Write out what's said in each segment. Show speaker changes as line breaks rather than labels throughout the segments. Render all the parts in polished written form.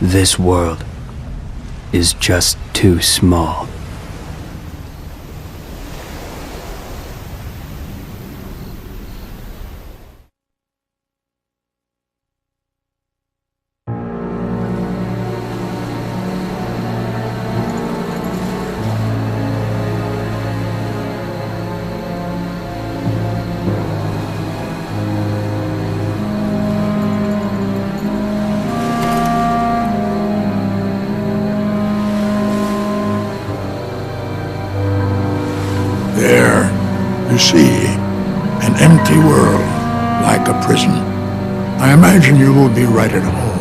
This world is just too small.
There, you see, an empty world, like a prison. I imagine you will be right at home.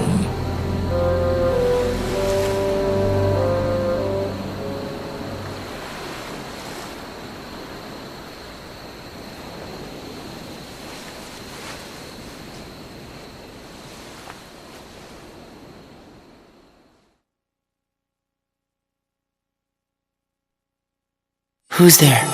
Who's there?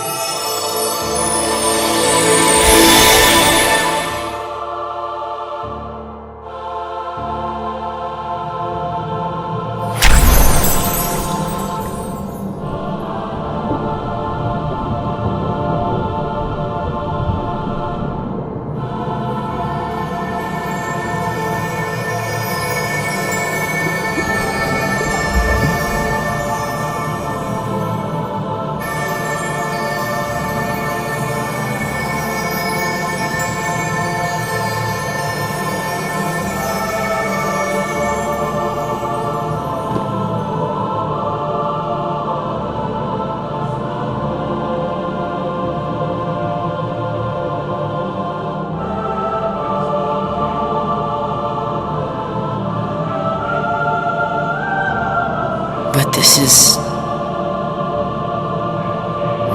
But this is...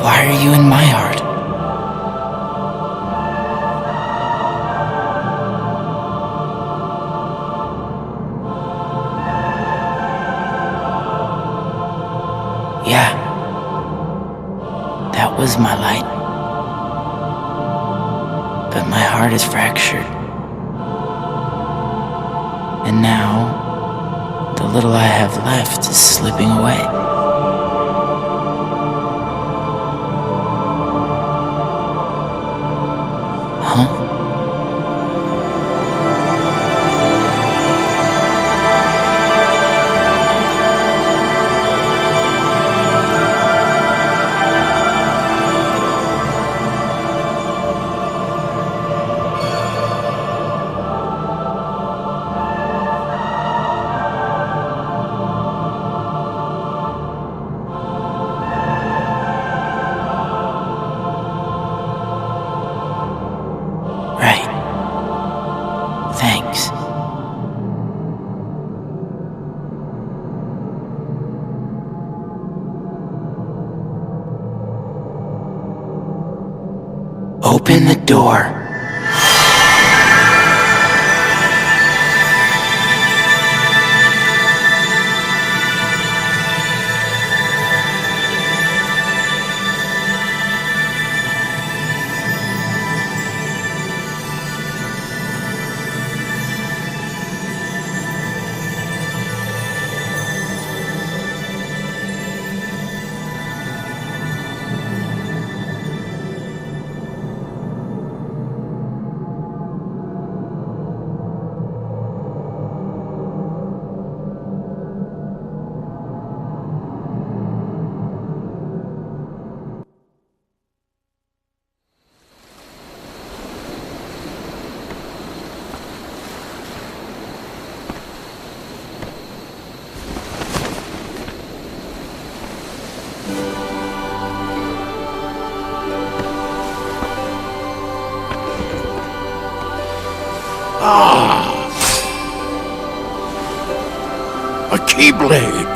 Why are you in my heart? Yeah. That was my light. But my heart is fractured. And now... the little I have left is slipping away. Huh? Right. Thanks. Open the door.
A keyblade.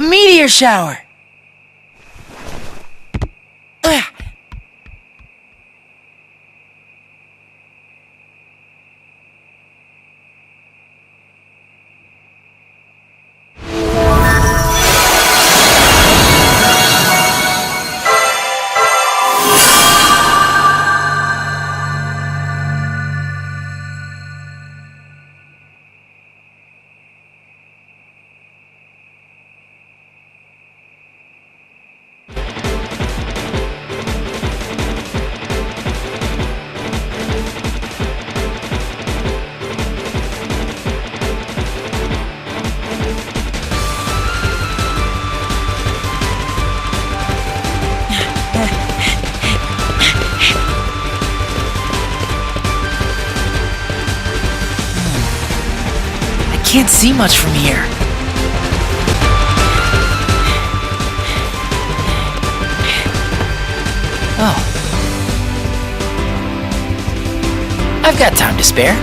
A meteor shower! Ah. Can't see much from here. Oh. I've got time to spare.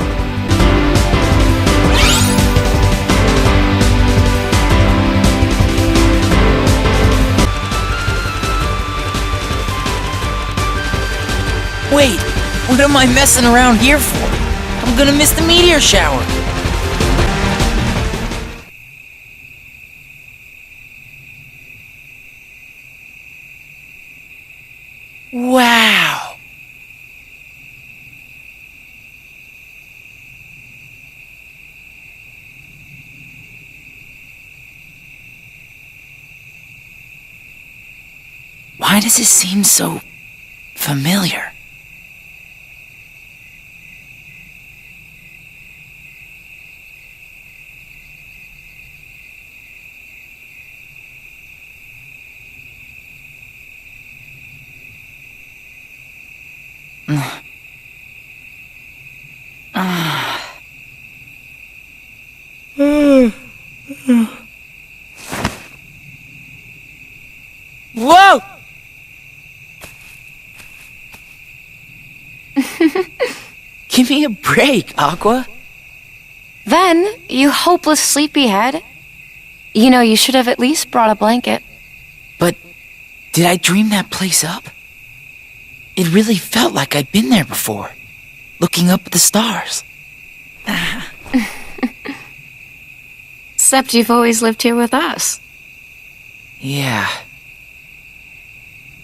Wait, what am I messing around here for? I'm gonna miss the meteor shower. Wow! Why does it seem so familiar? Whoa! Give me a break, Aqua.
Ven, you hopeless sleepyhead. You know, you should have at least brought a blanket.
But did I dream that place up? It really felt like I'd been there before, looking up at the stars.
Except you've always lived here with us.
Yeah.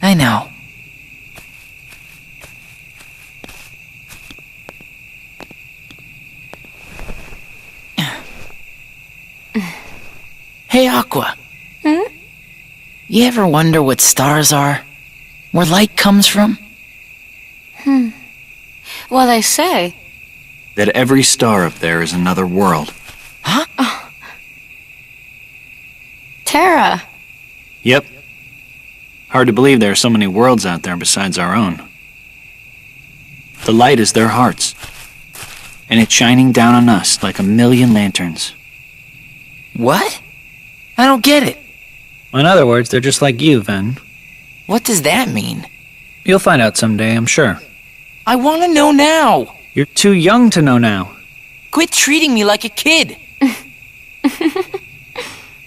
I know. Hey, Aqua.
Hmm?
You ever wonder what stars are? Where light comes from?
Well, they say.
That every star up there is another world.
Huh?
Terra.
Yep. Hard to believe there are so many worlds out there besides our own. The light is their hearts. And it's shining down on us like a million lanterns.
What? I don't get it.
In other words, they're just like you, Ven.
What does that mean?
You'll find out someday, I'm sure.
I want to know now.
You're too young to know now.
Quit treating me like a kid.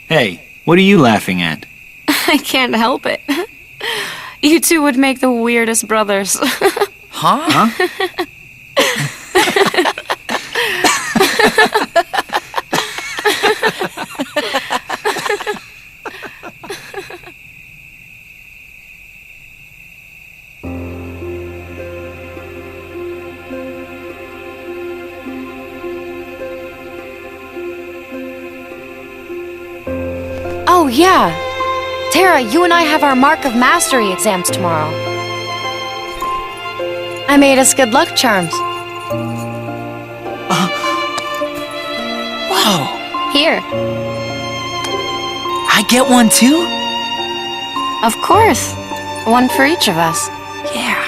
Hey, what are you laughing at?
I can't help it. You two would make the weirdest brothers.
Huh?
Oh, yeah. Terra, you and I have our Mark of Mastery exams tomorrow. I made us good luck charms.
Whoa.
Here.
I get one too?
Of course. One for each of us.
Yeah.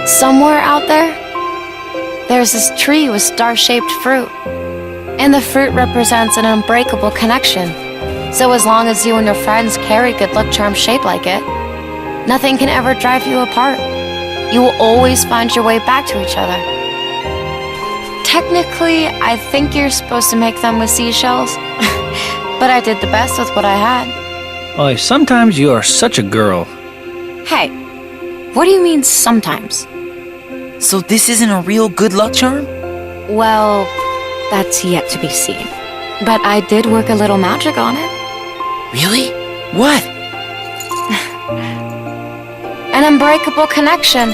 Somewhere out there, there's this tree with star-shaped fruit. And the fruit represents an unbreakable connection. So as long as you and your friends carry good luck charms shaped like it, nothing can ever drive you apart. You will always find your way back to each other. Technically, I think you're supposed to make them with seashells. but I did the best with what I had.
Boy, sometimes you are such a girl.
Hey, what do you mean sometimes?
So this isn't a real good luck charm?
Well, that's yet to be seen. But I did work a little magic on it.
Really? What?
An unbreakable connection.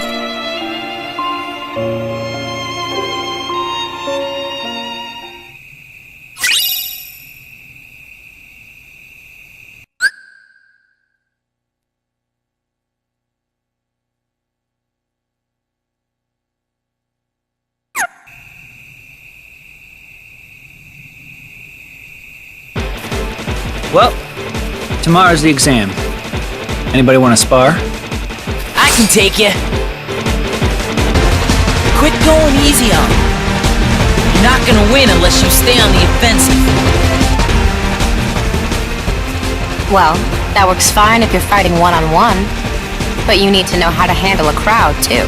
Well, tomorrow's the exam. Anybody want to spar?
I can take you. Quit going easy on me. You're not gonna win unless you stay on the offensive.
Well, that works fine if you're fighting one-on-one. But you need to know how to handle a crowd, too.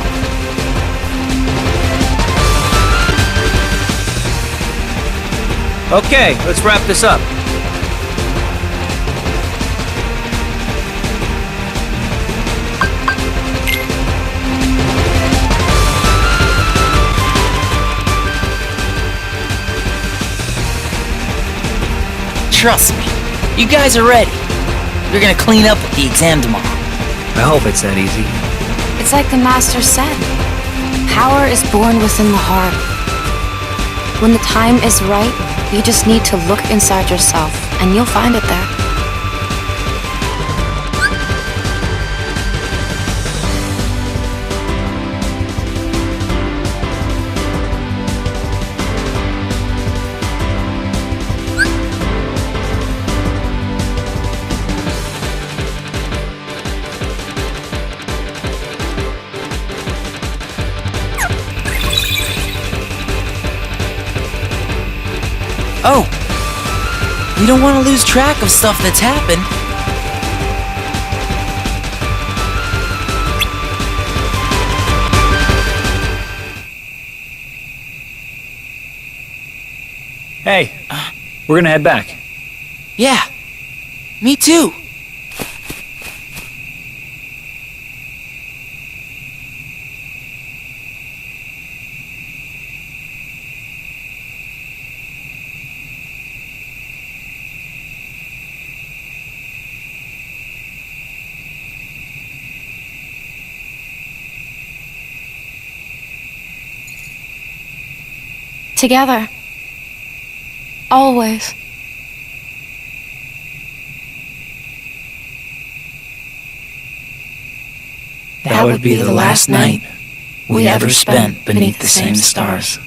Okay, let's wrap this up.
Trust me, you guys are ready. You're gonna clean up at the exam tomorrow.
I hope it's that easy.
It's like the Master said. Power is born within the heart. When the time is right, you just need to look inside yourself, and you'll find it there.
Oh, you don't want to lose track of stuff that's happened.
Hey, we're gonna head back.
Yeah, me too.
Together. Always.
That would be the last night we ever spent beneath the same stars.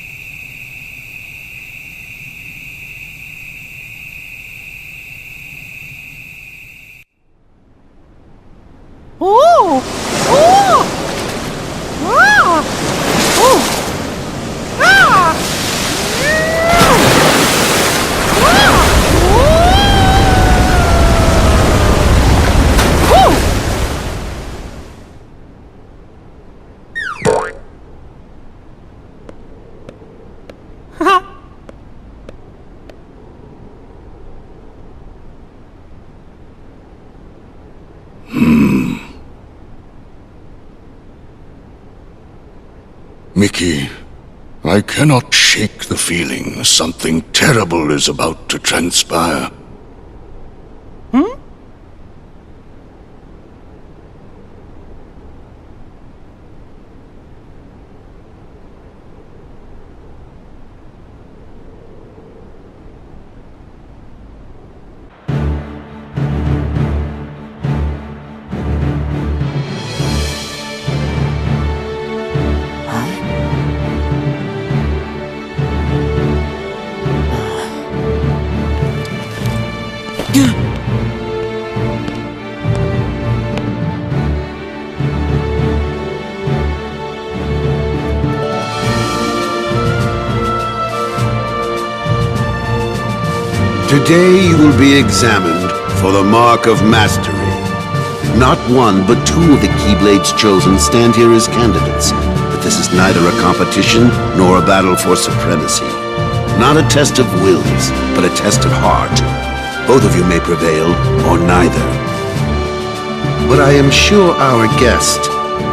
Mickey, I cannot shake the feeling something terrible is about to transpire.
Today you will be examined for the Mark of Mastery. Not one, but two of the Keyblades chosen stand here as candidates. But this is neither a competition nor a battle for supremacy. Not a test of wills, but a test of heart. Both of you may prevail, or neither. But I am sure our guest,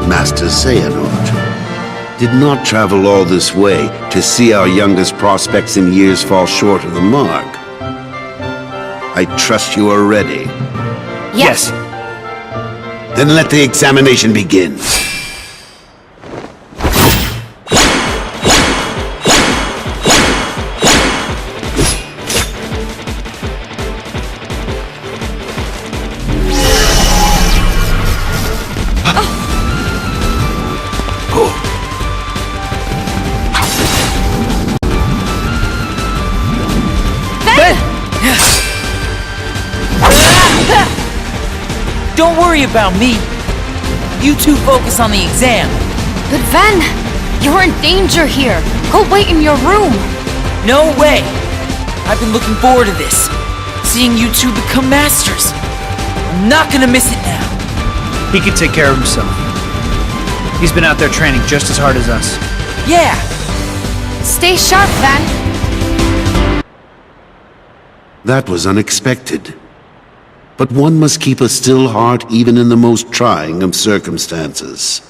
Master Xehanort, did not travel all this way to see our youngest prospects in years fall short of the mark. I trust you are ready.
Yes.
Then let the examination begin.
Don't worry about me. You two focus on the exam.
But Ven, you're in danger here. Go wait in your room.
No way. I've been looking forward to this. Seeing you two become masters. I'm not gonna miss it now.
He can take care of himself. He's been out there training just as hard as us.
Yeah.
Stay sharp, Ven.
That was unexpected. But one must keep a still heart even in the most trying of circumstances.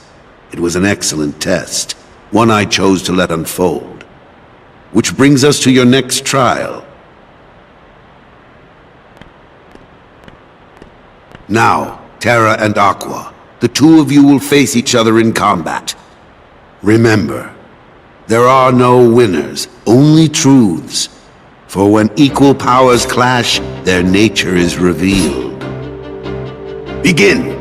It was an excellent test, one I chose to let unfold. Which brings us to your next trial. Now, Terra and Aqua, the two of you will face each other in combat. Remember, there are no winners, only truths. For when equal powers clash, their nature is revealed. Begin!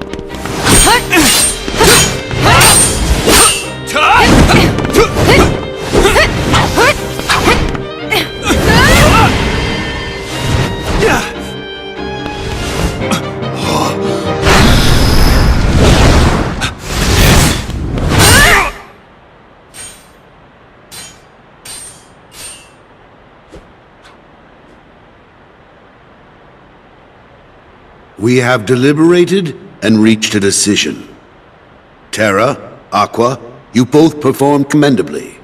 We have deliberated and reached a decision. Terra, Aqua, you both performed commendably.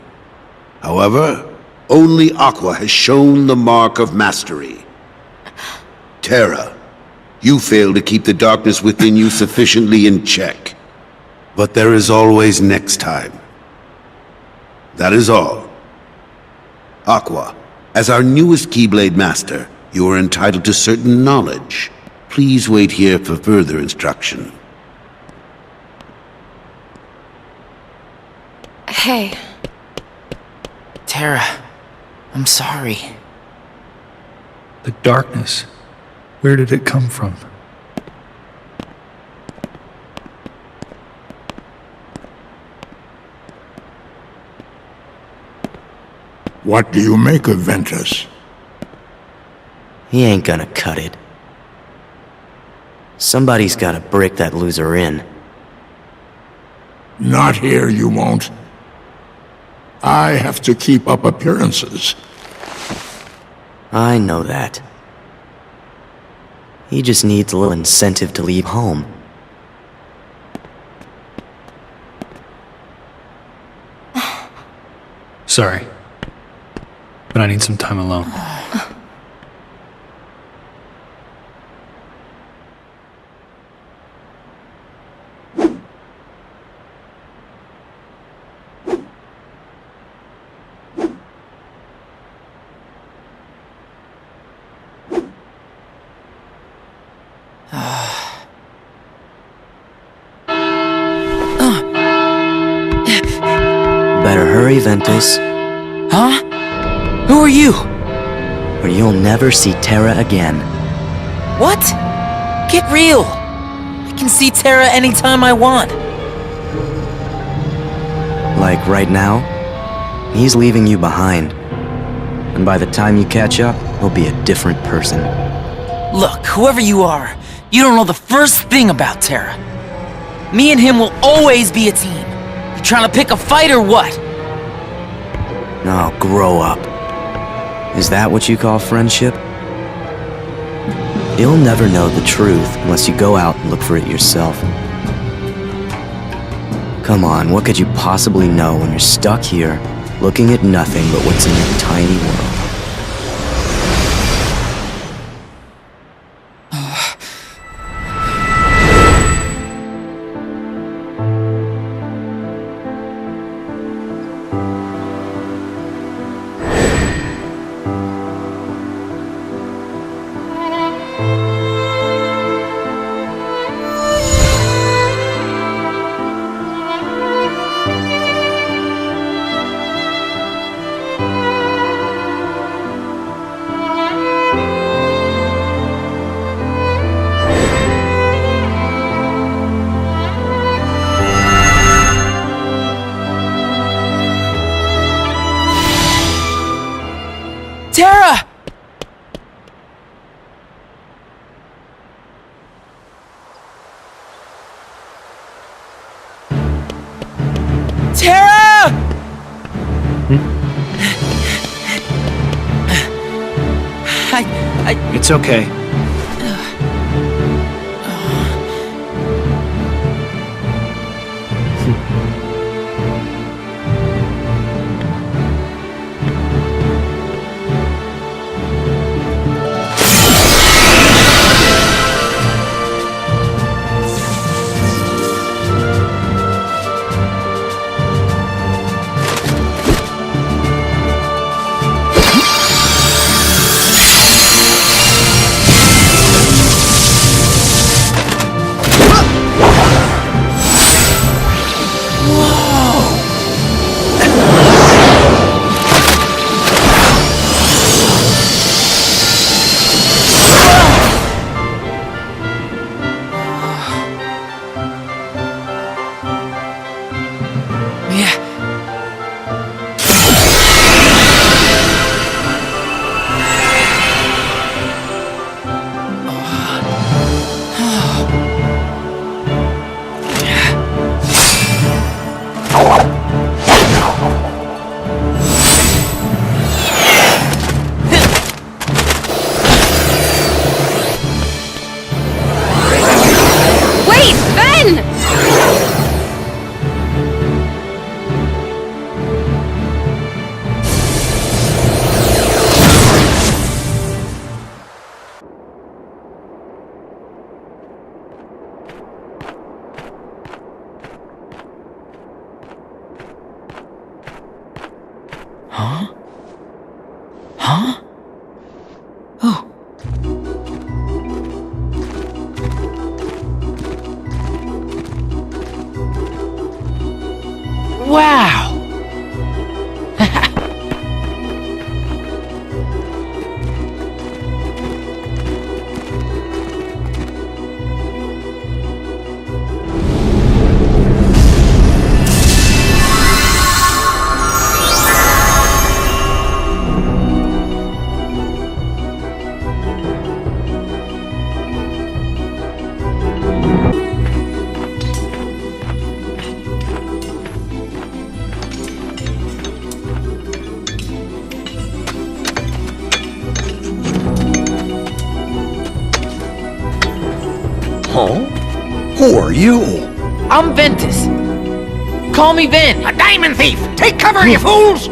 However, only Aqua has shown the mark of mastery. Terra, you failed to keep the darkness within you sufficiently in check. But there is always next time. That is all. Aqua, as our newest Keyblade Master, you are entitled to certain knowledge. Please wait here for further instruction.
Hey.
Terra, I'm sorry.
The darkness. Where did it come from?
What do you make of Ventus?
He ain't gonna cut it. Somebody's gotta break that loser in.
Not here, you won't. I have to keep up appearances.
I know that. He just needs a little incentive to leave home.
Sorry. But I need some time alone.
Better hurry, Ventus,
Huh? Who are you?
or you'll never see Terra again.
What? Get real. I can see Terra anytime I want.
Like right now, he's leaving you behind. And by the time you catch up, he'll be a different person.
Look, whoever you are, you don't know the first thing about Terra. Me and him will always be a team. You trying to pick a fight or what?
Oh, grow up. Is that what you call friendship? You'll never know the truth unless you go out and look for it yourself. Come on, what could you possibly know when you're stuck here, looking at nothing but what's in your tiny world?
It's okay.
Huh? Huh? Oh. Wow!
Huh? Who are you?
I'm Ventus. Call me Ven.
A diamond thief! Take cover, you fools!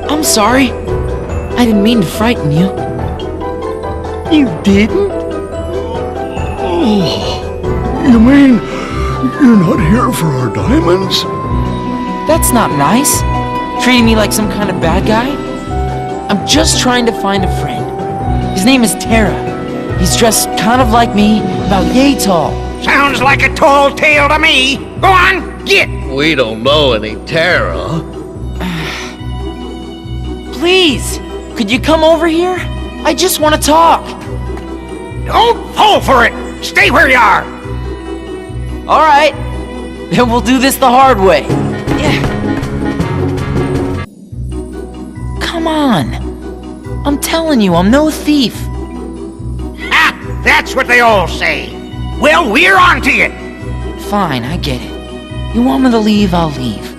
I'm sorry. I didn't mean to frighten you.
You didn't? Oh, you mean you're not here for our diamonds?
That's not nice. Treating me like some kind of bad guy. I'm just trying to find a friend. His name is Terra. He's dressed kind of like me, about yay tall.
Sounds like a tall tale to me. Go on, get!
We don't know any Terra.
Please, could you come over here? I just want to talk.
Don't fall for it! Stay where you are!
All right, then we'll do this the hard way. Yeah. Come on. I'm telling you, I'm no thief.
Ha! That's what they all say. Well, we're on to you.
Fine, I get it. You want me to leave, I'll leave.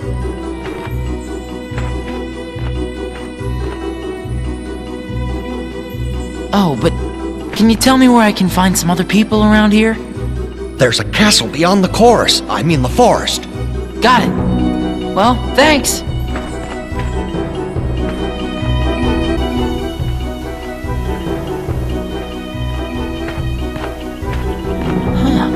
Oh, but can you tell me where I can find some other people around here?
There's a castle beyond the chorus. I mean the forest.
Got it. Well, thanks. Huh.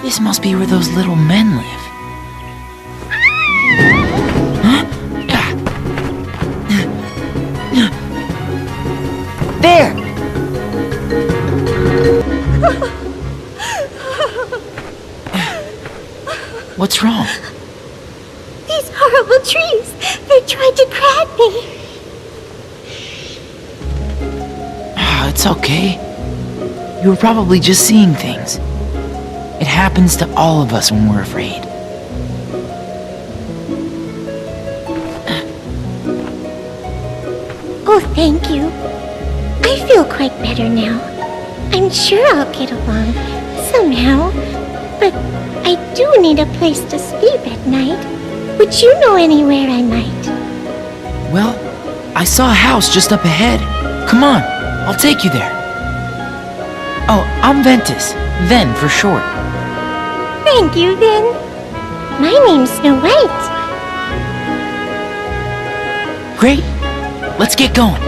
This must be where those little men live. There! What's wrong?
These horrible trees! They're trying to grab me!
It's okay. You were probably just seeing things. It happens to all of us when we're afraid.
Oh, thank you. I feel quite better now. I'm sure I'll get along, somehow. But I do need a place to sleep at night. Would you know anywhere I might?
Well, I saw a house just up ahead. Come on, I'll take you there. Oh, I'm Ventus. Ven for short.
Thank you, then. My name's Snow White.
Great. Let's get going.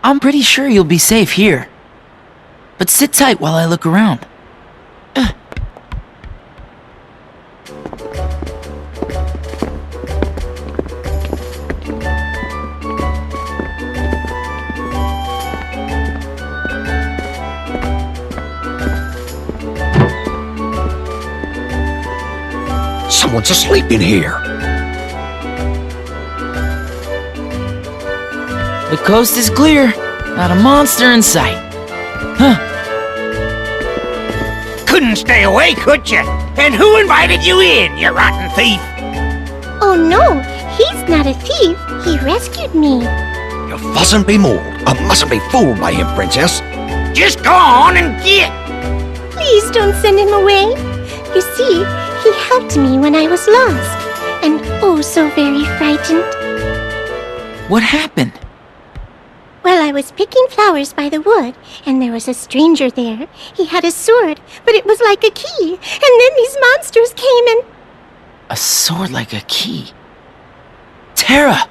I'm pretty sure you'll be safe here. But sit tight while I look around.
Someone's asleep in here.
The coast is clear. Not a monster in sight. Huh.
Couldn't stay away, could you? And who invited you in, you rotten thief?
Oh no, he's not a thief. He rescued me.
You mustn't be moved. I mustn't be fooled by him, Princess.
Just go on and get.
Please don't send him away. You see, he helped me when I was lost. And oh, so very frightened.
What happened?
Well, I was picking flowers by the wood, and there was a stranger there. He had a sword, but it was like a key. And then these monsters came and...
A sword like a key. Terra!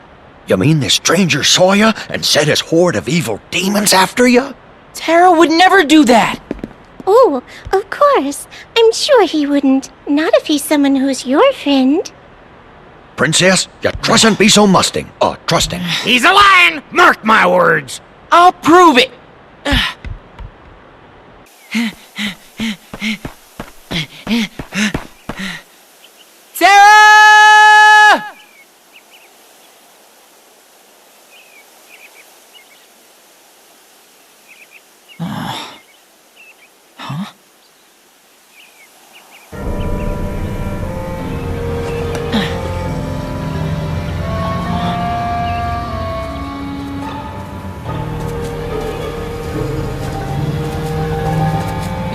You mean this stranger saw you and sent his horde of evil demons after you?
Terra would never do that!
Oh, of course. I'm sure he wouldn't. Not if he's someone who's your friend.
Princess, you trustn't be so trusting.
He's a lion! Mark my words!
I'll prove it! Terra! Huh?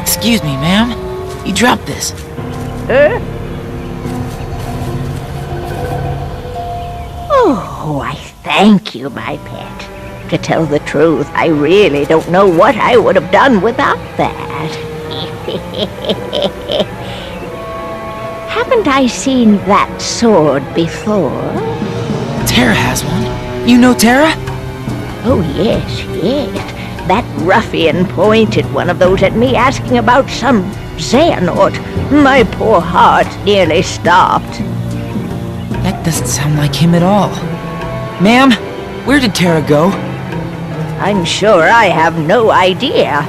Excuse me, ma'am. You dropped this.
Oh, I thank you, my pet. To tell the truth, I really don't know what I would have done without that. Haven't I seen that sword before?
Terra has one. You know Terra?
Oh, yes, yes. That ruffian pointed one of those at me asking about some Xehanort. My poor heart nearly stopped.
That doesn't sound like him at all. Ma'am, where did Terra go?
I'm sure I have no idea.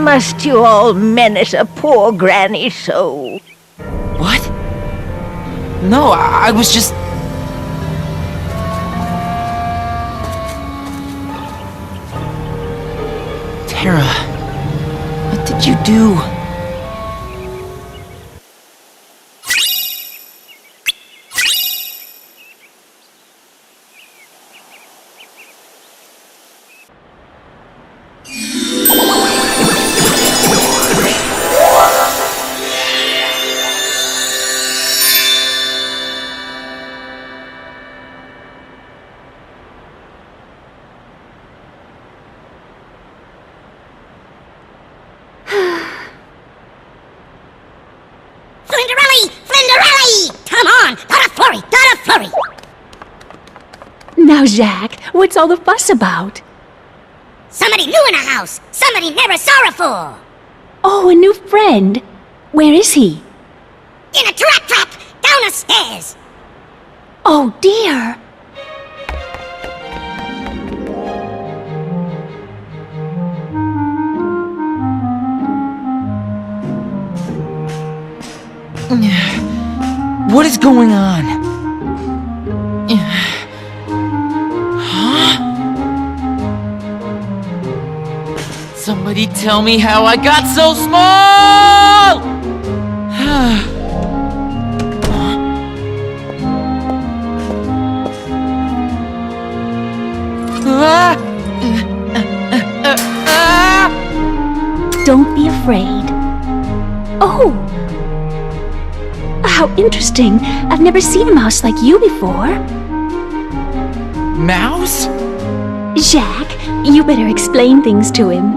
Must you all menace a poor granny so?
What? No, I was just... Terra, what did you do?
Now, Jack, what's all the fuss about?
Somebody new in a house! Somebody never saw before!
Oh, a new friend. Where is he?
In a trap down the stairs!
Oh, dear.
What is going on? Huh? Somebody tell me how I got so small!
Don't be afraid. Oh! How interesting. I've never seen a mouse like you before.
Mouse?
Jack, you better explain things to him.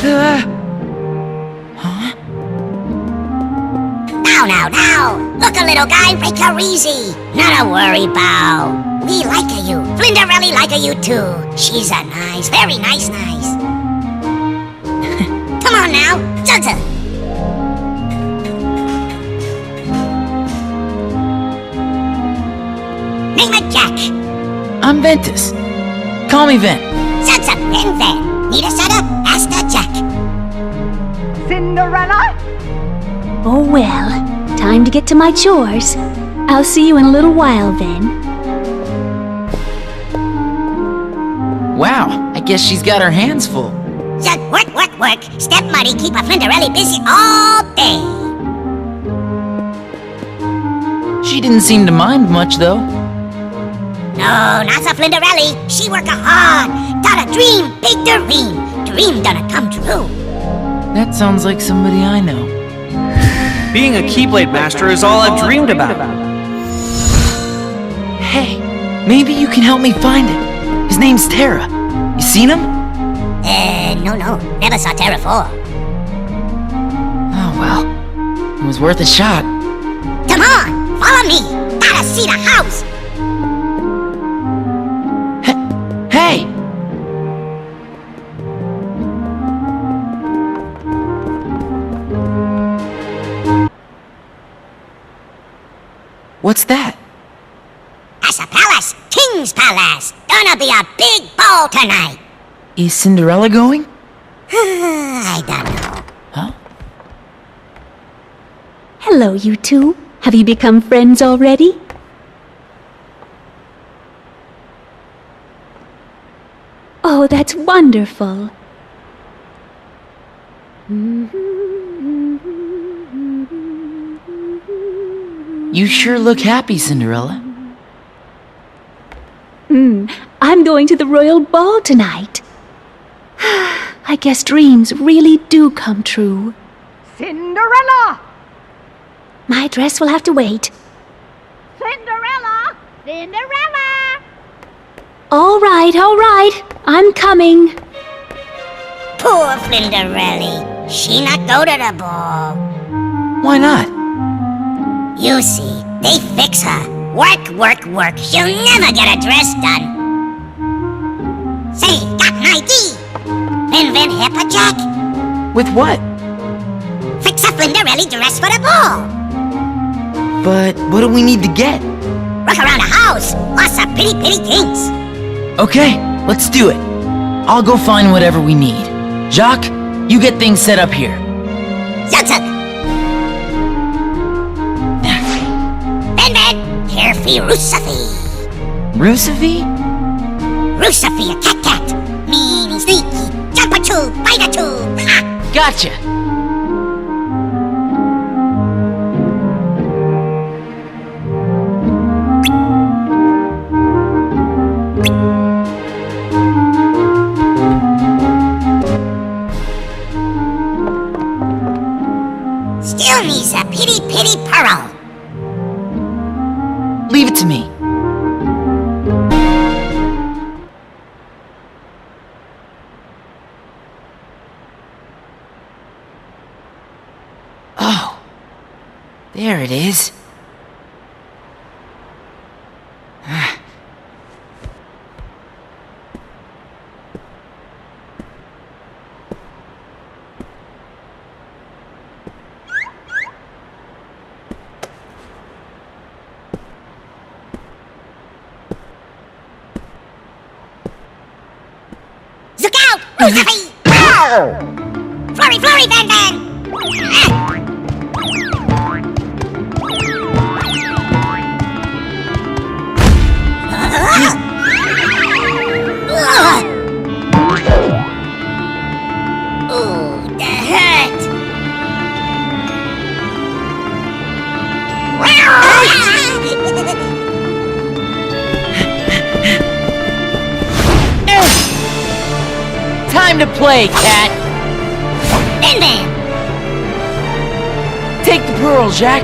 Huh?
Now! Look, a little guy, break her easy. Not a worry, Bow. We like you. Flinderelli like you too. She's a nice, very nice. Come on now, Jugsa. Name it Jack.
I'm Ventus. Call me Ven.
Jugsa, Ven. Need a soda? Ask the Jack.
Cinderella?
Oh well, time to get to my chores. I'll see you in a little while then.
Wow, I guess she's got her hands full.
Just work. Step Muddy keep a Flinderelli busy all day.
She didn't seem to mind much, though.
No, not so Flinderelli. She work hard. Got a dream, big dream. Dream gonna come true.
That sounds like somebody I know.
Being a Keyblade Master is all I've dreamed about.
Hey, maybe you can help me find him. His name's Terra. You seen him?
No. Never saw Terra before.
Oh, well. It was worth a shot.
Come on, follow me. Gotta see the house.
Hey! What's that?
That's a palace. King's palace. Gonna be a big ball tonight.
Is Cinderella going?
I don't know.
Huh?
Hello, you two. Have you become friends already? Oh, that's wonderful.
You sure look happy, Cinderella.
I'm going to the royal ball tonight. I guess dreams really do come true.
Cinderella!
My dress will have to wait.
Cinderella! Cinderella!
All right. I'm coming.
Poor Flinderelli. She not go to the ball.
Why not?
You see, they fix her. Work. She'll never get a dress done. Say, got an idea. Vin help her, Jack?
With what?
Fix a Flinderelli dress for the ball.
But what do we need to get?
Look around the house. Lots of pretty things.
Okay, let's do it. I'll go find whatever we need. Jacques, you get things set up here.
Zug. Ven, here for Rusafi.
Rusafi?
Rusafi, a cat. Meaning sneaky. Jump a tube, bite a tube. Ha!
Gotcha.
Still needs a pity pearl.
Leave it to me. Oh, there it is.
Look out! Rusafi! Flurry, Van!
Time to play, cat!
Then then!
Take the pearls, Jack.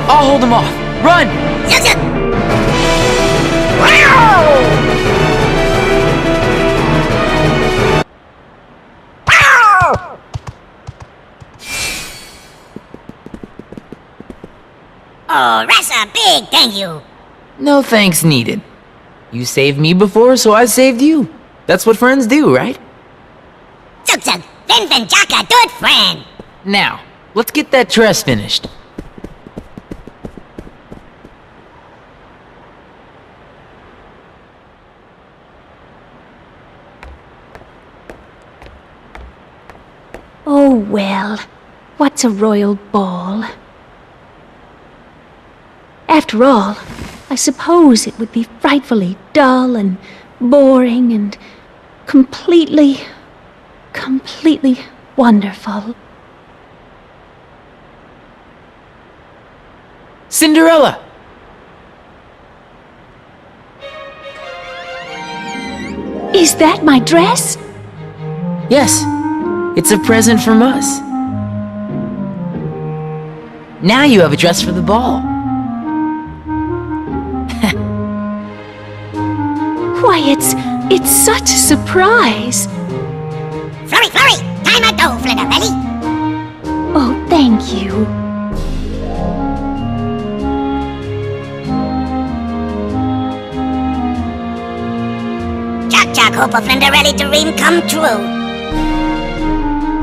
I'll hold them off. Run!
Zug zug! Oh, that's a big thank you.
No thanks needed. You saved me before, so I saved you. That's what friends do, right?
Zug zug! Ven Jaka, good friend!
Now, let's get that dress finished.
Oh, well, what's a royal ball? After all, I suppose it would be frightfully dull and boring and completely wonderful.
Cinderella!
Is that my dress?
Yes, it's a present from us. Now you have a dress for the ball.
Why, it's such a surprise.
Flurry, flurry! Time to go, Flinterelli!
Oh, thank you.
Jack, hope a Flinterelli dream come true.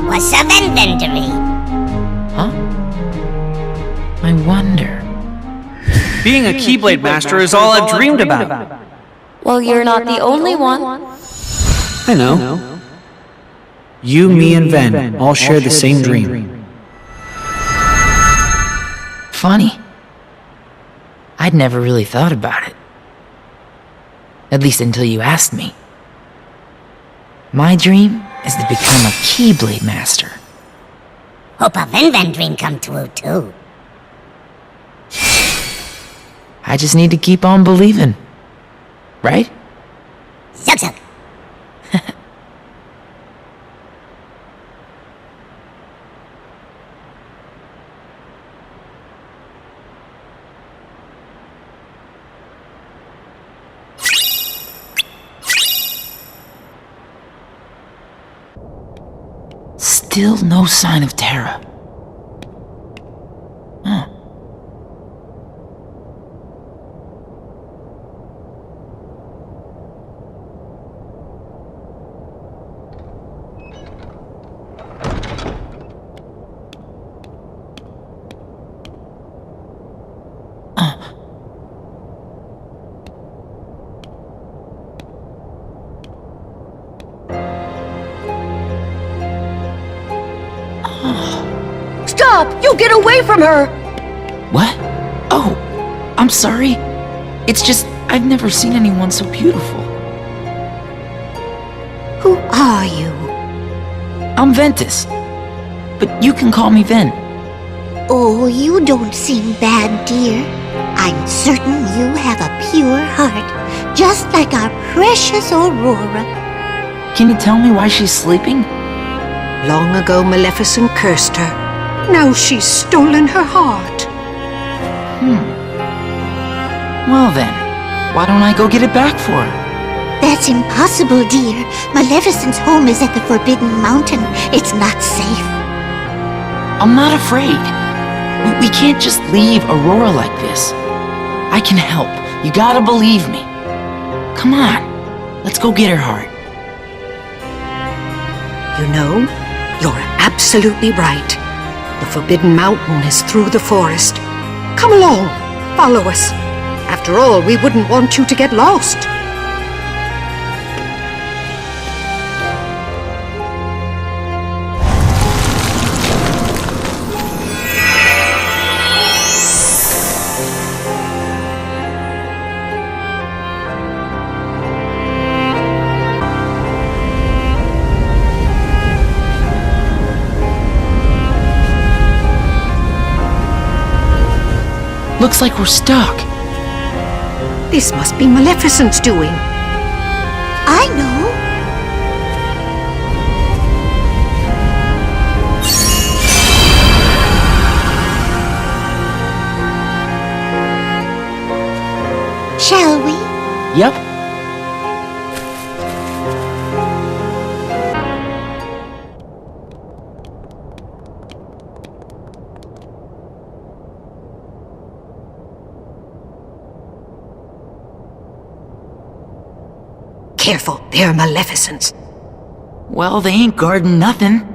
What's a Venventory?
Huh? I wonder.
Being a Keyblade Master is all I've dreamed about.
Well, you're not the only one.
I know. You, me, and Ven all share the same dream.
Funny. I'd never really thought about it. At least until you asked me. My dream is to become a Keyblade Master.
Hope a Ven dream come true, too.
I just need to keep on believing. Right?
Zug zug!
Still no sign of Terra. Huh.
Stop! You get away from her!
What? Oh, I'm sorry. It's just, I've never seen anyone so beautiful.
Who are you?
I'm Ventus. But you can call me Ven.
Oh, you don't seem bad, dear. I'm certain you have a pure heart, just like our precious Aurora.
Can you tell me why she's sleeping?
Long ago, Maleficent cursed her. Now she's stolen her heart.
Well then, why don't I go get it back for her?
That's impossible, dear. Maleficent's home is at the Forbidden Mountain. It's not safe.
I'm not afraid. We can't just leave Aurora like this. I can help. You gotta believe me. Come on, let's go get her heart.
You know, you're absolutely right. The Forbidden Mountain is through the forest. Come along, follow us. After all, we wouldn't want you to get lost.
Looks like we're stuck.
This must be Maleficent's doing.
I know. Shall we?
Yep.
Careful, they're maleficents.
Well, they ain't guarding nothing.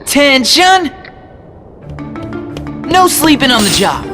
Tension! No sleeping on the job.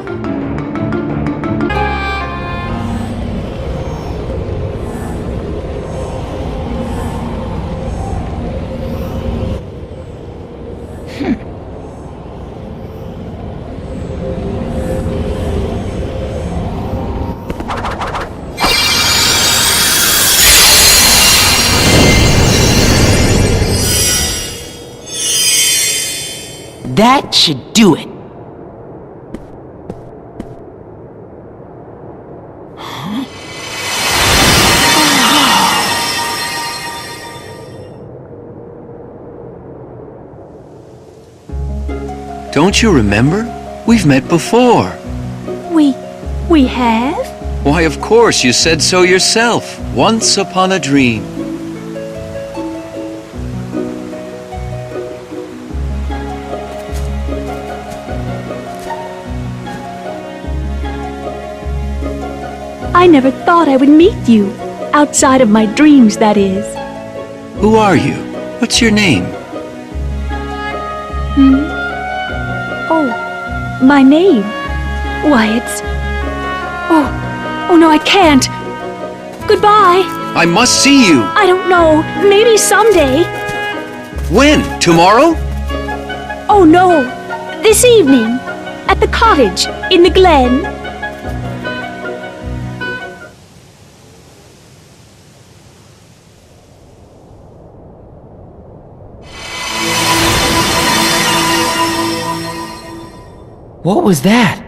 That should do it.
Don't you remember? We've met before.
We have?
Why, of course, you said so yourself. Once upon a dream.
I never thought I would meet you. Outside of my dreams, that is.
Who are you? What's your name?
Oh, my name? Why, it's... Oh no, I can't. Goodbye.
I must see you.
I don't know. Maybe someday.
When? Tomorrow?
Oh no. This evening. At the cottage. In the glen.
What was that?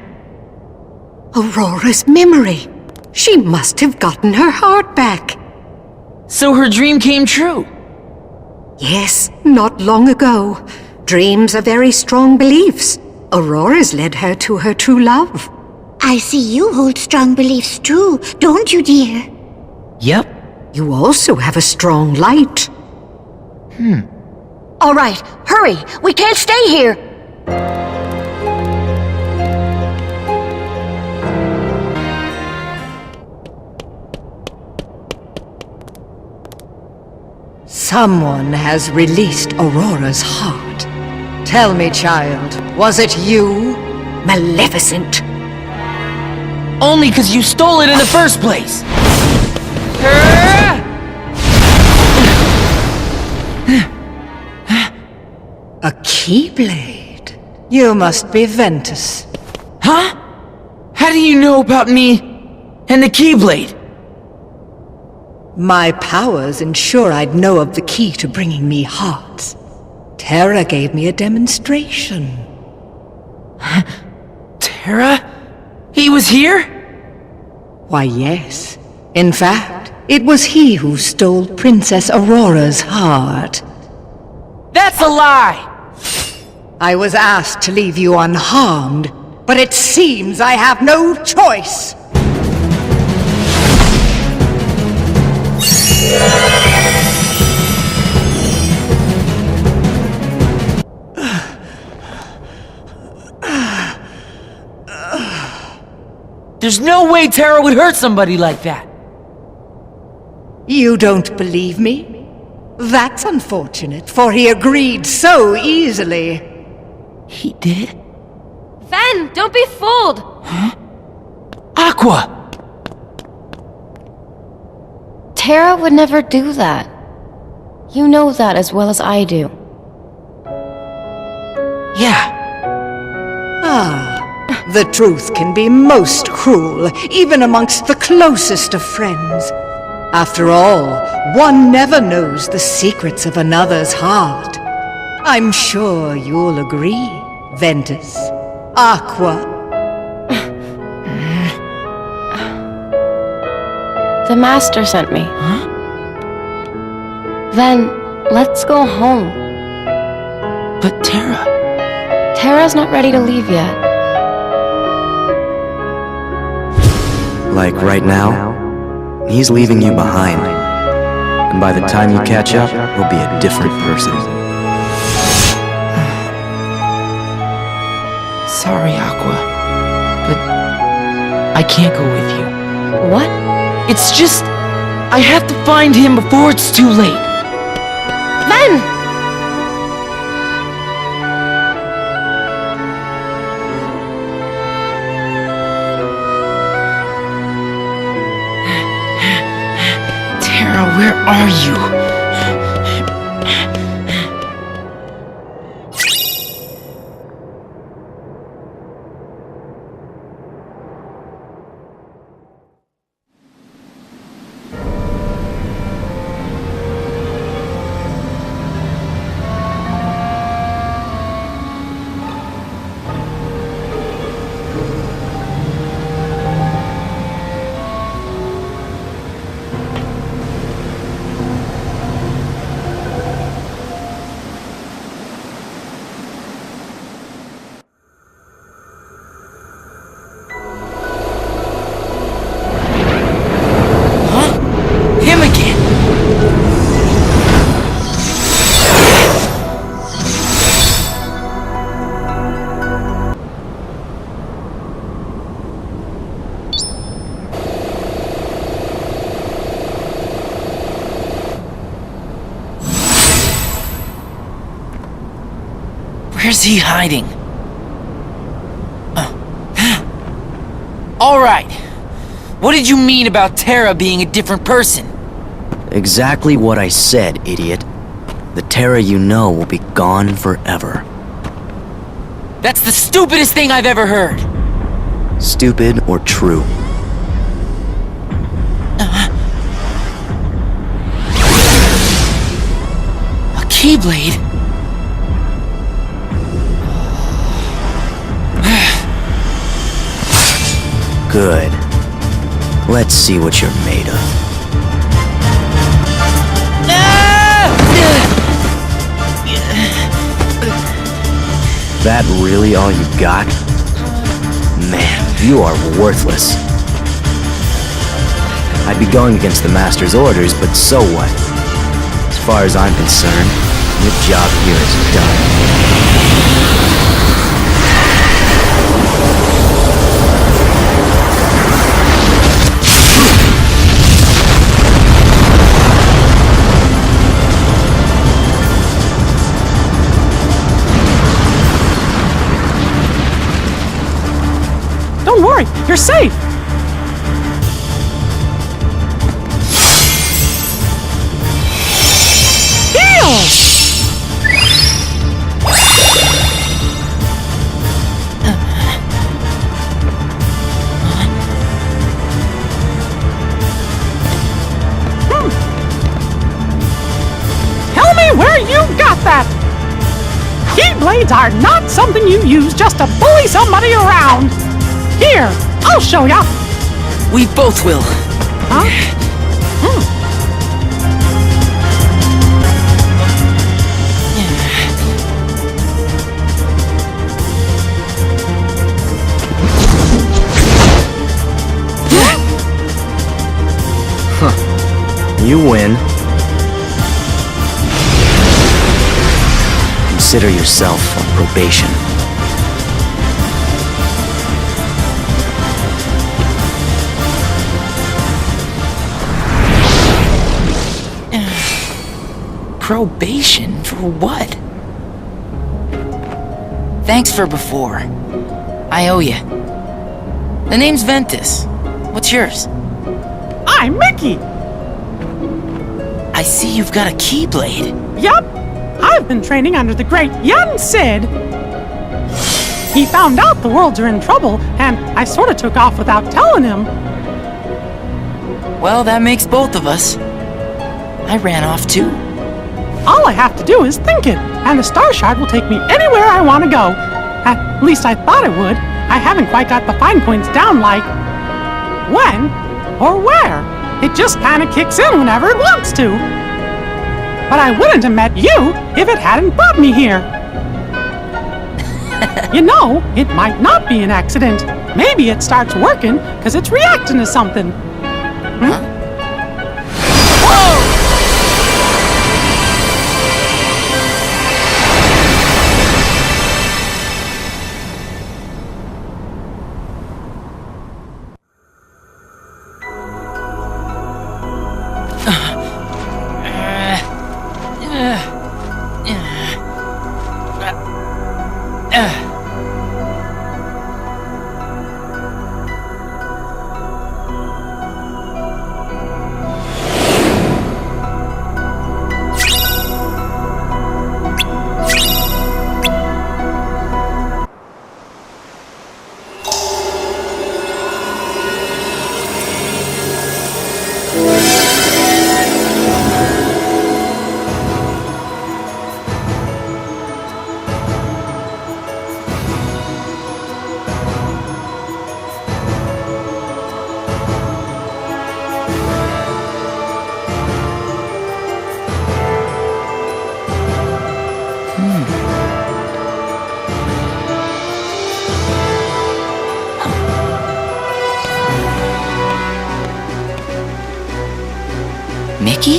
Aurora's memory. She must have gotten her heart back.
So her dream came true?
Yes, not long ago. Dreams are very strong beliefs. Aurora's led her to her true love.
I see you hold strong beliefs too, don't you, dear?
Yep.
You also have a strong light.
All right, hurry! We can't stay here!
Someone has released Aurora's heart. Tell me, child, was it you? Maleficent.
Only because you stole it in the first place!
A keyblade. You must be Ventus.
Huh? How do you know about me and the Keyblade?
My powers ensure I'd know of the key to bringing me hearts. Terra gave me a demonstration.
Terra? He was here?
Why, yes. In fact, it was he who stole Princess Aurora's heart.
That's a lie!
I was asked to leave you unharmed, but it seems I have no choice.
There's no way Terra would hurt somebody like that.
You don't believe me? That's unfortunate, for he agreed so easily.
He did?
Ven, don't be fooled!
Huh? Aqua!
Terra would never do that. You know that as well as I do.
Yeah.
The truth can be most cruel, even amongst the closest of friends. After all, one never knows the secrets of another's heart. I'm sure you'll agree, Ventus. Aqua.
The Master sent me.
Huh?
Ven, let's go home.
But Terra...
Terra's not ready to leave yet.
Like right now, he's leaving you behind. And by the time you catch up, he'll be a different person.
Sorry, Aqua, but I can't go with you.
What?
It's just, I have to find him before it's too late.
Ven!
Terra, where are you? Where's he hiding? All right. What did you mean about Terra being a different person?
Exactly what I said, idiot. The Terra you know will be gone forever.
That's the stupidest thing I've ever heard.
Stupid or true?
A Keyblade?
Good. Let's see what you're made of. That really all you got? Man, you are worthless. I'd be going against the Master's orders, but so what? As far as I'm concerned, your job here is done.
Don't worry, you're safe! Heal! Tell me where you got that! Keyblades are not something you use just to bully somebody around! Here, I'll show ya!
We both will.
Huh?
You win. Consider yourself on probation.
Probation? For what? Thanks for before. I owe you. The name's Ventus. What's yours?
I'm Mickey!
I see you've got a Keyblade.
Yup! I've been training under the great young Sid. He found out the worlds are in trouble, and I sort of took off without telling him.
Well, that makes both of us. I ran off too.
All I have to do is think it, and the Star Shard will take me anywhere I want to go. At least I thought it would. I haven't quite got the fine points down like when or where. It just kind of kicks in whenever it wants to. But I wouldn't have met you if it hadn't brought me here. You know, it might not be an accident. Maybe it starts working because it's reacting to something.
Mickey?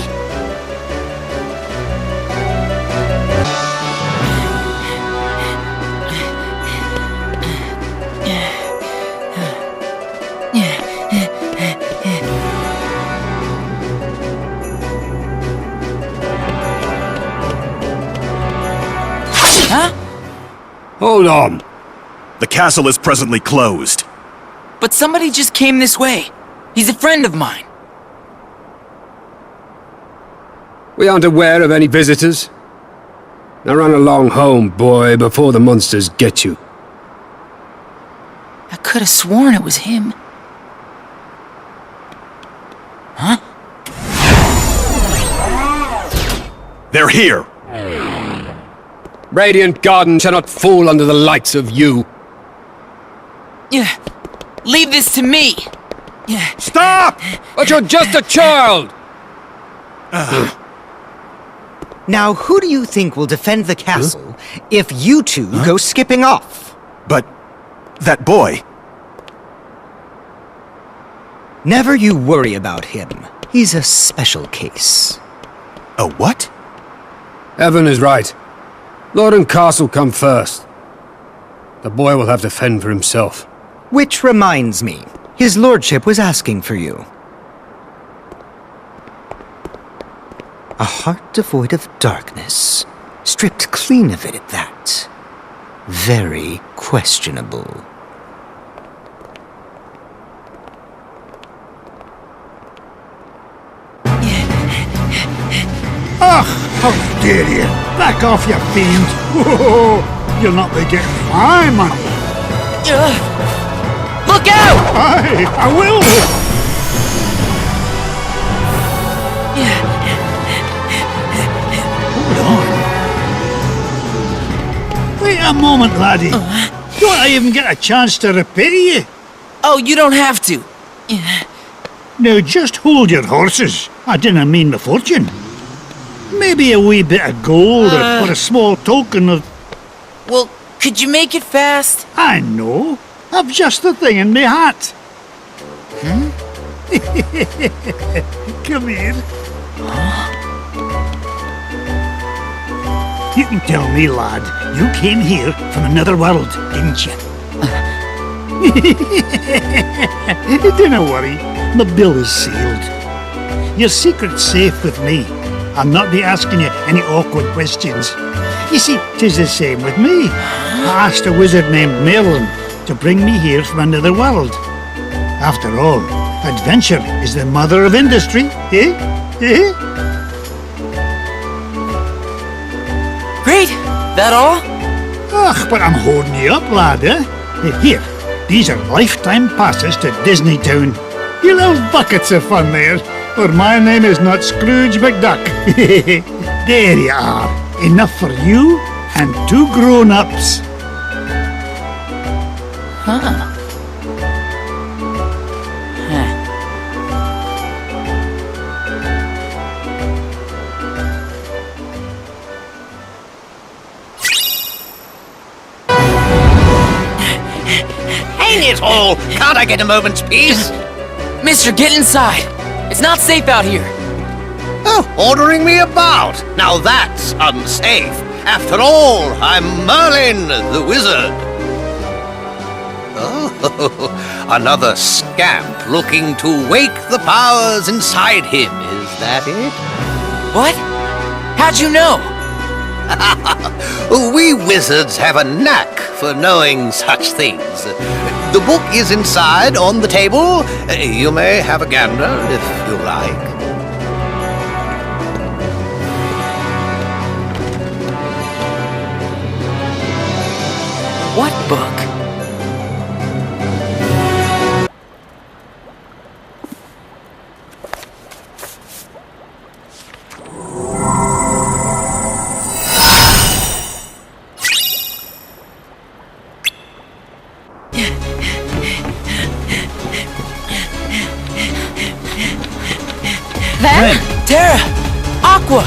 Huh?
Hold on. The castle is presently closed.
But somebody just came this way. He's a friend of mine.
We aren't aware of any visitors. Now run along home, boy, before the monsters get you.
I could have sworn it was him. Huh?
They're here!
Radiant Garden shall not fall under the likes of you.
Yeah. Leave this to me. Yeah.
Stop! But you're just a child!
Now, who do you think will defend the castle if you two go skipping off?
But that boy...
Never you worry about him. He's a special case.
A what?
Evan is right. Lord and castle come first. The boy will have to fend for himself.
Which reminds me, his lordship was asking for you. A heart devoid of darkness, stripped clean of it at that. Very questionable.
Ugh, how dare you! Back off, you fiend! Whoa, you'll not be getting my money!
Look out!
Aye, I will! Hold on. Wait a moment, laddie. Don't I even get a chance to repair you?
Oh, you don't have to.
Now just hold your horses. I didn't mean the fortune. Maybe a wee bit of gold or a small token of...
Well, could you make it fast?
I know. I've just the thing in my hat. Come here. You can tell me, lad, you came here from another world, didn't you? Don't worry, my bill is sealed. Your secret's safe with me. I'll not be asking you any awkward questions. You see, 'tis the same with me. I asked a wizard named Merlin to bring me here from another world. After all, adventure is the mother of industry, eh? Eh?
Great! That all?
Ugh, but I'm holding you up, lad, eh? Here, these are lifetime passes to Disney Town. You'll have buckets of fun there, or my name is not Scrooge McDuck. There you are. Enough for you and 2 grown-ups.
Huh.
Hang it all! Can't I get a moment's peace?
Mister, get inside. It's not safe out here.
Oh, ordering me about. Now that's unsafe. After all, I'm Merlin, the wizard. Oh, another scamp looking to wake the powers inside him. Is that it?
What? How'd you know?
We wizards have a knack for knowing such things. The book is inside on the table. You may have a gander if you like.
What book?
Ven?
Terra! Aqua!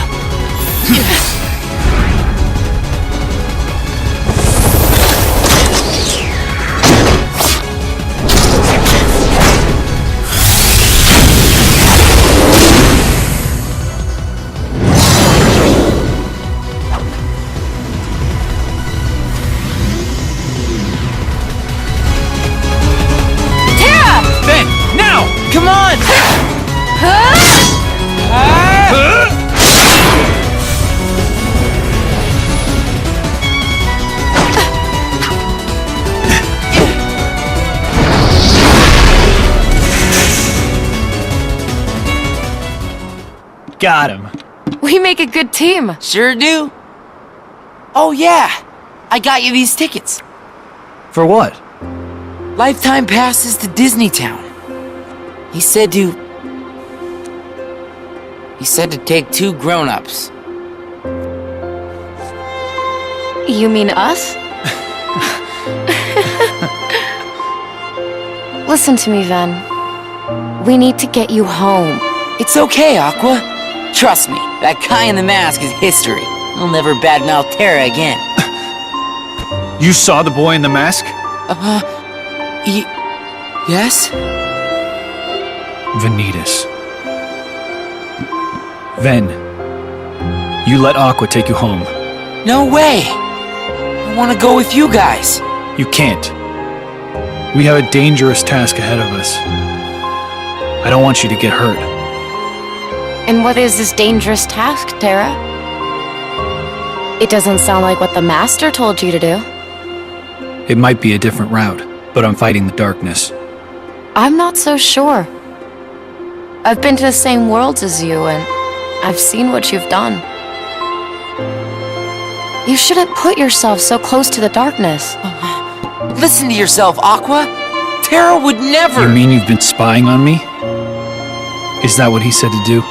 Come on!
Got him.
We make a good team.
Sure do. Oh yeah, I got you these tickets.
For what?
Lifetime passes to Disney Town. He said to take 2 grown-ups.
You mean us? Listen to me, Ven. We need to get you home.
It's okay, Aqua. Trust me, that guy in the mask is history. He'll never badmouth Terra again.
You saw the boy in the mask?
Yes?
Ventus. Ven, you let Aqua take you home.
No way! I want to go with you guys.
You can't. We have a dangerous task ahead of us. I don't want you to get hurt.
And what is this dangerous task, Terra? It doesn't sound like what the Master told you to do.
It might be a different route, but I'm fighting the darkness.
I'm not so sure. I've been to the same worlds as you, and I've seen what you've done. You shouldn't put yourself so close to the darkness.
Listen to yourself, Aqua. Terra would never...
You mean you've been spying on me? Is that what he said to do?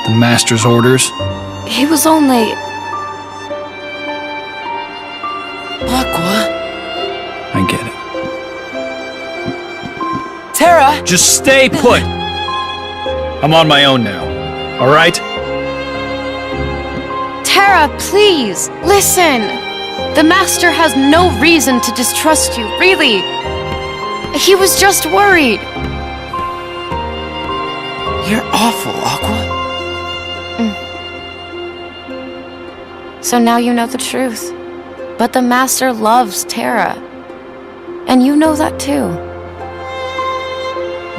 The Master's orders?
He was only...
Aqua?
I get it.
Terra!
Just stay put! I'm on my own now, alright?
Terra, please, listen! The Master has no reason to distrust you, really. He was just worried.
You're awful, Aqua.
So now you know the truth. But the Master loves Terra. And you know that too.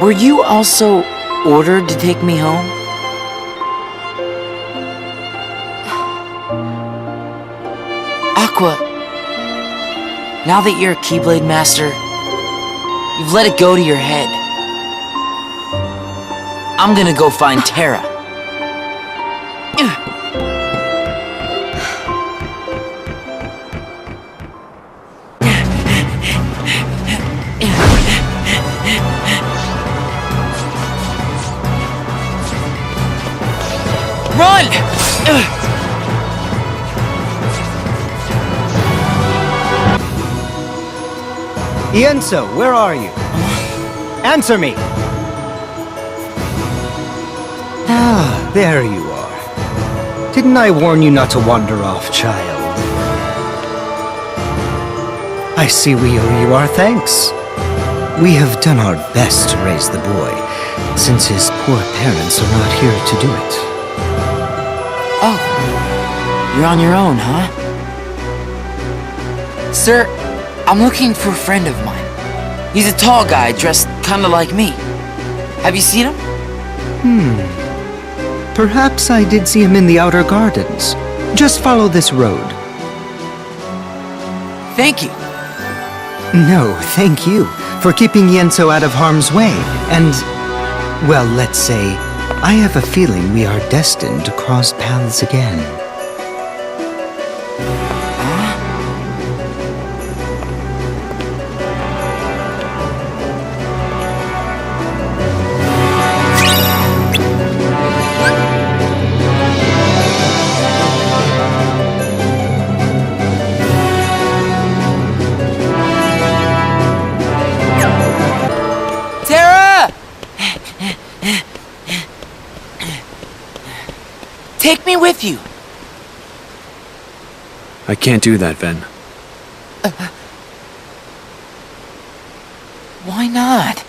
Were you also ordered to take me home? Aqua, now that you're a Keyblade Master, you've let it go to your head. I'm gonna go find Terra. Run!
Ienso, where are you? Answer me! Ah, there you are. Didn't I warn you not to wander off, child? I see we owe you our thanks. We have done our best to raise the boy, since his poor parents are not here to do it.
Oh, you're on your own, huh? Sir, I'm looking for a friend of mine. He's a tall guy dressed kinda like me. Have you seen him?
Perhaps I did see him in the outer gardens. Just follow this road.
Thank you.
No, thank you for keeping Yenso out of harm's way. And, well, let's say, I have a feeling we are destined to cross paths again.
Terra! Take me with you.
I can't do that, Ven.
Why not?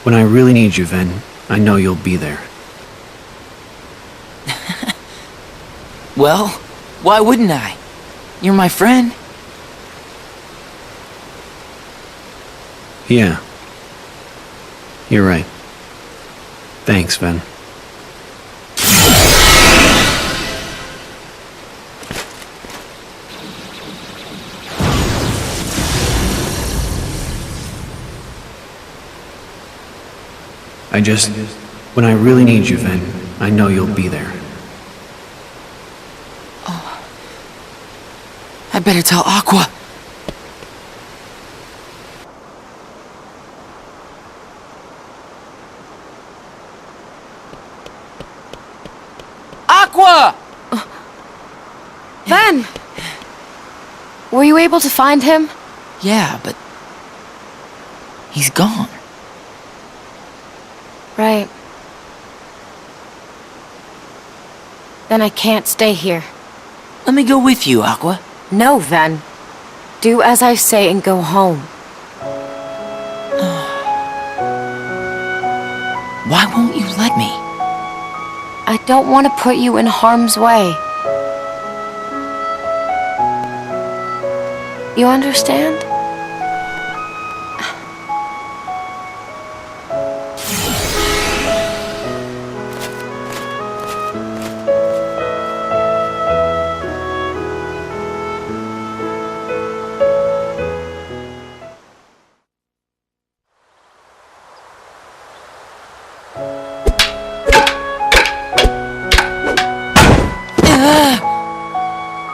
When I really need you, Ven, I know you'll be there.
Well, why wouldn't I? You're my friend.
Yeah. You're right. Thanks, Ven. When I really need you, Ven, I know you'll be there.
Oh. I better tell Aqua. Aqua!
Ven! Were you able to find him?
Yeah, but he's gone.
Right. Then I can't stay here.
Let me go with you, Aqua.
No, Ven. Do as I say and go home.
Why won't you let me?
I don't want to put you in harm's way. You understand?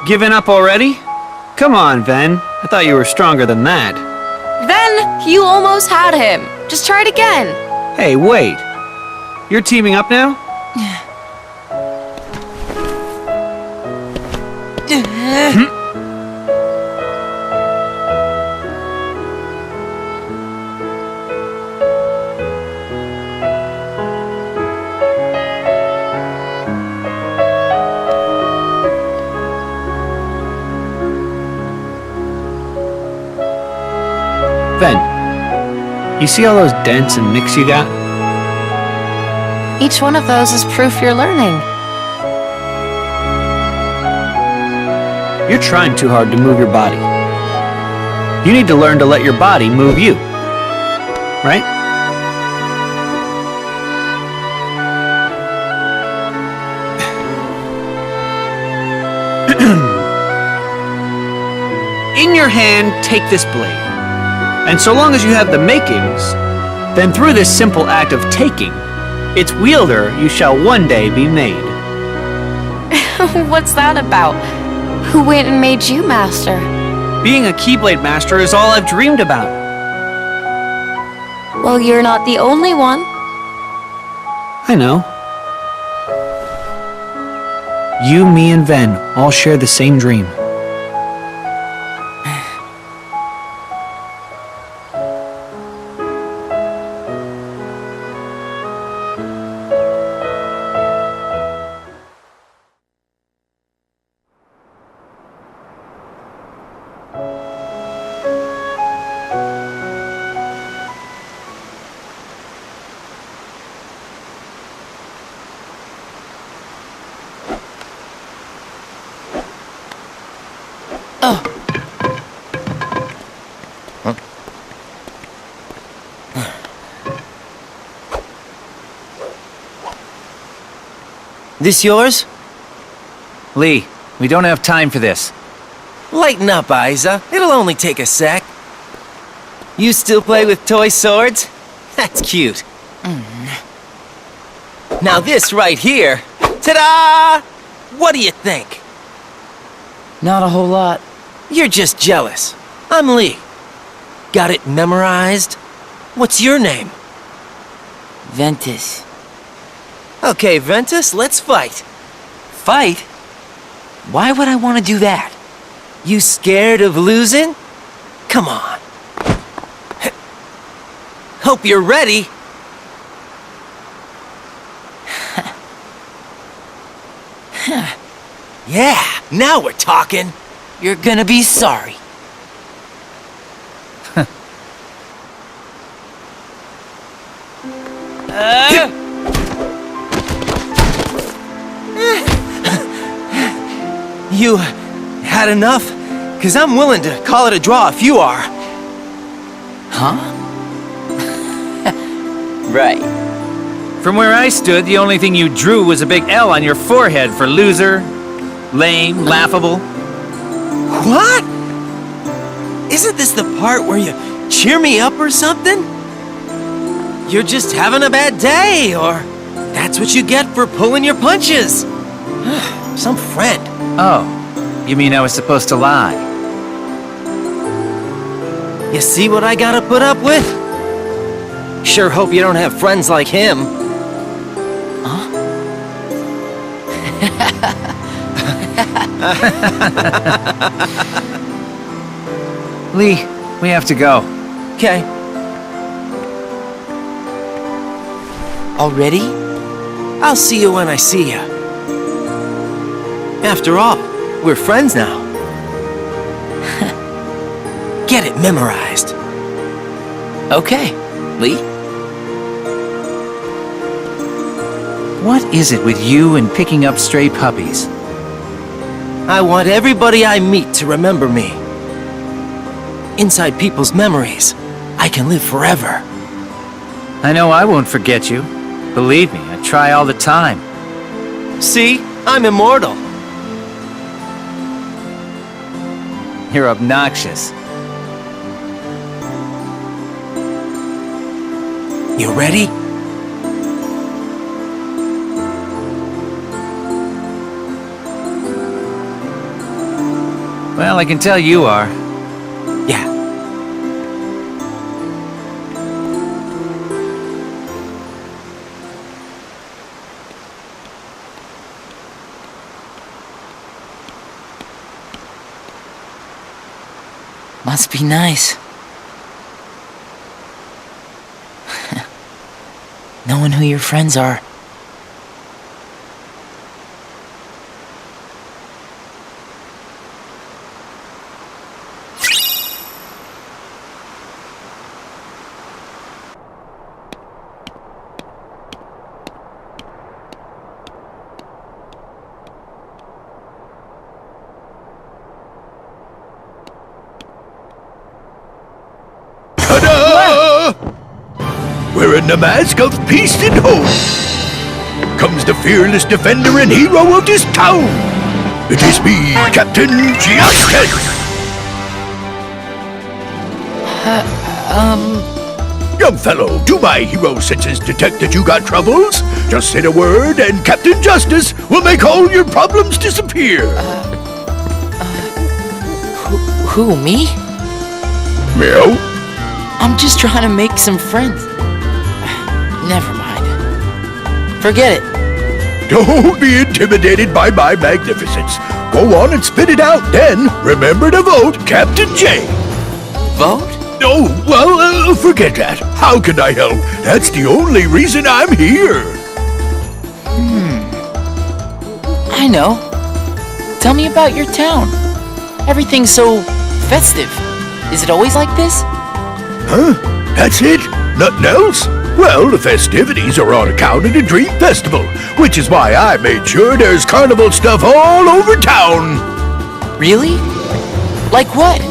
Giving up already? Come on, Ven. I thought you were stronger than that.
Ven, you almost had him. Just try it again.
Hey, wait. You're teaming up now? Ven, you see all those dents and nicks you got?
Each one of those is proof you're learning.
You're trying too hard to move your body. You need to learn to let your body move you. Right? In your hand, take this blade. And so long as you have the makings, then through this simple act of taking, its wielder you shall one day be made.
What's that about? Who went and made you master?
Being a Keyblade master is all I've dreamed about.
Well, you're not the only one.
I know. You, me, and Ven all share the same dream.
This yours?
Lee, we don't have time for this.
Lighten up, Isa. It'll only take a sec. You still play with toy swords? That's cute. Now this right here. Ta-da! What do you think?
Not a whole lot.
You're just jealous. I'm Lee. Got it memorized? What's your name?
Ventus.
Okay, Ventus, let's fight.
Fight? Why would I want to do that?
You scared of losing? Come on. Hope you're ready. Yeah, now we're talking.
You're gonna be sorry.
You had enough? 'Cause I'm willing to call it a draw if you are.
Huh? Right.
From where I stood, the only thing you drew was a big L on your forehead for loser, lame, laughable.
What? Isn't this the part where you cheer me up or something? You're just having a bad day, or that's what you get for pulling your punches. Some friend.
Oh, you mean I was supposed to lie?
You see what I gotta put up with? Sure hope you don't have friends like him.
Huh?
Lee, we have to go.
Okay.
Already?
I'll see you when I see you. After all, we're friends now. Get it memorized.
Okay, Lee.
What is it with you and picking up stray puppies?
I want everybody I meet to remember me. Inside people's memories, I can live forever.
I know I won't forget you. Believe me, I try all the time.
See? I'm immortal.
You're obnoxious.
You ready?
Well, I can tell you are.
Yeah.
Must be nice. Knowing who your friends are.
Wearing the mask of peace and hope comes the fearless defender and hero of this town. It is me, Captain Justice. Young fellow, do my hero senses detect that you got troubles? Just say the word and Captain Justice will make all your problems disappear.
Who, me?
Meow?
I'm just trying to make some friends. Never mind. Forget it.
Don't be intimidated by my magnificence. Go on and spit it out, then remember to vote Captain J.
Vote?
Oh, well, forget that. How can I help? That's the only reason I'm here.
I know. Tell me about your town. Everything's so festive. Is it always like this?
Huh? That's it? Nothing else? Well, the festivities are on account of the Dream Festival, which is why I made sure there's carnival stuff all over town.
Really? Like what?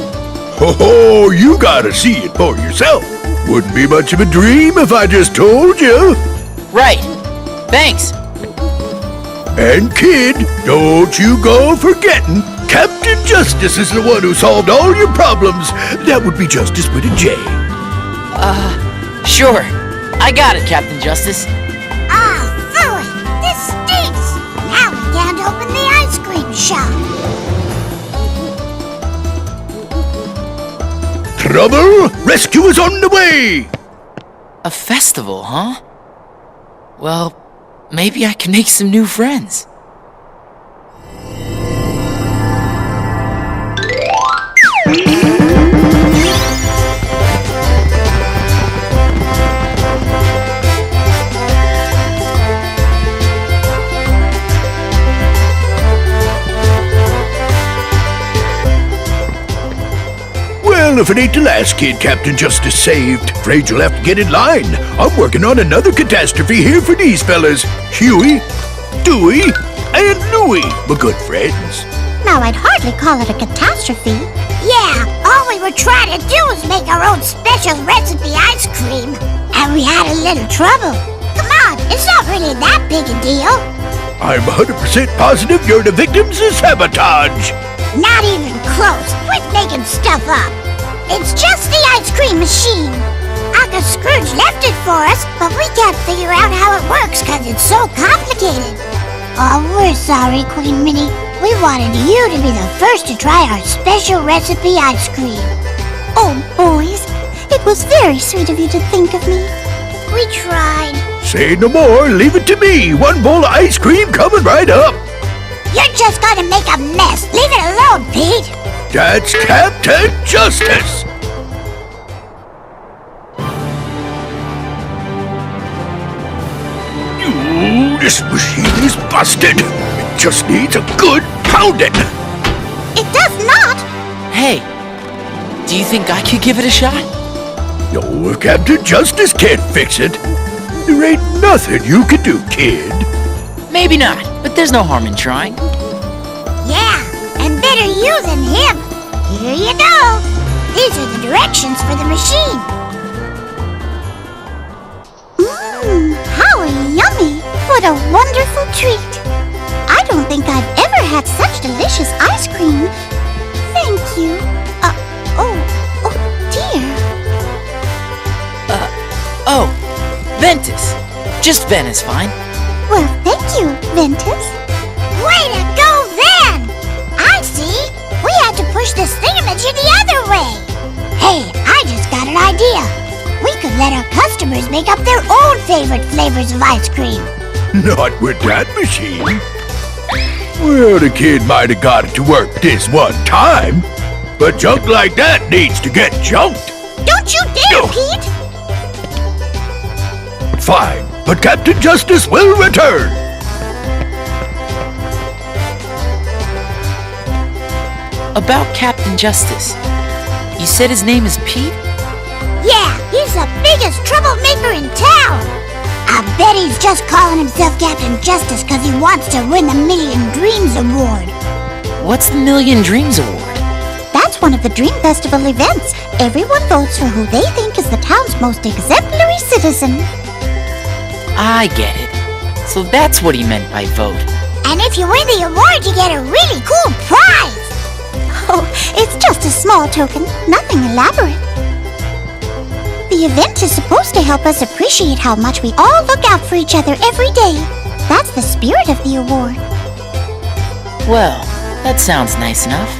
Oh, you gotta see it for yourself. Wouldn't be much of a dream if I just told you.
Right. Thanks.
And kid, don't you go forgetting, Captain Justice is the one who solved all your problems. That would be Justice with a J.
Sure. I got it, Captain Justice.
Ah, phooey! This stinks! Now we can't open the ice cream shop.
Trouble! Rescue is on the way!
A festival, huh? Well, maybe I can make some new friends.
Well, if it ain't the last kid Captain Justice saved, afraid you'll have to get in line. I'm working on another catastrophe here for these fellas. Huey, Dewey, and Louie, my good friends.
Now, I'd hardly call it a catastrophe.
Yeah, all we were trying to do was make our own special recipe ice cream. And we had a little trouble. Come on, it's not really that big a deal.
I'm 100% positive you're the victims of sabotage.
Not even close. Quit making stuff up. It's just the ice cream machine. Uncle Scrooge left it for us, but we can't figure out how it works because it's so complicated. Oh, we're sorry, Queen Minnie. We wanted you to be the first to try our special recipe ice cream.
Oh, boys, it was very sweet of you to think of me.
We tried.
Say no more, leave it to me. One bowl of ice cream coming right up.
You're just gonna make a mess. Leave it alone, Pete.
That's Captain Justice. Ooh, this machine is busted. It just needs a good pounding.
It does not.
Hey, do you think I could give it a shot?
No, if Captain Justice can't fix it, there ain't nothing you can do, kid.
Maybe not, but there's no harm in trying.
Yeah, and better you than him. Here you go. These are the directions for the machine.
How yummy. What a wonderful treat. I don't think I've ever had such delicious ice cream. Thank you. Oh dear.
Oh, Ventus. Just Ven is fine.
Well, thank you, Ventus.
Way to go, then! I see. We had to push this thingamajig the other way. Hey, I just got an idea. We could let our customers make up their own favorite flavors of ice cream.
Not with that machine. Well, the kid might have got it to work this one time, but junk like that needs to get junked.
Don't you dare, Pete!
Fine, but Captain Justice will return.
About Captain Justice. You said his name is Pete?
Yeah, he's the biggest troublemaker in town. I bet he's just calling himself Captain Justice because he wants to win the Million Dreams Award.
What's the Million Dreams Award?
That's one of the Dream Festival events. Everyone votes for who they think is the town's most exemplary citizen.
I get it. So that's what he meant by vote.
And if you win the award, you get a really cool prize.
Oh, it's just a small token, nothing elaborate. The event is supposed to help us appreciate how much we all look out for each other every day. That's the spirit of the award.
Well, that sounds nice enough.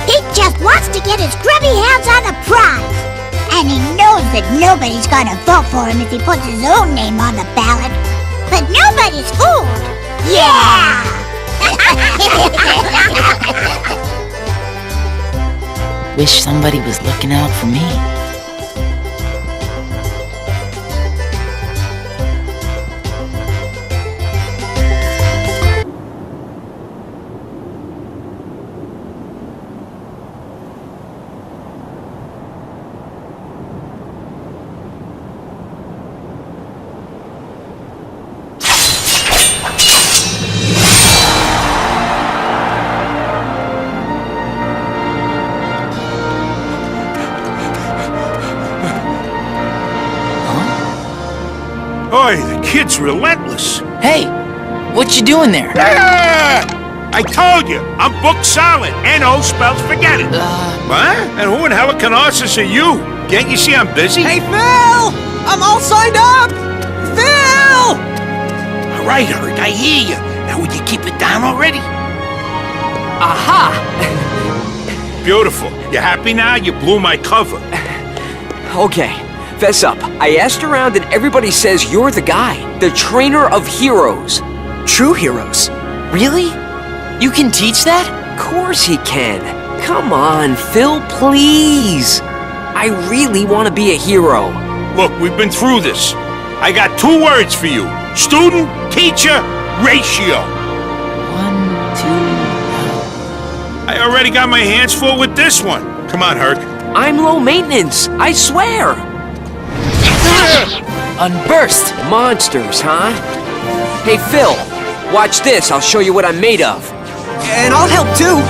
He just wants to get his grubby hands on the prize. And he knows that nobody's gonna vote for him if he puts his own name on the ballot. But nobody's fooled. Yeah!
Wish somebody was looking out for me.
Boy, the kid's relentless.
Hey, What you doing there?
I told you, I'm book solid. N-O spells forget it. What? And who in hell can Arsus are you? Can't you see I'm busy?
Hey, Phil! I'm all signed up! Phil!
All right, Hurt, I hear you. Now would you keep it down already?
Aha!
Beautiful. You happy now? You blew my cover.
Okay, fess up. I asked around and everybody says you're the guy. The trainer of heroes.
True heroes.
Really? You can teach that?
Of course he can. Come on, Phil, please. I really want to be a hero.
Look, we've been through this. I got 2 words for you. Student, teacher, ratio.
1, 2...
I already got my hands full with this one. Come on, Herc.
I'm low maintenance, I swear.
Unburst.
Monsters, huh? Hey, Phil, watch this. I'll show you what I'm made of.
And I'll help too.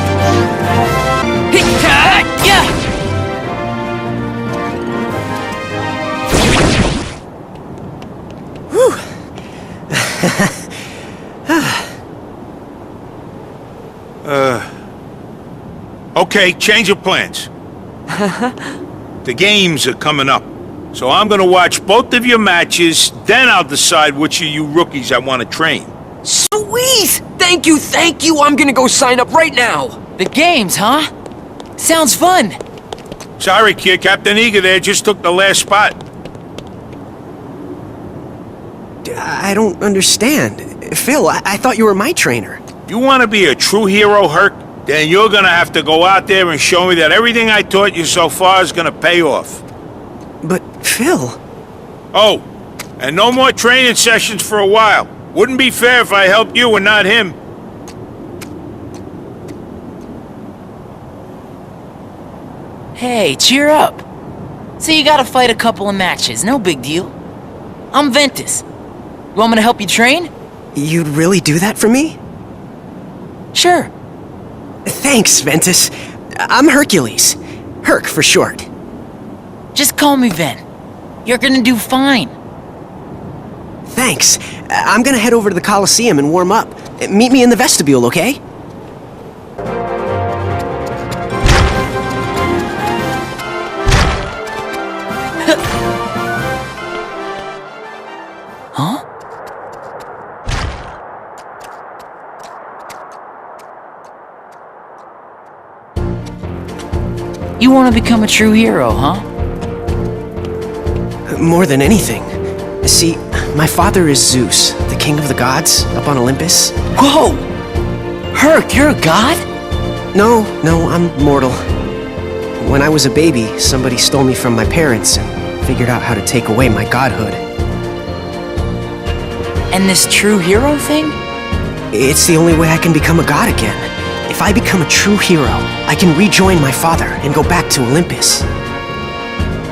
Okay, change of plans. The games are coming up. So I'm gonna watch both of your matches, then I'll decide which of you rookies I want to train.
Sweet! Thank you! I'm gonna go sign up right now!
The games, huh? Sounds fun!
Sorry, kid, Captain Eager there just took the last spot.
I don't understand. Phil, I thought you were my trainer.
You want to be a true hero, Herc? Then you're gonna have to go out there and show me that everything I taught you so far is gonna pay off.
But, Phil...
Oh, and no more training sessions for a while. Wouldn't be fair if I helped you and not him.
Hey, cheer up. So you gotta fight a couple of matches, no big deal. I'm Ventus. You want me to help you train?
You'd really do that for me?
Sure.
Thanks, Ventus. I'm Hercules. Herc for short.
Just call me Ven. You're gonna do fine.
Thanks. I'm gonna head over to the Coliseum and warm up. Meet me in the vestibule, okay?
Huh? You want to become a true hero, huh?
More than anything. See, my father is Zeus, the king of the gods, up on Olympus.
Whoa! Herc, you're a god?
No, I'm mortal. When I was a baby, somebody stole me from my parents and figured out how to take away my godhood.
And this true hero thing?
It's the only way I can become a god again. If I become a true hero, I can rejoin my father and go back to Olympus.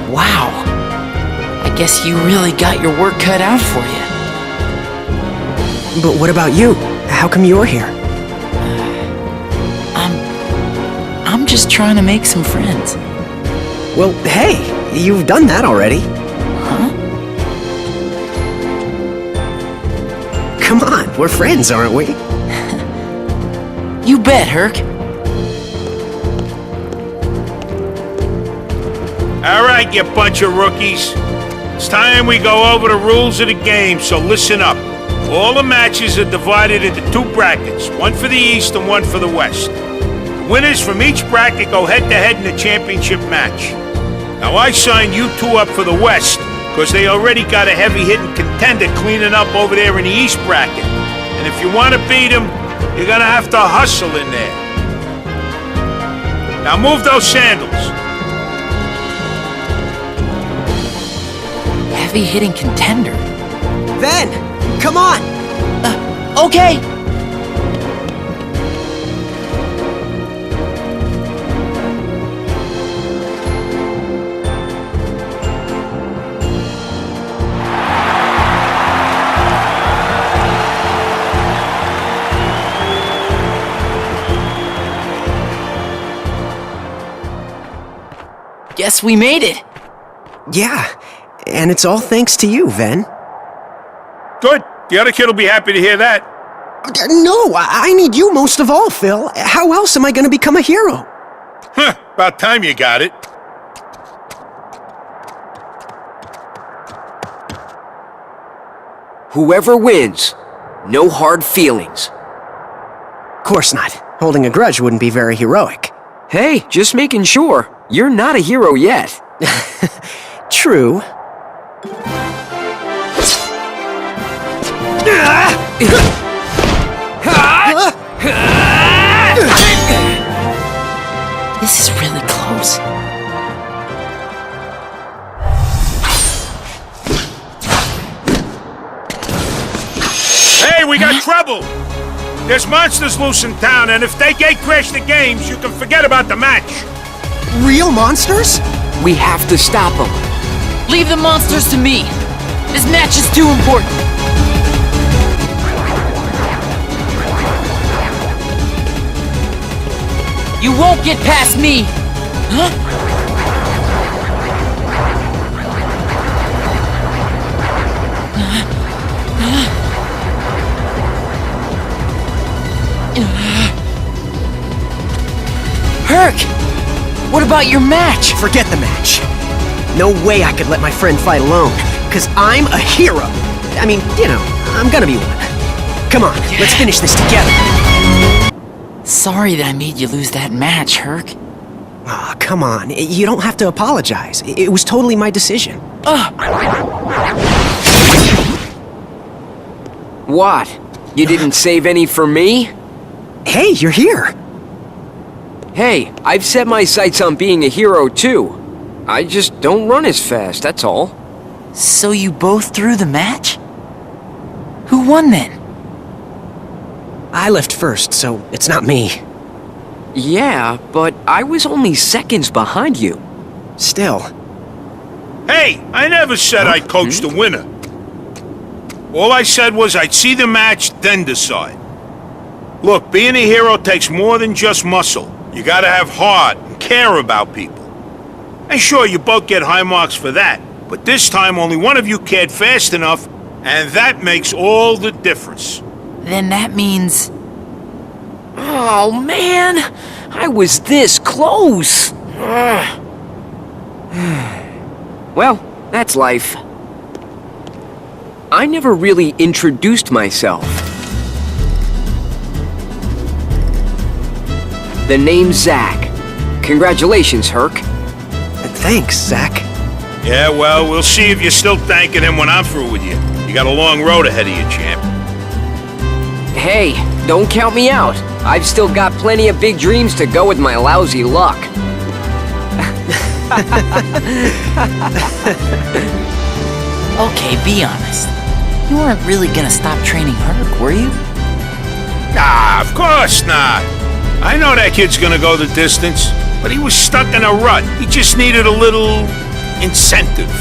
Wow. I guess you really got your work cut out for you.
But what about you? How come you're here?
I'm just trying to make some friends.
Well, hey, you've done that already.
Huh?
Come on, we're friends, aren't we?
You bet, Herc.
All right, you bunch of rookies. It's time we go over the rules of the game, so listen up. All the matches are divided into 2 brackets, one for the East and one for the West. The winners from each bracket go head-to-head in the championship match. Now, I signed you 2 up for the West, because they already got a heavy-hitting contender cleaning up over there in the East bracket. And if you want to beat them, you're gonna have to hustle in there. Now move those sandals.
Heavy-hitting contender.
Ven, come on!
Okay! Guess we made it.
Yeah, and it's all thanks to you, Ven.
Good. The other kid will be happy to hear that.
No, I need you most of all, Phil. How else am I gonna become a hero?
Huh, about time you got it.
Whoever wins, no hard feelings.
Of course not. Holding a grudge wouldn't be very heroic.
Hey, just making sure. You're not a hero yet.
True.
This is really close.
Hey, we got trouble! There's monsters loose in town, and if they gatecrash the games, you can forget about the match.
Real monsters?
We have to stop them.
Leave the monsters to me. This match is too important. You won't get past me! Huh? Herc! What about your match?
Forget the match. No way I could let my friend fight alone, because I'm a hero. I mean, you know, I'm gonna be one. Come on, let's finish this together.
Sorry that I made you lose that match, Herc.
Oh, come on. You don't have to apologize. It was totally my decision.
What? You didn't save any for me?
Hey, you're here.
Hey, I've set my sights on being a hero too. I just don't run as fast, that's all.
So you both threw the match? Who won then?
I left first, so it's not me.
Yeah, but I was only seconds behind you.
Still.
Hey, I never said I'd coach the winner. All I said was I'd see the match, then decide. Look, being a hero takes more than just muscle. You gotta have heart and care about people. And sure, you both get high marks for that, but this time only one of you cared fast enough, and that makes all the difference.
Then that means...
Oh, man! I was this close! Well, that's life. I never really introduced myself. The name's Zack. Congratulations, Herc.
Thanks, Zack.
Yeah, well, we'll see if you're still thanking him when I'm through with you. You got a long road ahead of you, champ.
Hey, don't count me out. I've still got plenty of big dreams to go with my lousy luck.
Okay, be honest. You weren't really gonna stop training Herc, were you?
Nah, of course not. I know that kid's gonna go the distance, but he was stuck in a rut. He just needed a little incentive.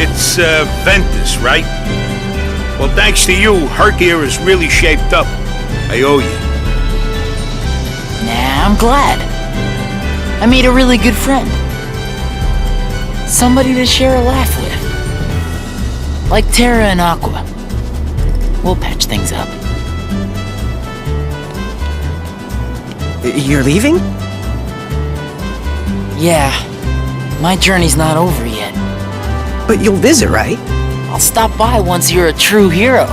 It's Ventus, right? Well, thanks to you, Herc here is really shaped up. I owe you.
Nah, I'm glad. I made a really good friend. Somebody to share a laugh with. Like Terra and Aqua. We'll patch things up.
You're leaving?
Yeah. My journey's not over yet.
But you'll visit, right?
I'll stop by once you're a true hero.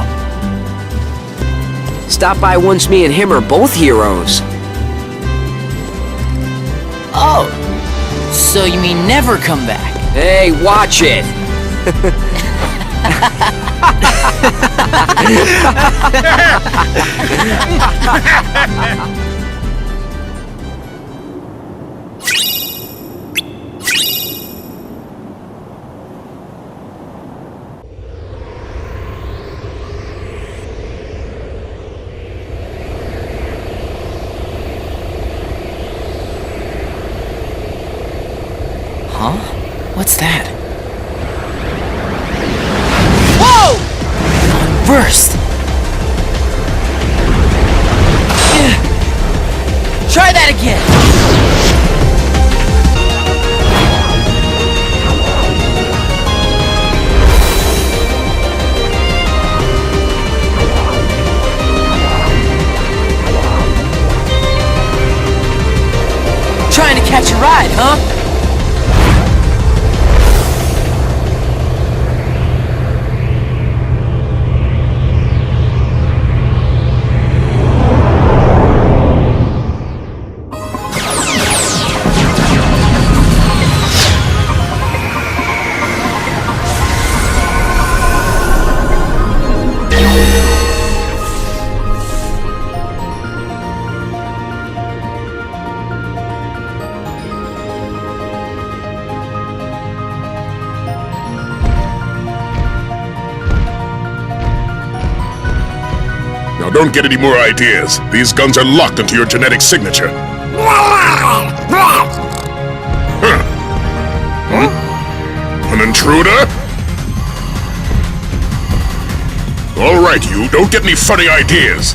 Stop by once me and him are both heroes.
Oh, so you mean never come back?
Hey, watch it!
Huh? What's that? Whoa! Burst! Try that again! ride, huh?
Now don't get any more ideas. These guns are locked into your genetic signature. An intruder? All right, you. Don't get any funny ideas.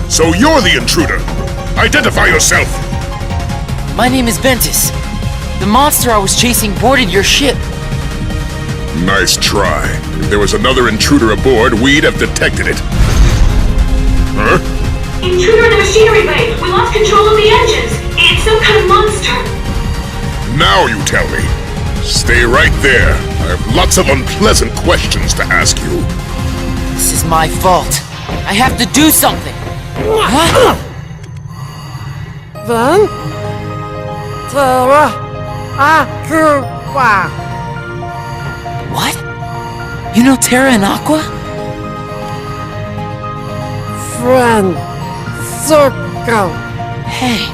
So you're the intruder. Identify yourself.
My name is Ventus. The monster I was chasing boarded your ship.
Nice try. If there was another intruder aboard, we'd have detected it. Huh?
Intruder in the machinery bay! We lost control of the engines! It's some kind of monster!
Now you tell me. Stay right there. I have lots of unpleasant questions to ask you.
This is my fault. I have to do something. Huh?
Then? Terra, Aqua.
What? You know Terra and Aqua?
Friend, circle.
Hey,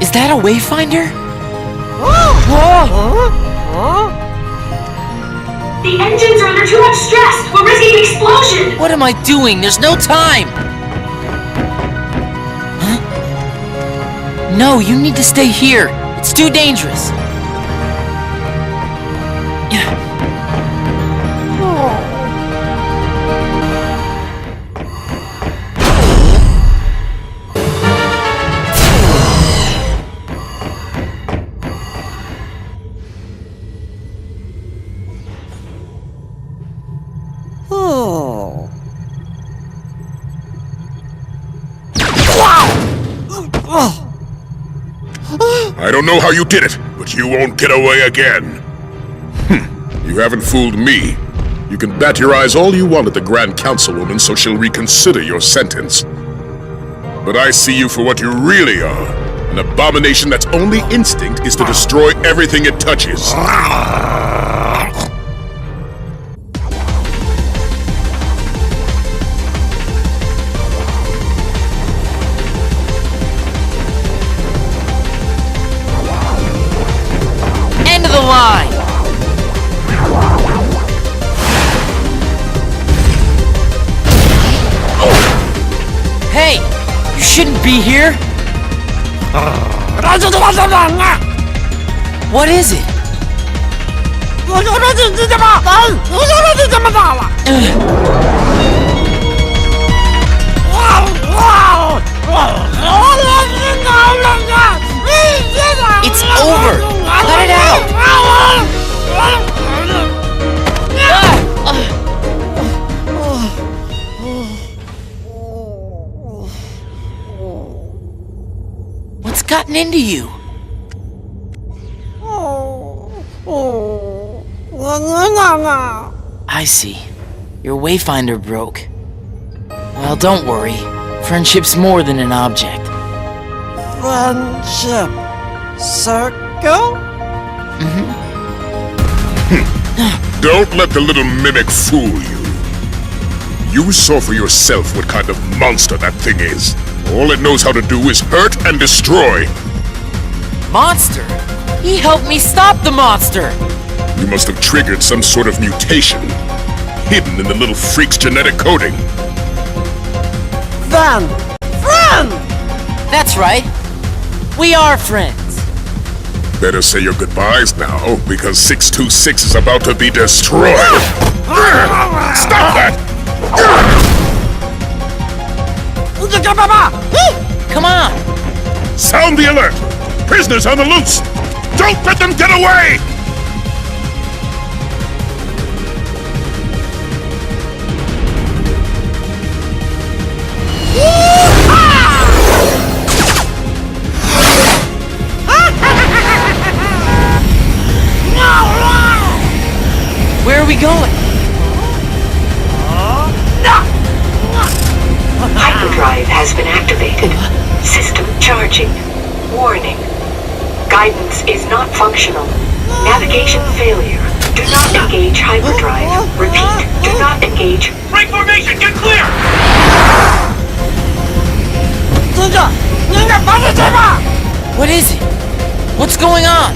is that a wayfinder?
The engines are under too much stress! We're risking an explosion!
What am I doing? There's no time! Huh? No, you need to stay here. It's too dangerous.
I don't know how you did it, but you won't get away again. You haven't fooled me. You can bat your eyes all you want at the Grand Councilwoman so she'll reconsider your sentence. But I see you for what you really are. An abomination that's only instinct is to destroy everything it touches.
End of the line! Hey! You shouldn't be here! What is it? It's over! Cut it out! What's gotten into you? I see. Your wayfinder broke. Well, don't worry. Friendship's more than an object.
Friendship. Circle?
Don't let the little mimic fool you. You saw for yourself what kind of monster that thing is. All it knows how to do is hurt and destroy.
Monster? He helped me stop the monster!
You must have triggered some sort of mutation, hidden in the little freak's genetic coding.
Then, friend!
That's right. We are friends.
Better say your goodbyes now, because 626 is about to be destroyed. Stop that!
Come on!
Sound the alert! Prisoners on the loose! Don't let them get away!
Where are we going?
Hyperdrive has been activated. System charging. Warning. Guidance is not functional. Navigation failure. Do not engage hyperdrive. Repeat, do not engage.
Break formation, get clear!
What is it? What's going on?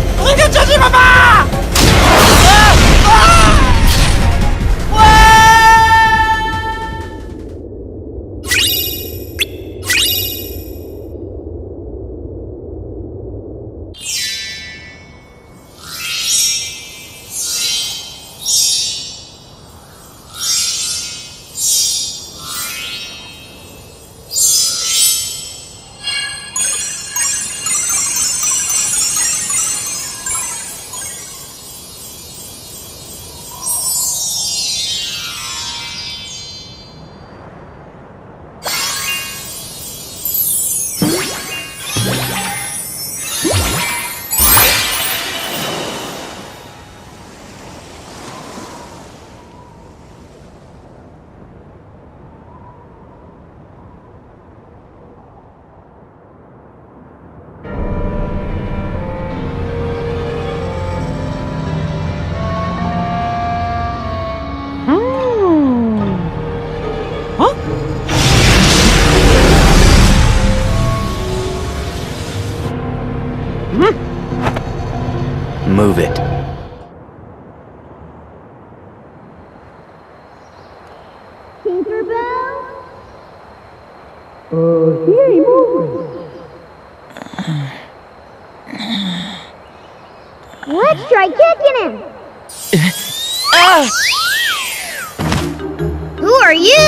Move it.
Tinkerbell? He ain't moving. Let's try kicking him. Who are you?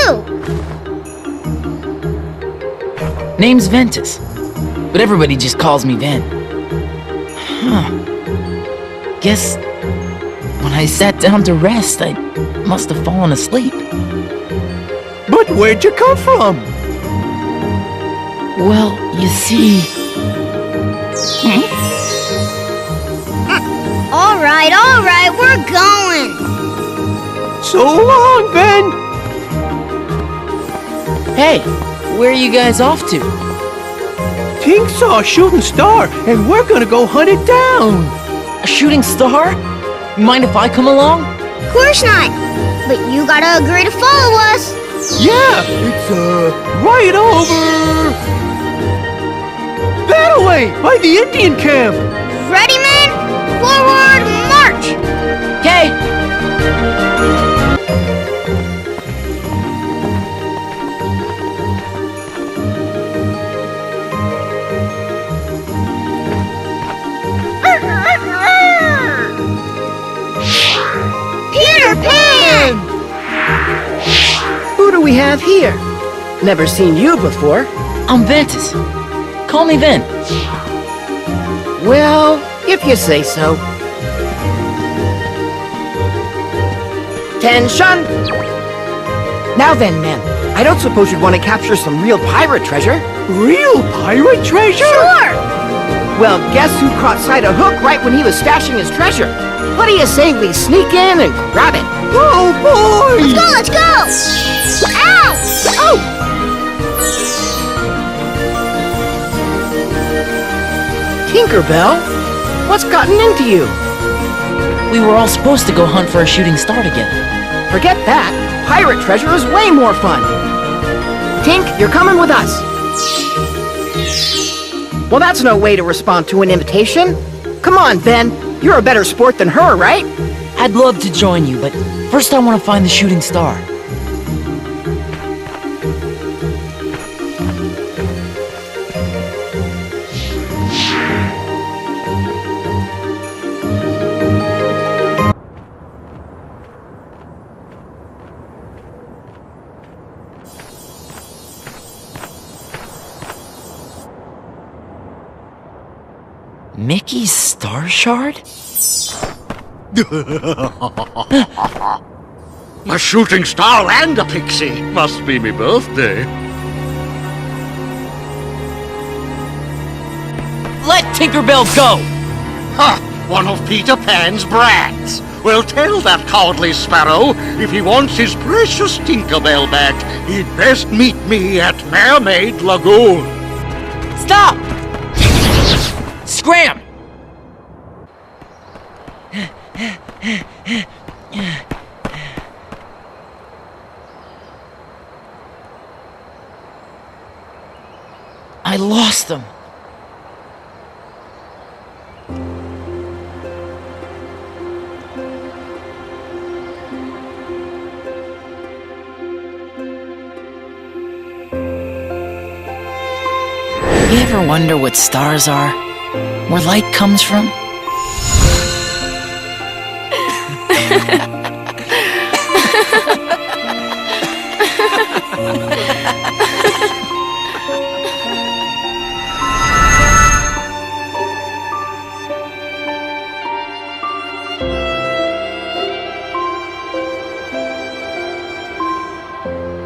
Name's Ventus, but everybody just calls me Ven. Huh. Guess when I sat down to rest, I must have fallen asleep.
But where'd you come from?
Well, you see...
All right, we're going.
So long, Ben.
Hey, where are you guys off to?
Tink saw a shooting star, and we're gonna go hunt it down.
A shooting star? You mind if I come along?
Of course not. But you gotta agree to follow us.
Yeah, it's, right over... that way, by the Indian camp.
Ready, men? Forward, march!
Okay.
Peter Pan!
Who do we have here? Never seen you before.
I'm Ventus. Call me Ven.
Well, if you say so. Tension! Now then, men, I don't suppose you'd want to capture some real pirate treasure?
Real pirate treasure?
Sure! Well, guess who caught sight of Hook right when he was stashing his treasure? What do you say we sneak in and grab it?
Oh, boy!
Let's go! Ow!
Oh! Tinkerbell? What's gotten into you?
We were all supposed to go hunt for a shooting star together.
Forget that. Pirate treasure is way more fun. Tink, you're coming with us. Well, that's no way to respond to an invitation. Come on, Ben. You're a better sport than her, right?
I'd love to join you, but first I want to find the shooting star. Mickey's star shard?
A shooting star and a pixie. Must be me birthday.
Let Tinkerbell go!
Ha! One of Peter Pan's brats. Well, tell that cowardly sparrow if he wants his precious Tinkerbell back, he'd best meet me at Mermaid Lagoon.
Stop! Scram! I lost them. You ever wonder what stars are? Where light comes from?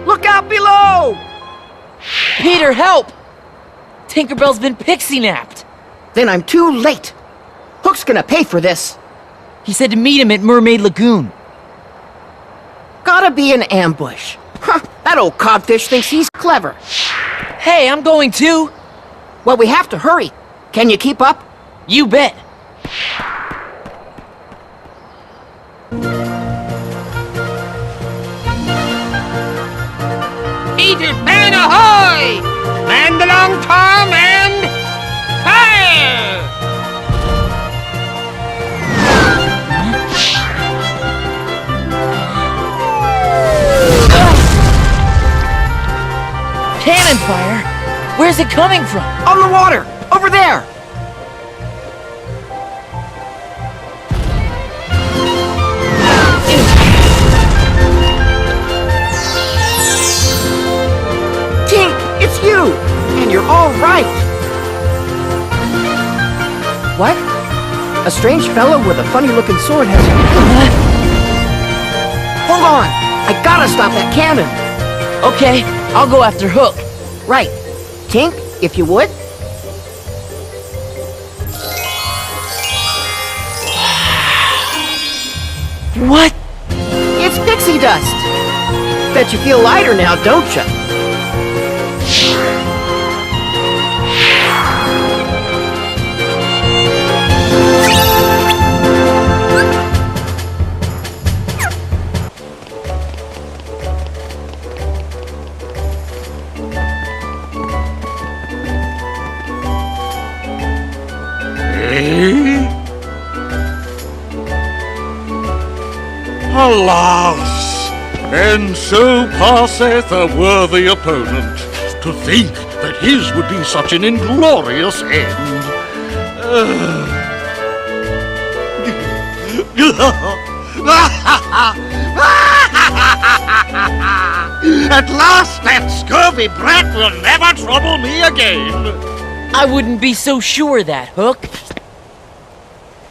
Look out below!
Peter, help! Tinkerbell's been pixie-napped.
Then I'm too late. Hook's gonna pay for this.
He said to meet him at Mermaid Lagoon.
Gotta be an ambush. Huh, that old codfish thinks he's clever.
Hey, I'm going too.
Well, we have to hurry. Can you keep up?
You bet.
Peter Pan ahoy! Man the long Tom and fire!
Cannon fire? Where's it coming from?
On the water! Over there! Tink, it's you! And you're all right! What? A strange fellow with a funny-looking sword has... Hold on! I gotta stop that cannon!
Okay, I'll go after Hook.
Right. Tink, if you would.
What?
It's pixie dust! Bet you feel lighter now, don't you?
Alas! And so passeth a worthy opponent. To think that his would be such an inglorious end. At last that scurvy brat will never trouble me again.
I wouldn't be so sure of that, Hook.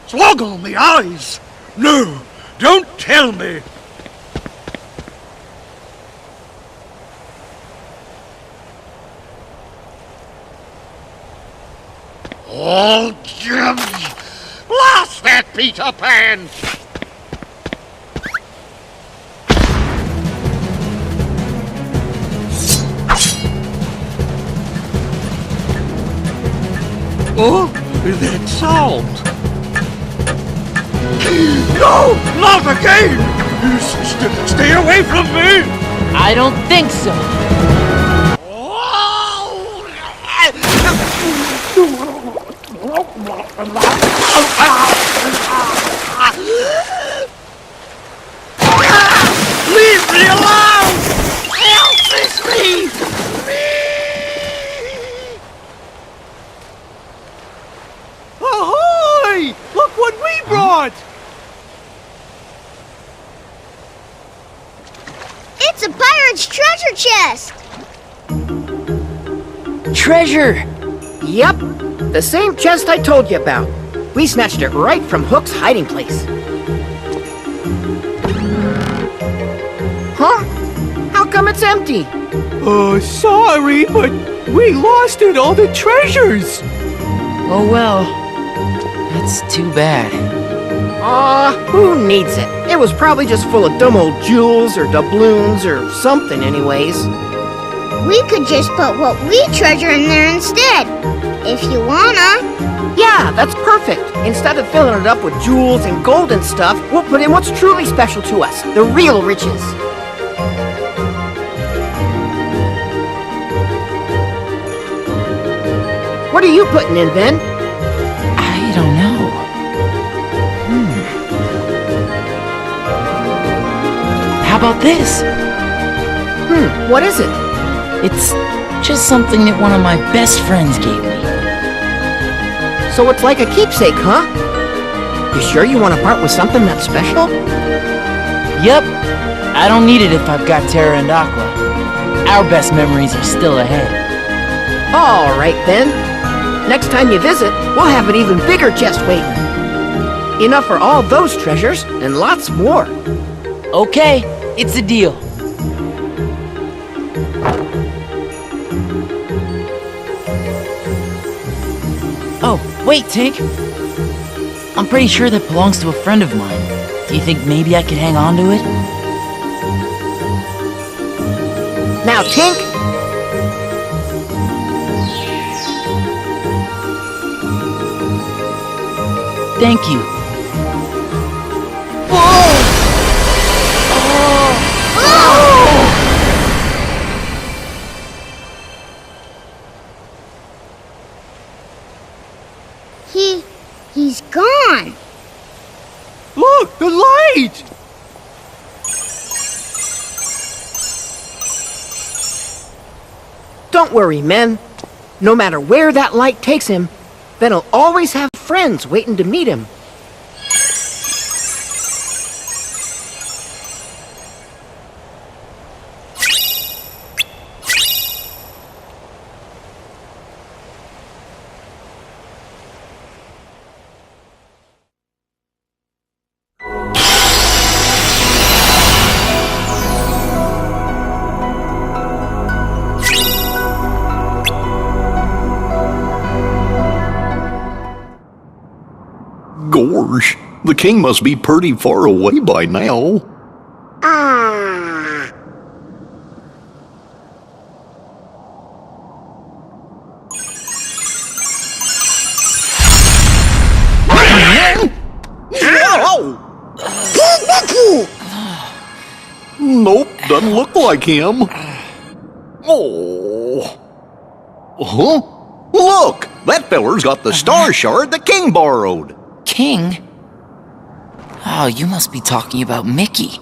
Swog on the eyes! No, don't tell me! Oh, Jim! Blast that Peter Pan! Oh, that sound! No! Not again! Stay away from me!
I don't think so.
Leave me alone! Help me!
Ahoy! Look what we brought!
It's a pirate's treasure chest!
Treasure!
Yep, the same chest I told you about. We snatched it right from Hook's hiding place. Huh? How come it's empty?
Sorry, but we lost it, all the treasures.
Oh well. That's too bad.
Who needs it? It was probably just full of dumb old jewels or doubloons or something anyways.
We could just put what we treasure in there instead, if you wanna.
Yeah, that's perfect. Instead of filling it up with jewels and gold and stuff, we'll put in what's truly special to us, the real riches. What are you putting in, Ben?
I don't know. How about this?
What is it?
It's just something that one of my best friends gave me.
So it's like a keepsake, huh? You sure you want to part with something that's special?
Yep. I don't need it if I've got Terra and Aqua. Our best memories are still ahead.
All right, then. Next time you visit, we'll have an even bigger chest waiting. Enough for all those treasures, and lots more.
Okay, it's a deal. Oh, wait, Tink. I'm pretty sure that belongs to a friend of mine. Do you think maybe I could hang on to it?
Now, Tink!
Thank you.
He's gone.
Look, the light!
Don't worry, men. No matter where that light takes him, Ben will always have friends waiting to meet him.
Gosh, the king must be pretty far away by now. Nope, doesn't look like him. Oh. Huh? Look, that feller's got the star shard the king borrowed.
King? Oh, you must be talking about Mickey.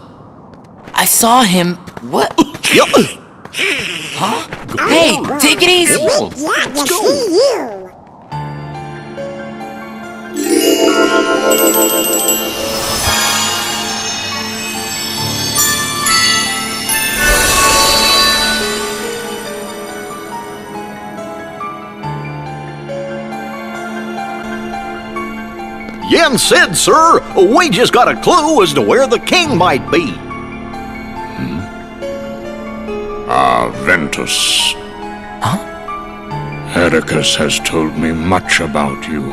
I saw him. What? Huh? Hey, take it easy.
Let's go. Yen said, sir, we just got a clue as to where the king might be.
Ventus.
Huh?
Heracus has told me much about you.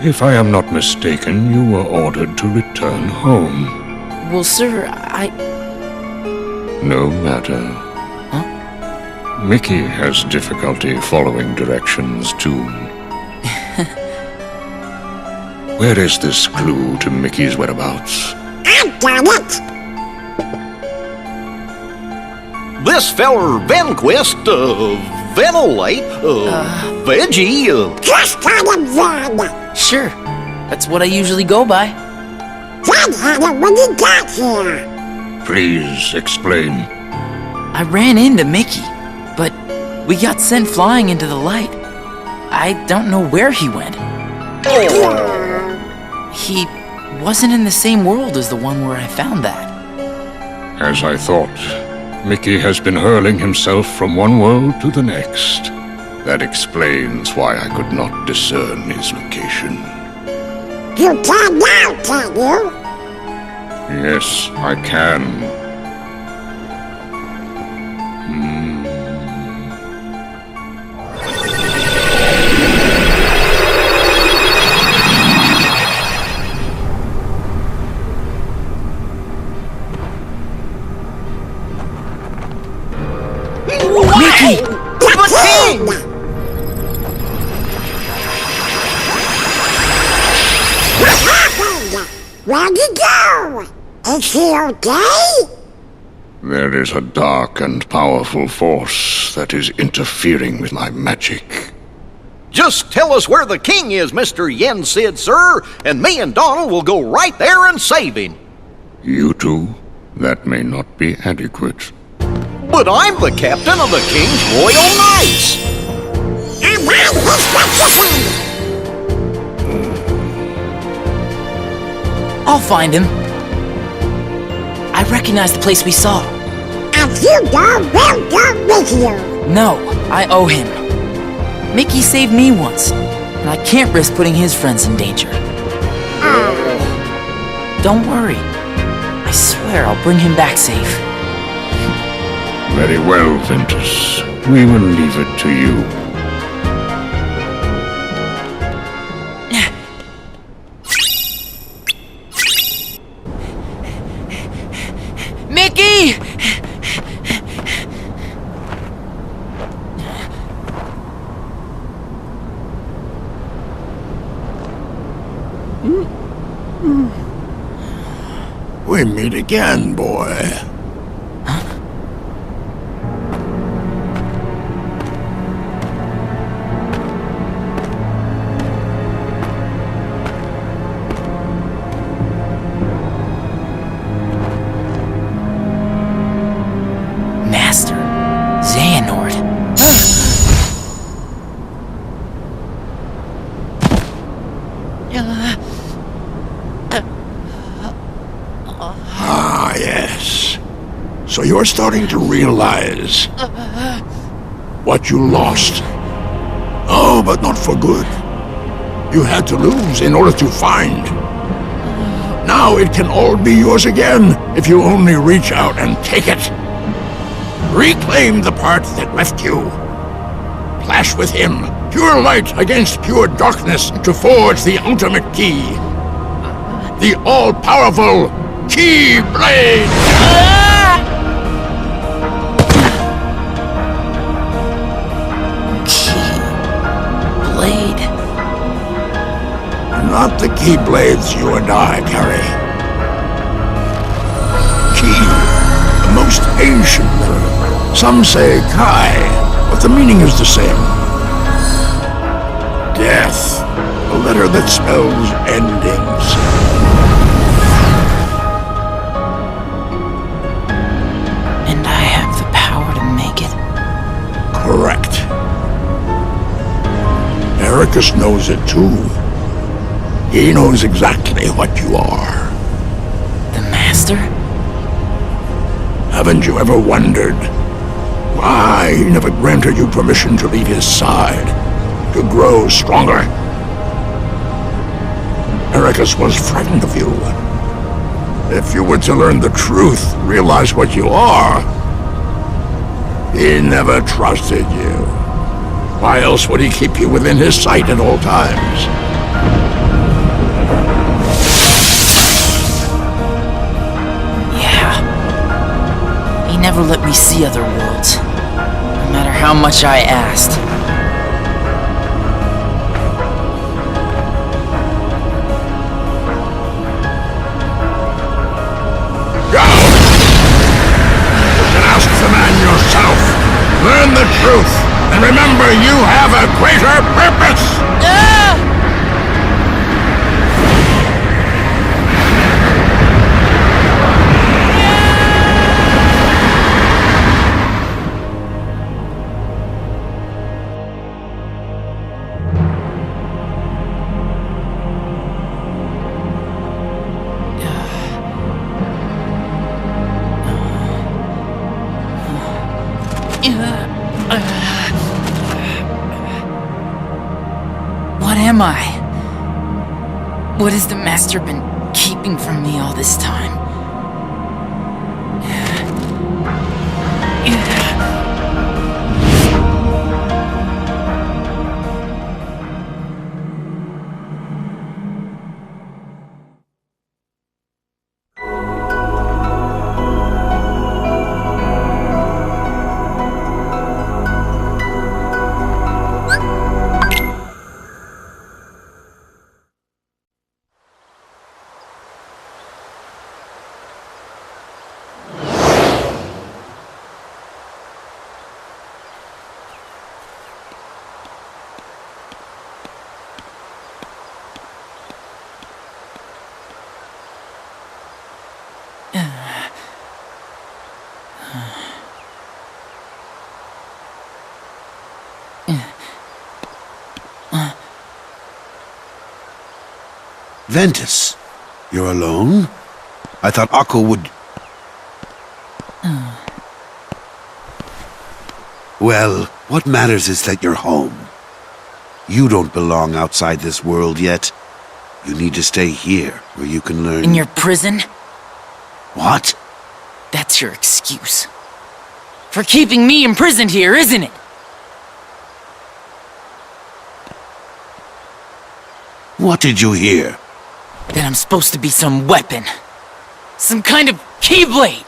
If I am not mistaken, you were ordered to return home.
Well, sir,
No matter.
Huh?
Mickey has difficulty following directions, too. Where is this clue to Mickey's whereabouts?
I got it!
This feller Venquist, Ventilate, Veggie,
Just call him Veg.
Sure. That's what I usually go by.
Veg had it when he got here.
Please explain.
I ran into Mickey, but we got sent flying into the light. I don't know where he went. He wasn't in the same world as the one where I found that.
As I thought, Mickey has been hurling himself from one world to the next. That explains why I could not discern his location.
You can now, can you?
Yes, I can.
Mickey!
The king! What happened? Where'd he go? Is he okay?
There is a dark and powerful force that is interfering with my magic.
Just tell us where the king is, Mr. Yen Sid, sir, and me and Donald will go right there and save him.
You two? That may not be adequate.
But I'm the captain of the King's Royal Knights!
I'm his reputation!
I'll find him. I recognize the place we saw.
And you go, we'll go with you!
No, I owe him. Mickey saved me once, and I can't risk putting his friends in danger. Don't worry. I swear I'll bring him back safe.
Very well, Ventus. We will leave it to you.
Mickey!
We meet again, boy. Ah, yes. So you're starting to realize what you lost. Oh, but not for good. You had to lose in order to find. Now it can all be yours again if you only reach out and take it. Reclaim the part that left you. Clash with him. Pure light against pure darkness to forge the ultimate key. The all-powerful Keyblade!
Keyblade?
Not the Keyblades you and I carry. Key, the most ancient letter. Some say Kai, but the meaning is the same. Death, a letter that spells endings.
And I have the power to make it?
Correct. Ericus knows it too. He knows exactly what you are.
The Master?
Haven't you ever wondered why he never granted you permission to leave his side, to grow stronger? Ericus was frightened of you. If you were to learn the truth, realize what you are, he never trusted you. Why else would he keep you within his sight at all times?
He never let me see other worlds, no matter how much I asked.
Go! You can ask the man yourself. Learn the truth, and remember you have a greater purpose!
am I? What has the Master been keeping from me all this time?
Ventus, you're alone? I thought Aqua would... Well, what matters is that you're home. You don't belong outside this world yet. You need to stay here, where you can learn...
In your prison?
What?
That's your excuse. For keeping me imprisoned here, isn't it?
What did you hear?
That I'm supposed to be some weapon. Some kind of keyblade.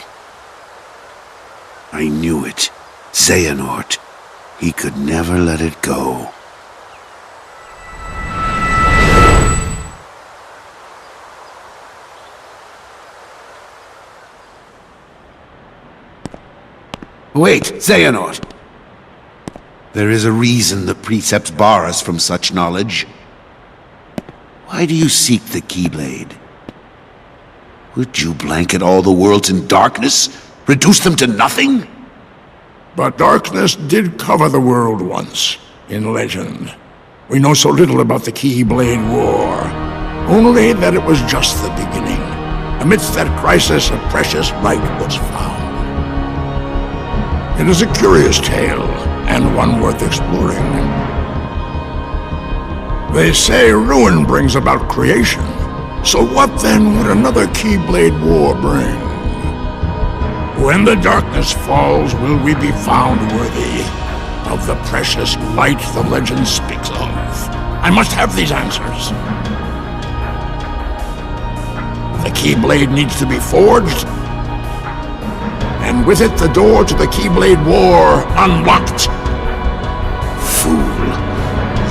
I knew it. Xehanort. He could never let it go. Wait, Xehanort! There is a reason the precepts bar us from such knowledge. Why do you seek the Keyblade? Would you blanket all the worlds in darkness? Reduce them to nothing?
But darkness did cover the world once, in legend. We know so little about the Keyblade War. Only that it was just the beginning. Amidst that crisis, a precious light was found. It is a curious tale, and one worth exploring. They say ruin brings about creation. So what then would another Keyblade War bring? When the darkness falls, will we be found worthy of the precious light the legend speaks of? I must have these answers. The Keyblade needs to be forged, and with it the door to the Keyblade War unlocked.
Fool.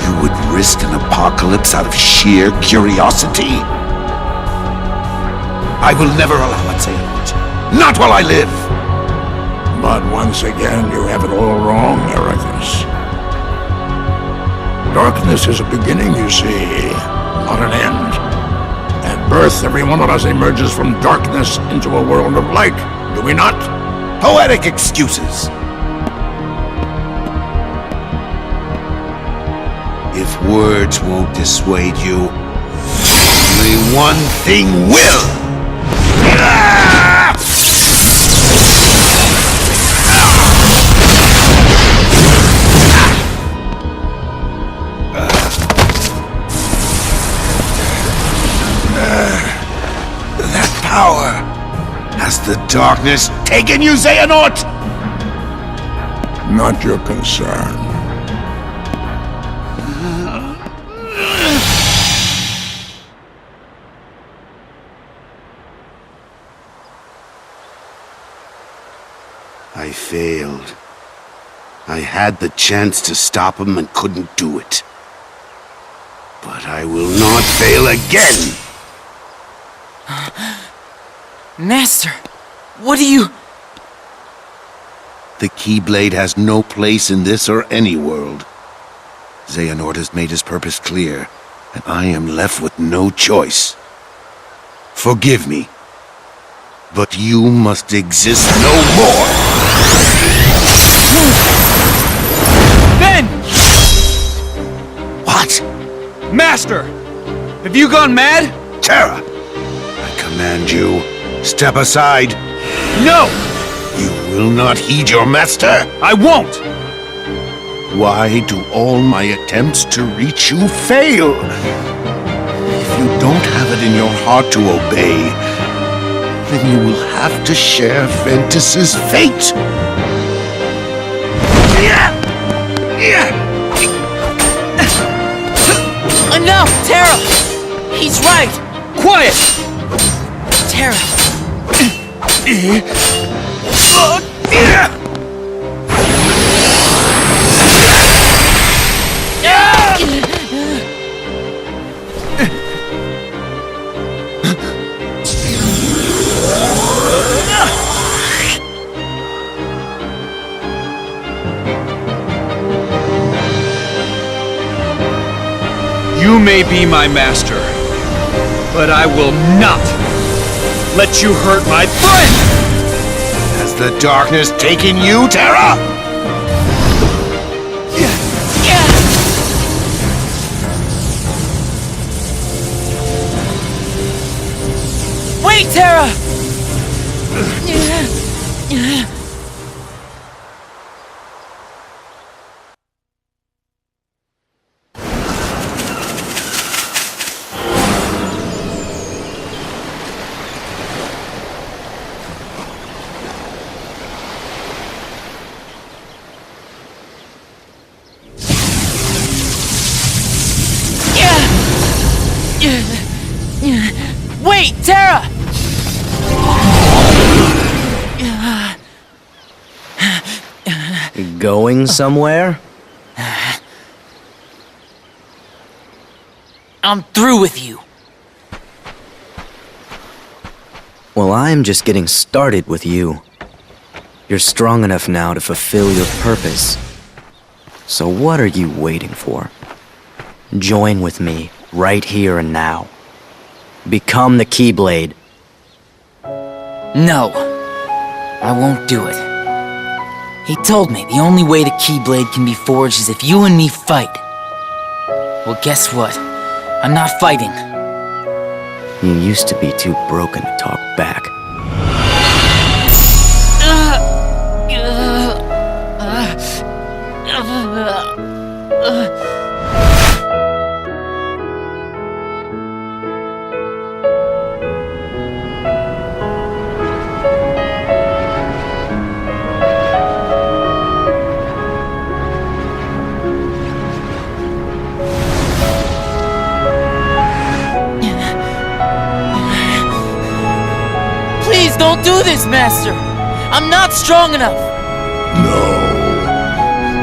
You would risk an apocalypse out of sheer curiosity? I will never allow it, Xehanort. Not while I live!
But once again, you have it all wrong, Ericus. Darkness is a beginning, you see, not an end. At birth, every one of us emerges from darkness into a world of light, do we not?
Poetic excuses! If words won't dissuade you, only one thing will! That power! Has the darkness taken you, Xehanort?
Not your concern.
I failed. I had the chance to stop him and couldn't do it. But I will not fail again!
Master, what do you...
The Keyblade has no place in this or any world. Xehanort has made his purpose clear, and I am left with no choice. Forgive me, but you must exist no more!
Ben!
What?
Master! Have you gone mad?
Terra! I command you, step aside.
No!
You will not heed your master?
I won't!
Why do all my attempts to reach you fail? If you don't have it in your heart to obey, then you will have to share Ventus's fate.
Enough, Terra! He's right! Quiet! Terra!
You may be my master, but I will not let you hurt my friend!
Has the darkness taken you, Terra?
Wait, Terra! Wait, Terra!
Going somewhere?
I'm through with you.
Well, I'm just getting started with you. You're strong enough now to fulfill your purpose. So what are you waiting for? Join with me, right here and now. Become the Keyblade.
No, I won't do it. He told me the only way the Keyblade can be forged is if you and me fight. Well, guess what? I'm not fighting.
You used to be too broken to talk back.
Please don't do this, Master! I'm not strong enough!
No.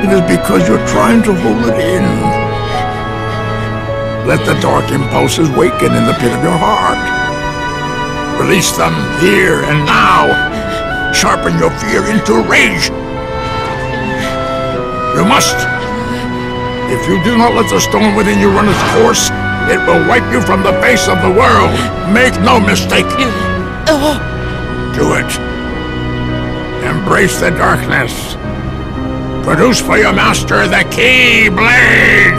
It is because you're trying to hold it in. Let the dark impulses waken in the pit of your heart. Release them here and now. Sharpen your fear into rage. You must. If you do not let the stone within you run its course, it will wipe you from the face of the world. Make no mistake. Do it. Embrace the darkness. Produce for your master the Keyblade!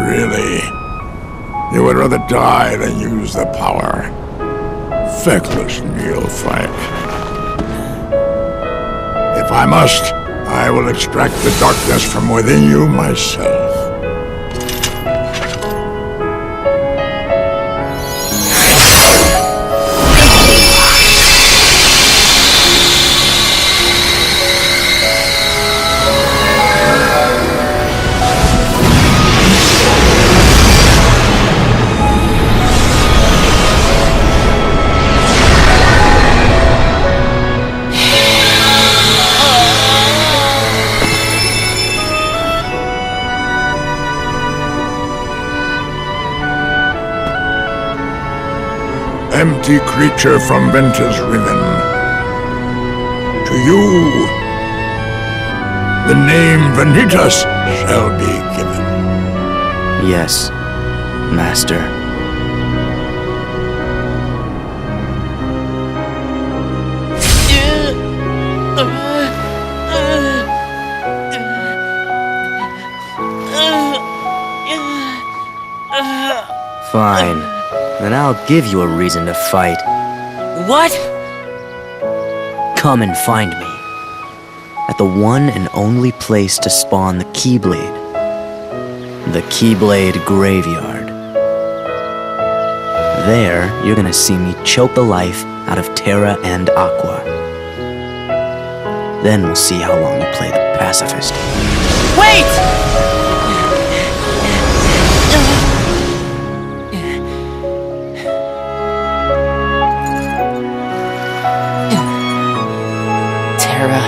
Really? You would rather die than use the power. Feckless neophyte. If I must, I will extract the darkness from within you myself. Empty creature from Ventus Riven. To you, the name Ventus shall be given.
Yes, Master. Fine. Then I'll give you a reason to fight.
What?
Come and find me. At the one and only place to spawn the Keyblade. The Keyblade Graveyard. There, you're gonna see me choke the life out of Terra and Aqua. Then we'll see how long you play the pacifist.
Wait! Terra,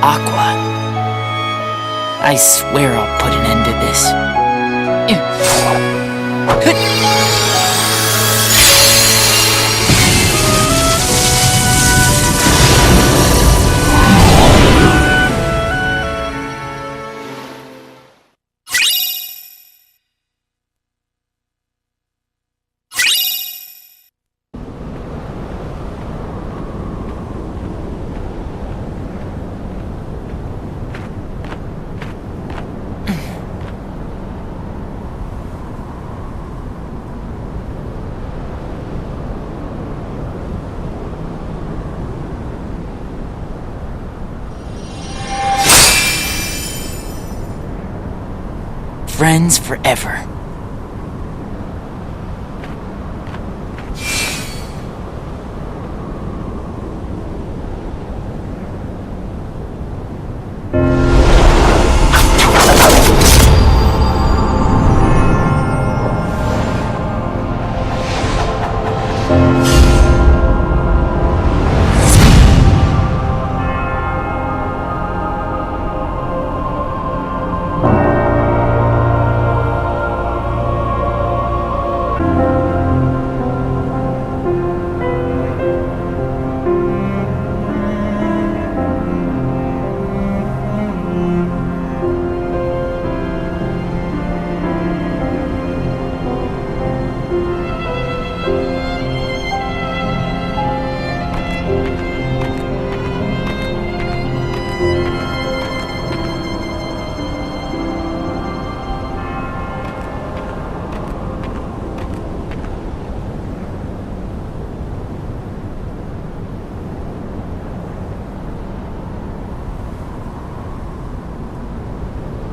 Aqua. I swear I'll put an end to this. Friends forever.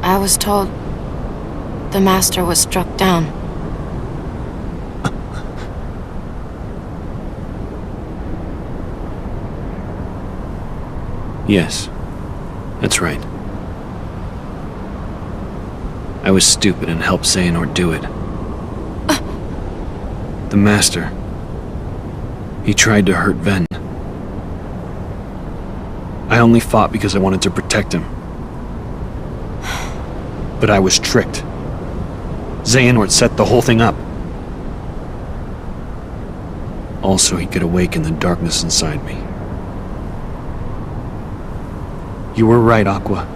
I was told the Master was struck down.
Yes, that's right. I was stupid and helped Xehanort do it. The Master. He tried to hurt Ven. I only fought because I wanted to protect him. But I was tricked. Xehanort set the whole thing up. Also, he could awaken the darkness inside me. You were right, Aqua.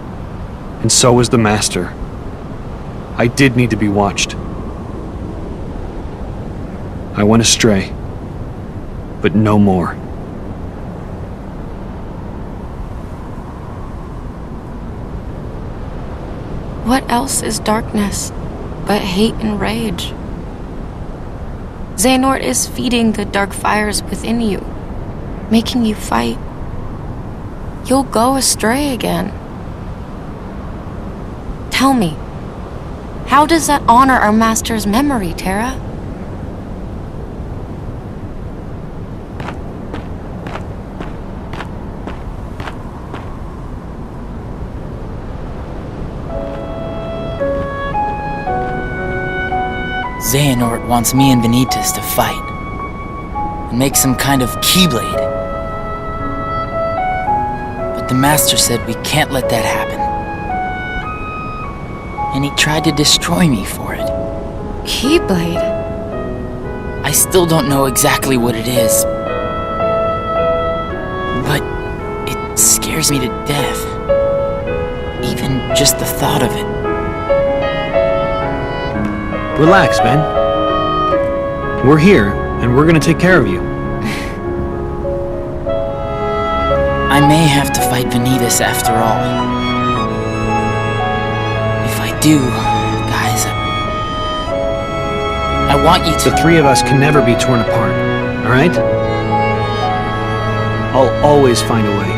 And so was the Master. I did need to be watched. I went astray. But no more.
What else is darkness but hate and rage? Xehanort is feeding the dark fires within you, making you fight. You'll go astray again. Tell me, how does that honor our Master's memory, Terra?
Xehanort wants me and Ventus to fight. And make some kind of Keyblade. But the Master said we can't let that happen. And he tried to destroy me for it.
Keyblade?
I still don't know exactly what it is. But it scares me to death. Even just the thought of it.
Relax, Ben. We're here, and we're gonna take care of you.
I may have to fight Ventus after all. If I do, guys, want you to.
The three of us can never be torn apart, all right? I'll always find a way.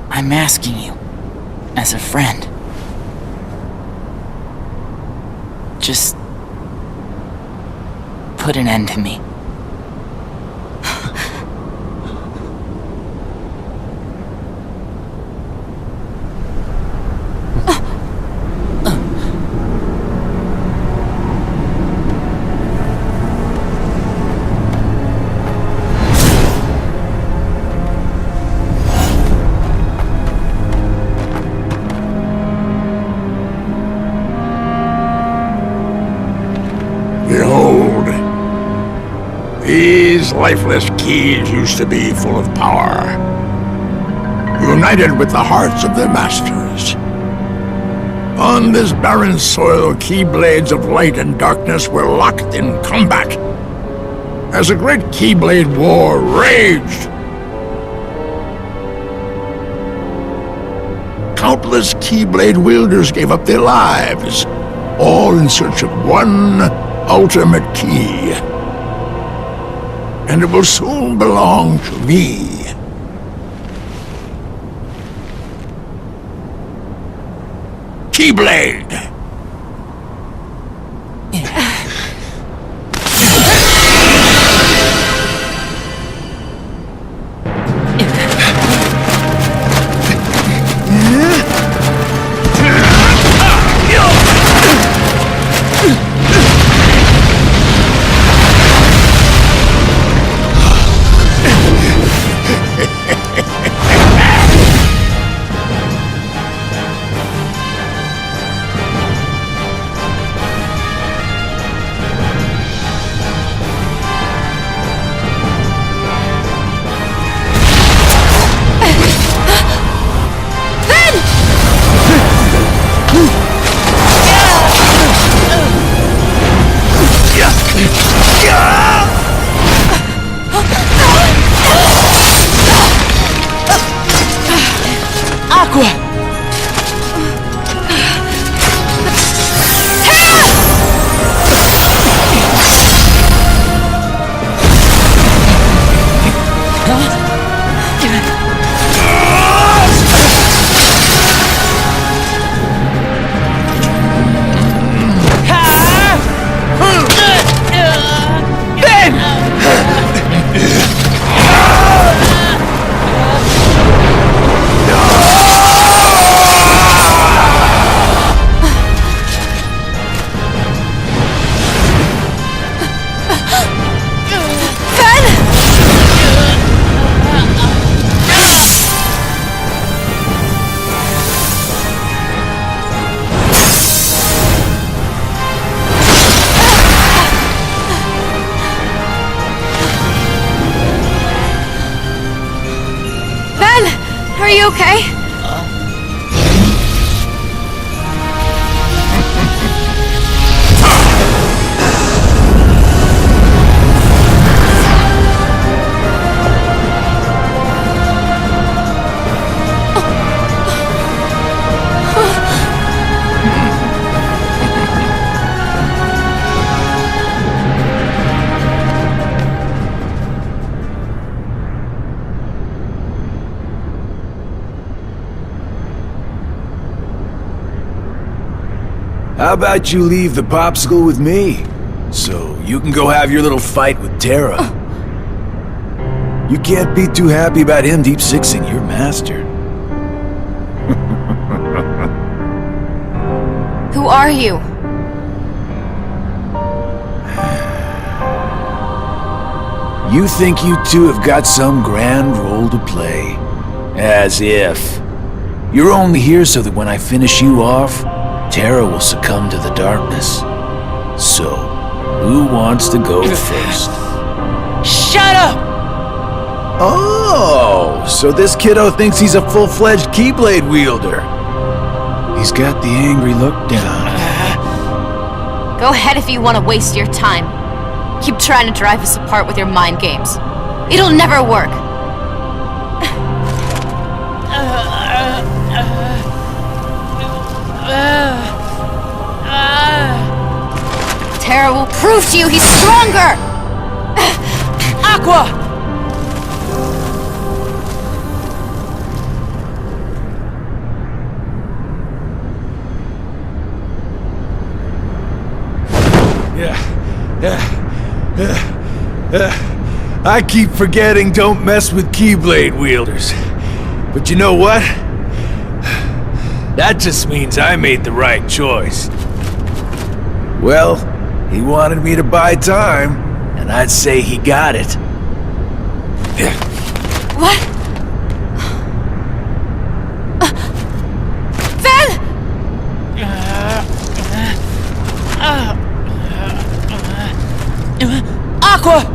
I'm asking you, as a friend. Just put an end to me.
Behold, these lifeless keys used to be full of power, united with the hearts of their masters. On this barren soil, keyblades of light and darkness were locked in combat. As a great Keyblade war raged, countless Keyblade wielders gave up their lives, all in search of one ultimate key. And it will soon belong to me. Keyblade!
Aqua!
Are you okay?
How about you leave the popsicle with me, so you can go have your little fight with Terra? You can't be too happy about him deep sixing your master.
Who are you?
You think you two have got some grand role to play. As if. You're only here so that when I finish you off, Terra will succumb to the darkness. So, who wants to go first?
Shut up!
Oh, so this kiddo thinks he's a full-fledged Keyblade wielder. He's got the angry look down.
Go ahead if you want to waste your time. Keep trying to drive us apart with your mind games. It'll never work. prove to you he's stronger!
Aqua!
I keep forgetting don't mess with Keyblade wielders. But you know what? That just means I made the right choice. Well, he wanted me to buy time, and I'd say he got it.
What? Ven!
Aqua!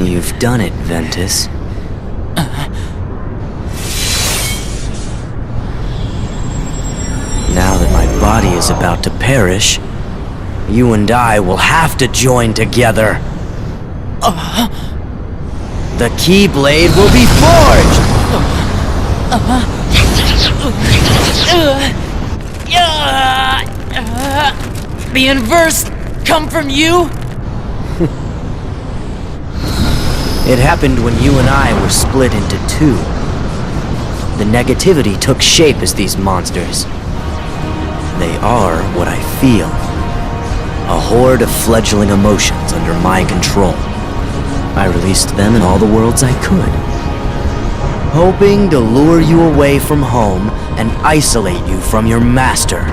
You've done it, Ventus. Now that my body is about to perish, you and I will have to join together. The Keyblade will be forged!
The inverse come from you?
It happened when you and I were split into two. The negativity took shape as these monsters. They are what I feel. A horde of fledgling emotions under my control. I released them in all the worlds I could, hoping to lure you away from home and isolate you from your master.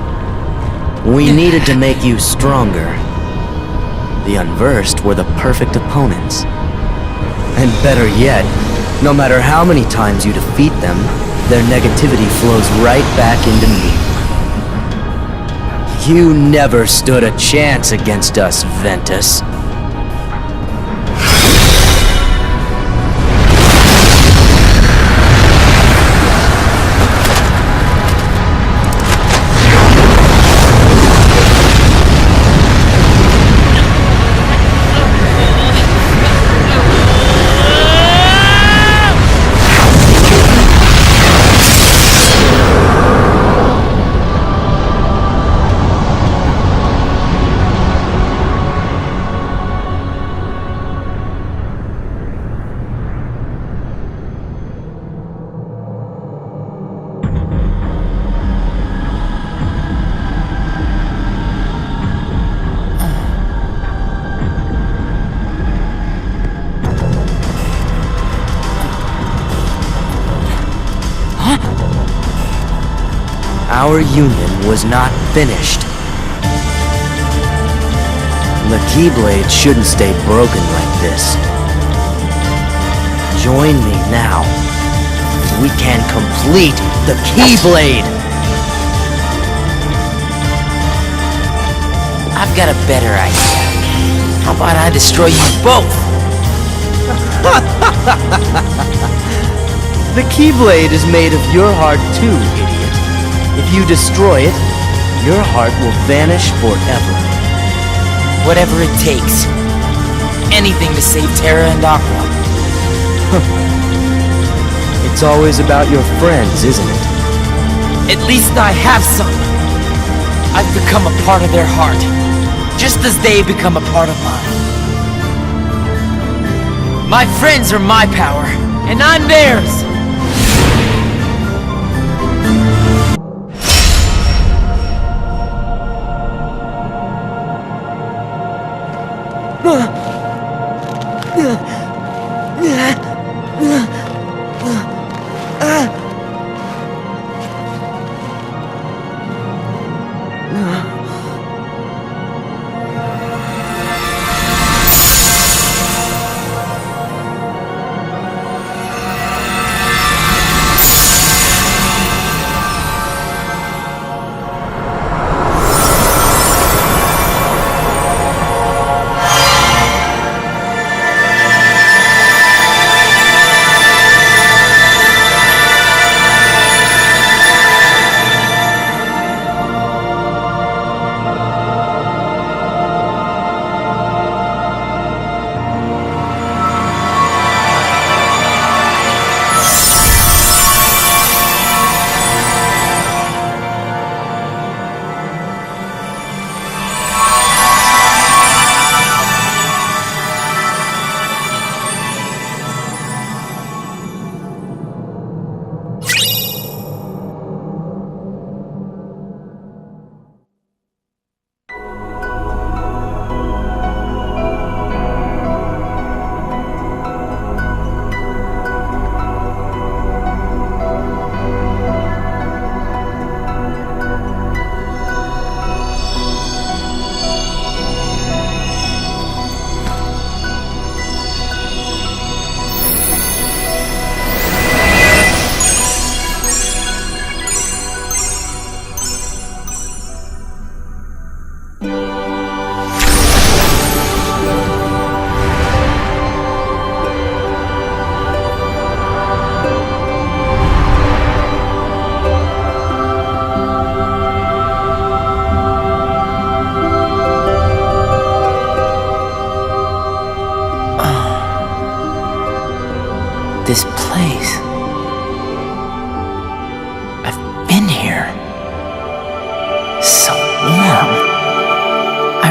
We needed to make you stronger. The Unversed were the perfect opponents. And better yet, no matter how many times you defeat them, their negativity flows right back into me. You never stood a chance against us, Ventus. Our union was not finished. The Keyblade shouldn't stay broken like this. Join me now. We can complete the Keyblade!
I've got a better idea. How about I destroy you both?
The Keyblade is made of your heart too, idiot. If you destroy it, your heart will vanish forever.
Whatever it takes. Anything to save Terra and Aqua.
It's always about your friends, isn't it?
At least I have some. I've become a part of their heart, just as they become a part of mine. My friends are my power, and I'm theirs!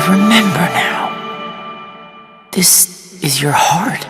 remember now. This is your heart.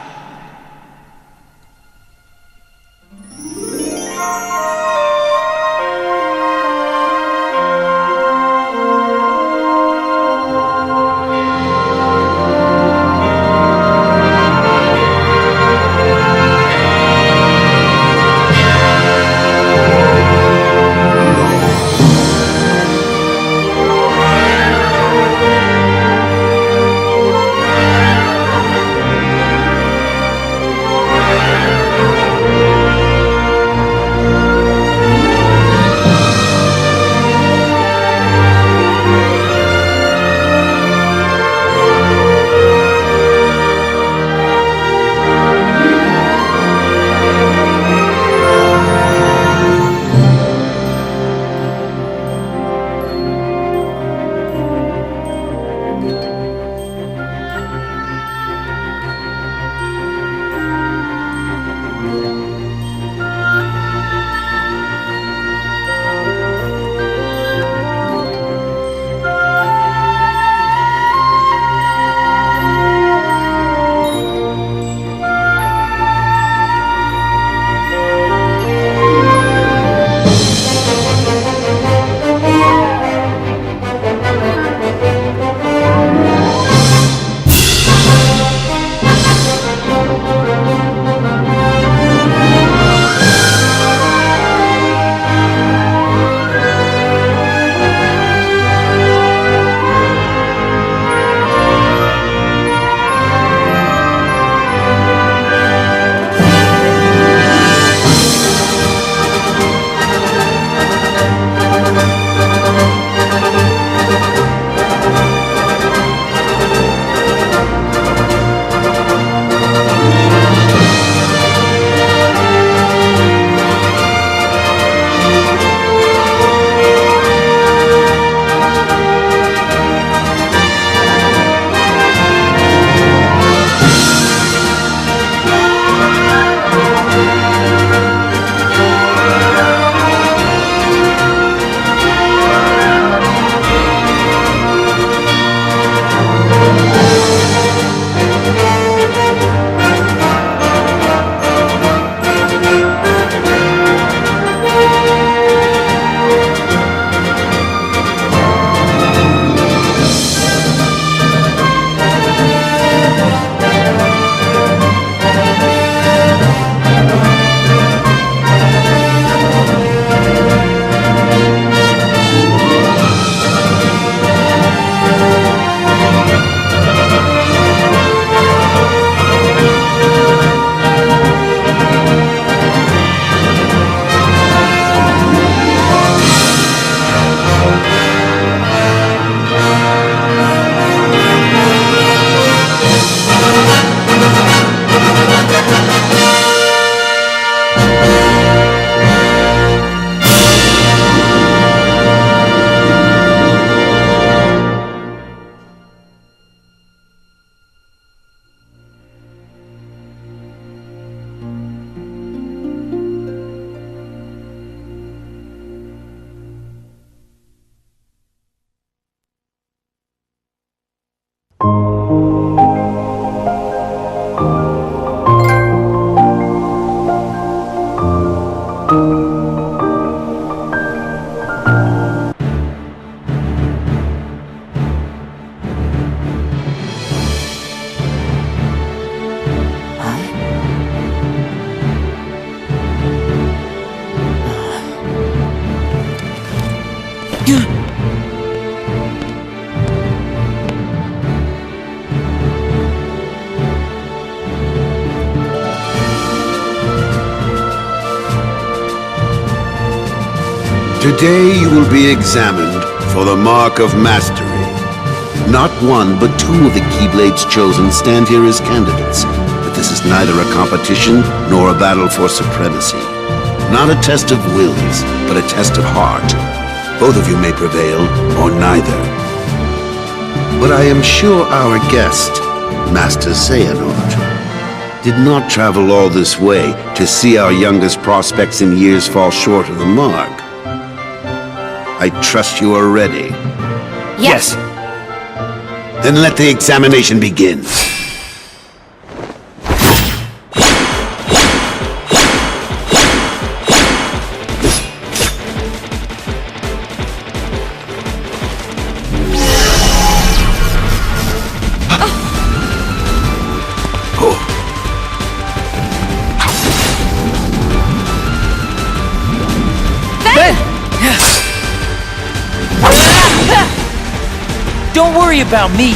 Today you will be examined for the Mark of Mastery. Not one, but two of the Keyblades chosen stand here as candidates. But this is neither a competition nor a battle for supremacy. Not a test of wills, but a test of heart. Both of you may prevail, or neither. But I am sure our guest, Master Xehanort, did not travel all this way to see our youngest prospects in years fall short of the mark. I trust you are ready.
Yes.
Then let the examination begin.
Don't worry about me.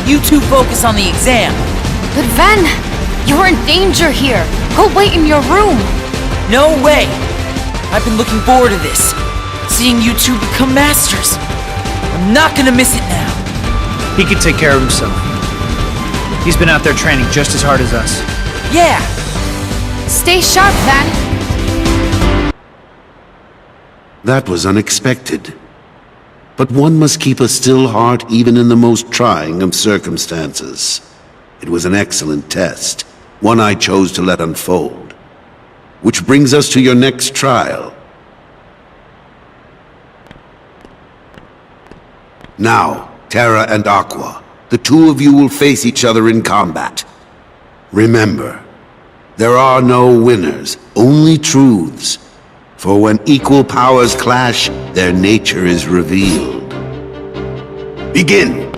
You two focus on the exam.
But Ven, you're in danger here. Go wait in your room.
No way. I've been looking forward to this. Seeing you two become masters. I'm not gonna miss it now.
He can take care of himself. He's been out there training just as hard as us.
Yeah.
Stay sharp, Ven.
That was unexpected. But one must keep a still heart even in the most trying of circumstances. It was an excellent test, one I chose to let unfold. Which brings us to your next trial. Now, Terra and Aqua, the two of you will face each other in combat. Remember, there are no winners, only truths. For when equal powers clash, their nature is revealed. Begin!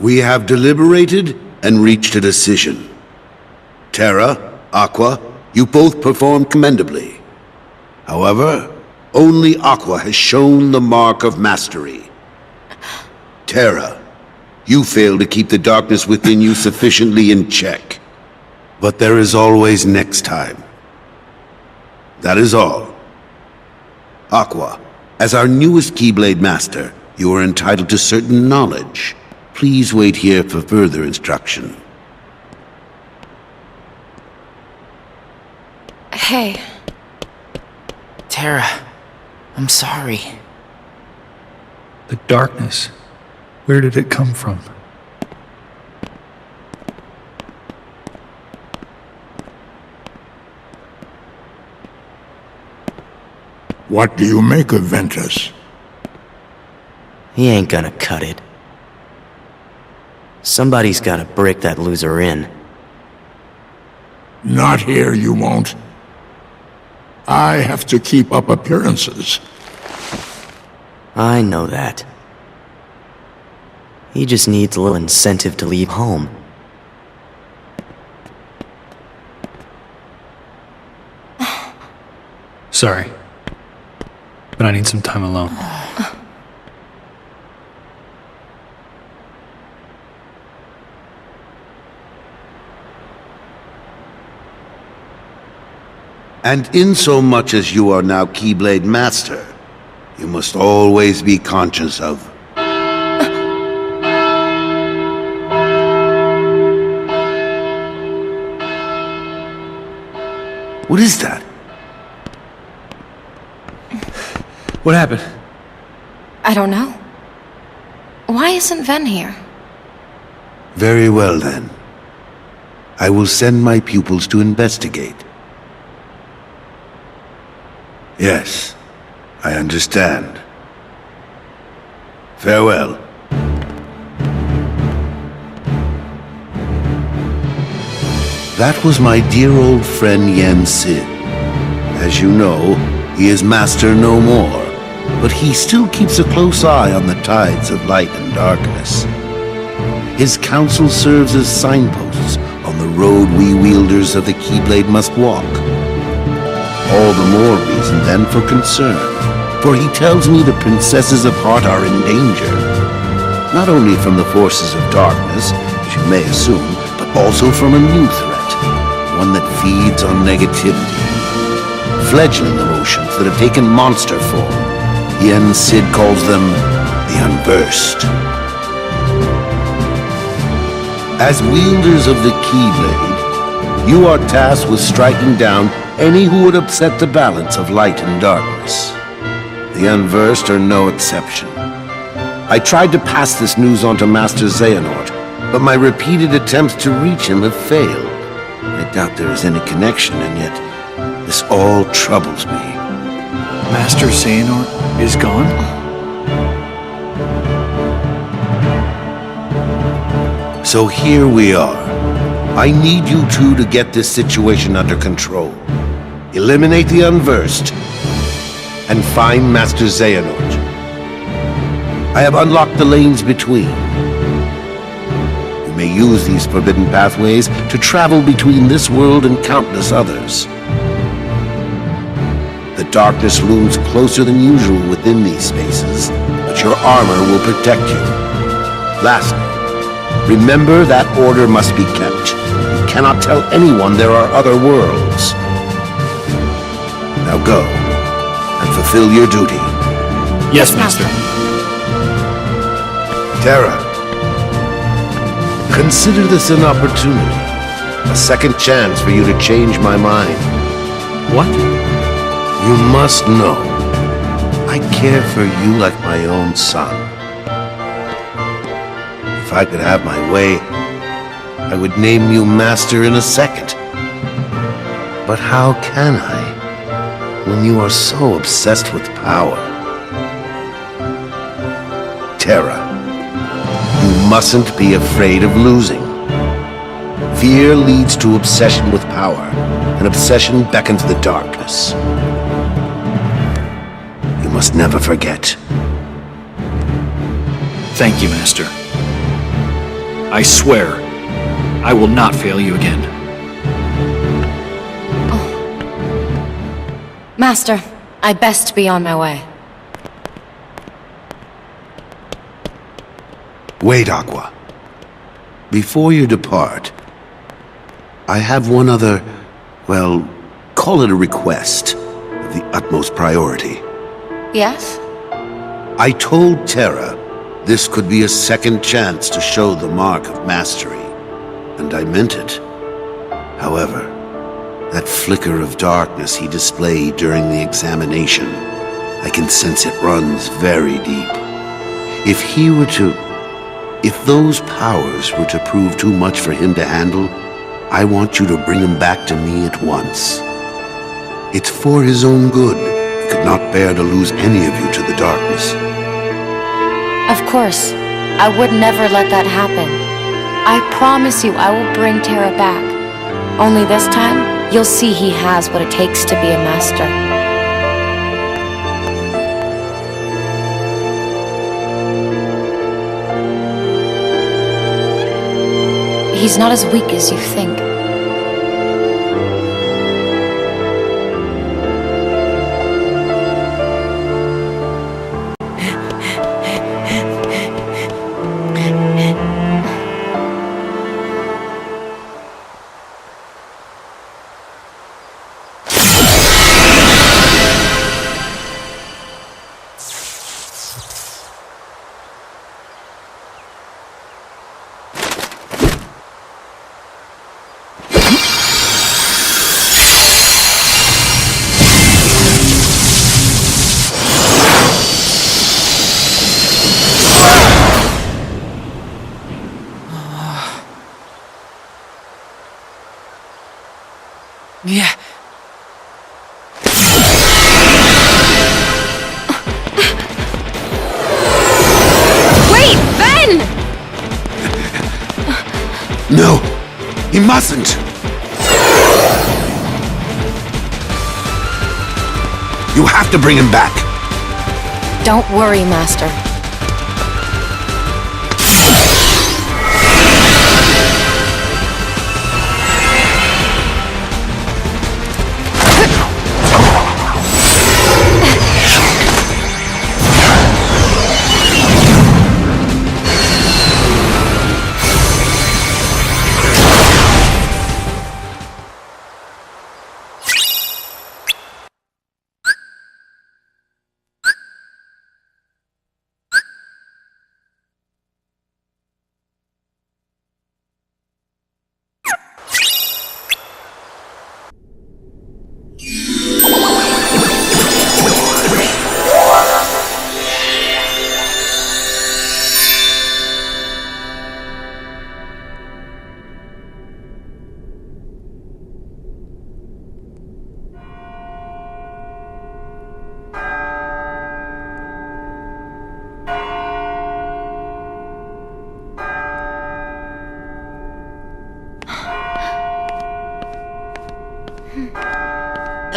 We have deliberated and reached a decision. Terra, Aqua, you both performed commendably. However, only Aqua has shown the mark of mastery. Terra, you failed to keep the darkness within you sufficiently in check. But there is always next time. That is all. Aqua, as our newest Keyblade Master, you are entitled to certain knowledge. Please wait here for further instruction.
Hey.
Terra, I'm sorry.
The darkness. Where did it come from?
What do you make of Ventus?
He ain't gonna cut it. Somebody's gotta break that loser in.
Not here, you won't. I have to keep up appearances.
I know that. He just needs a little incentive to leave home.
Sorry. But I need some time alone.
And insomuch as you are now Keyblade Master, you must always be conscious of... What is that?
What happened?
I don't know. Why isn't Ven here?
Very well then. I will send my pupils to investigate. Yes, I understand. Farewell. That was my dear old friend Yen Sid. As you know, he is master no more, but he still keeps a close eye on the tides of light and darkness. His counsel serves as signposts on the road we wielders of the Keyblade must walk. All the more reason then for concern, for he tells me the princesses of heart are in danger. Not only from the forces of darkness, as you may assume, but also from a new threat, one that feeds on negativity. Fledgling emotions that have taken monster form. Yen Sid calls them the Unversed. As wielders of the Keyblade, you are tasked with striking down any who would upset the balance of light and darkness. The unversed are no exception. I tried to pass this news on to Master Xehanort, but my repeated attempts to reach him have failed. I doubt there is any connection, and yet this all troubles me.
Master Xehanort is gone?
So here we are. I need you two to get this situation under control. Eliminate the unversed, and find Master Xehanort. I have unlocked the lanes between. You may use these forbidden pathways to travel between this world and countless others. The darkness looms closer than usual within these spaces, but your armor will protect you. Lastly, remember that order must be kept. You cannot tell anyone there are other worlds. Now go, and fulfill your duty.
Yes, Master.
Terra, consider this an opportunity. A second chance for you to change my mind.
What?
You must know, I care for you like my own son. If I could have my way, I would name you Master in a second. But how can I, when you are so obsessed with power? Terra, you mustn't be afraid of losing. Fear leads to obsession with power, and obsession beckons the darkness. You must never forget.
Thank you, Master. I swear, I will not fail you again.
Master, I best be on my way.
Wait, Aqua. Before you depart, I have one other, well, call it a request of the utmost priority.
Yes?
I told Terra this could be a second chance to show the mark of mastery, and I meant it. However, that flicker of darkness he displayed during the examination, I can sense it runs very deep. If those powers were to prove too much for him to handle, I want you to bring him back to me at once. It's for his own good. He could not bear to lose any of you to the darkness.
Of course. I would never let that happen. I promise you I will bring Terra back. Only this time, you'll see he has what it takes to be a master. He's not as weak as you think.
Yeah.
Wait, Ben!
No, he mustn't. You have to bring him back.
Don't worry, Master.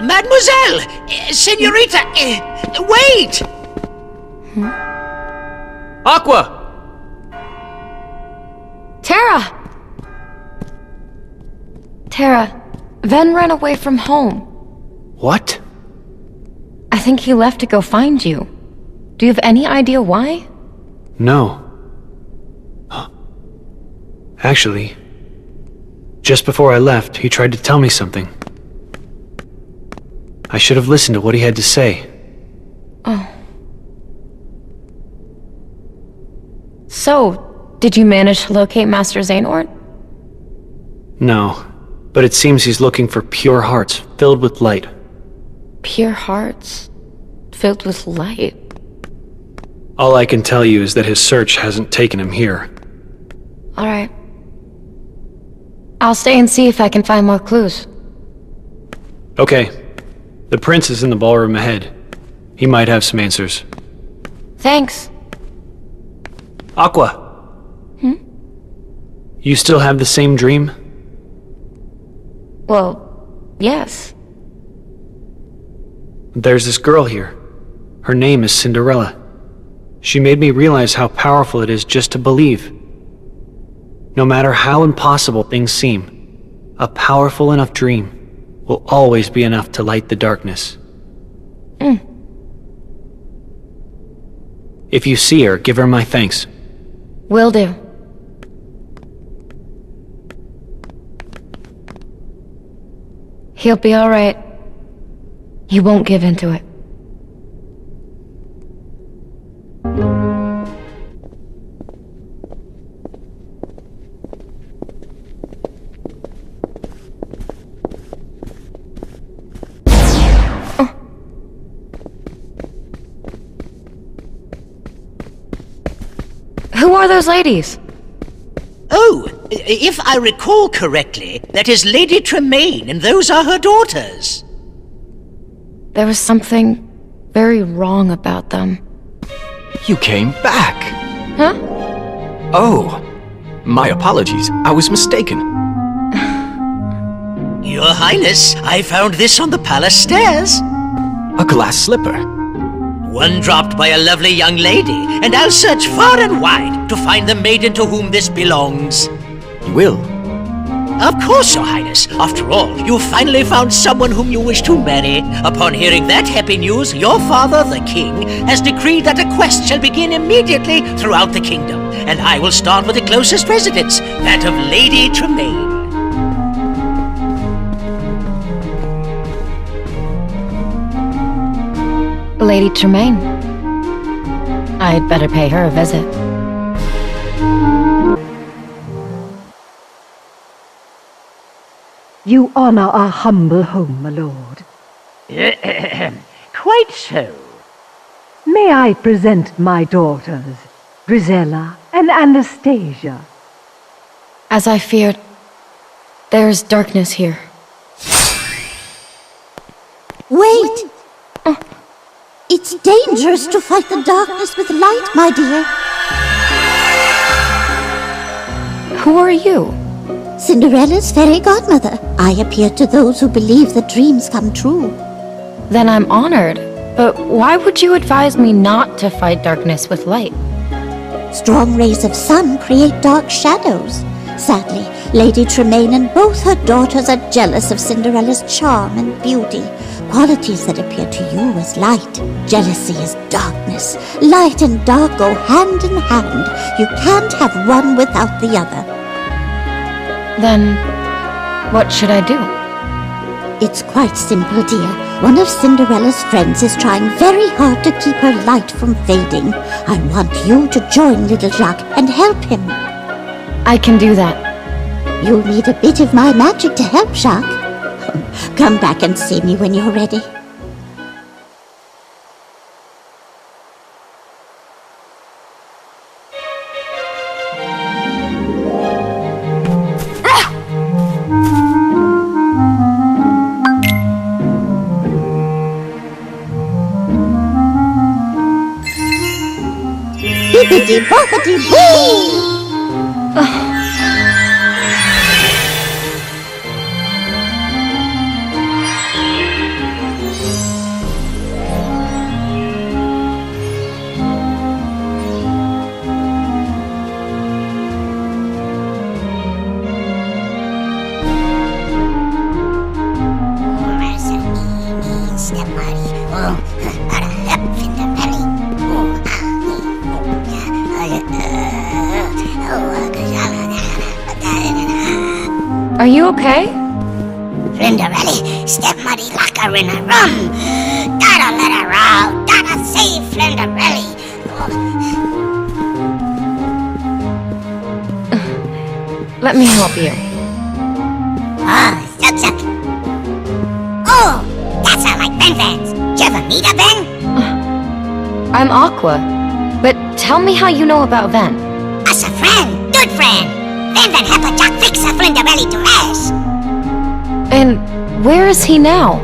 Mademoiselle! Senorita! Wait!
Aqua!
Terra! Terra, Ven ran away from home.
What?
I think he left to go find you. Do you have any idea why?
No. Actually, just before I left, he tried to tell me something. I should have listened to what he had to say.
Oh. So, did you manage to locate Master Xehanort?
No, but it seems he's looking for pure hearts filled with light.
Pure hearts filled with light.
All I can tell you is that his search hasn't taken him here.
Alright. I'll stay and see if I can find more clues.
Okay. The prince is in the ballroom ahead. He might have some answers.
Thanks.
Aqua!
Hmm?
You still have the same dream?
Well, yes.
There's this girl here. Her name is Cinderella. She made me realize how powerful it is just to believe. No matter how impossible things seem, a powerful enough dream will always be enough to light the darkness. If you see her, give her my thanks.
Will do. He'll be alright. He won't give in to it. Who are those ladies?
Oh, if I recall correctly, that is Lady Tremaine, and those are her daughters.
There was something very wrong about them.
You came back!
Huh?
Oh, my apologies. I was mistaken.
Your Highness, I found this on the palace stairs.
A glass slipper.
One dropped by a lovely young lady, and I'll search far and wide to find the maiden to whom this belongs.
You will?
Of course, Your Highness. After all, you finally found someone whom you wish to marry. Upon hearing that happy news, your father, the king, has decreed that a quest shall begin immediately throughout the kingdom, and I will start with the closest residence, that of Lady Tremaine.
Lady Tremaine. I'd better pay her a visit.
You honor our humble home, my lord.
Quite so.
May I present my daughters, Grisella and Anastasia?
As I feared, there's darkness here.
Wait! It's dangerous to fight the darkness with light, my dear.
Who are you?
Cinderella's fairy godmother. I appear to those who believe that dreams come true.
Then I'm honored. But why would you advise me not to fight darkness with light?
Strong rays of sun create dark shadows. Sadly, Lady Tremaine and both her daughters are jealous of Cinderella's charm and beauty, qualities that appear to you as light. Jealousy is darkness. Light and dark go hand in hand. You can't have one without the other.
Then, what should I do?
It's quite simple, dear. One of Cinderella's friends is trying very hard to keep her light from fading. I want you to join little Jacques and help him.
I can do that.
You'll need a bit of my magic to help, Jacques. Come back and see me when you're ready. Bippity-boppity-boo!
Are you okay?
Flinderelli, step muddy locker in a rum. Gotta let her out. Gotta save Flinderelli.
Let me help you.
Suck. Oh, that's not like Ventus. Did you ever meet a Ven?
I'm Aqua. But tell me how you know about Ven.
Us a friend. Good friend. Ven help a Jack fix a Flinderelli to rest.
And where is he now?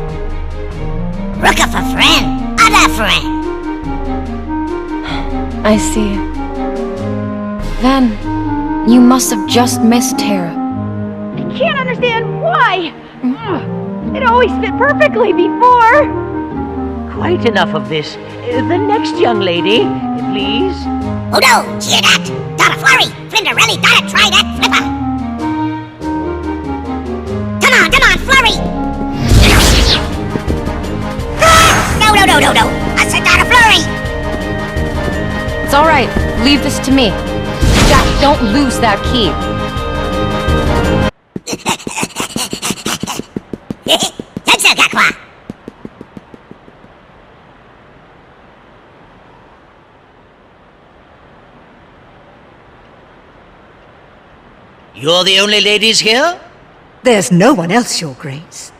Look up a friend. Other friend.
I see. Ven, you must have just missed Terra.
I can't understand why. It always fit perfectly before.
Quite enough of this. The next young lady, please.
Oh no, hear that? Gotta flurry. Flinderelli gotta try that flipper. Come on, flurry. No. I said gotta flurry.
It's alright. Leave this to me. Jack, don't lose that key.
Thanks, Aqua.
You're the only ladies here?
There's no one else, Your Grace.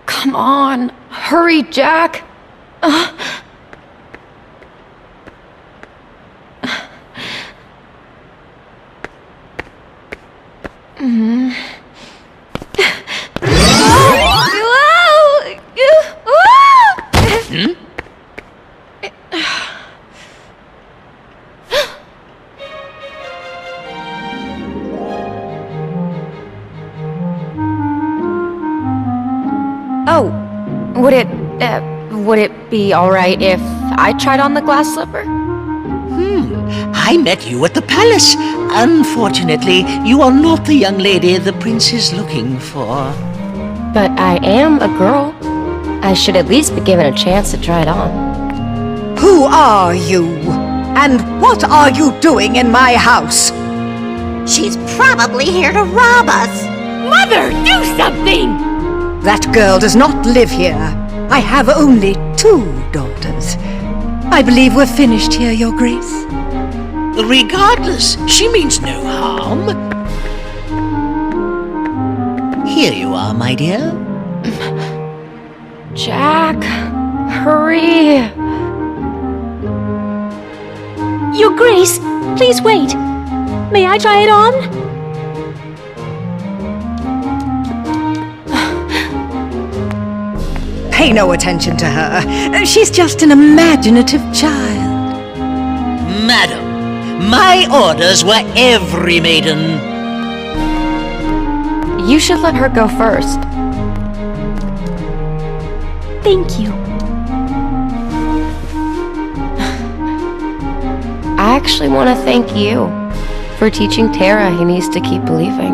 Come on. Hurry, Jack. Oh, would it be alright if I tried on the glass slipper?
I met you at the palace. Unfortunately, you are not the young lady the prince is looking for.
But I am a girl. I should at least be given a chance to try it on.
Who are you? And what are you doing in my house?
She's probably here to rob us.
Mother, do something!
That girl does not live here. I have only 2 daughters. I believe we're finished here, Your Grace.
Regardless, she means no harm. Here you are, my dear.
Jack, hurry.
Your Grace, please wait. May I try it on?
Pay no attention to her. She's just an imaginative child.
Madam, my orders were every maiden.
You should let her go first.
Thank you.
I actually want to thank you for teaching Terra he needs to keep believing.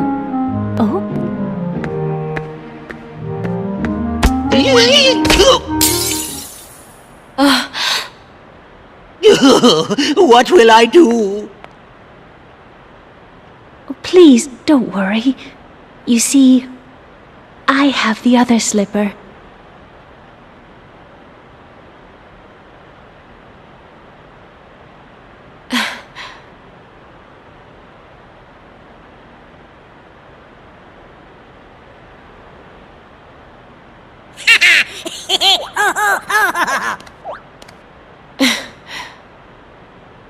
Oh?
What will I do?
Please, don't worry. You see, I have the other slipper.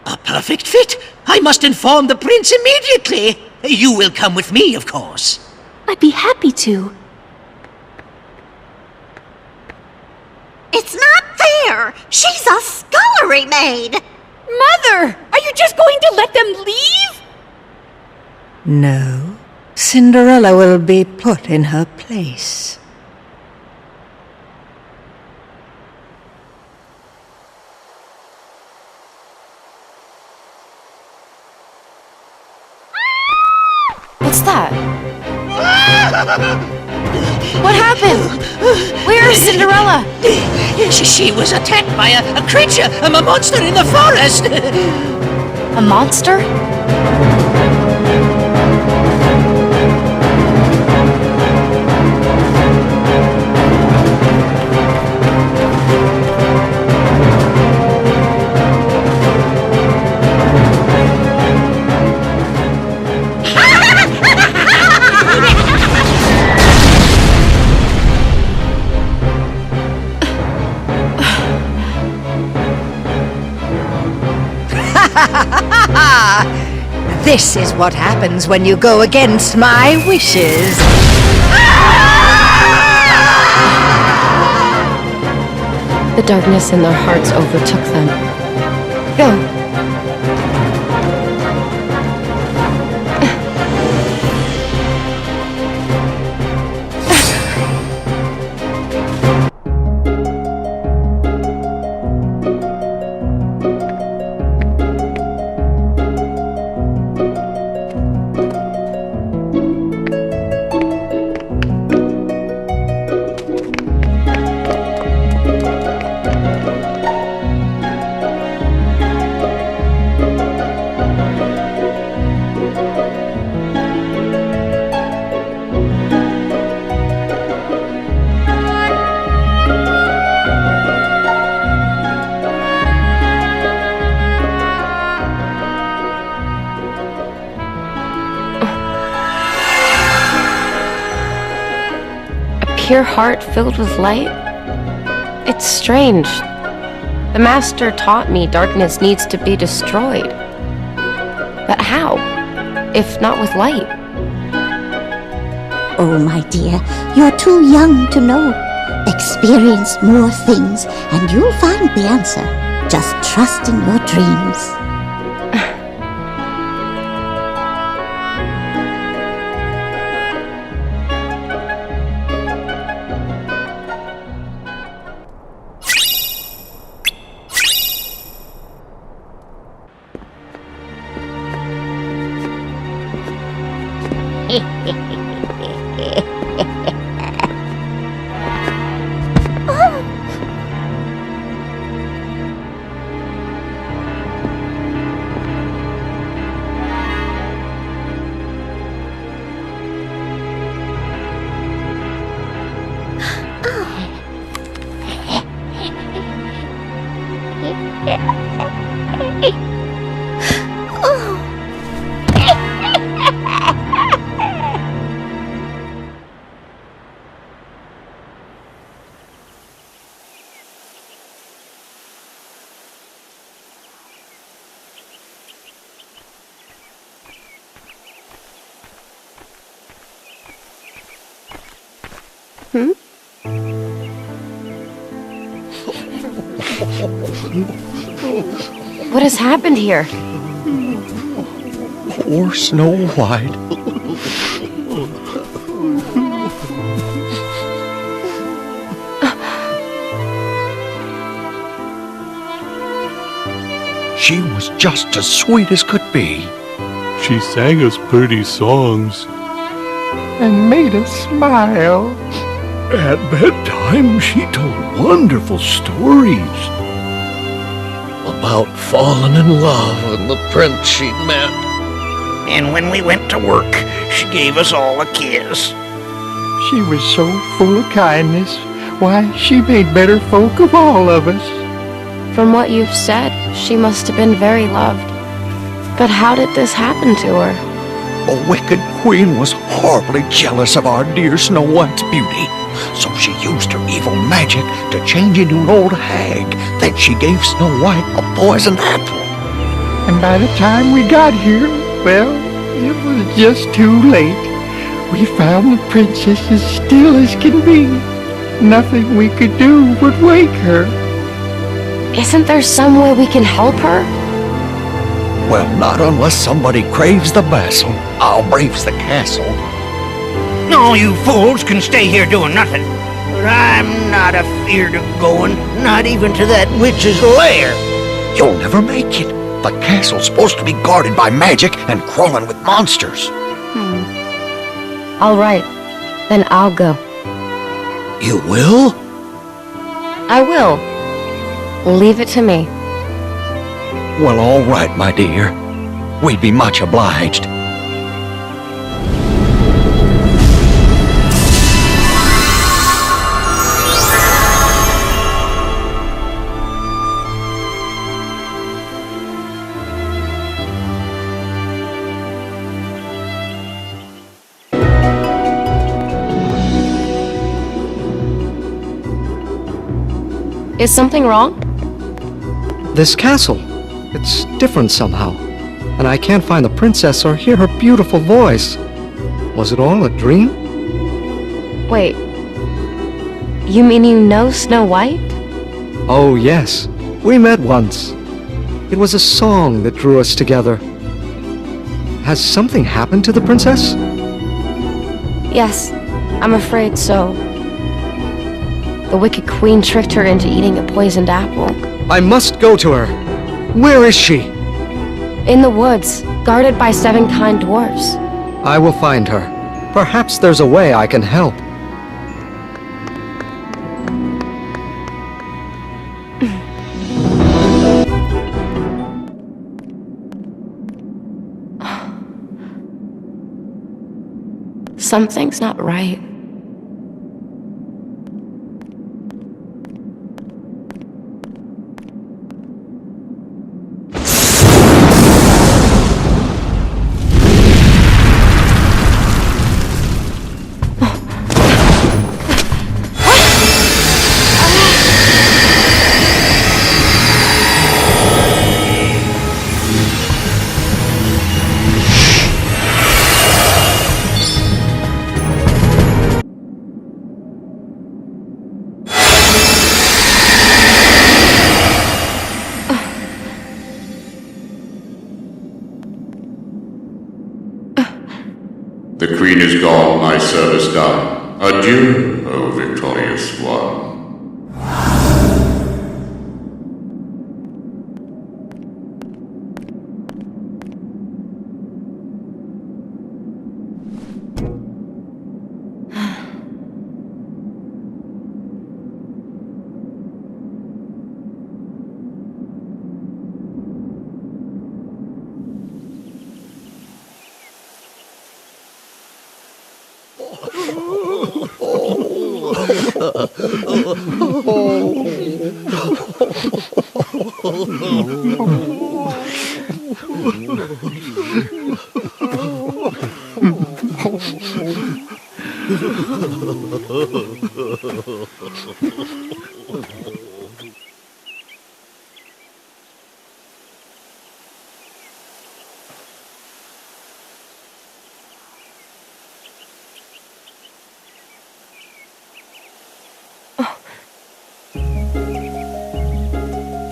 A perfect fit! I must inform the prince immediately! You will come with me, of course.
I'd be happy to.
It's not fair! She's a scullery maid!
Mother! Are you just going to let them leave?
No. Cinderella will be put in her place.
What's that? What happened? Where is Cinderella?
She was attacked by a creature, a monster in the forest.
A monster?
This is what happens when you go against my wishes.
The darkness in their hearts overtook them. Go. Pure heart filled with light? It's strange. The Master taught me darkness needs to be destroyed. But how, if not with light?
Oh, my dear, you're too young to know. Experience more things, and you'll find the answer. Just trust in your dreams.
What has happened here?
Poor Snow White. She was just as sweet as could be.
She sang us pretty songs.
And made us smile. At bedtime, she told wonderful stories.
About falling in love and the prince she'd met.
And when we went to work, she gave us all a kiss.
She was so full of kindness. Why, she made better folk of all of us.
From what you've said, she must have been very loved. But how did this happen to her?
A wicked queen was horribly jealous of our dear Snow White's beauty. So she used her evil magic to change into an old hag. Then she gave Snow White a poisoned apple.
And by the time we got here, well, it was just too late. We found the princess as still as can be. Nothing we could do would wake her.
Isn't there some way we can help her?
Well, not unless somebody craves the vessel. I'll braves the castle.
No, you fools can stay here doing nothing. But I'm not afeard of going, not even to that witch's lair.
You'll never make it. The castle's supposed to be guarded by magic and crawling with monsters.
All right, then I'll go.
You will?
I will. Leave it to me.
Well, all right, my dear. We'd be much obliged.
Is something wrong?
This castle, it's different somehow.
and I can't find the princess or hear her beautiful voice. Was it all a dream?
Wait. You mean you know Snow White?
Oh, yes. We met once. It was a song that drew us together. Has something happened to the princess?
Yes, I'm afraid so. The Wicked Queen tricked her into eating a poisoned apple.
I must go to her. Where is she?
In the woods, guarded by 7 kind dwarfs.
I will find her. Perhaps there's a way I can help.
Something's not right.
The queen is gone, my service done. Adieu, O victorious one.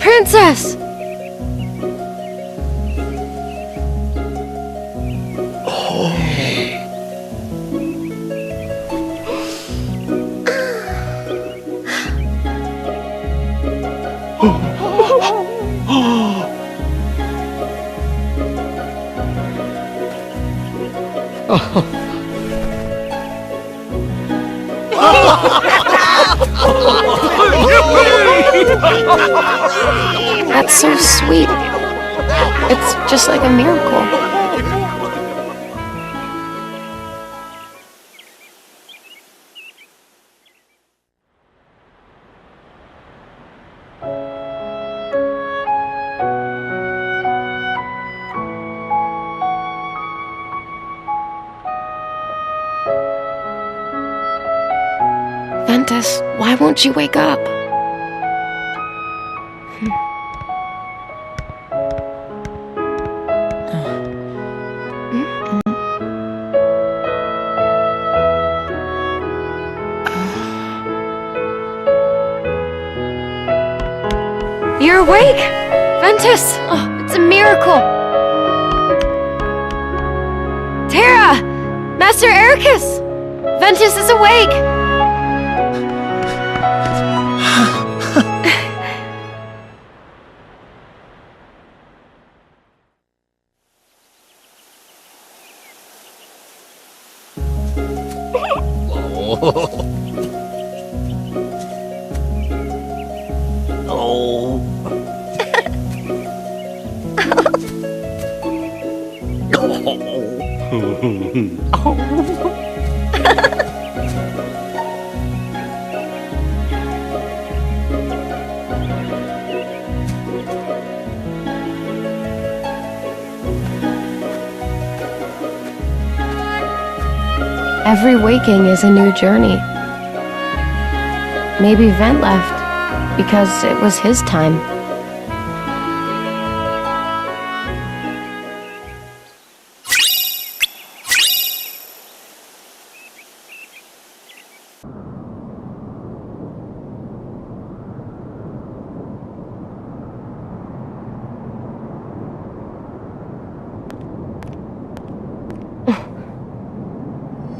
Princess! That's so sweet. It's just like a miracle. Ventus, why won't you wake up? You're awake! Ventus! Oh, it's a miracle! Terra! Master Ericus! Ventus is awake! Every waking is a new journey. Maybe Vent left because it was his time.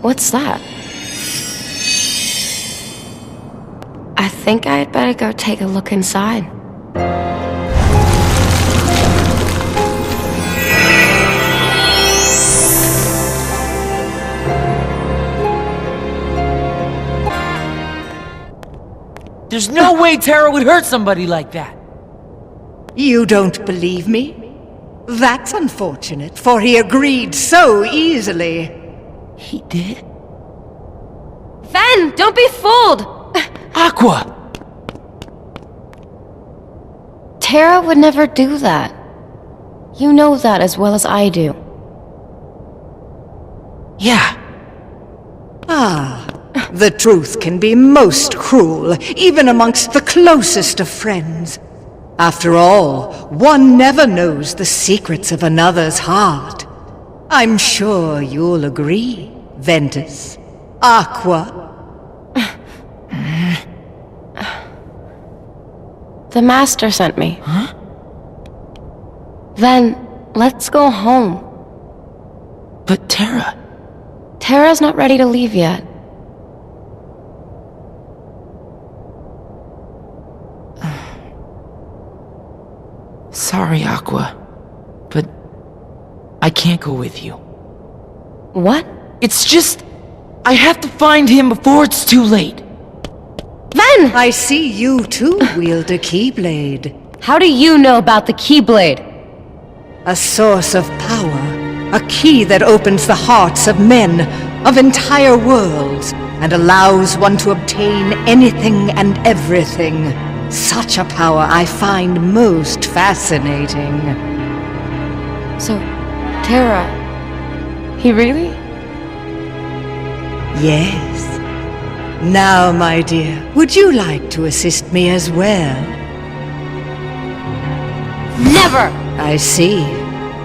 What's that? I think I'd better go take a look inside.
There's no way Terra would hurt somebody like that.
You don't believe me? That's unfortunate, for he agreed so easily.
He did?
Ven, don't be fooled!
Aqua!
Terra would never do that. You know that as well as I do.
Yeah.
Ah, the truth can be most cruel, even amongst the closest of friends. After all, one never knows the secrets of another's heart. I'm sure you'll agree, Ventus. Aqua.
The Master sent me.
Huh?
Then, let's go home.
But Terra...
Terra's not ready to leave yet.
Sorry, Aqua, but I can't go with you.
What?
It's just... I have to find him before it's too late.
Ven!
I see you too wield a Keyblade.
How do you know about the Keyblade?
A source of power. A key that opens the hearts of men, of entire worlds, and allows one to obtain anything and everything. Such a power I find most fascinating.
So, Terra... he really?
Yes. Now, my dear, would you like to assist me as well?
Never!
I see.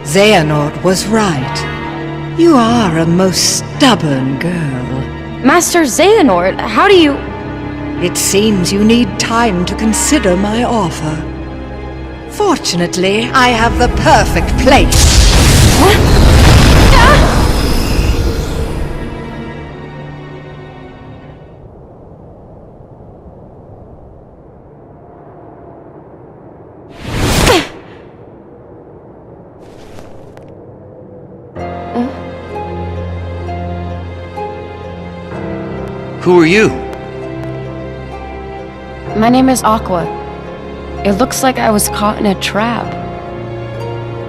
Xehanort was right. You are a most stubborn girl.
Master Xehanort, how do you...
It seems you need time to consider my offer. Fortunately, I have the perfect place.
Who are you?
My name is Aqua. It looks like I was caught in a trap.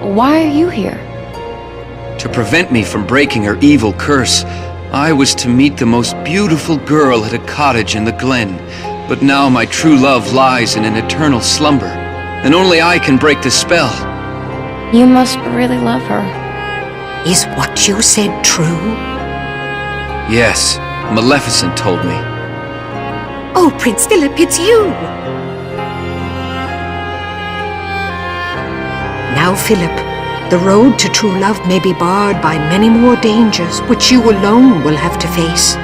Why are you here?
To prevent me from breaking her evil curse, I was to meet the most beautiful girl at a cottage in the glen. But now my true love lies in an eternal slumber, and only I can break the spell.
You must really love her.
Is what you said true?
Yes, Maleficent told me.
Oh, Prince Philip, it's you! Now, Philip, the road to true love may be barred by many more dangers, which you alone will have to face.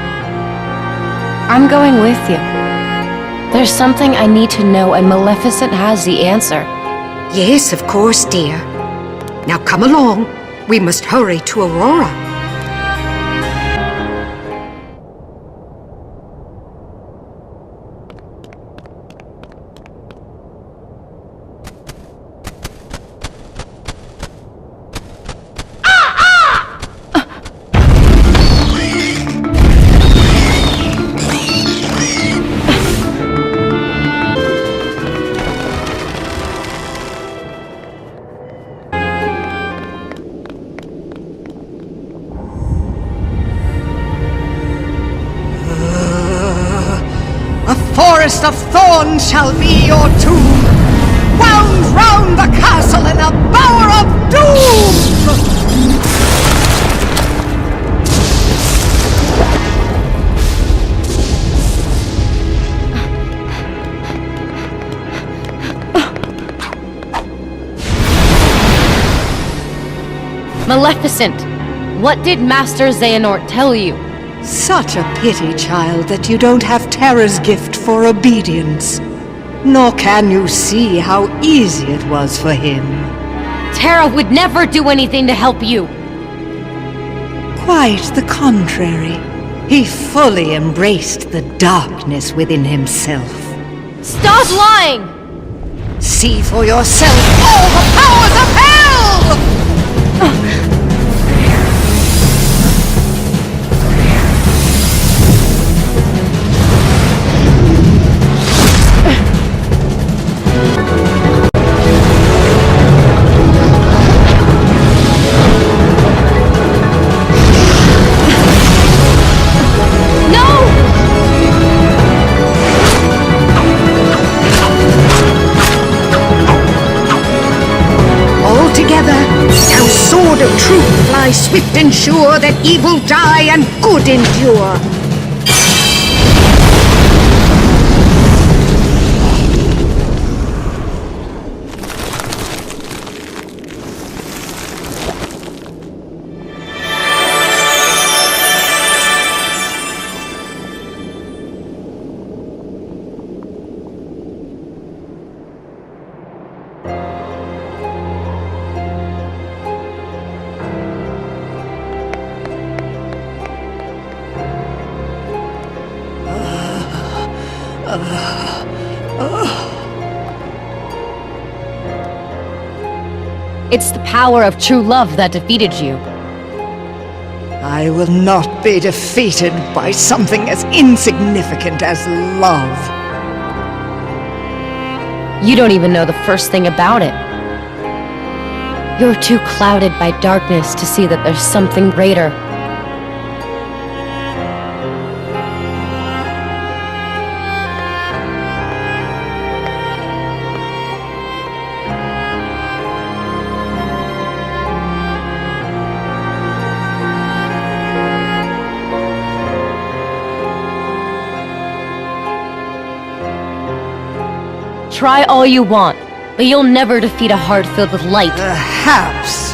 I'm going with you. There's something I need to know, and Maleficent has the answer.
Yes, of course, dear. Now come along. We must hurry to Aurora. Forest of thorns shall be your tomb, wound round the castle in a bower of doom!
Maleficent! What did Master Xehanort tell you?
Such a pity, child, that you don't have Terra's gift for obedience. Nor can you see how easy it was for him.
Terra would never do anything to help you.
Quite the contrary. He fully embraced the darkness within himself.
Stop lying!
See for yourself all the powers of hell! Sword of truth fly swift and sure, that evil die and good endure.
It's the power of true love that defeated you.
I will not be defeated by something as insignificant as love.
You don't even know the first thing about it. You're too clouded by darkness to see that there's something greater. Try all you want, but you'll never defeat a heart filled with light.
Perhaps.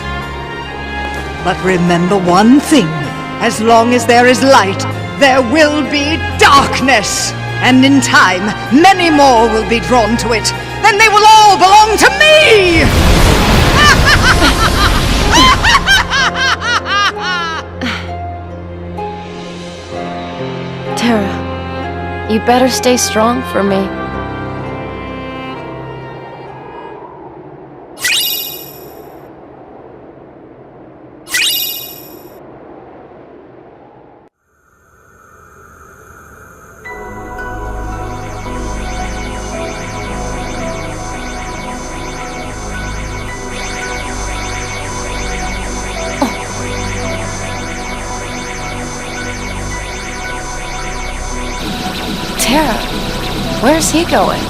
But remember one thing. As long as there is light, there will be darkness. And in time, many more will be drawn to it. Then they will all belong to me!
Terra, you better stay strong for me. Terra, where's he going?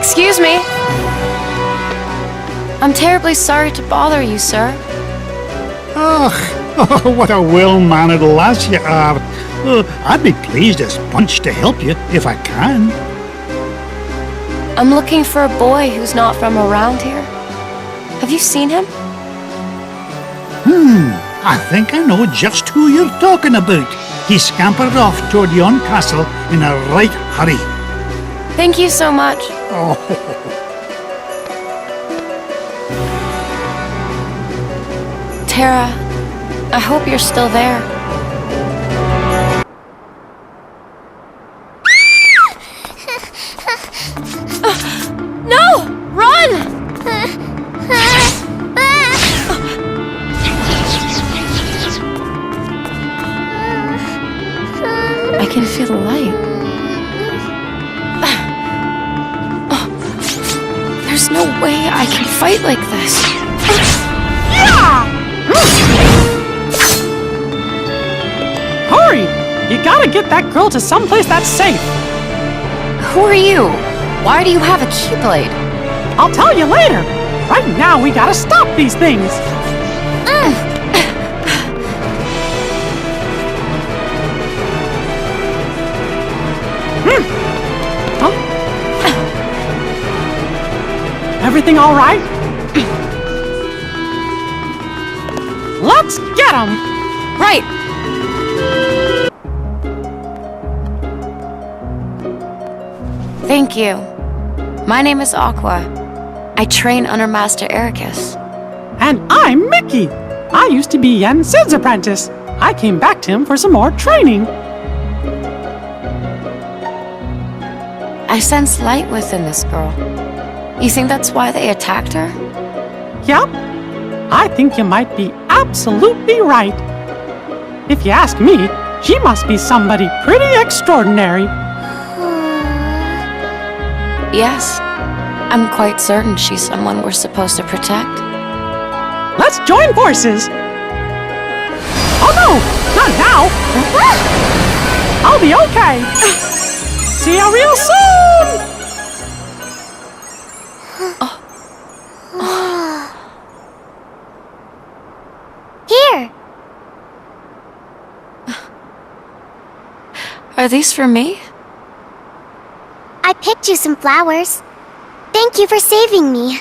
Excuse me. I'm terribly sorry to bother you, sir.
Oh, what a well-mannered lass you are. I'd be pleased as punch to help you, if I can.
I'm looking for a boy who's not from around here. Have you seen him?
I think I know just who you're talking about. He scampered off toward yon castle in a right hurry.
Thank you so much.
Oh.
Terra, I hope you're still there. No! Run! I can feel the light. There's no way I can fight like this.
Hurry! You gotta get that girl to someplace that's safe.
Who are you? Why do you have a keyblade?
I'll tell you later. Right now, we gotta stop these things. Huh? Everything all right? Let's get 'em!
Right! Thank you. My name is Aqua. I train under Master Ericus.
And I'm Mickey. I used to be Yen Sid's apprentice. I came back to him for some more training.
I sense light within this girl. You think that's why they attacked her?
Yep. I think you might be absolutely right. If you ask me, she must be somebody pretty extraordinary.
Yes. I'm quite certain she's someone we're supposed to protect.
Let's join forces! Oh no! Not now! I'll be okay! See you real soon!
Here!
Are these for me?
I picked you some flowers. Thank you for saving me.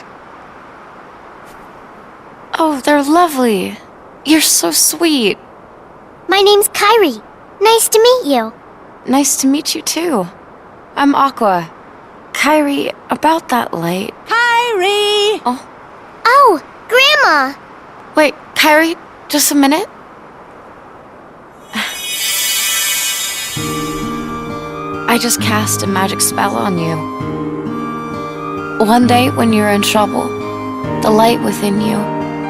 Oh, they're lovely. You're so sweet.
My name's Kyrie. Nice to meet you.
Nice to meet you too. I'm Aqua. Kyrie, about that light.
Kyrie!
Oh, Grandma!
Wait, Kyrie, just a minute. I just cast a magic spell on you. One day, when you're in trouble, the light within you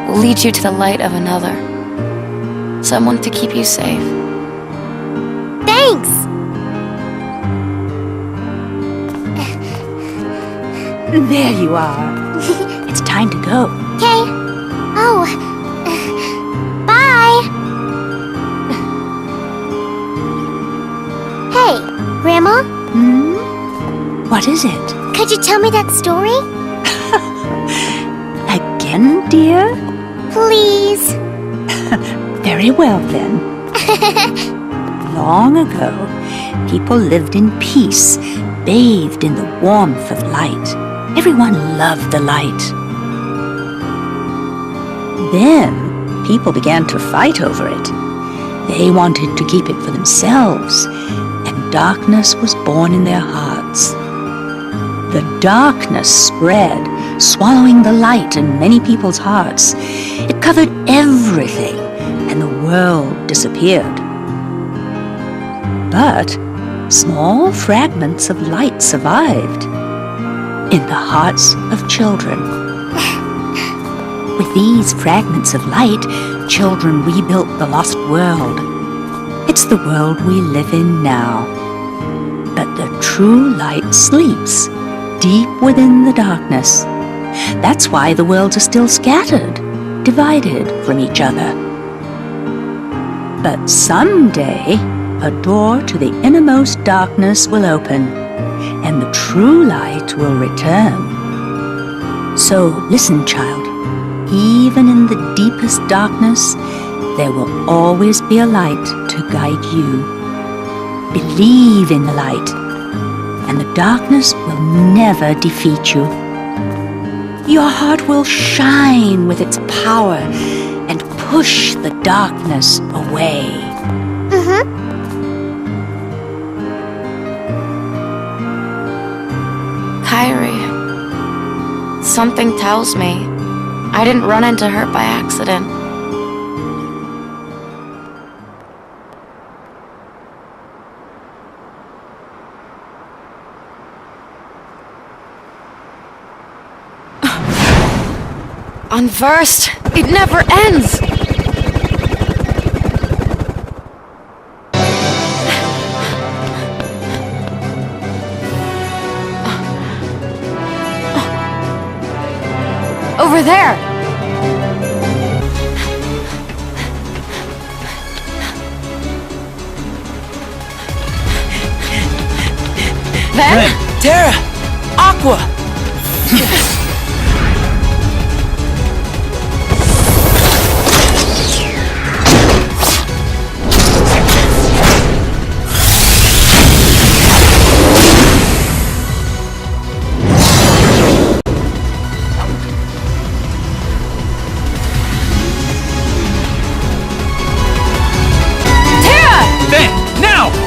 will lead you to the light of another. Someone to keep you safe.
Thanks!
There you are. It's time to go.
Okay. Oh. Bye! Hey, Grandma?
What is it?
Could you tell me that story?
Again, dear?
Please.
Very well, then. Long ago, people lived in peace, bathed in the warmth of light. Everyone loved the light. Then, people began to fight over it. They wanted to keep it for themselves, and darkness was born in their hearts. The darkness spread, swallowing the light in many people's hearts. It covered everything, and the world disappeared. But small fragments of light survived in the hearts of children. With these fragments of light, children rebuilt the lost world. It's the world we live in now. But the true light sleeps deep within the darkness. That's why the worlds are still scattered, divided from each other. But someday, a door to the innermost darkness will open, and the true light will return. So listen, child. Even in the deepest darkness, there will always be a light to guide you. Believe in the light, and the darkness will never defeat you. Your heart will shine with its power and push the darkness away.
Kyrie, something tells me I didn't run into her by accident. Unversed! It never ends! Over there! Then?
Terra! Aqua!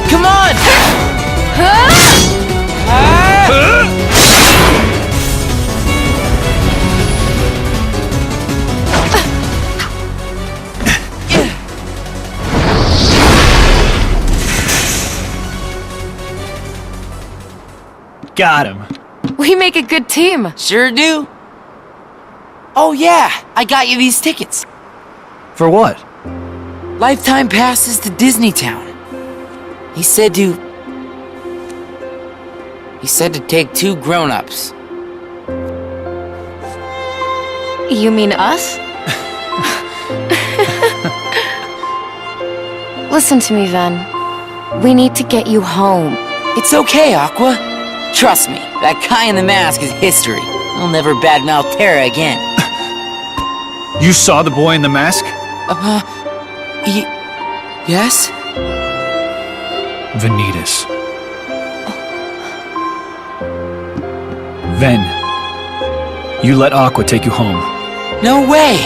Come on!
Got him.
We make a good team.
Sure do. Oh yeah, I got you these tickets.
For what?
Lifetime passes to Disney Town. He said to take 2 grown-ups.
You mean us? Listen to me, Ven. We need to get you home.
It's okay, Aqua. Trust me, that guy in the mask is history. I'll never badmouth Terra again.
You saw the boy in the mask?
Yes?
Ventus. Ven, you let Aqua take you home.
No way!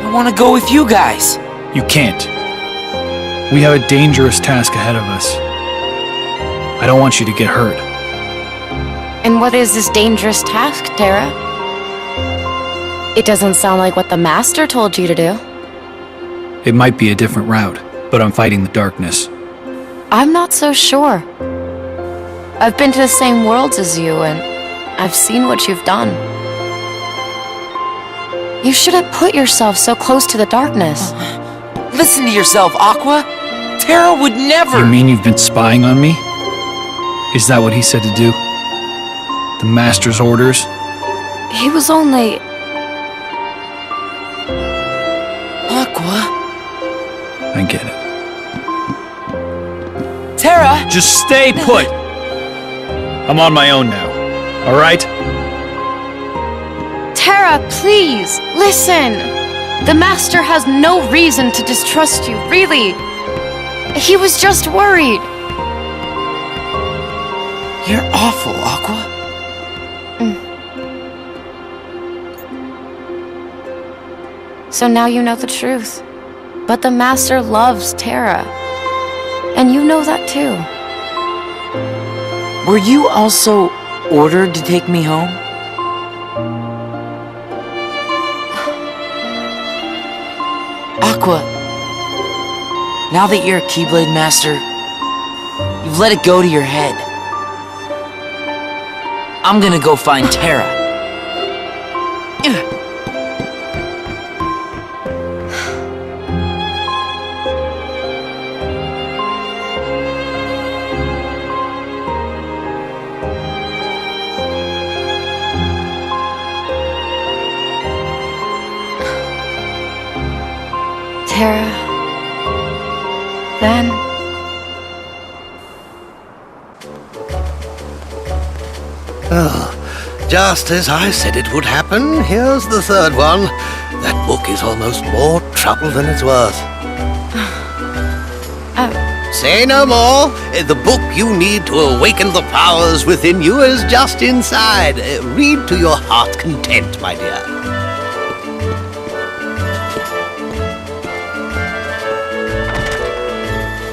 I want to go with you guys.
You can't. We have a dangerous task ahead of us. I don't want you to get hurt.
And what is this dangerous task, Terra? It doesn't sound like what the Master told you to do.
It might be a different route, but I'm fighting the darkness.
I'm not so sure. I've been to the same worlds as you, and I've seen what you've done. You shouldn't put yourself so close to the darkness.
Listen to yourself, Aqua. Terra would never...
You mean you've been spying on me? Is that what he said to do? The Master's orders?
He was only...
Aqua?
I get it.
Terra!
Just stay put! I'm on my own now, alright?
Terra, please, listen! The Master has no reason to distrust you, really. He was just worried.
You're awful, Aqua.
So now you know the truth. But the Master loves Terra. And you know that too.
Were you also ordered to take me home? Aqua, now that you're a Keyblade Master, you've let it go to your head. I'm gonna go find Terra.
Terra, Ven.
Oh, just as I said it would happen, here's the third one. That book is almost more trouble than it's worth. Say no more. The book you need to awaken the powers within you is just inside. Read to your heart's content, my dear.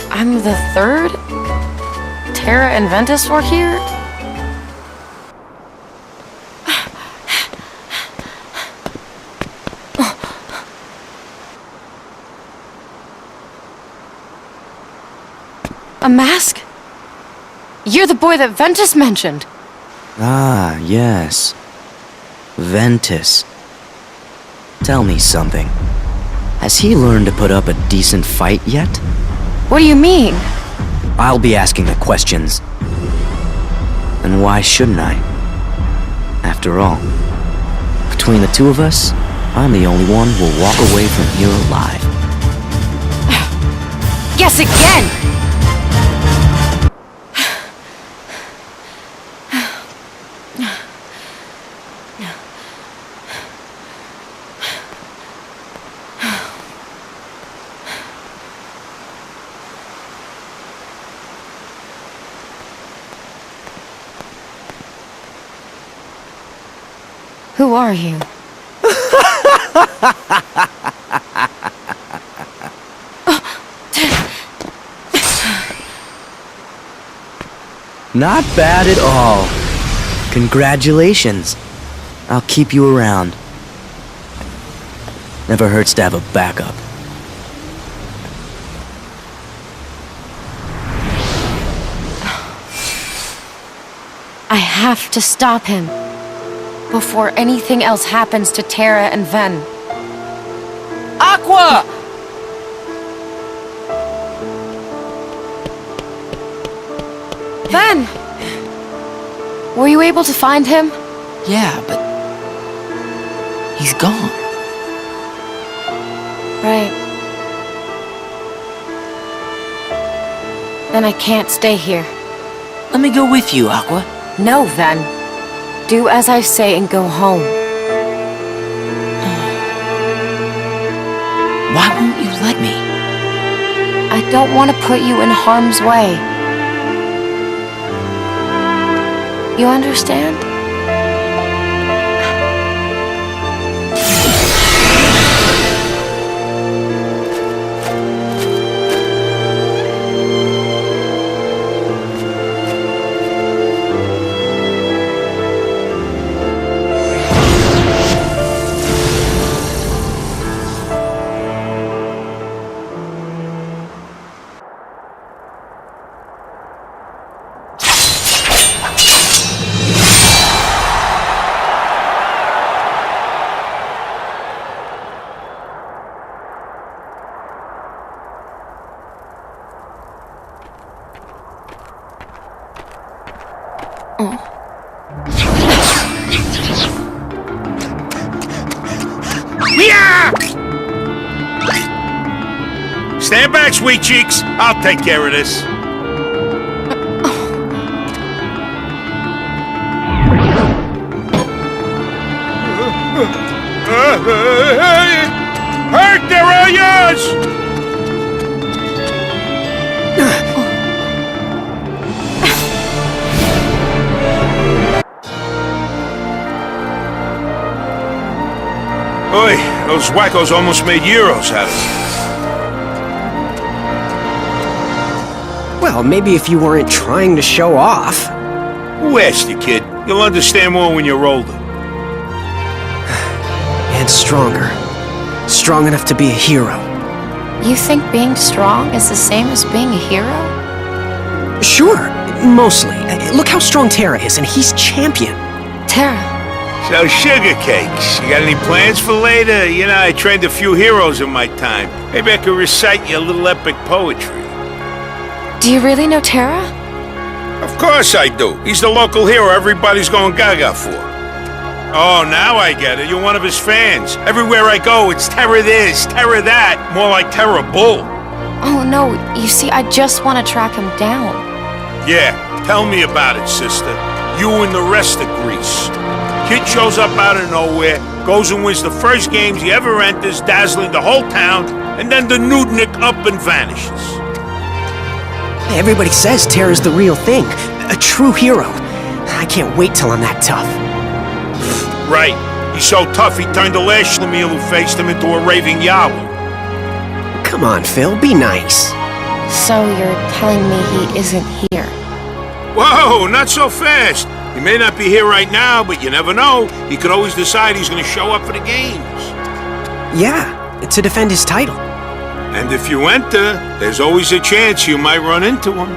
I'm the third? Terra and Ventus were here? A mask? You're the boy that Ventus mentioned.
Ah, yes. Ventus. Tell me something. Has he learned to put up a decent fight yet?
What do you mean?
I'll be asking the questions. And why shouldn't I? After all, between the two of us, I'm the only one who will walk away from here alive.
Guess again! Who are you?
Not bad at all. Congratulations. I'll keep you around. Never hurts to have a backup.
I have to stop him before anything else happens to Terra and Ven.
Aqua!
Ven! Were you able to find him?
Yeah, but he's gone.
Right. Then I can't stay here.
Let me go with you, Aqua.
No, Ven. Do as I say and go home.
Why won't you let me?
I don't want to put you in harm's way. You understand?
Stand back, sweet cheeks. I'll take care of this. Hurt, they're all yours! Oi, those wackos almost made euros out of it.
Well, maybe if you weren't trying to show off.
Who asked you, kid? You'll understand more when you're older.
And stronger. Strong enough to be a hero.
You think being strong is the same as being a hero?
Sure, mostly. Look how strong Terra is, and he's champion.
Terra.
So, sugar cakes, you got any plans for later? You know, I trained a few heroes in my time. Maybe I could recite you a little epic poetry.
Do you really know Terra?
Of course I do. He's the local hero everybody's going gaga for. Oh, now I get it. You're one of his fans. Everywhere I go, it's Terra this, Terra that. More like Terra Bull.
Oh, no. You see, I just want to track him down.
Yeah, tell me about it, sister. You and the rest of Greece. Kid shows up out of nowhere, goes and wins the first games he ever enters, dazzling the whole town, and then the nudnik up and vanishes.
Everybody says Terra's the real thing. A true hero. I can't wait till I'm that tough.
Right. He's so tough he turned the last Schlemiel who faced him into a raving Yahoo.
Come on, Phil, be nice.
So you're telling me he isn't here?
Whoa, not so fast. He may not be here right now, but you never know. He could always decide he's going to show up for the games.
Yeah, to defend his title.
And if you enter, there's always a chance you might run into him.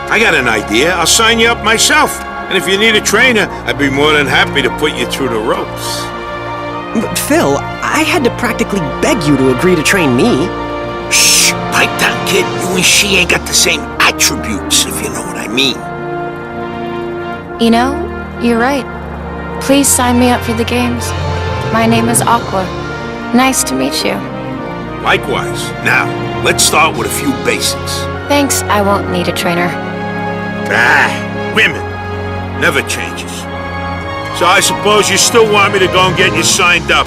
I got an idea. I'll sign you up myself. And if you need a trainer, I'd be more than happy to put you through the ropes.
But Phil, I had to practically beg you to agree to train me.
Shh! Pipe down, kid. You and she ain't got the same attributes, if you know what I mean.
You know, you're right. Please sign me up for the games. My name is Aqua. Nice to meet you.
Likewise. Now, let's start with a few basics.
Thanks, I won't need a trainer.
Ah, women. Never changes. So I suppose you still want me to go and get you signed up.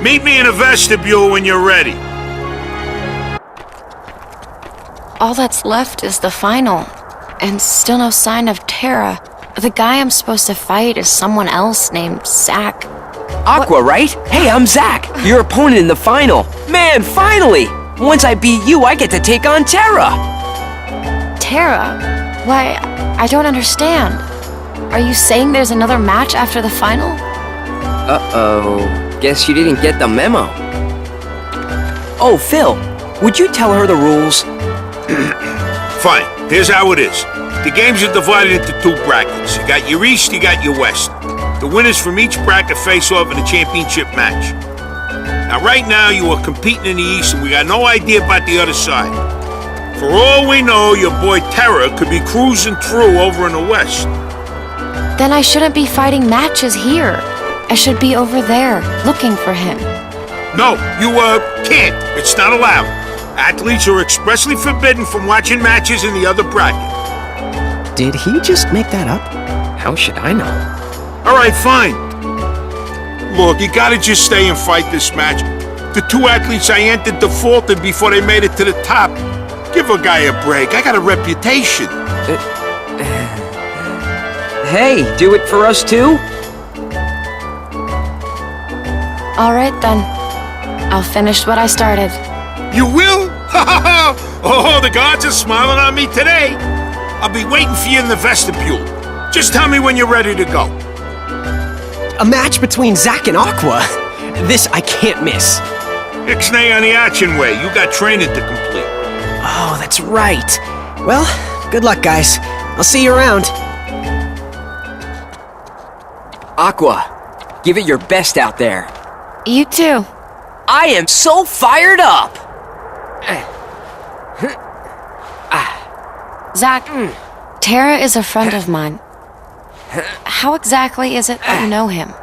Meet me in a vestibule when you're ready.
All that's left is the final. And still no sign of Terra. The guy I'm supposed to fight is someone else named Zack.
Aqua, right? Hey, I'm Zach, your opponent in the final. Man, finally! Once I beat you, I get to take on Terra.
Terra? Why, I don't understand. Are you saying there's another match after the final?
Uh-oh. Guess you didn't get the memo. Oh, Phil, would you tell her the rules?
Fine, here's how it is. The games are divided into 2 brackets. You got your East, you got your West. The winners from each bracket face off in a championship match. Now, right now, you are competing in the East, and we got no idea about the other side. For all we know, your boy Terra could be cruising through over in the West.
Then I shouldn't be fighting matches here. I should be over there, looking for him.
No, you, can't. It's not allowed. Athletes are expressly forbidden from watching matches in the other bracket.
Did he just make that up?
How should I know?
All right, fine. Look, you gotta just stay and fight this match. The 2 athletes I entered defaulted before they made it to the top. Give a guy a break. I got a reputation.
Hey, do it for us too?
All right, then. I'll finish what I started.
You will? Oh, the gods are smiling on me today. I'll be waiting for you in the vestibule. Just tell me when you're ready to go.
A match between Zack and Aqua? This I can't miss.
Ixnay on the action way. You got training to complete.
Oh, that's right. Well, good luck, guys. I'll see you around.
Aqua, give it your best out there.
You too.
I am so fired up!
Zack, Terra is a friend of mine. How exactly is it that you know him?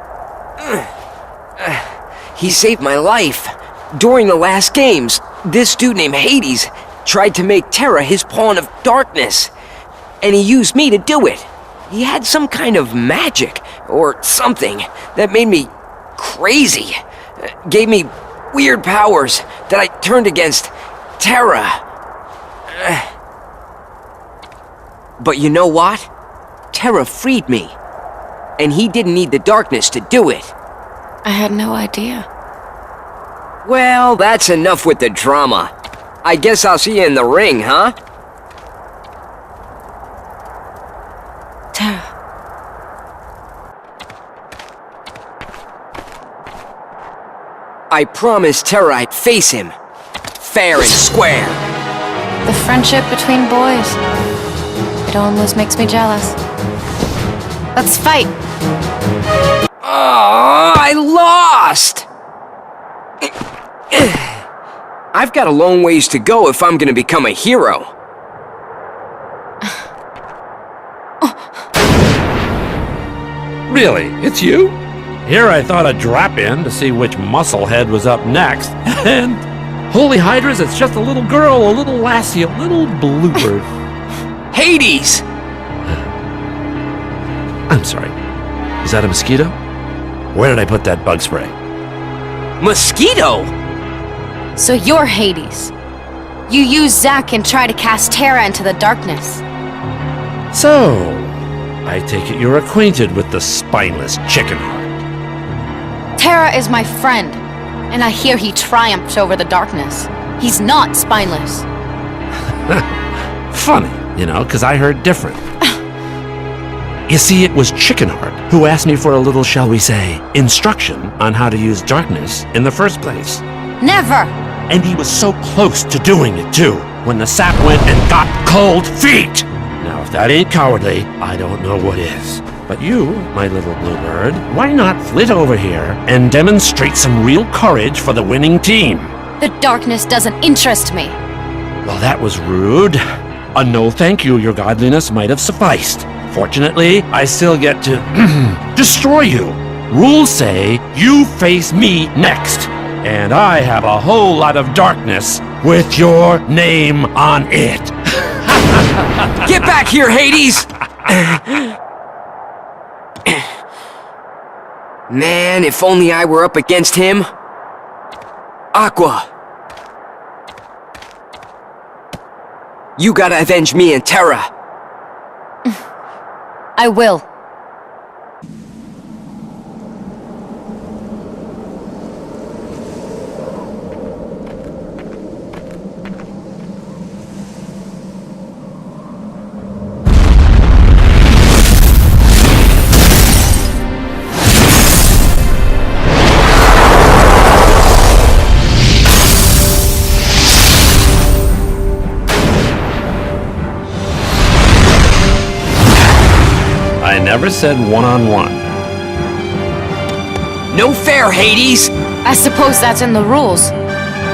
He saved my life. During the last games, this dude named Hades tried to make Terra his pawn of darkness. And he used me to do it. He had some kind of magic, or something, that made me crazy. Gave me weird powers that I turned against Terra. But you know what? Terra freed me. And he didn't need the darkness to do it.
I had no idea.
Well, that's enough with the drama. I guess I'll see you in the ring, huh?
Terra.
I promised Terra I'd face him. Fair and square.
The friendship between boys. It almost makes me jealous. Let's fight!
Oh, I lost! I've got a long ways to go if I'm gonna become a hero.
Really? It's you? Here I thought I'd drop in to see which musclehead was up next, and holy hydras, it's just a little girl, a little lassie, a little bluebird.
Hades!
I'm sorry. Is that a mosquito? Where did I put that bug spray?
Mosquito?
So you're Hades. You use Zack and try to cast Terra into the darkness.
So, I take it you're acquainted with the spineless chicken heart.
Terra is my friend, and I hear he triumphed over the darkness. He's not spineless.
Funny, you know, because I heard different. You see, it was Chickenheart who asked me for a little, shall we say, instruction on how to use darkness in the first place.
Never!
And he was so close to doing it, too, when the sap went and got cold feet! Now, if that ain't cowardly, I don't know what is. But you, my little bluebird, why not flit over here and demonstrate some real courage for the winning team?
The darkness doesn't interest me.
Well, that was rude. A no thank you, your godliness, might have sufficed. Fortunately, I still get to destroy you. Rules say you face me next. And I have a whole lot of darkness with your name on it.
Get back here, Hades! Man, if only I were up against him. Aqua. You gotta avenge me and Terra.
I will.
I never said one-on-one.
No fair, Hades!
I suppose that's in the rules.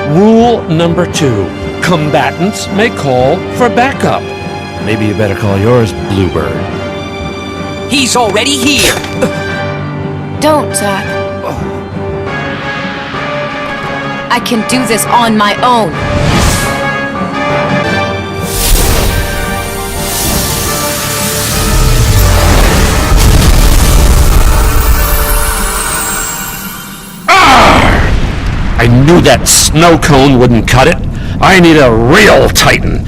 Rule number 2. Combatants may call for backup. Maybe you better call yours Bluebird.
He's already here!
Don't, Zack. I can do this on my own.
I knew that snow cone wouldn't cut it. I need a real Titan.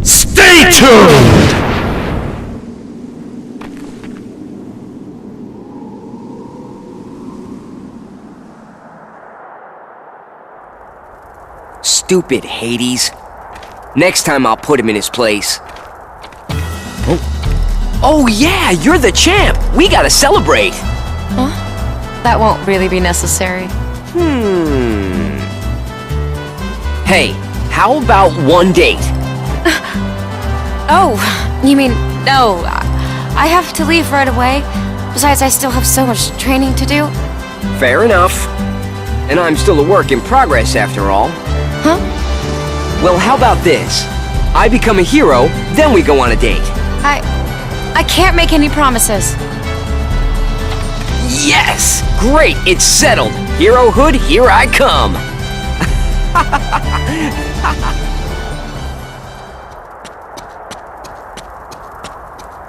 Stay tuned!
Stupid Hades. Next time I'll put him in his place. Oh yeah, you're the champ! We gotta celebrate!
Huh? That won't really be necessary.
Hey, how about one date?
Oh, you mean, no. I have to leave right away. Besides, I still have so much training to do.
Fair enough. And I'm still a work in progress after all.
Huh?
Well, how about this? I become a hero, then we go on a date.
I can't make any promises.
Yes! Great, it's settled. Herohood, here I come.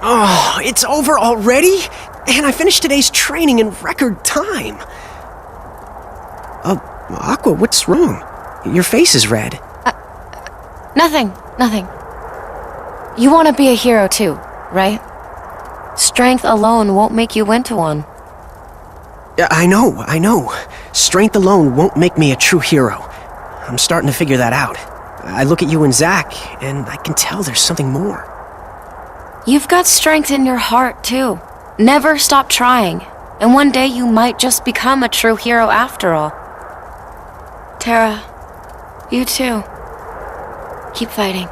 Oh, it's over already? And I finished today's training in record time. Aqua, what's wrong? Your face is red.
Nothing. You want to be a hero too, right? Strength alone won't make you into one.
I know. Strength alone won't make me a true hero. I'm starting to figure that out. I look at you and Zack, and I can tell there's something more.
You've got strength in your heart too. Never stop trying, and one day you might just become a true hero after all. Terra, you too. Keep fighting.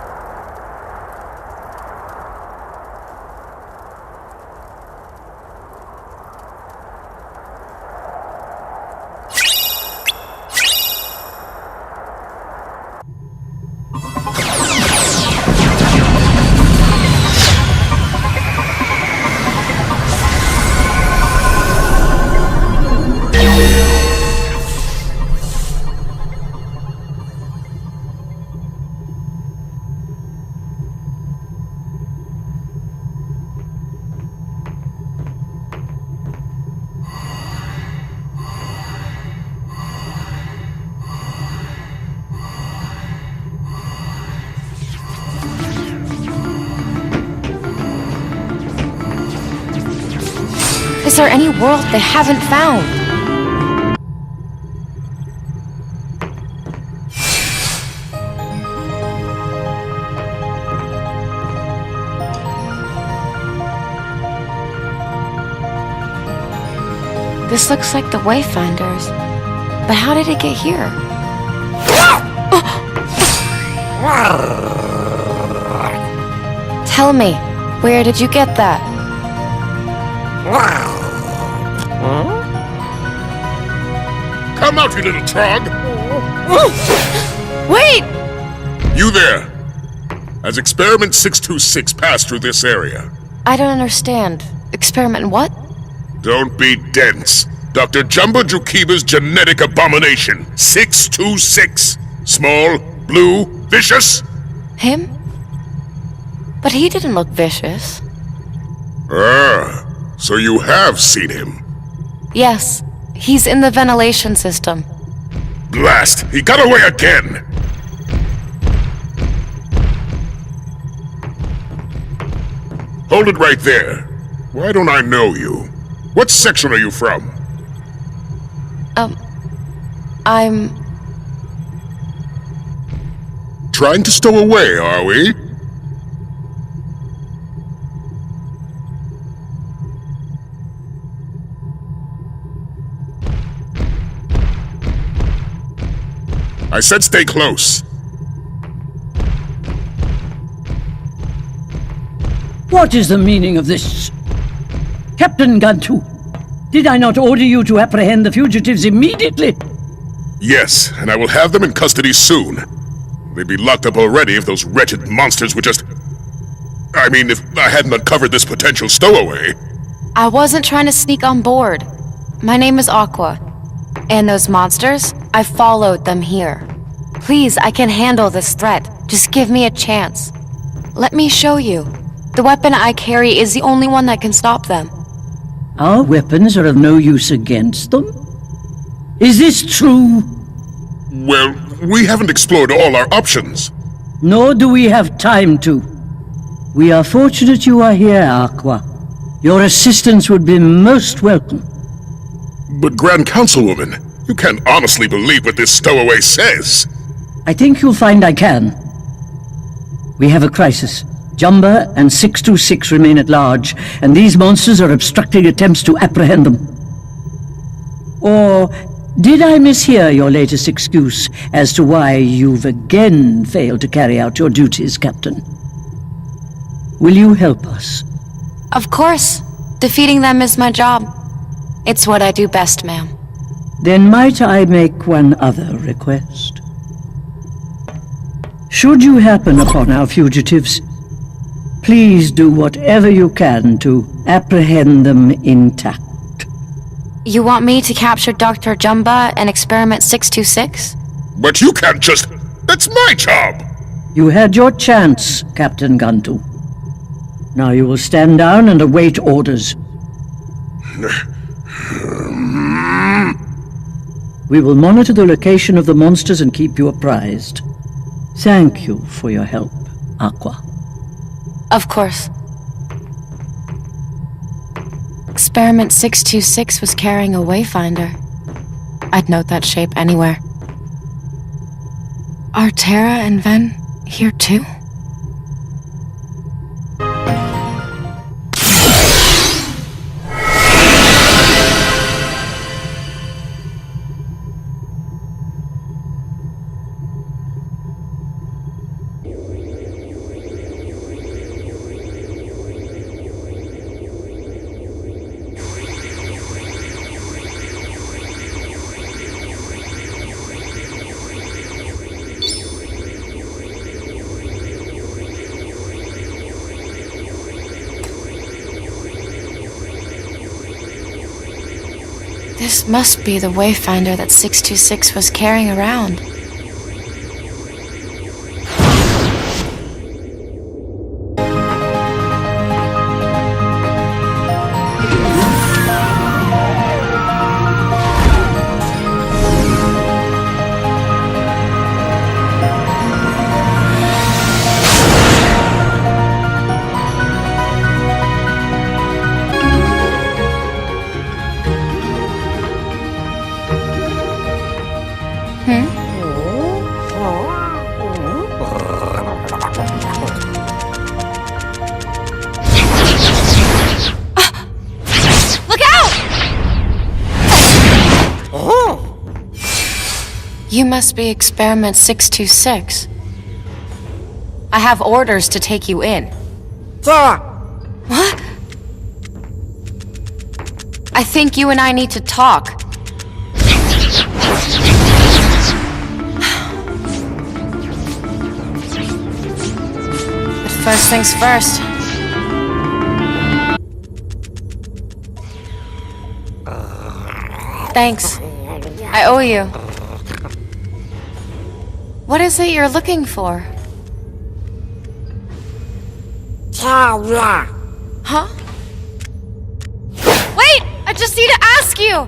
Is there any world they haven't found? This looks like the Wayfinders. But how did it get here? Tell me, where did you get that?
Come out, you little trog!
Wait!
You there! As Experiment 626 passed through this area.
I don't understand. Experiment what?
Don't be dense. Dr. Jumbo Jukiba's genetic abomination, 626. Small, blue, vicious?
Him? But he didn't look vicious.
So you have seen him?
Yes, he's in the ventilation system.
Blast! He got away again! Hold it right there. Why don't I know you? What section are you from?
I'm...
Trying to stow away, are we? I said stay close.
What is the meaning of this? Captain Gantu, did I not order you to apprehend the fugitives immediately?
Yes, and I will have them in custody soon. They'd be locked up already if those wretched monsters would just... I mean, if I hadn't uncovered this potential stowaway.
I wasn't trying to sneak on board. My name is Aqua. And those monsters, I followed them here. Please, I can handle this threat. Just give me a chance. Let me show you. The weapon I carry is the only one that can stop them.
Our weapons are of no use against them? Is this true?
Well, we haven't explored all our options.
Nor do we have time to. We are fortunate you are here, Aqua. Your assistance would be most welcome.
But Grand Councilwoman, you can't honestly believe what this stowaway says.
I think you'll find I can. We have a crisis. Jumba and 626 remain at large, and these monsters are obstructing attempts to apprehend them. Or did I mishear your latest excuse as to why you've again failed to carry out your duties, Captain? Will you help us?
Of course. Defeating them is my job. It's what I do best, ma'am.
Then might I make one other request? Should you happen upon our fugitives, please do whatever you can to apprehend them intact.
You want me to capture Dr. Jumba and Experiment 626?
But you can't just... That's my job!
You had your chance, Captain Gantu. Now you will stand down and await orders. We will monitor the location of the monsters and keep you apprised. Thank you for your help, Aqua.
Of course. Experiment 626 was carrying a wayfinder. I'd note that shape anywhere. Are Terra and Ven here too? This must be the wayfinder that 626 was carrying around. You must be Experiment 626. I have orders to take you in.
Terra!
What? I think you and I need to talk. But first things first. Thanks. I owe you. What is it you're looking for?
Terra.
Huh? Wait! I just need to ask you!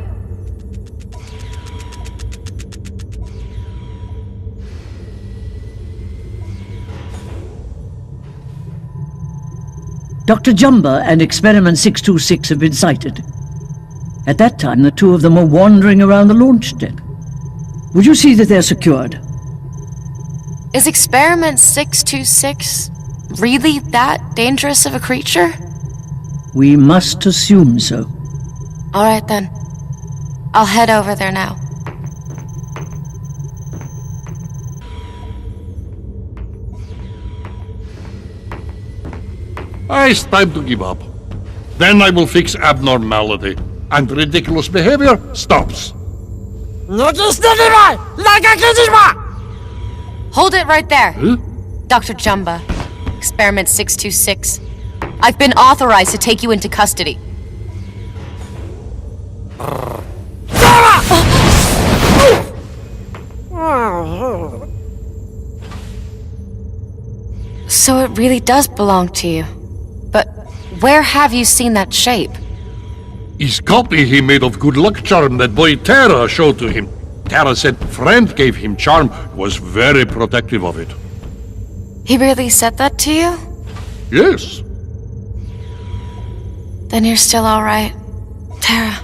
Dr. Jumba and Experiment 626 have been sighted. At that time, the two of them were wandering around the launch deck. Would you see that they're secured?
Is Experiment 626 really that dangerous of a creature?
We must assume so.
Alright then. I'll head over there now.
It's time to give up. Then I will fix abnormality, and ridiculous behavior stops.
Hold it right there. Dr. Jumba, Experiment 626. I've been authorized to take you into custody. So it really does belong to you. But where have you seen that shape?
His copy he made of good luck charm that boy Terra showed to him. Terra said friend gave him charm, was very protective of it.
He really said that to you?
Yes.
Then you're still alright, Terra.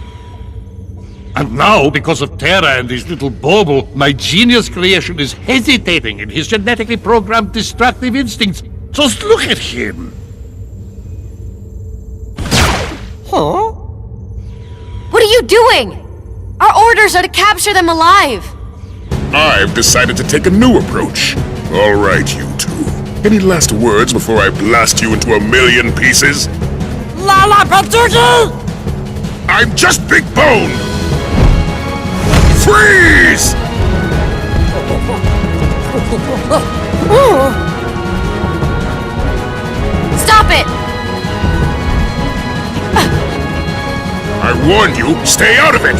And now, because of Terra and his little Bobo, my genius creation is hesitating in his genetically programmed destructive instincts. Just look at him.
Huh? What are you doing? Our orders are to capture them alive.
I've decided to take a new approach. All right, you two. Any last words before I blast you into a million pieces?
Lala Patsuki!
I'm just Big Bone! Freeze!
Stop it!
I warned you, stay out of it!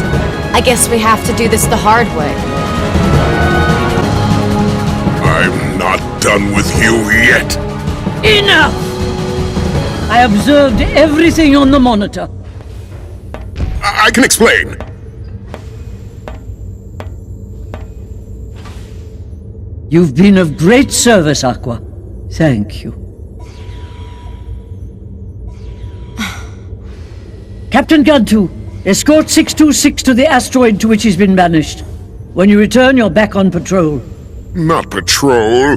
I guess we have to do this the hard way.
I'm not done with you yet.
Enough! I observed everything on the monitor.
I can explain.
You've been of great service, Aqua. Thank you. Captain Gantu, escort 626 to the asteroid to which he's been banished. When you return, you're back on patrol.
Not patrol.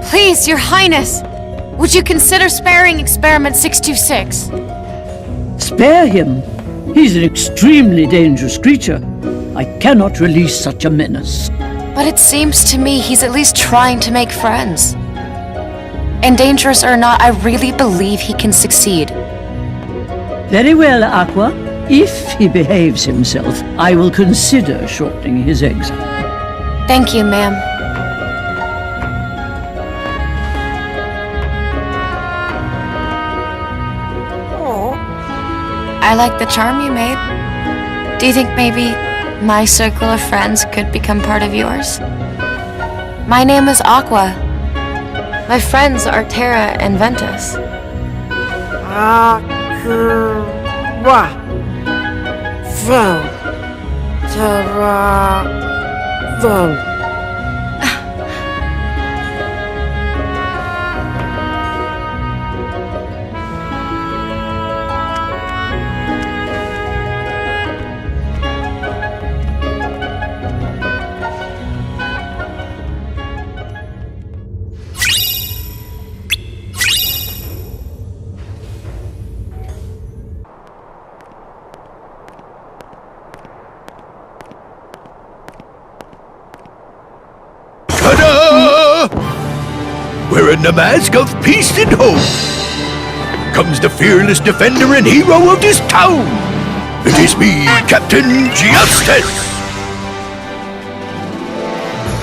Please, Your Highness, would you consider sparing Experiment 626?
Spare him? He's an extremely dangerous creature. I cannot release such a menace.
But it seems to me he's at least trying to make friends. And dangerous or not, I really believe he can succeed.
Very well, Aqua. If he behaves himself, I will consider shortening his exile.
Thank you, ma'am. I like the charm you made. Do you think maybe my circle of friends could become part of yours? My name is Aqua. My friends are Terra and Ventus.
Ta-da! Wearing the mask of peace and hope comes the fearless defender and hero of this town. It is me, Captain Justice.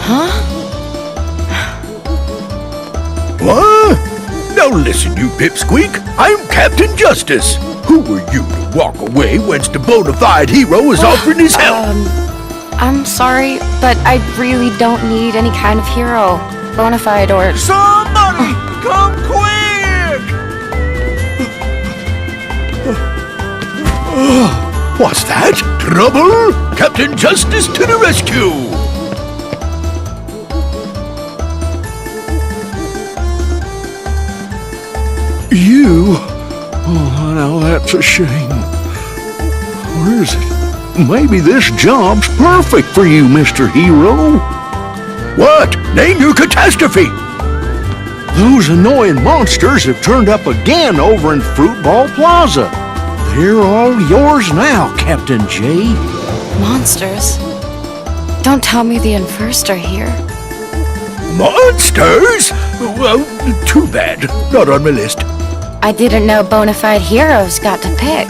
Huh?
What? Now listen, you pipsqueak. I'm Captain Justice. Who were you to walk away whence the bona fide hero is offering his help?
I'm sorry, but I really don't need any kind of hero. Bonafide or...
Somebody come quick! What's that? Trouble? Captain Justice to the rescue! You? Oh, now that's a shame. Where is it? Maybe this job's perfect for you, Mr. Hero. What? Name your catastrophe! Those annoying monsters have turned up again over in Fruitball Plaza. They're all yours now, Captain J.
Monsters? Don't tell me the Infirst are here.
Monsters? Well, too bad. Not on my list.
I didn't know bona fide heroes got to pick.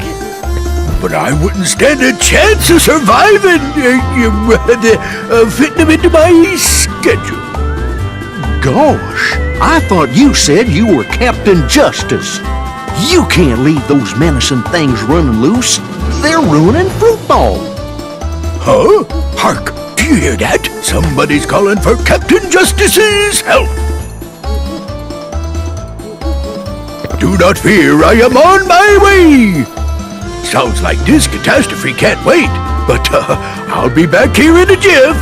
But I wouldn't stand a chance of surviving. Fitting them into my schedule.
Gosh, I thought you said you were Captain Justice. You can't leave those menacing things running loose. They're ruining Fruitball.
Huh? Hark! Do you hear that? Somebody's calling for Captain Justice's help. Do not fear, I am on my way. Sounds like this catastrophe can't wait, but I'll be back here in a jiff.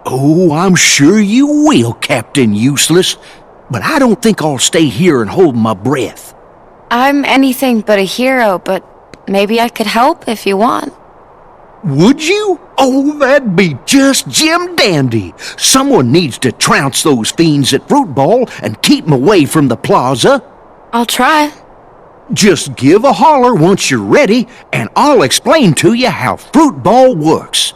Oh, I'm sure you will, Captain Useless. But I don't think I'll stay here and hold my breath.
I'm anything but a hero, but maybe I could help if you want.
Would you? Oh, that'd be just Jim Dandy. Someone needs to trounce those fiends at Fruitball and keep them away from the plaza.
I'll try.
Just give a holler once you're ready, and I'll explain to you how Fruitball works.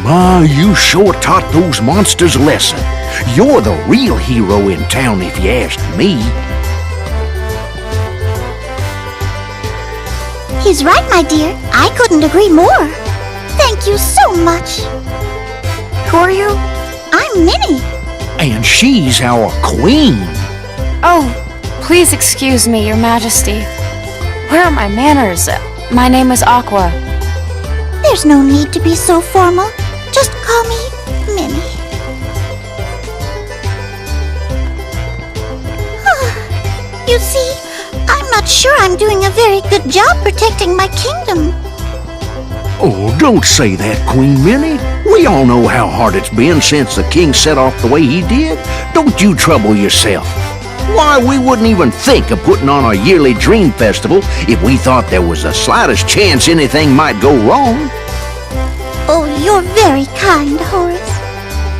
My, you sure taught those monsters a lesson. You're the real hero in town if you ask me.
He's right, my dear. I couldn't agree more. Thank you so much.
Who are you?
I'm Minnie.
And she's our queen.
Oh, please excuse me, Your Majesty. Where are my manners? My name is Aqua.
There's no need to be so formal. Just call me Minnie. You see, I'm not sure I'm doing a very good job protecting my kingdom.
Oh, don't say that, Queen Minnie. We all know how hard it's been since the king set off the way he did. Don't you trouble yourself. Why, we wouldn't even think of putting on our yearly dream festival if we thought there was the slightest chance anything might go wrong.
Oh, you're very kind, Horace.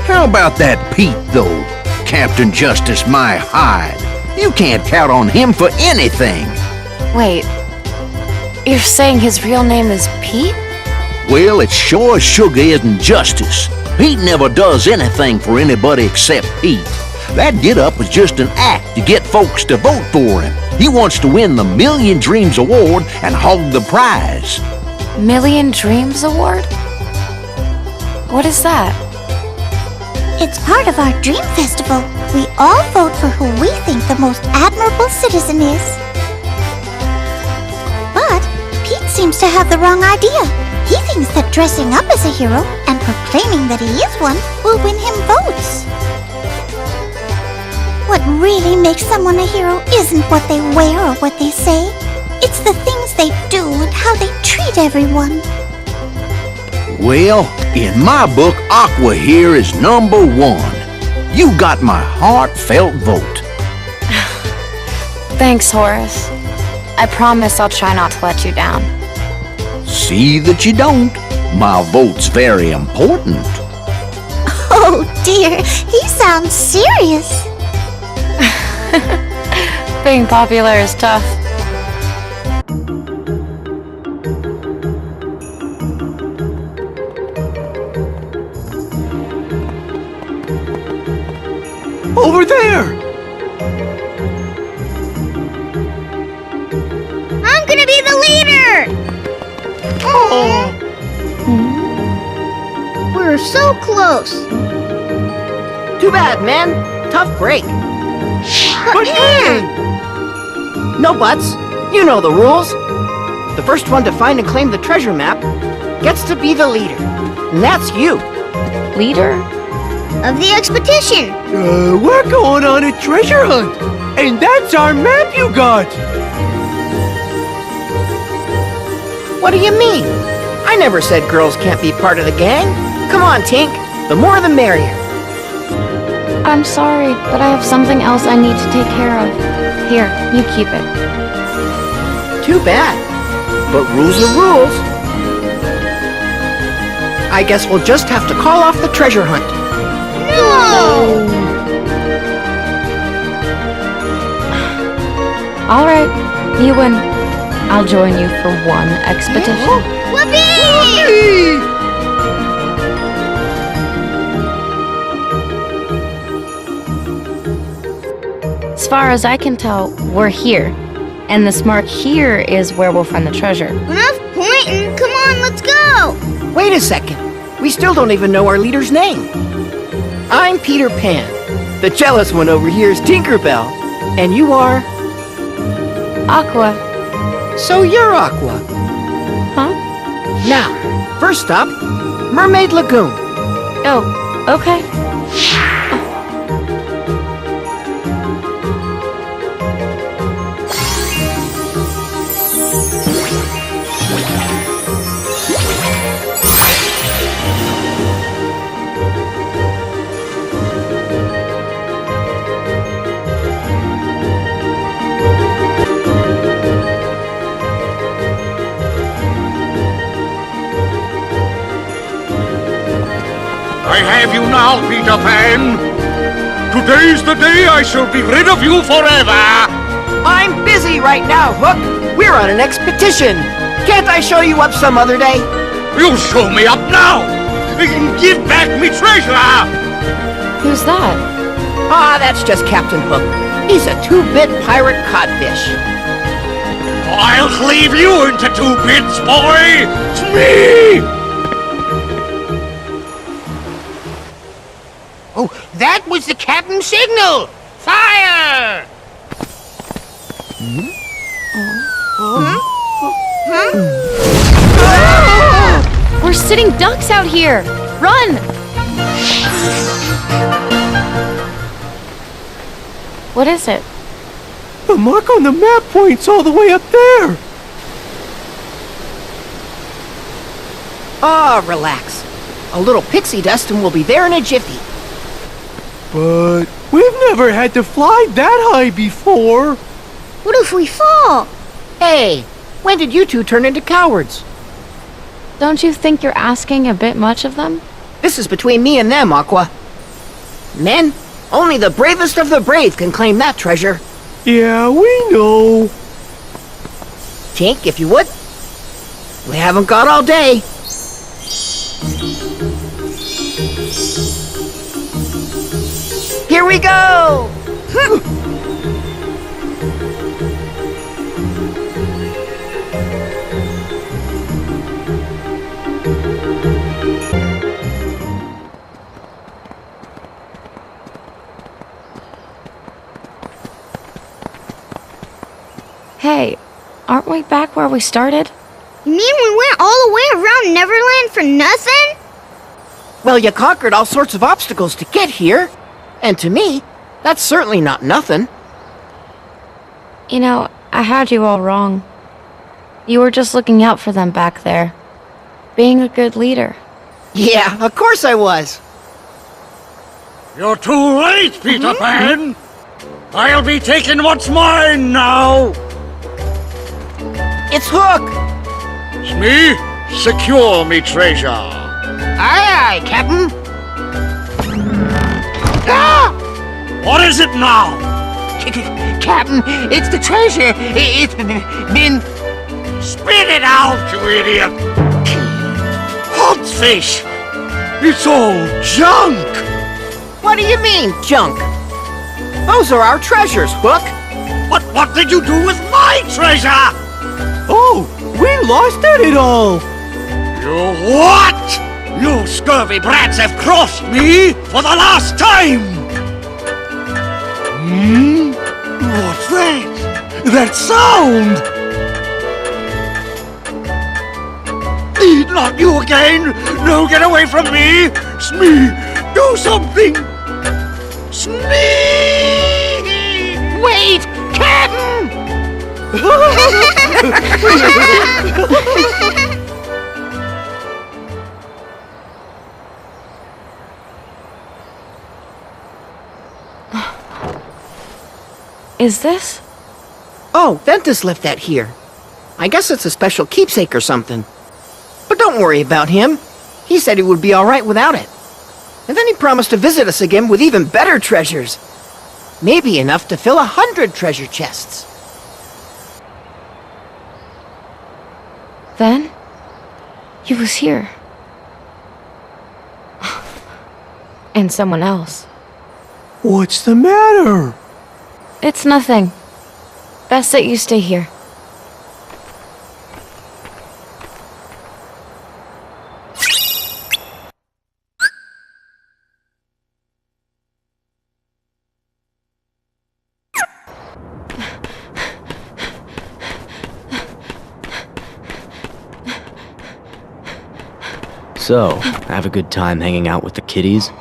How about that Pete, though? Captain Justice my hide. You can't count on him for anything.
Wait, you're saying his real name is Pete?
Well, it's sure as sugar isn't justice. Pete never does anything for anybody except Pete. That get-up was just an act to get folks to vote for him. He wants to win the Million Dreams Award and hog the prize.
Million Dreams Award? What is that?
It's part of our Dream Festival. We all vote for who we think the most admirable citizen is. But Pete seems to have the wrong idea. He thinks that dressing up as a hero and proclaiming that he is one will win him votes. What really makes someone a hero isn't what they wear or what they say. It's the things they do and how they treat everyone.
Well, in my book, Aqua here is #1. You got my heartfelt vote.
Thanks, Horace. I promise I'll try not to let you down.
See that you don't. My vote's very important.
Oh dear, he sounds serious.
Being popular is tough.
Over there!
I'm gonna be the leader! Oh! We're so close.
Too bad, man. Tough break.
But
No buts. You know the rules. The first one to find and claim the treasure map gets to be the leader. And that's you.
Leader?
Of the expedition.
We're going on a treasure hunt. And that's our map you got.
What do you mean? I never said girls can't be part of the gang. Come on, Tink. The more the merrier.
I'm sorry, but I have something else I need to take care of. Here, you keep it.
Too bad. But rules are rules. I guess we'll just have to call off the treasure hunt.
No!
All right, you win. I'll join you for one expedition.
Whoopee!
As far as I can tell, we're here. And this mark here is where we'll find the treasure.
Enough pointing. Come on, let's go.
Wait a second. We still don't even know our leader's name. I'm Peter Pan. The jealous one over here is Tinkerbell. And you are?
Aqua.
So you're Aqua.
Huh?
Now, first stop, Mermaid Lagoon.
Oh, okay.
I have you now, Peter Pan. Today's the day I shall be rid of you forever.
I'm busy right now, Hook. We're on an expedition. Can't I show you up some other day?
You show me up now. Give back me treasure.
Who's that?
Ah, that's just Captain Hook. He's a 2-bit pirate codfish.
I'll cleave you into 2 bits, boy. It's me.
Oh, that was the captain's signal! Fire!
We're sitting ducks out here! Run! What is it?
The mark on the map points all the way up there.
Ah, relax. A little pixie dust and we'll be there in a jiffy.
But we've never had to fly that high before.
What if we fall?
Hey, when did you two turn into cowards?
Don't you think you're asking a bit much of them?
This is between me and them, Aqua. Men, only the bravest of the brave can claim that treasure.
Yeah, we know.
Tink, if you would. We haven't got all day. Here we go!
Hey, aren't we back where we started?
You mean we went all the way around Neverland for nothing?
Well, you conquered all sorts of obstacles to get here. And to me, that's certainly not nothing.
You know, I had you all wrong. You were just looking out for them back there. Being a good leader.
Yeah, of course I was.
You're too late, Peter Pan. I'll be taking what's mine now.
It's Hook.
It's me. Secure me treasure.
Aye, aye, Captain.
Ah! What is it now?
Captain, it's the treasure. It's been...
Spit it out, you idiot! Hot fish! It's all junk!
What do you mean, junk? Those are our treasures, Hook.
What did you do with my treasure?
Oh, we lost it all.
You what? You scurvy brats have crossed me for the last time! What's that? That sound! Not you again! No, get away from me! Smee! Do something! Smee!
Wait! Captain!
is this?
Oh, Ventus left that here. I guess it's a special keepsake or something. But don't worry about him. He said he would be alright without it. And then he promised to visit us again with even better treasures. Maybe enough to fill 100 treasure chests.
Then, he was here. And someone else.
What's the matter?
It's nothing. Best that you stay here.
So, have a good time hanging out with the kiddies?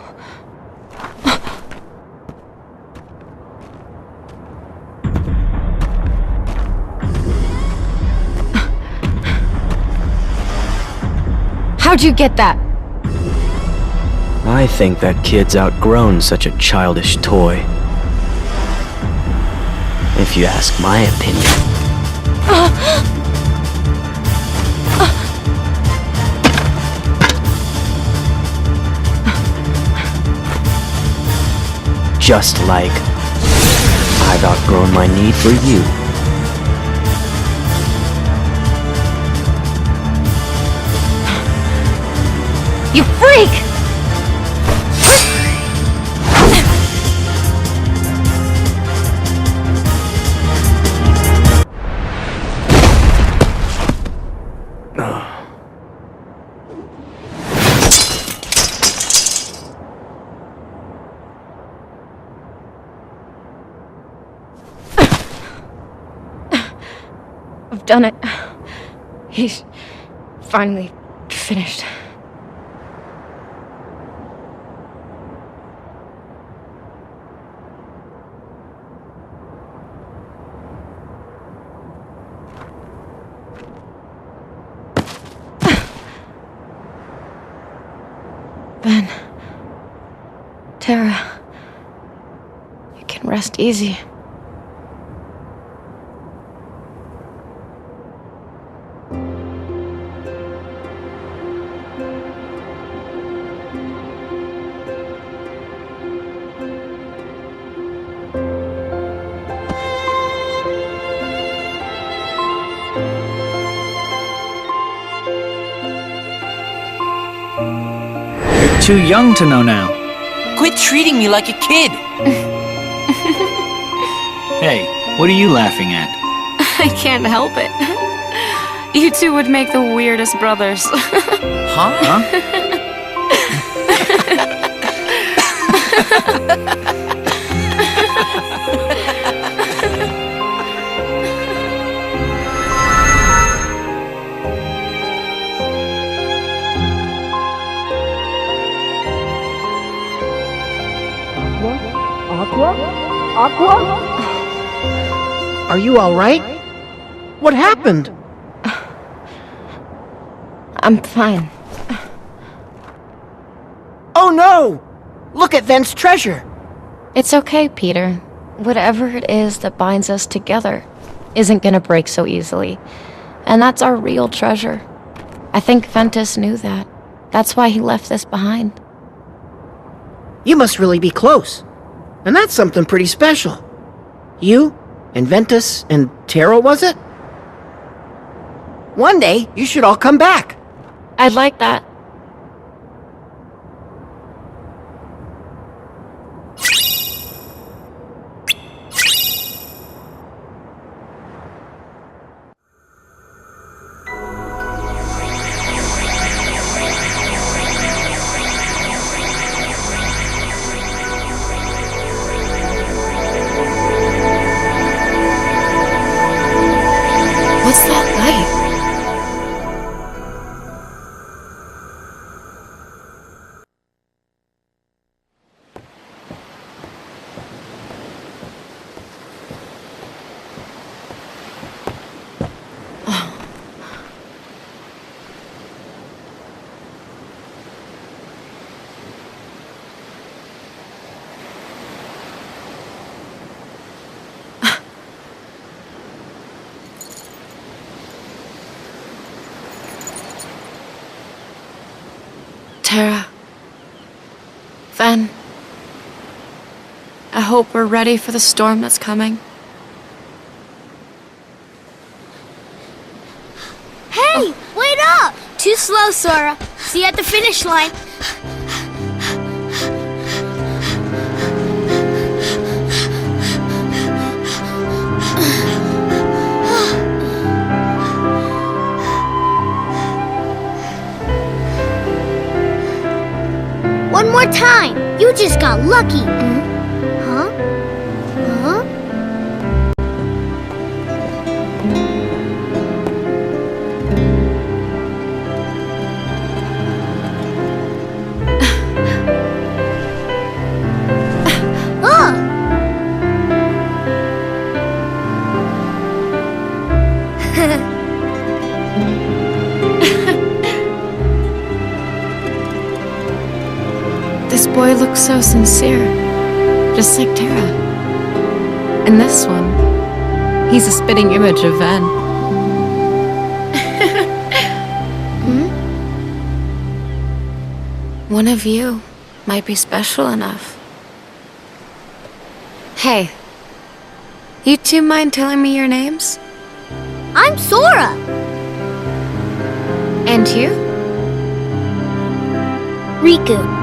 How'd you get that?
I think that kid's outgrown such a childish toy. If you ask my opinion. Just like I've outgrown my need for you.
You freak! I've done it. He's finally finished. Ben, Terra, you can rest easy.
Too young to know now.
Quit treating me like a kid.
Hey, what are you laughing at?
I can't help it. You two would make the weirdest brothers.
Huh?
Aqua? Are you alright? What happened?
I'm fine.
Oh no! Look at Ven's treasure!
It's okay, Peter. Whatever it is that binds us together isn't gonna break so easily. And that's our real treasure. I think Ventus knew that. That's why he left this behind.
You must really be close. And that's something pretty special. You, and Ventus, and Terra, was it? One day, you should all come back.
I'd like that. What's that light? Terra. Ven. I hope we're ready for the storm that's coming.
Hey, wait up! Too slow, Sora. See you at the finish line. One more time. You just got lucky. Huh? Huh?
This boy looks so sincere, just like Terra. And this one, he's a spitting image of Ven. One of you might be special enough. Hey, you two mind telling me your names?
I'm Sora.
And you?
Riku.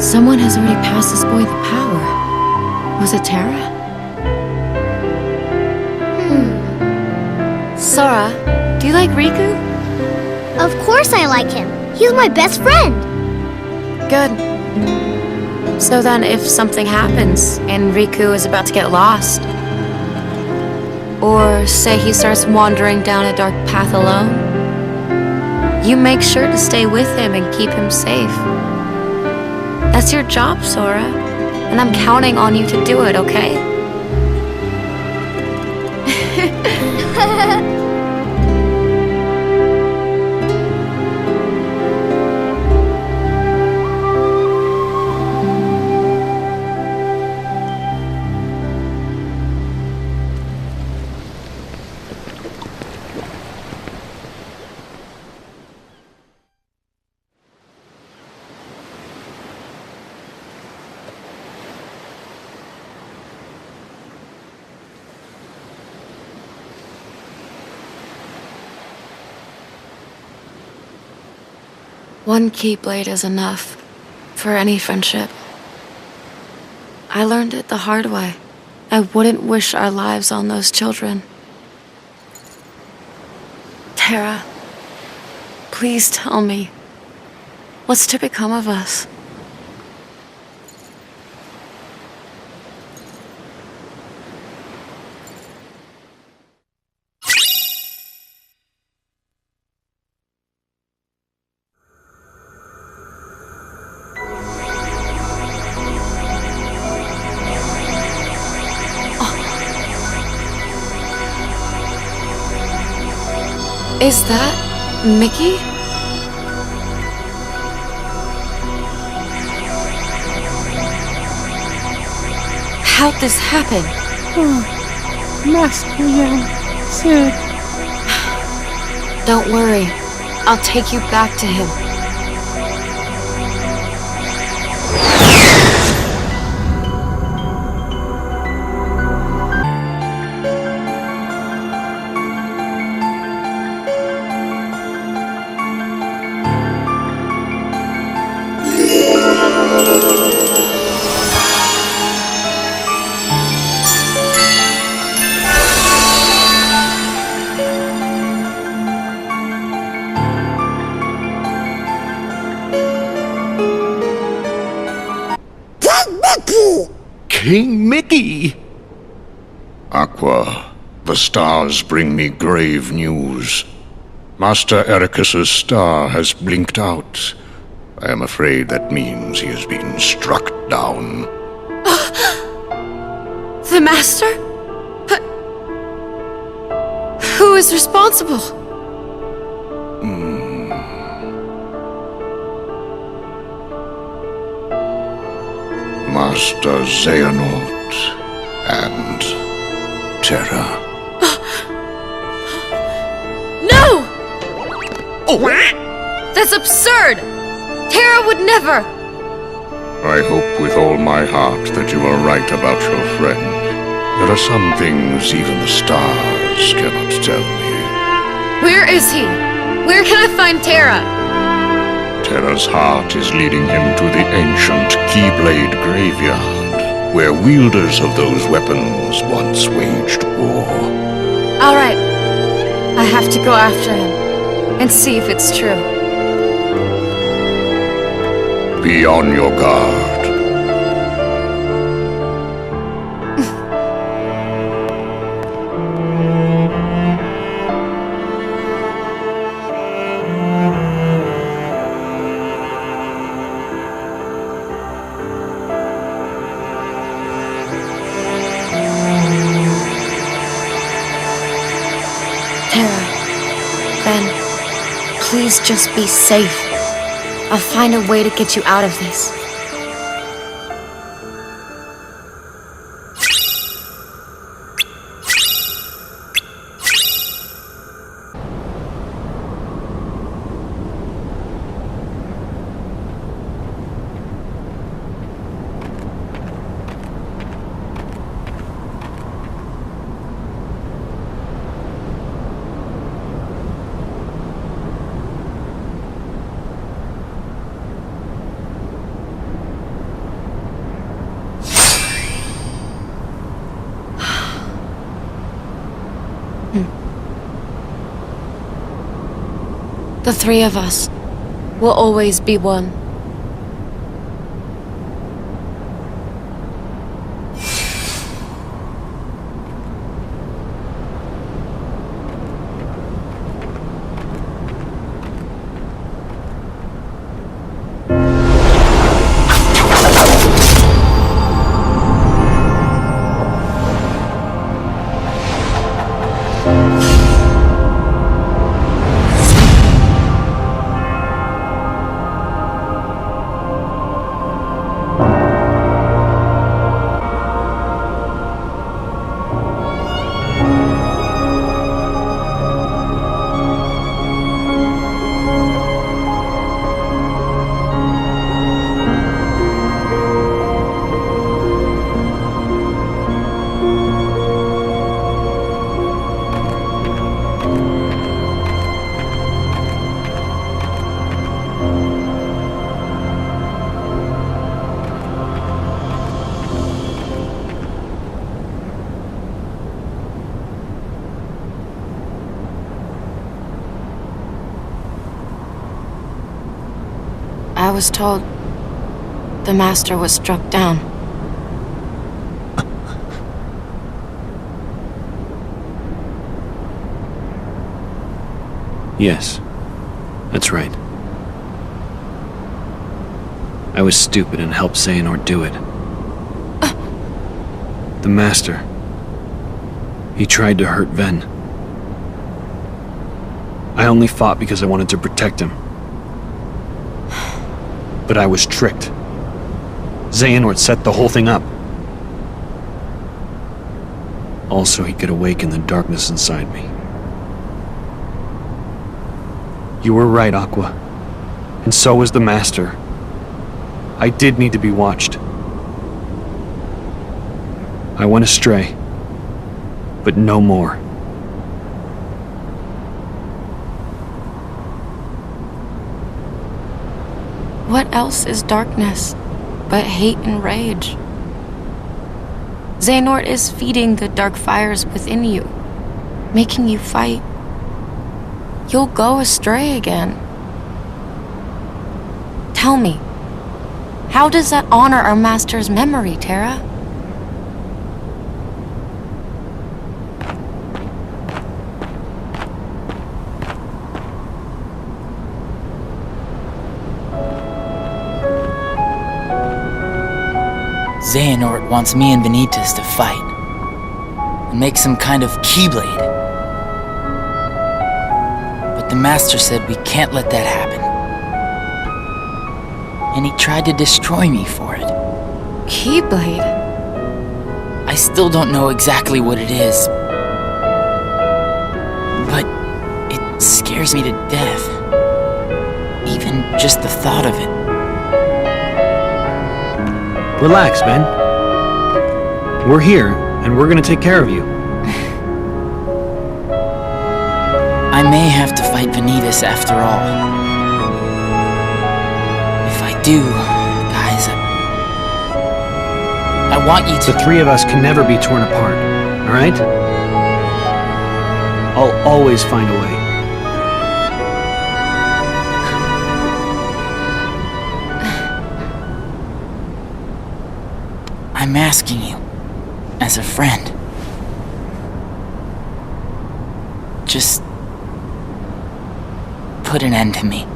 Someone has already passed this boy the power. Was it Terra? Sora, do you like Riku?
Of course I like him. He's my best friend.
Good. So then if something happens and Riku is about to get lost, or say he starts wandering down a dark path alone, you make sure to stay with him and keep him safe. That's your job, Sora, and I'm counting on you to do it, okay? One Keyblade is enough for any friendship. I learned it the hard way. I wouldn't wish our lives on those children. Terra, please tell me, what's to become of us? Is that Mickey? How'd this happen?
Master Yang said...
Don't worry. I'll take you back to him.
King Mickey!
Aqua, the stars bring me grave news. Master Ericus's star has blinked out. I am afraid that means he has been struck down.
The Master? But... who is responsible?
Master Xehanort and Terra.
No! That's absurd! Terra would never!
I hope with all my heart that you are right about your friend. There are some things even the stars cannot tell me.
Where is he? Where can I find Terra?
Terra's heart is leading him to the ancient Keyblade graveyard, where wielders of those weapons once waged war.
Alright. I have to go after him and see if it's true.
Be on your guard.
Terra, Ben, please just be safe. I'll find a way to get you out of this. The three of us will always be one. I was told the Master was struck down.
Yes, that's right. I was stupid and helped Xehanort do it. The Master. He tried to hurt Ven. I only fought because I wanted to protect him. But I was tricked. Xehanort set the whole thing up. Also, he could awaken the darkness inside me. You were right, Aqua. And so was the Master. I did need to be watched. I went astray. But no more.
What else is darkness but hate and rage? Xehanort is feeding the dark fires within you, making you fight. You'll go astray again. Tell me, how does that honor our Master's memory, Terra?
Xehanort wants me and Ventus to fight and make some kind of Keyblade. But the Master said we can't let that happen. And he tried to destroy me for it.
Keyblade?
I still don't know exactly what it is, but it scares me to death. Even just the thought of it.
Relax, Ben. We're here, and we're gonna take care of you.
I may have to fight Ventus after all. If I do, guys, I want you to...
The three of us can never be torn apart, alright? I'll always find a way.
I'm asking you, as a friend. Just put an end to me.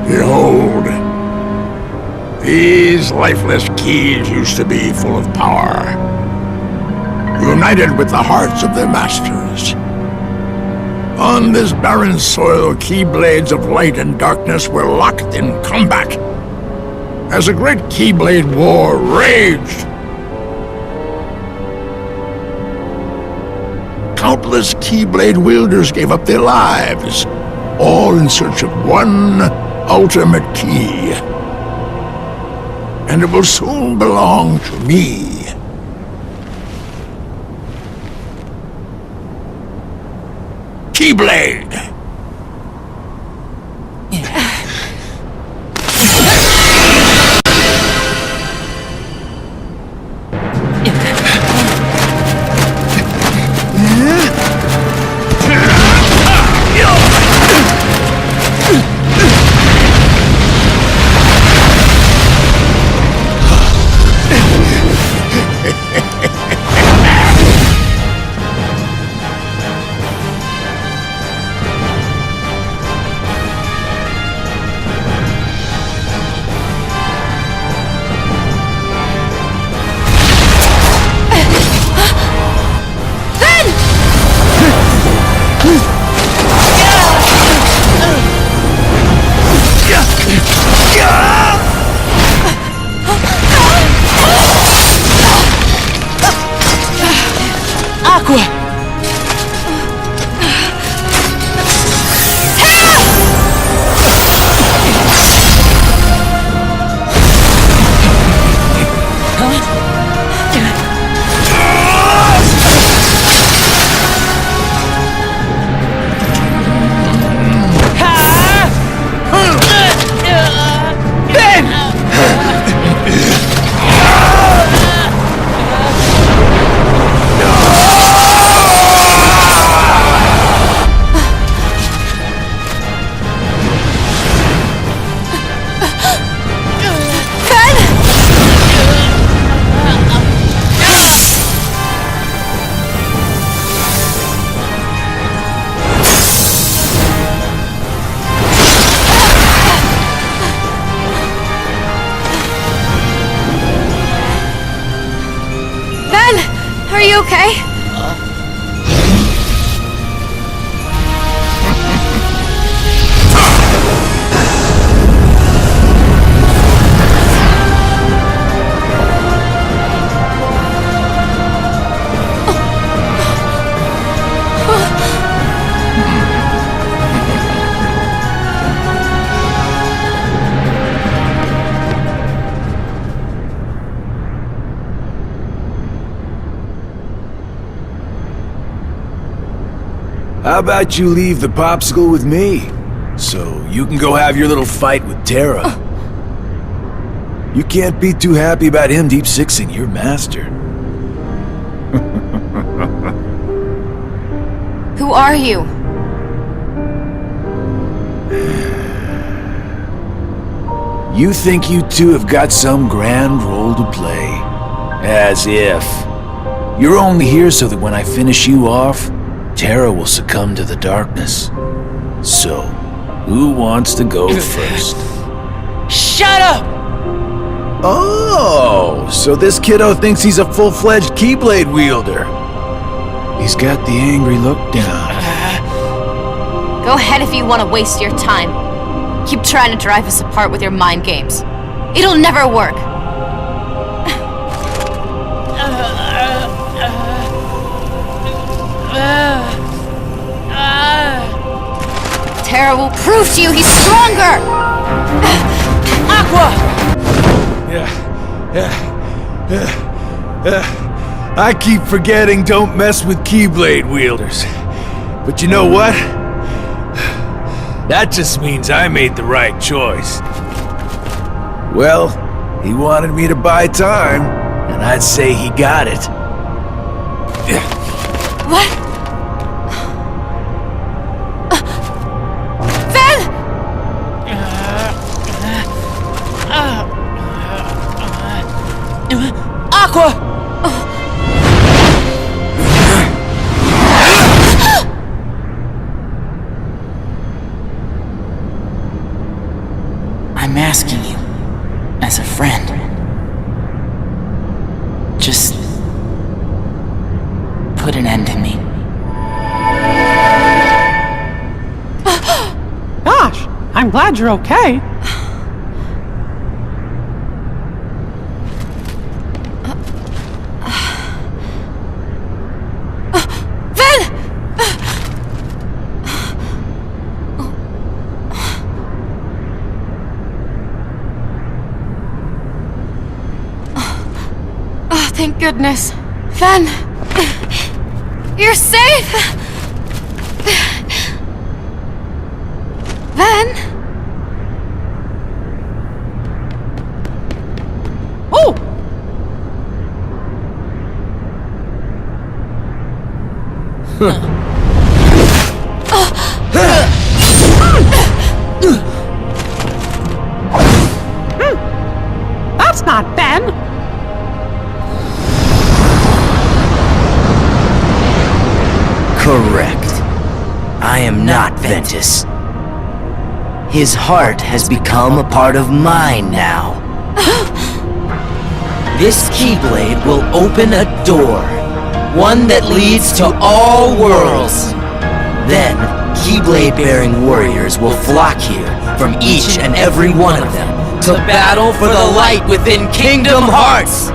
Behold, these lifeless keys used to be full of power, united with the hearts of their masters. On this barren soil, keyblades of light and darkness were locked in combat, as a great keyblade war raged. Countless keyblade wielders gave up their lives, all in search of one ultimate key. And it will soon belong to me. Keyblade!
Aqua!
Are you okay?
How about you leave the popsicle with me, so you can go have your little fight with Terra? You can't be too happy about him deep-sixing your master.
Who are you?
You think you two have got some grand role to play. As if. You're only here so that when I finish you off, Terra will succumb to the darkness. So, who wants to go first?
Shut up!
Oh, so this kiddo thinks he's a full-fledged Keyblade wielder. He's got the angry look down.
Go ahead if you want to waste your time. Keep trying to drive us apart with your mind games. It'll never work. Terra will prove to you he's stronger! Aqua!
I keep forgetting don't mess with Keyblade wielders. But you know what? That just means I made the right choice. Well, he wanted me to buy time, and I'd say he got it.
What?
Aqua! I'm asking you, as a friend, just put an end to me.
Gosh, I'm glad you're okay.
Thank goodness. Ven! You're safe! Ven!
Oh! That's not Ben!
Correct. I am not Ventus. His heart has become a part of mine now. This Keyblade will open a door, one that leads to all worlds. Then, Keyblade-bearing warriors will flock here from each and every one of them to battle for the light within Kingdom Hearts.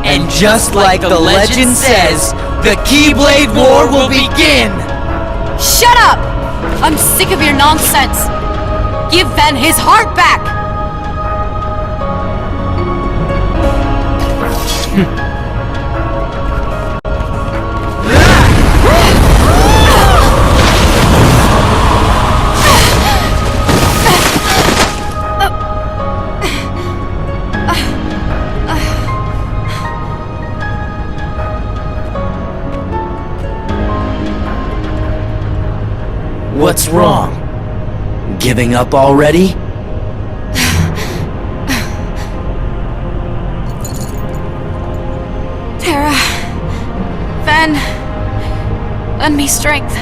And just like the legend says, the Keyblade War will begin!
Shut up! I'm sick of your nonsense! Give Ven his heart back!
What's wrong? Giving up already?
Terra... Ven... lend me strength.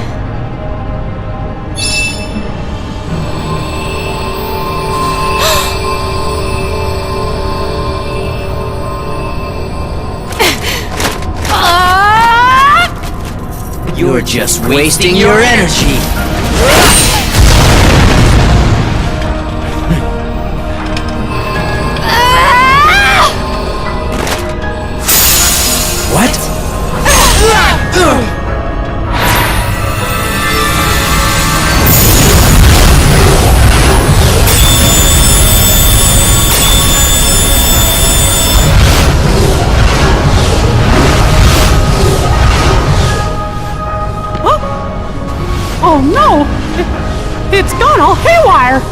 You're just wasting your energy! What?
Oh no! It's gone all haywire!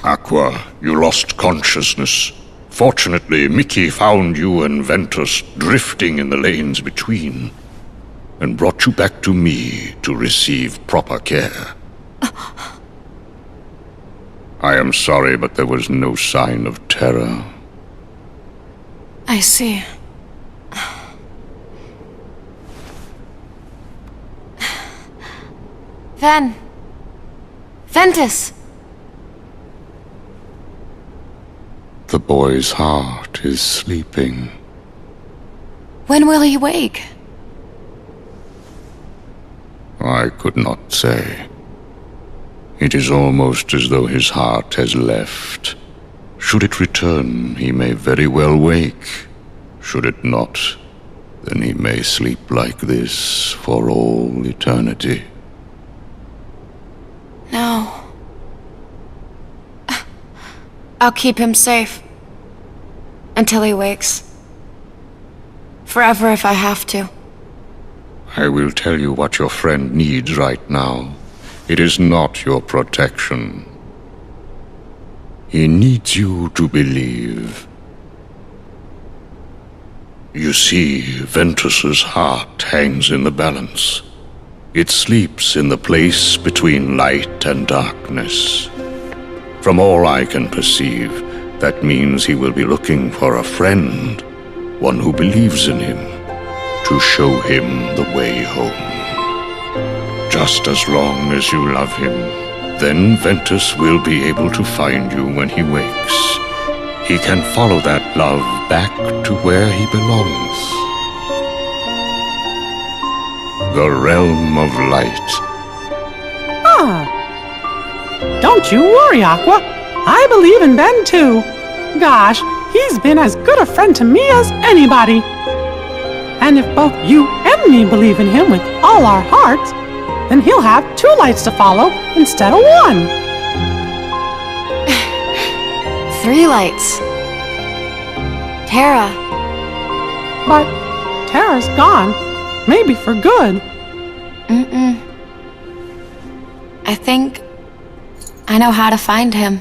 Aqua, you lost consciousness. Fortunately, Mickey found you and Ventus drifting in the lanes between, and brought you back to me to receive proper care. I am sorry, but there was no sign of Terra.
I see. Ventus!
The boy's heart is sleeping.
When will he wake?
I could not say. It is almost as though his heart has left. Should it return, he may very well wake. Should it not, then he may sleep like this for all eternity.
No. I'll keep him safe. Until he wakes. Forever if I have to.
I will tell you what your friend needs right now. It is not your protection. He needs you to believe. You see, Ventus's heart hangs in the balance. It sleeps in the place between light and darkness. From all I can perceive, that means he will be looking for a friend, one who believes in him, to show him the way home. Just as long as you love him, then Ventus will be able to find you when he wakes. He can follow that love back to where he belongs. The realm of light.
Ah. Don't you worry, Aqua. I believe in Ben too. Gosh, he's been as good a friend to me as anybody. And if both you and me believe in him with all our hearts, then he'll have 2 lights to follow instead of 1.
3 lights. Terra.
But Terra's gone. Maybe for good.
I think I know how to find him.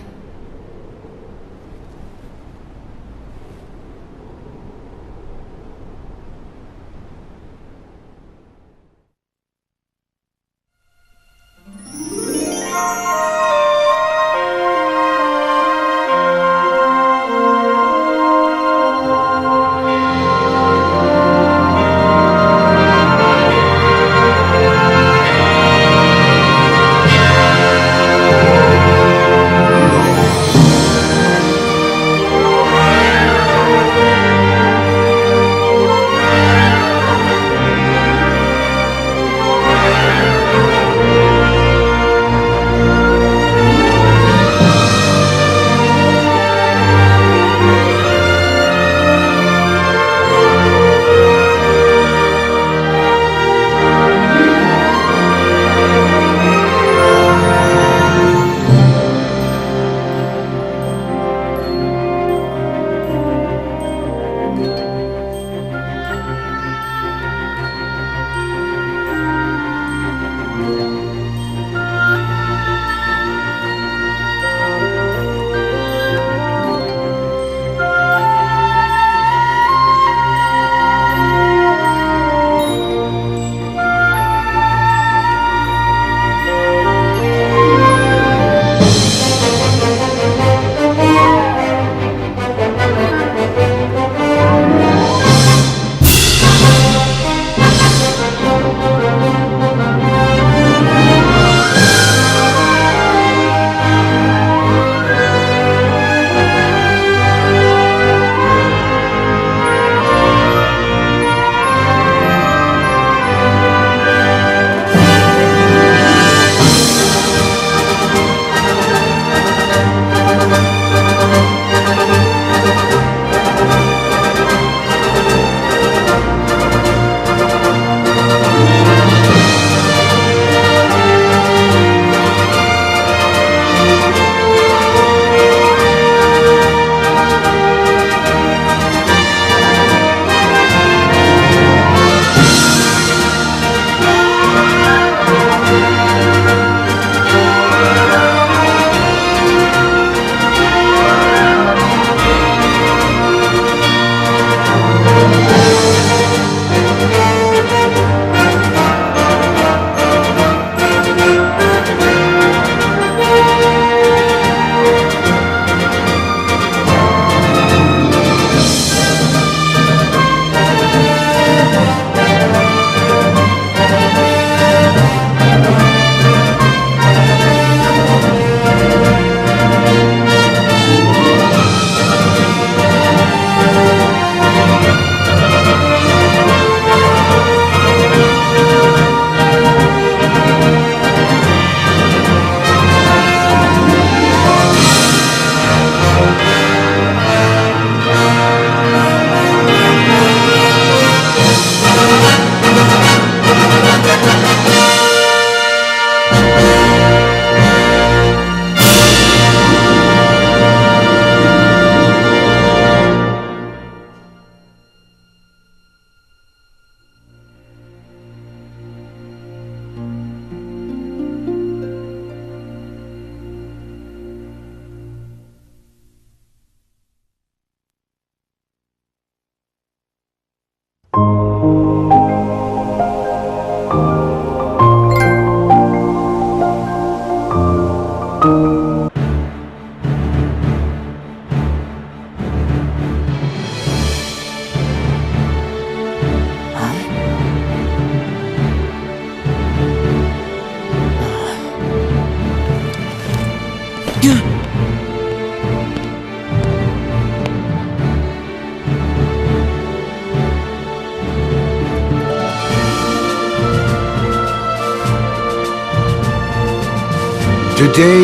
Today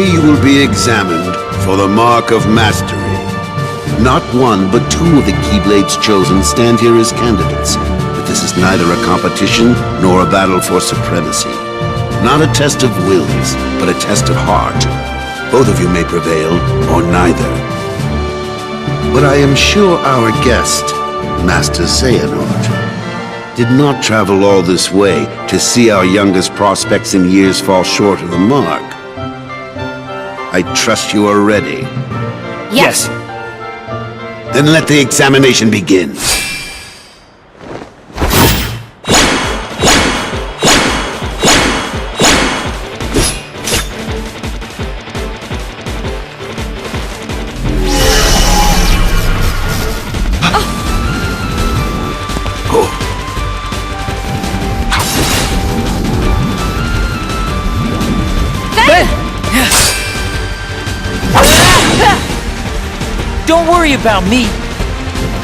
you will be examined for the Mark of Mastery. Not one, but two of the Keyblades chosen stand here as candidates. But this is neither a competition nor a battle for supremacy. Not a test of wills, but a test of heart. Both of you may prevail, or neither. But I am sure our guest, Master Xehanort, did not travel all this way to see our youngest prospects in years fall short of the mark. I trust you are ready.
Yes.
Then let the examination begin.
Don't worry about me.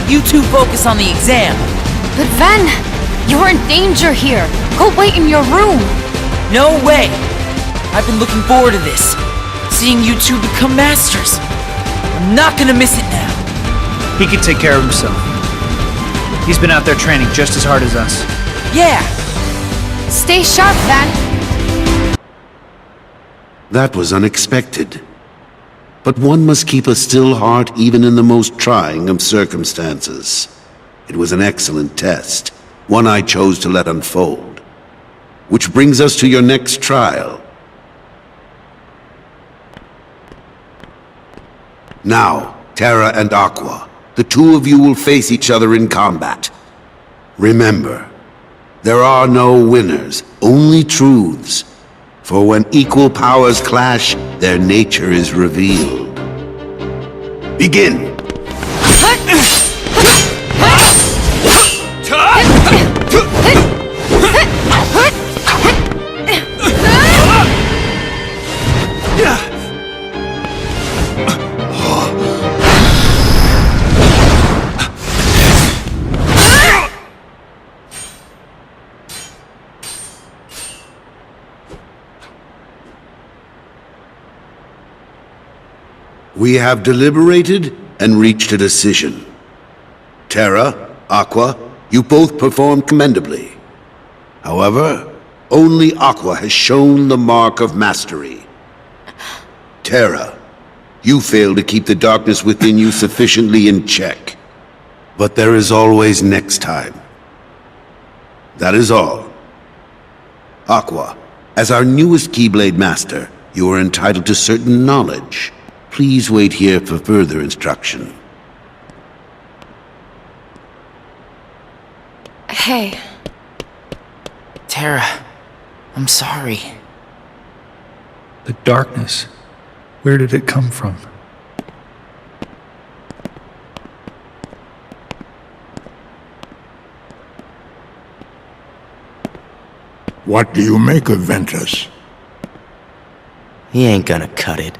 You two focus on the exam.
But Ven, you're in danger here. Go wait in your room.
No way. I've been looking forward to this. Seeing you two become masters. I'm not gonna miss it now.
He can take care of himself. He's been out there training just as hard as us.
Yeah.
Stay sharp, Ven.
That was unexpected. But one must keep a still heart even in the most trying of circumstances. It was an excellent test, one I chose to let unfold. Which brings us to your next trial. Now, Terra and Aqua, the two of you will face each other in combat. Remember, there are no winners, only truths. For when equal powers clash, their nature is revealed. Begin! We have deliberated and reached a decision. Terra, Aqua, you both performed commendably. However, only Aqua has shown the mark of mastery. Terra, you failed to keep the darkness within you sufficiently in check. But there is always next time. That is all. Aqua, as our newest Keyblade Master, you are entitled to certain knowledge. Please wait here for further instruction.
Hey.
Terra, I'm sorry.
The darkness. Where did it come from?
What do you make of Ventus?
He ain't gonna cut it.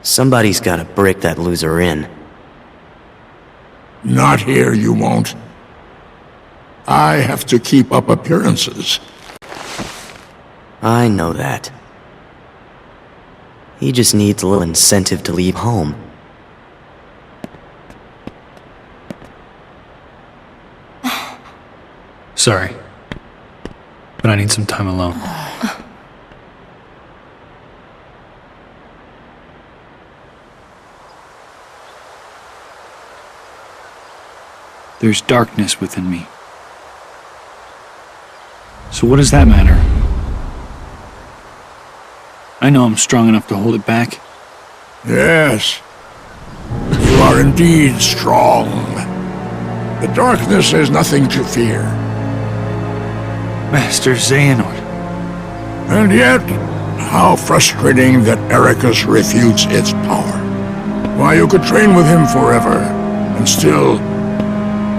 Somebody's gotta brick that loser in.
Not here, you won't. I have to keep up appearances.
I know that. He just needs a little incentive to leave home.
Sorry, but I need some time alone. There's darkness within me. So what does that matter? I know I'm strong enough to hold it back.
Yes, you are indeed strong. The darkness is nothing to fear.
Master Xehanort.
And yet, how frustrating that Ericus refutes its power. Why, you could train with him forever, and still,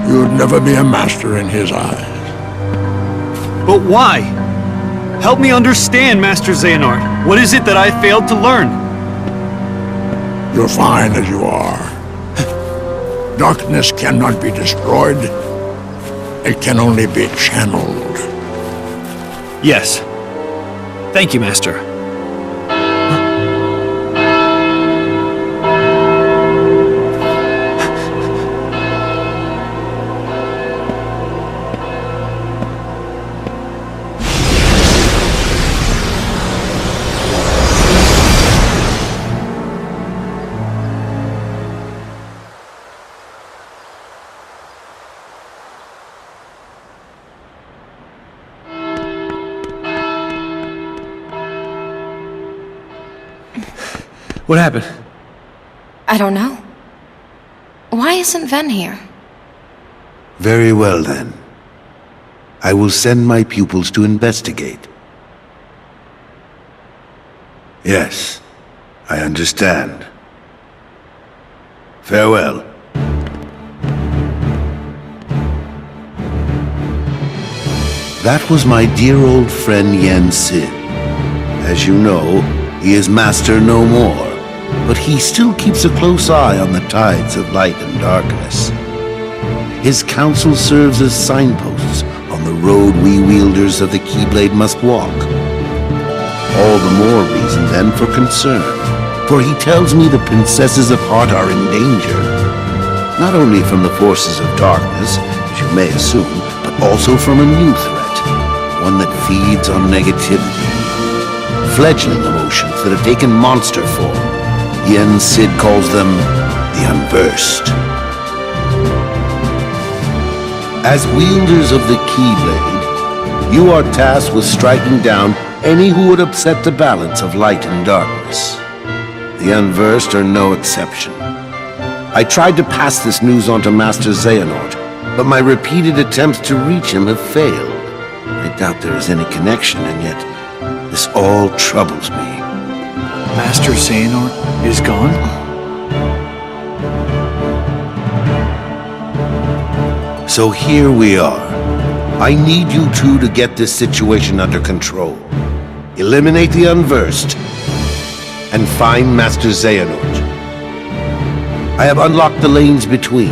you'd never be a master in his eyes.
But why?
Help me understand, Master Xehanort. What is it that I failed to learn?
You're fine as you are. Darkness cannot be destroyed. It can only be channeled.
Yes. Thank you, Master. What happened?
I don't know. Why isn't Ven here?
Very well, then. I will send my pupils to investigate. Yes, I understand. Farewell. That was my dear old friend Yen Sid. As you know, he is master no more, but he still keeps a close eye on the tides of light and darkness. His counsel serves as signposts on the road we wielders of the Keyblade must walk. All the more reason then for concern, for he tells me the princesses of Heart are in danger, not only from the forces of darkness, as you may assume, but also from a new threat, one that feeds on negativity. Fledgling emotions that have taken monster form. Yen Sid calls them the Unversed. As wielders of the Keyblade, you are tasked with striking down any who would upset the balance of light and darkness. The Unversed are no exception. I tried to pass this news on to Master Xehanort, but my repeated attempts to reach him have failed. I doubt there is any connection, and yet this all troubles me.
Master Xehanort is gone?
So here we are. I need you two to get this situation under control. Eliminate the Unversed, and find Master Xehanort. I have unlocked the lanes between.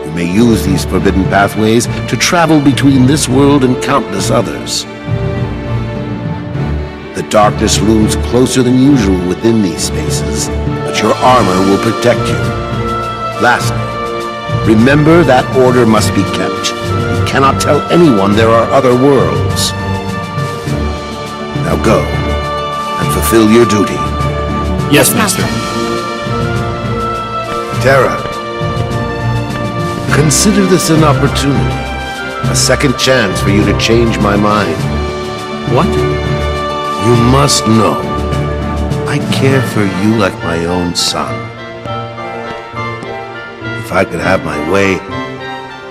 You may use these forbidden pathways to travel between this world and countless others. The darkness looms closer than usual within these spaces, but your armor will protect you. Lastly, remember that order must be kept. You cannot tell anyone there are other worlds. Now go, and fulfill your duty.
Yes, Master.
Terra, consider this an opportunity. A second chance for you to change my mind.
What?
You must know, I care for you like my own son. If I could have my way,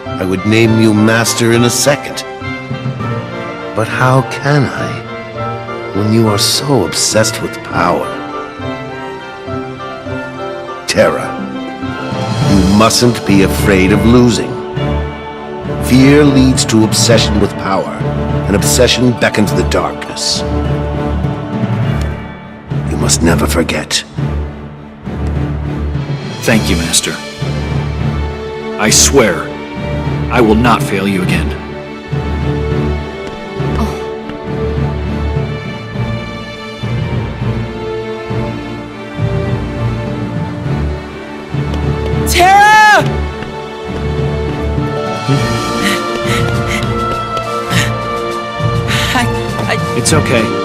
I would name you Master in a second. But how can I, when you are so obsessed with power? Terra, you mustn't be afraid of losing. Fear leads to obsession with power, and obsession beckons the darkness. You must never forget.
Thank you, Master. I swear, I will not fail you again.
Terra!
It's okay.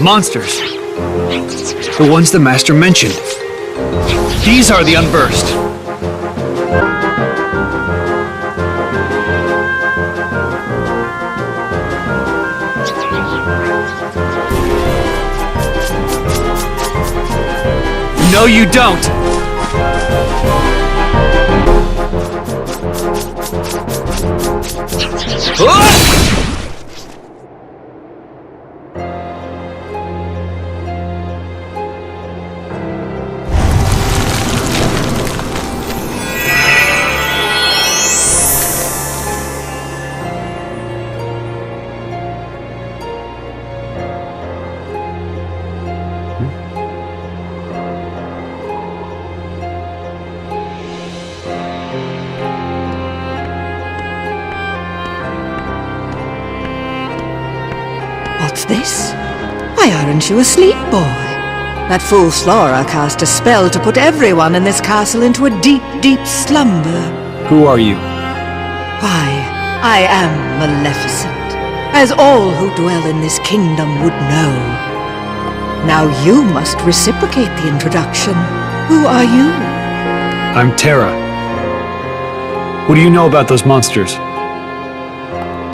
Monsters. The ones the Master mentioned. These are the Unversed. No, you don't!
What's this? Why aren't you asleep, boy? That fool Flora cast a spell to put everyone in this castle into a deep, deep slumber.
Who are you?
Why, I am Maleficent, as all who dwell in this kingdom would know. Now you must reciprocate the introduction. Who are you?
I'm Terra. What do you know about those monsters?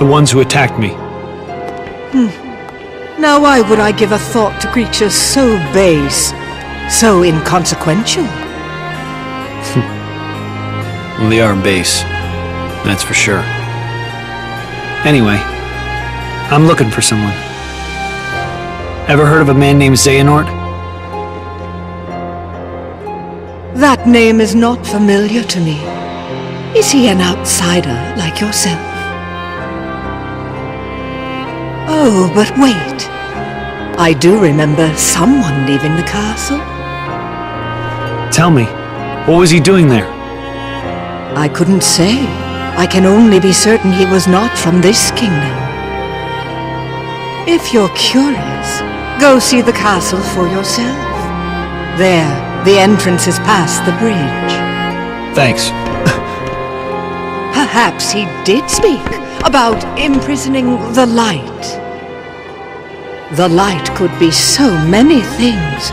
The ones who attacked me.
Now why would I give a thought to creatures so base, so inconsequential?
Well, they are base. That's for sure. Anyway, I'm looking for someone. Ever heard of a man named Xehanort?
That name is not familiar to me. Is he an outsider like yourself? Oh, but wait. I do remember someone leaving the castle.
Tell me, what was he doing there?
I couldn't say. I can only be certain he was not from this kingdom. If you're curious, go see the castle for yourself. There, the entrance is past the bridge.
Thanks.
Perhaps he did speak about imprisoning the light. The light could be so many things.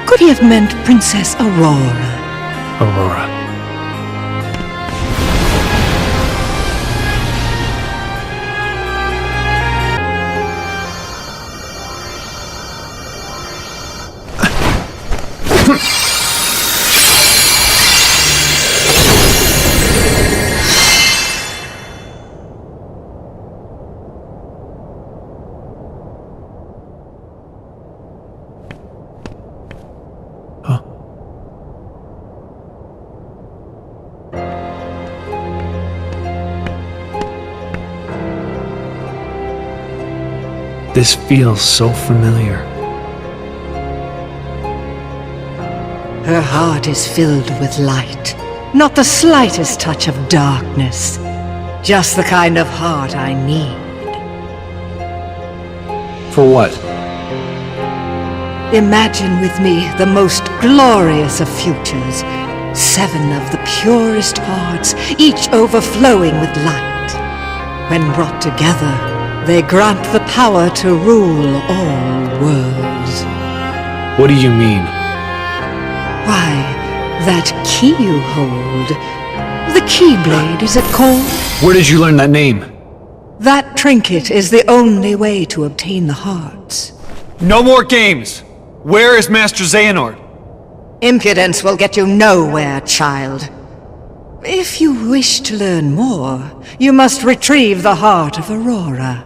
Could he have meant Princess Aurora?
Aurora. This feels so familiar.
Her heart is filled with light. Not the slightest touch of darkness. Just the kind of heart I need.
For what?
Imagine with me the most glorious of futures. 7 of the purest hearts, each overflowing with light. When brought together, they grant the power to rule all worlds.
What do you mean?
Why, that key you hold. The Keyblade, is it called?
Where did you learn that name?
That trinket is the only way to obtain the hearts.
No more games! Where is Master Xehanort?
Impudence will get you nowhere, child. If you wish to learn more, you must retrieve the heart of Aurora.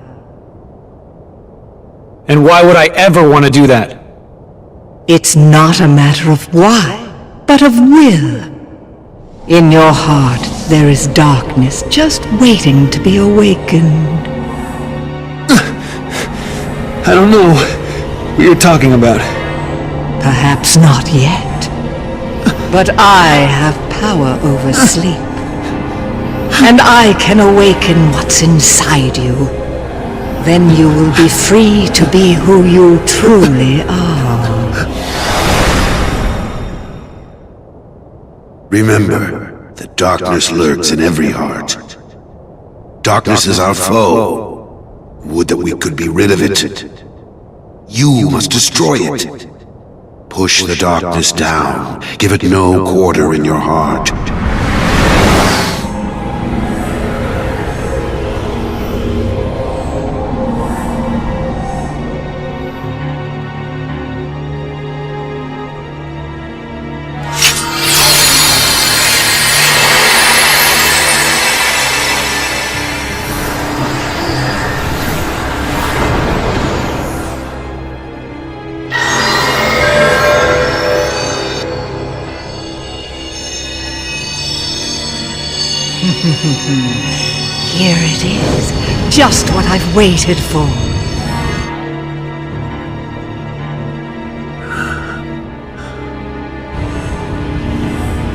And why would I ever want to do that?
It's not a matter of why, but of will. In your heart, there is darkness just waiting to be awakened.
I don't know what you're talking about.
Perhaps not yet. But I have power over sleep. And I can awaken what's inside you. Then you will be free to be who you truly are.
Remember, the darkness lurks in every heart. Darkness is our foe. Would that we could be rid of it. You must destroy it. Push the darkness down. Give it no quarter in your heart.
Here it is, just what I've waited for.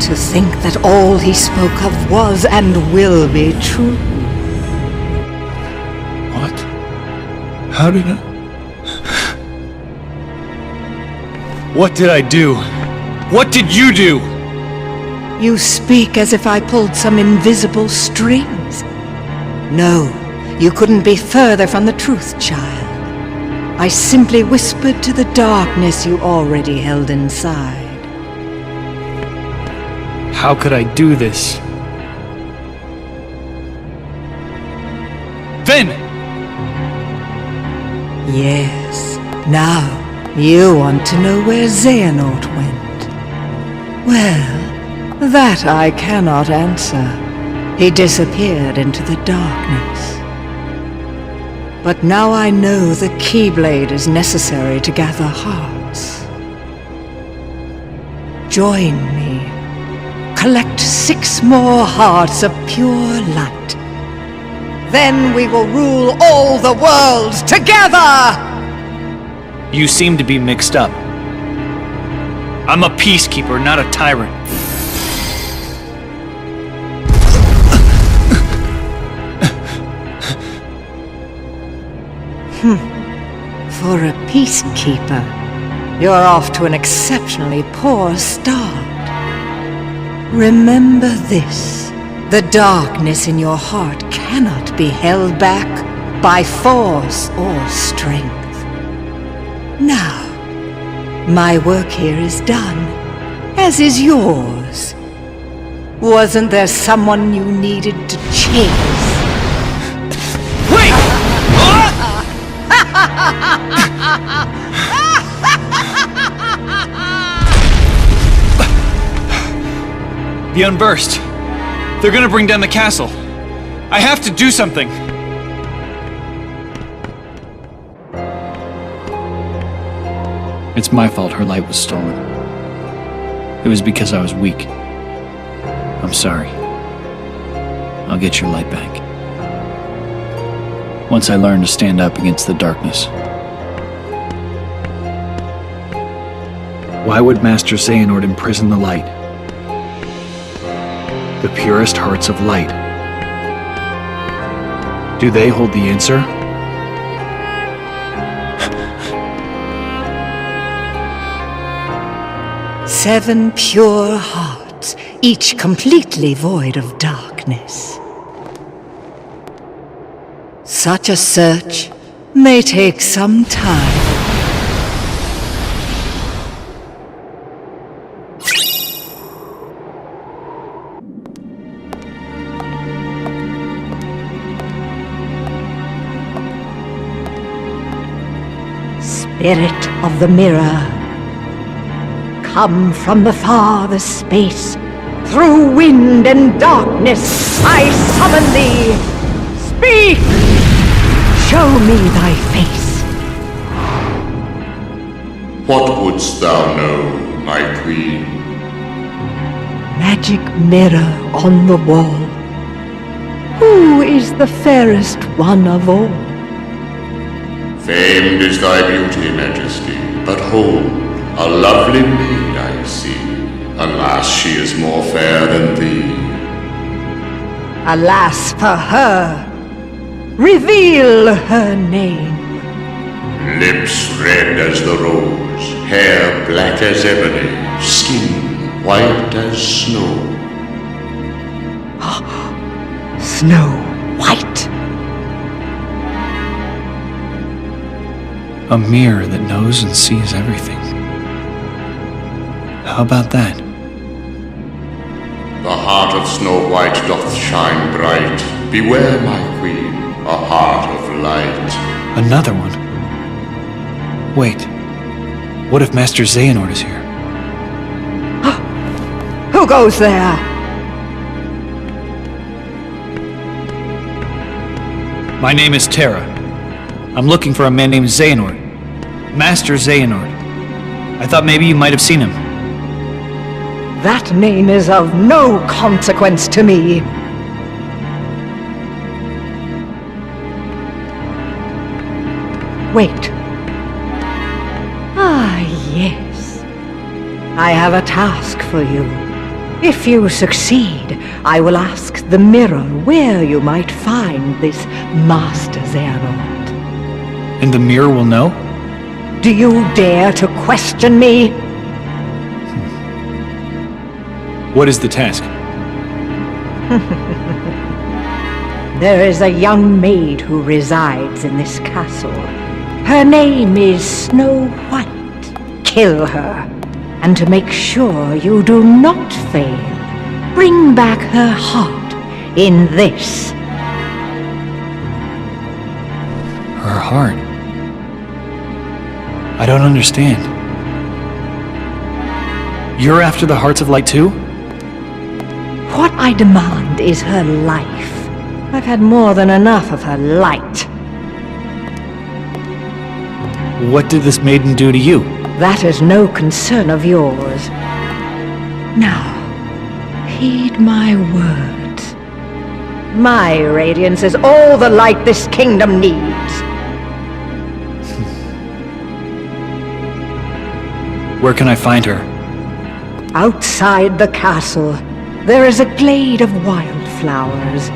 To think that all he spoke of was and will be true.
What? How did I...
What did I do? What did you do?
You speak as if I pulled some invisible strings. No, you couldn't be further from the truth, child. I simply whispered to the darkness you already held inside.
How could I do this? Ven!
Yes, now you want to know where Xehanort went. Well, that I cannot answer. He disappeared into the darkness. But now I know the Keyblade is necessary to gather hearts. Join me. Collect 6 more hearts of pure light. Then we will rule all the worlds together!
You seem to be mixed up. I'm a peacekeeper, not a tyrant.
For a peacekeeper, you're off to an exceptionally poor start. Remember this. The darkness in your heart cannot be held back by force or strength. Now, my work here is done, as is yours. Wasn't there someone you needed to chase?
Wait! The Unburst. They're gonna bring down the castle. I have to do something. It's my fault her light was stolen. It was because I was weak. I'm sorry. I'll get your light back. Once I learn to stand up against the darkness. Why would Master Xehanort imprison the light? The purest hearts of light. Do they hold the answer?
Seven pure hearts, each completely void of darkness. Such a search may take some time. Spirit of the mirror, come from the farthest space. Through wind and darkness, I summon thee. Speak! Show me thy face.
What wouldst thou know, my queen?
Magic mirror on the wall. Who is the fairest one of all?
Famed is thy beauty, Majesty, but hold, a lovely maid I see. Alas, she is more fair than thee.
Alas for her! Reveal her name.
Lips red as the rose, hair black as ebony, skin white as snow.
Snow White.
A mirror that knows and sees everything. How about that?
The heart of Snow White doth shine bright. Beware, my queen, a heart of light.
Another one? Wait. What if Master Xehanort is here?
Who goes there?
My name is Terra. I'm looking for a man named Xehanort. Master Xehanort. I thought maybe you might have seen him.
That name is of no consequence to me. Wait. Ah, yes. I have a task for you. If you succeed, I will ask the mirror where you might find this Master Xehanort.
And the mirror will know?
Do you dare to question me?
What is the task?
There is a young maid who resides in this castle. Her name is Snow White. Kill her. And to make sure you do not fail, bring back her heart in this.
Her heart? I don't understand. You're after the Hearts of Light too?
What I demand is her life. I've had more than enough of her light.
What did this maiden do to you?
That is no concern of yours. Now, heed my words. My radiance is all the light this kingdom needs.
Where can I find her?
Outside the castle, there is a glade of wildflowers.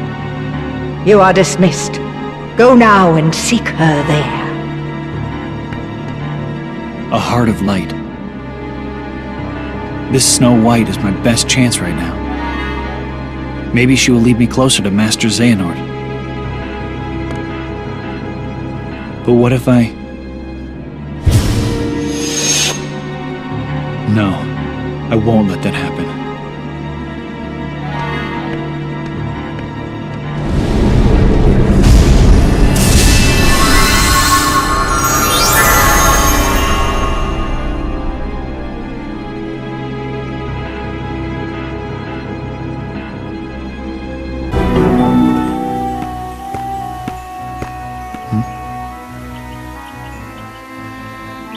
You are dismissed. Go now and seek her there.
A heart of light. This Snow White is my best chance right now. Maybe she will lead me closer to Master Xehanort. But what if I... No, I won't let that happen.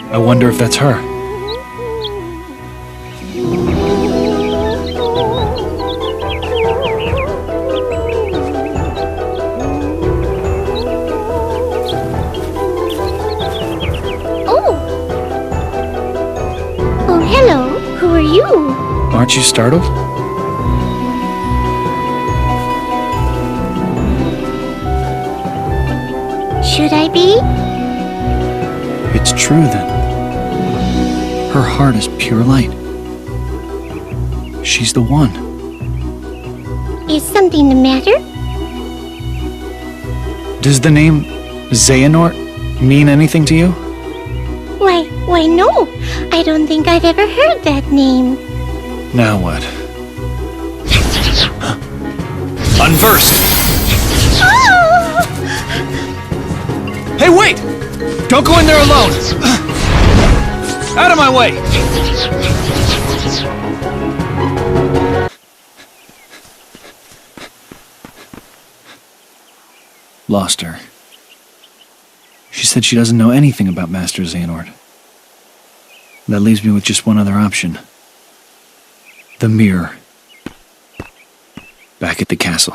I wonder if that's her.
Oh, hello. Who are you?
Aren't you startled?
Should I be?
It's true then. Her heart is pure light. She's the one.
Is something the matter?
Does the name Xehanort mean anything to you?
Why no. I don't think I've ever heard that name.
Now what? Unversed!
Oh!
Hey, wait! Don't go in there alone! Out of my way! Lost her. She said she doesn't know anything about Master Xehanort. That leaves me with just one other option. The mirror. Back at the castle.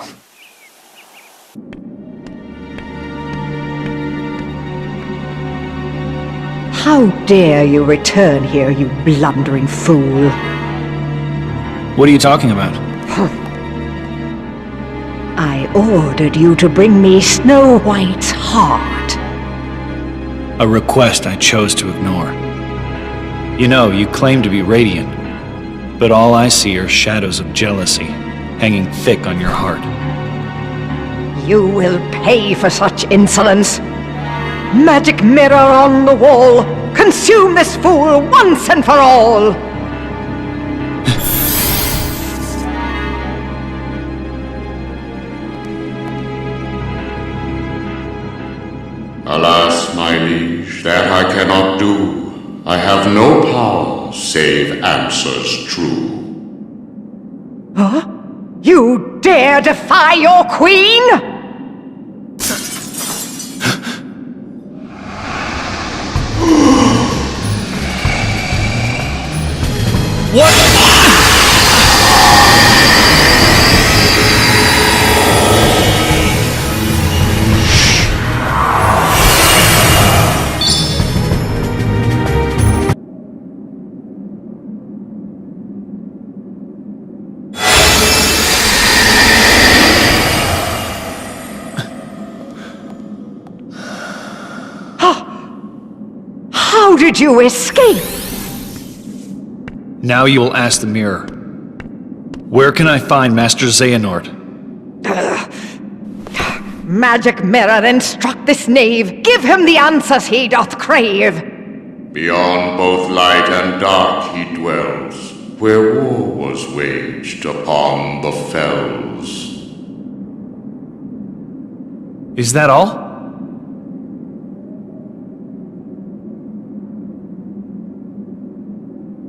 How dare you return here, you blundering fool?
What are you talking about?
I ordered you to bring me Snow White's heart.
A request I chose to ignore. You know, you claim to be radiant, but all I see are shadows of jealousy hanging thick on your heart.
You will pay for such insolence. Magic mirror on the wall! Consume this fool once and for all!
Alas, my liege, that I cannot do. I have no power save answers true.
Huh? You dare defy your queen?
What?
How did you escape?
Now you will ask the mirror. Where can I find Master Xehanort?
Magic mirror, instruct this knave. Give him the answers he doth crave.
Beyond both light and dark he dwells, where war was waged upon the fells.
Is that all?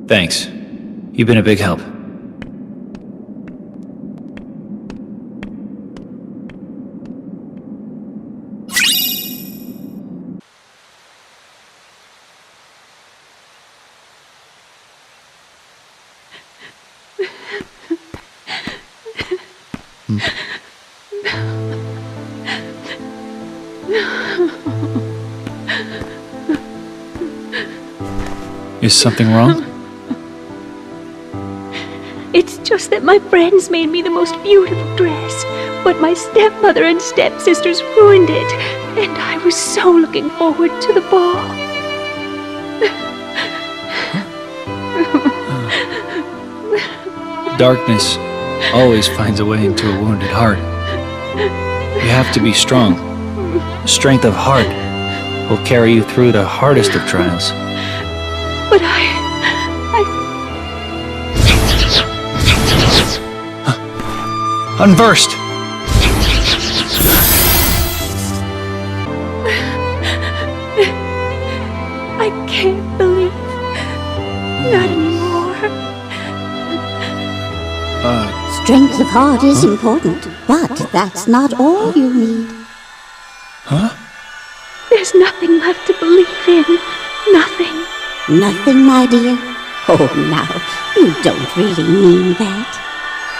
Thanks. You've been a big help. Is something wrong?
It's just that my friends made me the most beautiful dress, but my stepmother and stepsisters ruined it, and I was so looking forward to the ball.
Darkness always finds a way into a wounded heart. You have to be strong. Strength of heart will carry you through the hardest of trials.
But
Unversed!
I can't believe. Not anymore.
Strength of heart is important, but that's not all you need.
Huh?
There's nothing left to believe in. Nothing.
Nothing, my dear? Oh, now, you don't really mean that.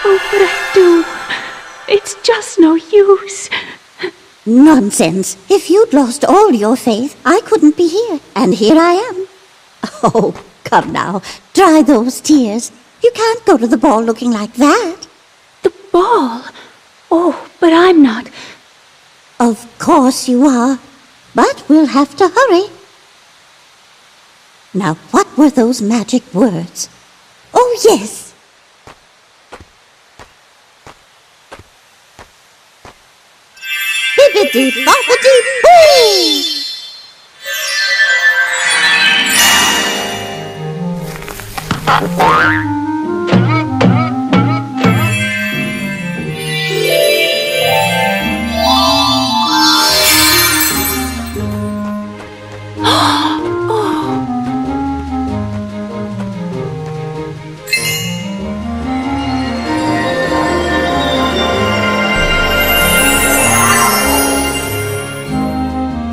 Oh, but I do. It's just no use.
Nonsense. If you'd lost all your faith, I couldn't be here, and here I am. Oh, come now, dry those tears. You can't go to the ball looking like that.
The ball? Oh, but I'm not.
Of course you are, but we'll have to hurry. Now, what were those magic words? Oh, yes. Bibbidi-bobbidi-boo!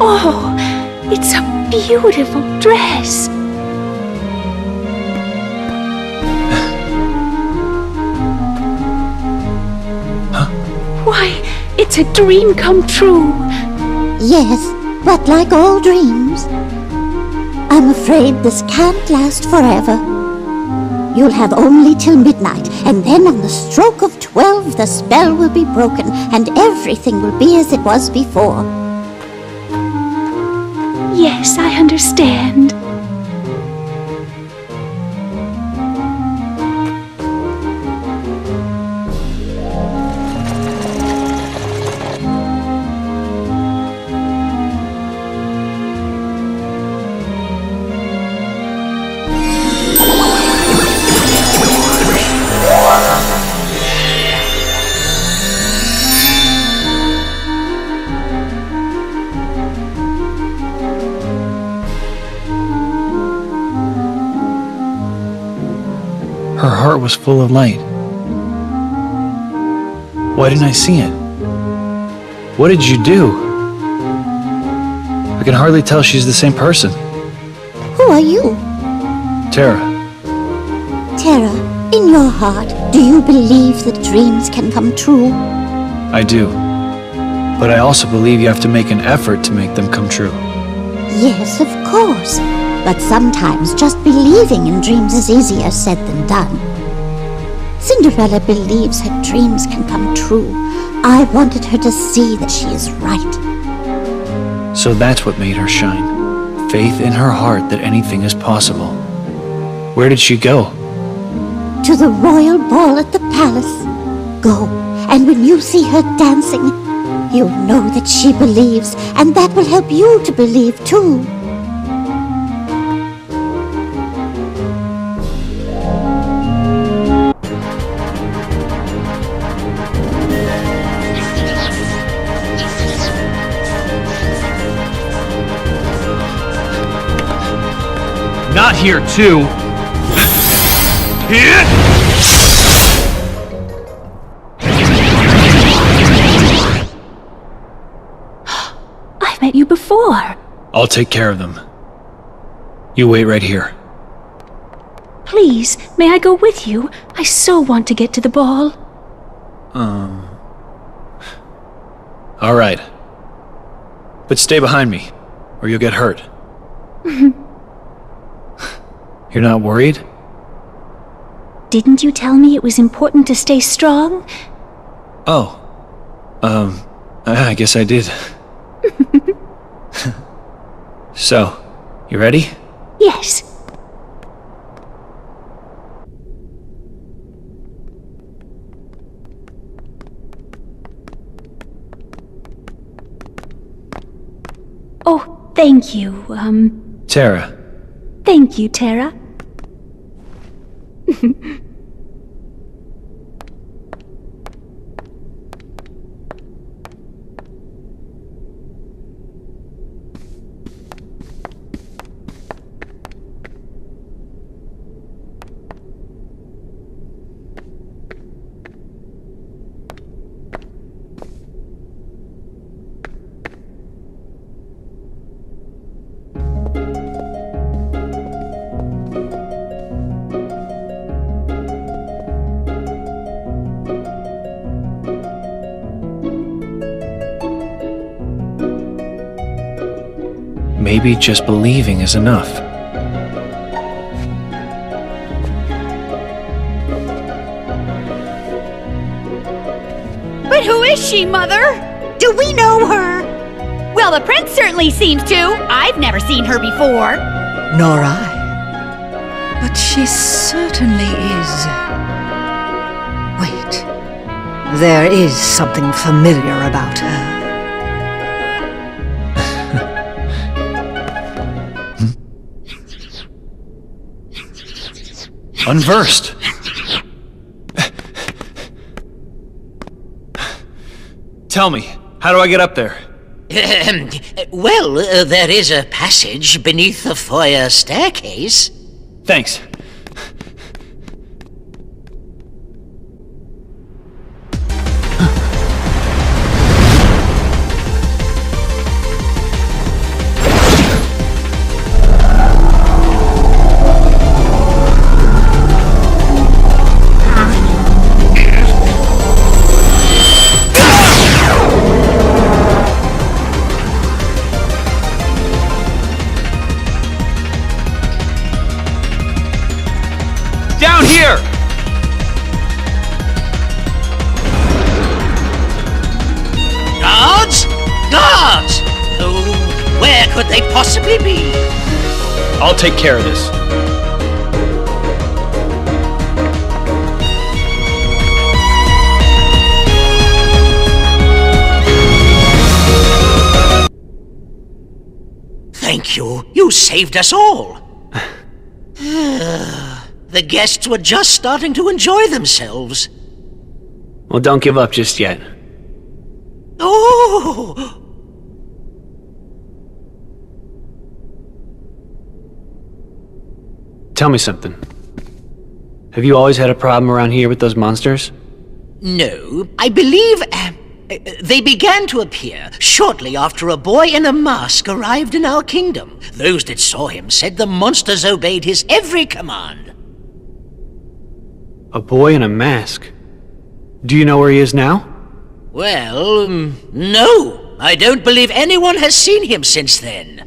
Oh, it's a beautiful dress. Why, it's a dream come true.
Yes, but like all dreams, I'm afraid this can't last forever. You'll have only till midnight, and then on the stroke of 12 the spell will be broken, and everything will be as it was before.
Yes, I understand.
Her heart was full of light. Why didn't I see it?
What did you do? I can hardly tell she's the same person.
Who are you?
Terra.
Terra, in your heart, do you believe that dreams can come true?
I do. But I also believe you have to make an effort to make them come true.
Yes, of course. But sometimes just believing in dreams is easier said than done. Cinderella believes her dreams can come true. I wanted her to see that she is right.
So that's what made her shine. Faith in her heart that anything is possible. Where did she go?
To the royal ball at the palace. Go, and when you see her dancing, you'll know that she believes, and that will help you to believe too.
Not here, too!
I've met you before.
I'll take care of them. You wait right here.
Please, may I go with you? I so want to get to the ball.
All right. But stay behind me, or you'll get hurt. You're not worried?
Didn't you tell me it was important to stay strong?
Oh. I guess I did. So, you ready?
Yes. Oh, thank you,
Terra.
Thank you, Terra.
Maybe just believing is enough.
But who is she, Mother?
Do we know her?
Well, the prince certainly seems to. I've never seen her before.
Nor I. But she certainly is. Wait. There is something familiar about her.
Unversed. Tell me, how do I get up there?
Well, there is a passage beneath the foyer staircase.
Thanks. Down here!
Guards? Guards! Oh, where could they possibly be?
I'll take care of this.
Thank you. You saved us all. The guests were just starting to enjoy themselves.
Well, don't give up just yet.
Oh!
Tell me something.
Have you always had a problem around here with those monsters?
No, I believe they began to appear shortly after a boy in a mask arrived in our kingdom. Those that saw him said the monsters obeyed his every command.
A boy in a mask? Do you know where he is now?
Well, no. I don't believe anyone has seen him since then.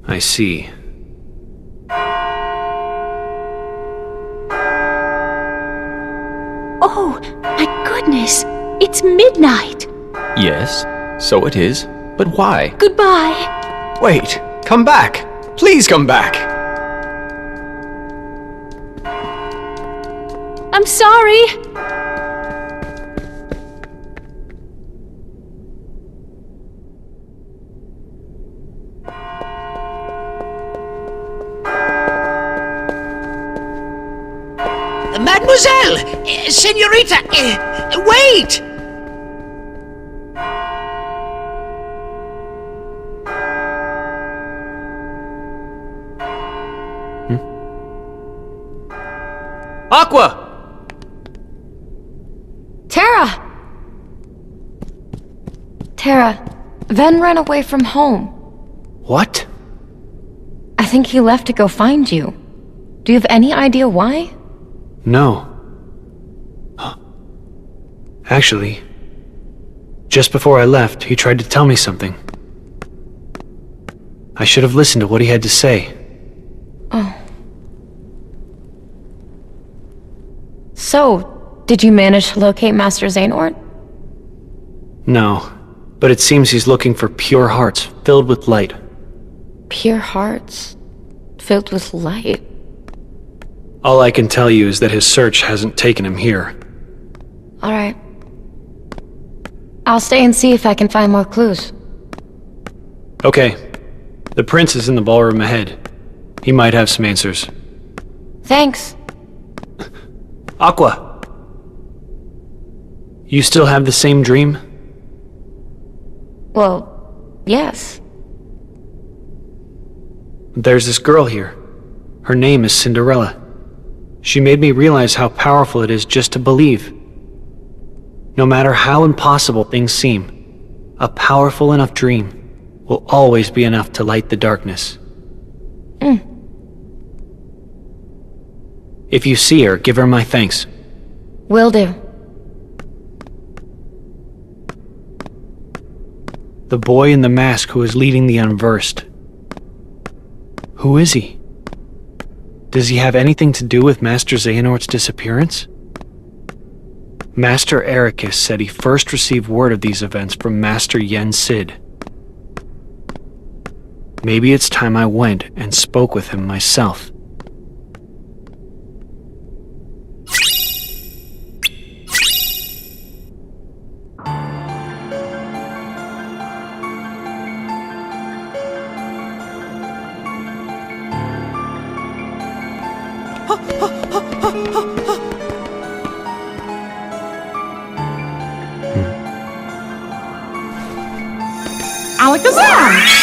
I see.
Oh, my goodness. It's midnight.
Yes, so it is. But why?
Goodbye.
Wait, come back. Please come back.
I'm sorry.
Mademoiselle! Senorita! Wait!
Aqua!
Terra! Terra, Ven ran away from home.
What?
I think he left to go find you. Do you have any idea why?
No. Actually, just before I left, he tried to tell me something. I should have listened to what he had to say.
Oh. So, did you manage to locate Master Xehanort?
No, but it seems he's looking for pure hearts filled with light.
Pure hearts filled with light.
All I can tell you is that his search hasn't taken him here.
All right. I'll stay and see if I can find more clues.
Okay. The prince is in the ballroom ahead. He might have some answers.
Thanks.
Aqua! You still have the same dream?
Well, yes.
There's this girl here. Her name is Cinderella. She made me realize how powerful it is just to believe. No matter how impossible things seem, a powerful enough dream will always be enough to light the darkness. If you see her, give her my thanks.
Will do.
The boy in the mask who is leading the unversed. Who is he? Does he have anything to do with Master Xehanort's disappearance? Master Ericus said he first received word of these events from Master Yen Sid. Maybe it's time I went and spoke with him myself.
Alakazam!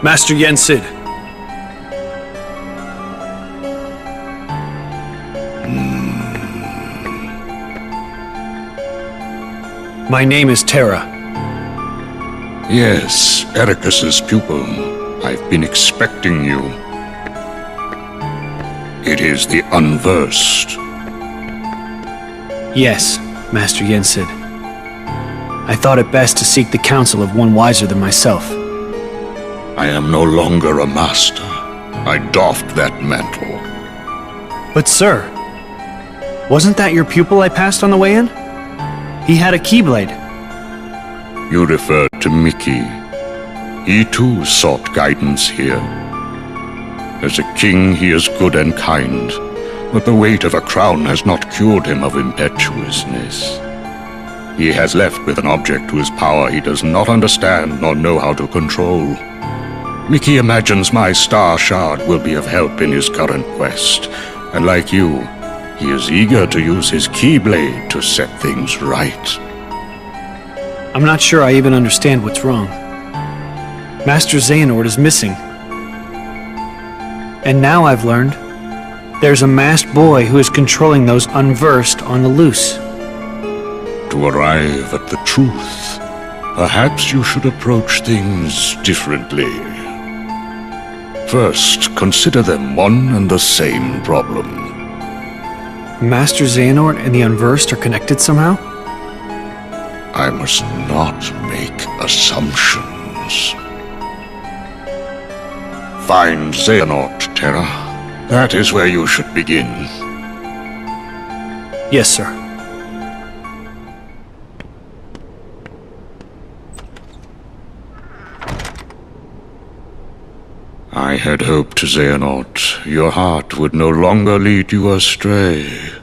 Master Yen Sid. My name is Terra.
Yes, Ericus's pupil. I've been expecting you. It is the unversed.
Yes, Master Yen Sid. I thought it best to seek the counsel of one wiser than myself.
I am no longer a master. I doffed that mantle.
But sir, wasn't that your pupil I passed on the way in? He had a keyblade.
You referred to Mickey. He too sought guidance here. As a king, he is good and kind, but the weight of a crown has not cured him of impetuousness. He has left with an object whose power he does not understand nor know how to control. Mickey imagines my star shard will be of help in his current quest, and like you, he is eager to use his keyblade to set things right.
I'm not sure I even understand what's wrong. Master Xehanort is missing. And now I've learned there's a masked boy who is controlling those unversed on the loose.
To arrive at the truth, perhaps you should approach things differently. First, consider them one and the same problem.
Master Xehanort and the unversed are connected somehow?
I must not make assumptions. Find Xehanort, Terra. That is where you should begin.
Yes, sir.
I had hoped, Xehanort, your heart would no longer lead you astray.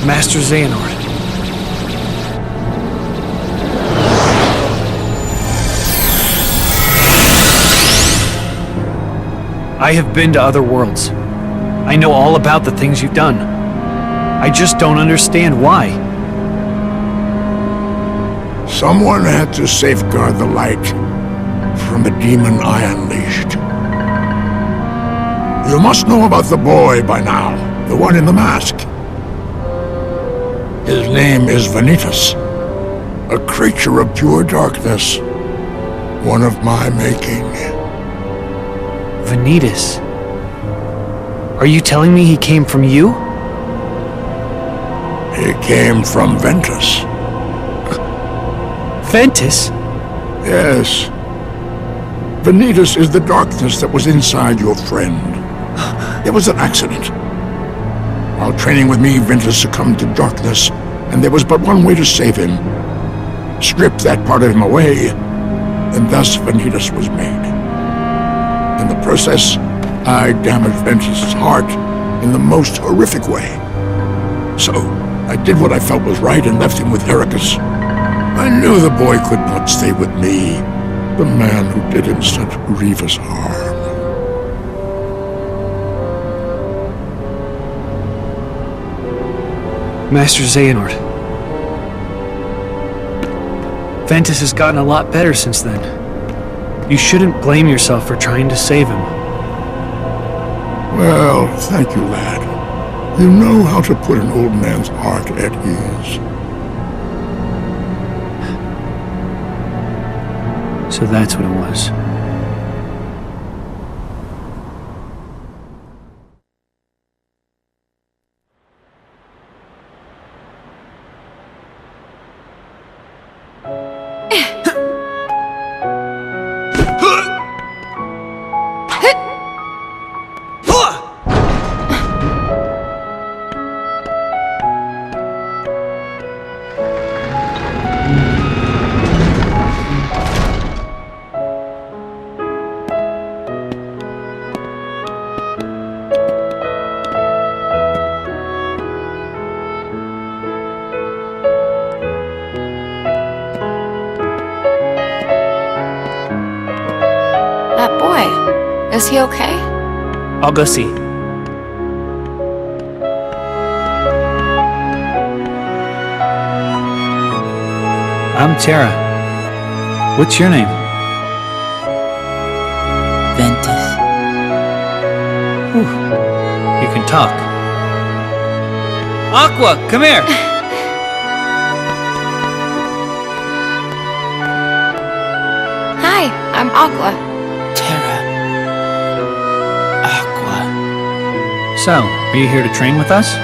Master Xehanort. I have been to other worlds. I know all about the things you've done. I just don't understand why.
Someone had to safeguard the light from the demon I unleashed. You must know about the boy by now, the one in the mask. His name is Ventus, a creature of pure darkness, one of my making.
Ventus? Are you telling me he came from you?
He came from Ventus.
Ventus?
Yes. Ventus is the darkness that was inside your friend. It was an accident. While training with me, Ventus succumbed to darkness, and there was but one way to save him. Strip that part of him away, and thus Ventus was made. In the process, I damaged Ventus' heart in the most horrific way. So, I did what I felt was right and left him with Heracus. I knew the boy could not stay with me, the man who did him such grievous harm.
Master Xehanort. Ventus has gotten a lot better since then. You shouldn't blame yourself for trying to save him.
Well, thank you, lad. You know how to put an old man's heart at ease.
So that's what it was.
That boy, is he okay?
I'll go see. I'm Terra. What's your name?
Ventus.
Whew. You can talk. Aqua, come here!
Hi, I'm Aqua.
Terra. Aqua.
So, are you here to train with us?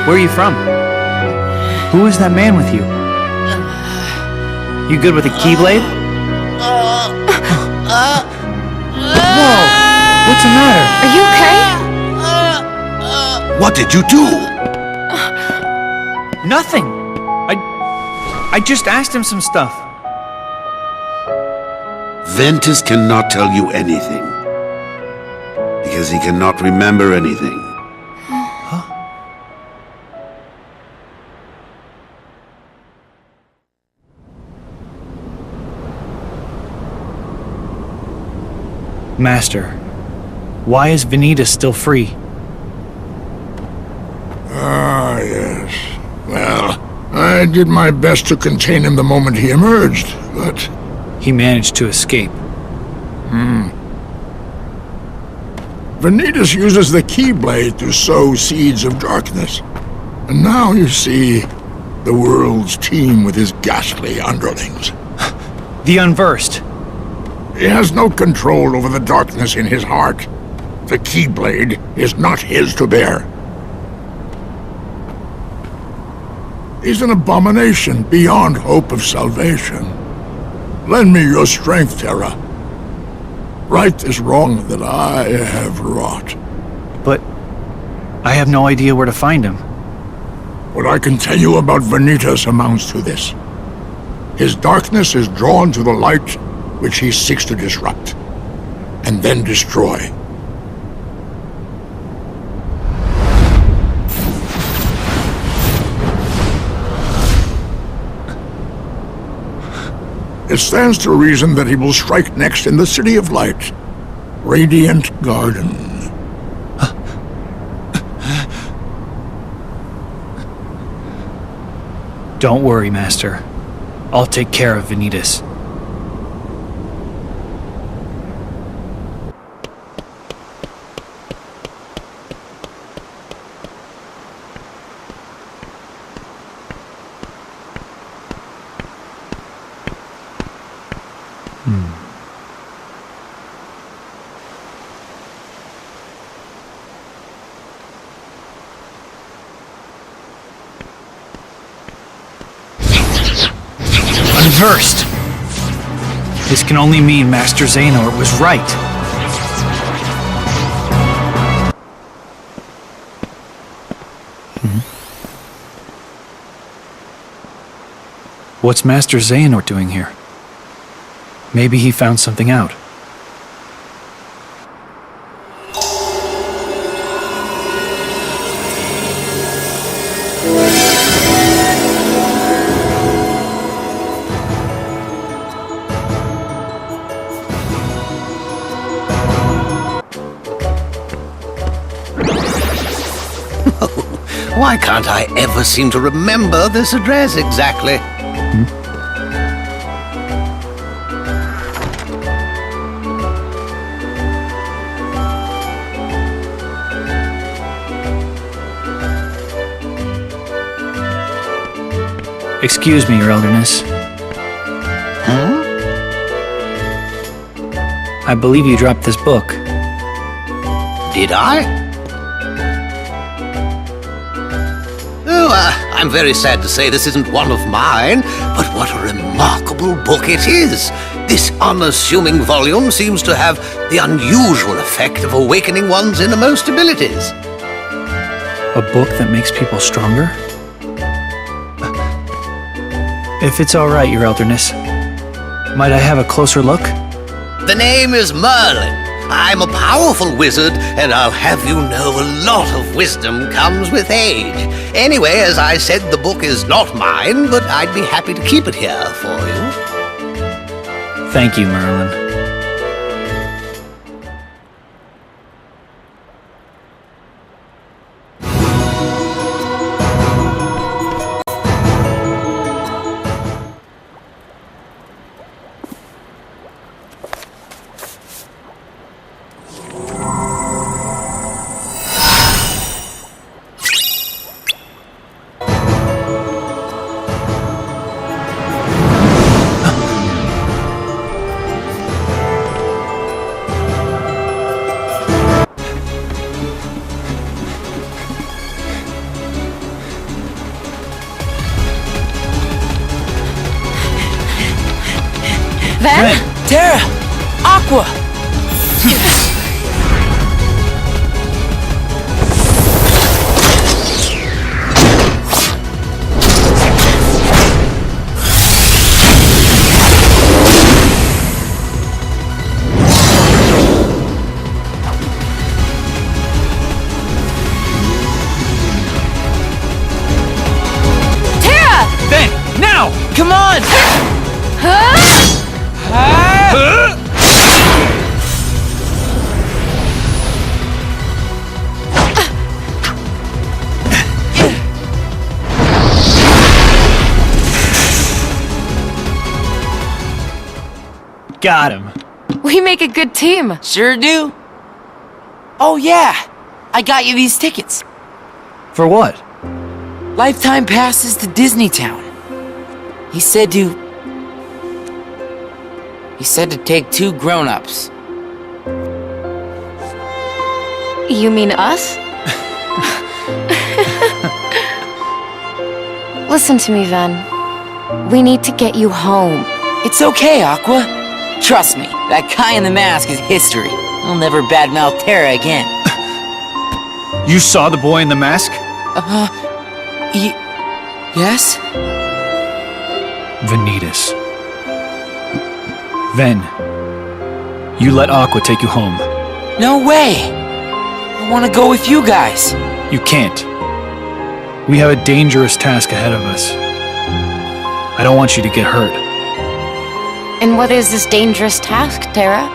Where are you from? Who is that man with you? You good with a keyblade? Whoa! What's the matter?
Are you okay?
What did you do?
Nothing! I just asked him some stuff.
Ventus cannot tell you anything. Because he cannot remember anything.
Master, why is Ventus still free?
Ah, yes. Well, I did my best to contain him the moment he emerged, but...
He managed to escape.
Ventus uses the Keyblade to sow seeds of darkness. And now, you see, the world's teem with his ghastly underlings.
The Unversed.
He has no control over the darkness in his heart. The Keyblade is not his to bear. He's an abomination beyond hope of salvation. Lend me your strength, Terra. Right this wrong that I have wrought.
But I have no idea where to find him.
What I can tell you about Ventus amounts to this. His darkness is drawn to the light which he seeks to disrupt, and then destroy. It stands to reason that he will strike next in the City of Light, Radiant Garden.
Don't worry, Master. I'll take care of Ventus. Unversed! This can only mean Master Xehanort was right. What's Master Xehanort doing here? Maybe he found something out.
Why can't I ever seem to remember this address exactly?
Excuse me, Your Elderness.
Huh?
I believe you dropped this book.
Did I? I'm very sad to say this isn't one of mine, but what a remarkable book it is. This unassuming volume seems to have the unusual effect of awakening one's innermost abilities.
A book that makes people stronger? If it's all right, Your Elderness, might I have a closer look?
The name is Merlin. I'm a powerful wizard, and I'll have you know a lot of wisdom comes with age. Anyway, as I said, the book is not mine, but I'd be happy to keep it here for you.
Thank you, Merlin. got him.
We make a good team.
Sure do. Oh yeah, I got you these tickets.
For what?
Lifetime passes to Disney Town. He said to take 2 grown-ups.
You mean us? Listen to me, Ven. We need to get you home.
It's okay, Aqua. Trust me, that guy in the mask is history. I'll never badmouth Terra again.
You saw the boy in the mask?
Yes?
Ventus. Ven, you let Aqua take you home.
No way! I want to go with you guys.
You can't. We have a dangerous task ahead of us. I don't want you to get hurt.
And what is this dangerous task, Terra?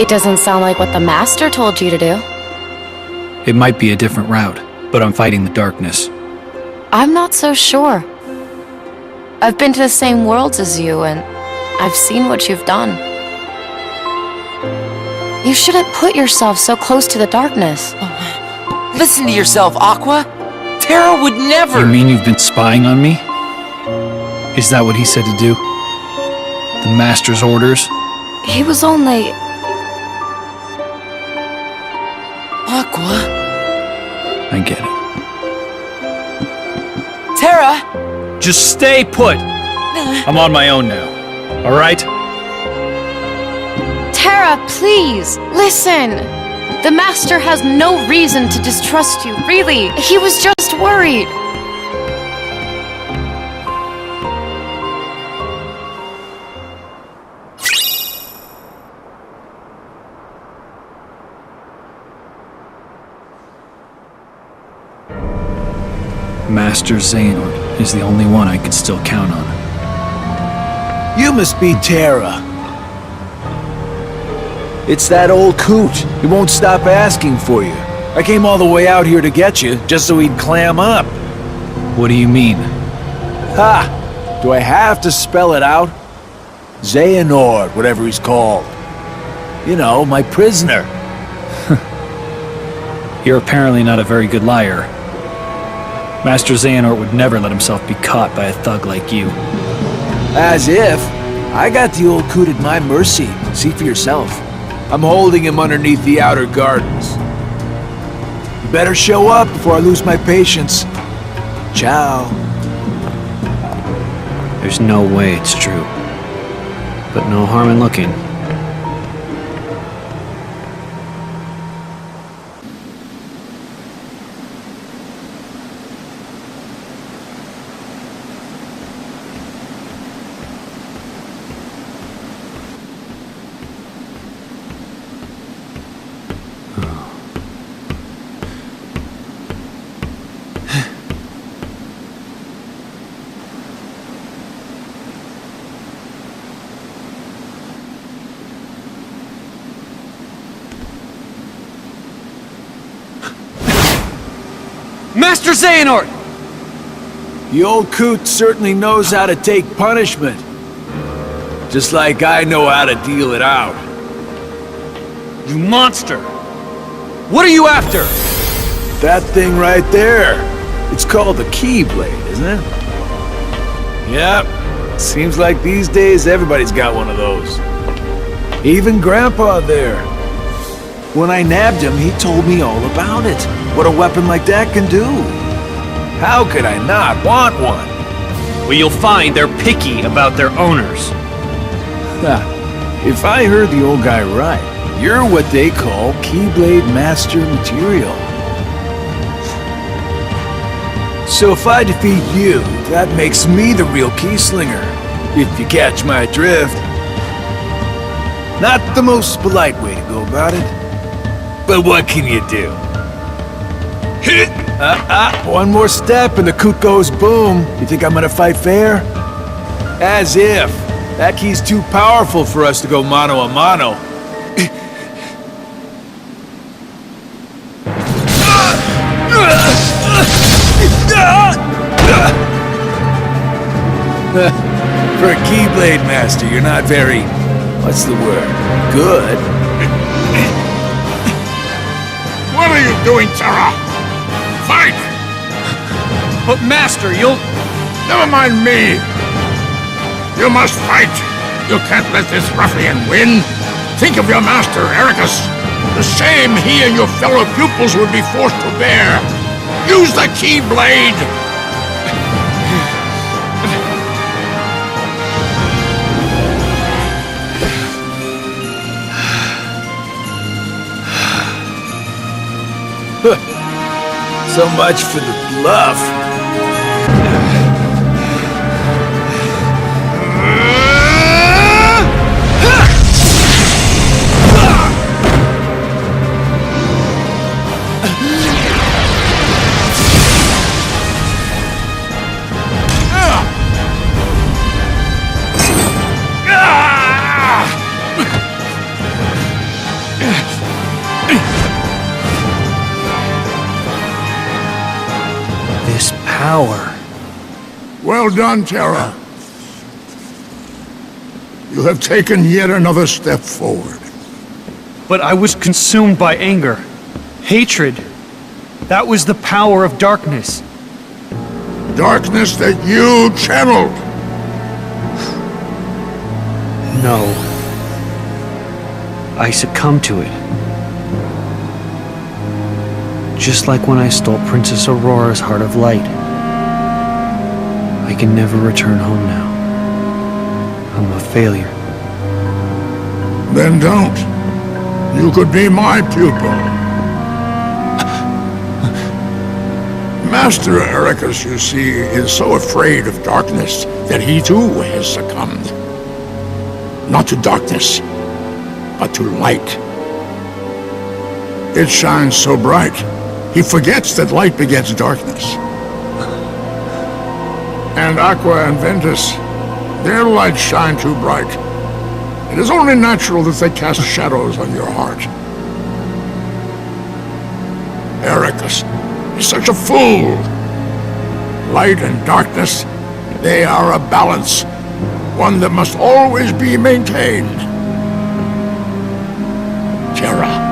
It doesn't sound like what the Master told you to do.
It might be a different route, but I'm fighting the darkness.
I'm not so sure. I've been to the same worlds as you, and I've seen what you've done. You shouldn't put yourself so close to the darkness.
Listen to yourself, Aqua. Terra would never...
You mean you've been spying on me? Is that what he said to do? The Master's orders?
He was only...
Aqua?
I get it.
Terra!
Just stay put! I'm on my own now. Alright?
Terra, please, listen! The Master has no reason to distrust you, really. He was just worried.
Master Xehanort is the only one I could still count on.
You must be Terra. It's that old coot. He won't stop asking for you. I came all the way out here to get you, just so he'd clam up.
What do you mean?
Ha! Do I have to spell it out? Xehanort, whatever he's called. You know, my prisoner.
You're apparently not a very good liar. Master Xehanort would never let himself be caught by a thug like you.
As if. I got the old coot at my mercy. See for yourself. I'm holding him underneath the outer gardens. You better show up before I lose my patience. Ciao.
There's no way it's true. But no harm in looking.
Master Xehanort! The old coot certainly knows how to take punishment. Just like I know how to deal it out.
You monster! What are you after?
That thing right there. It's called the Keyblade, isn't it? Yep. Seems like these days everybody's got one of those. Even Grandpa there. When I nabbed him, he told me all about it. What a weapon like that can do. How could I not want one?
Well, you'll find they're picky about their owners.
If I heard the old guy right, you're what they call Keyblade Master material. So if I defeat you, that makes me the real Keyslinger. If you catch my drift. Not the most polite way to go about it. But what can you do? One more step and the coot goes boom. You think I'm gonna fight fair? As if. That key's too powerful for us to go mano a mano. For a Keyblade Master, you're not very... what's the word? Good.
What are you doing, Terra? Fight!
But Master, you'll...
Never mind me. You must fight. You can't let this ruffian win. Think of your master, Ericus. The shame he and your fellow pupils would be forced to bear. Use the Keyblade!
So much for the bluff.
This power.
Well done, Terra. You have taken yet another step forward.
But I was consumed by anger. Hatred. That was the power of darkness.
Darkness that you channeled.
No. I succumbed to it. Just like when I stole Princess Aurora's Heart of Light. I can never return home now. I'm a failure.
Then don't. You could be my pupil. Master Ericus, you see, is so afraid of darkness that he too has succumbed. Not to darkness, but to light. It shines so bright, he forgets that light begets darkness. And Aqua and Ventus, their lights shine too bright. It is only natural that they cast shadows on your heart. Ericus is such a fool. Light and darkness, they are a balance, one that must always be maintained. Terra,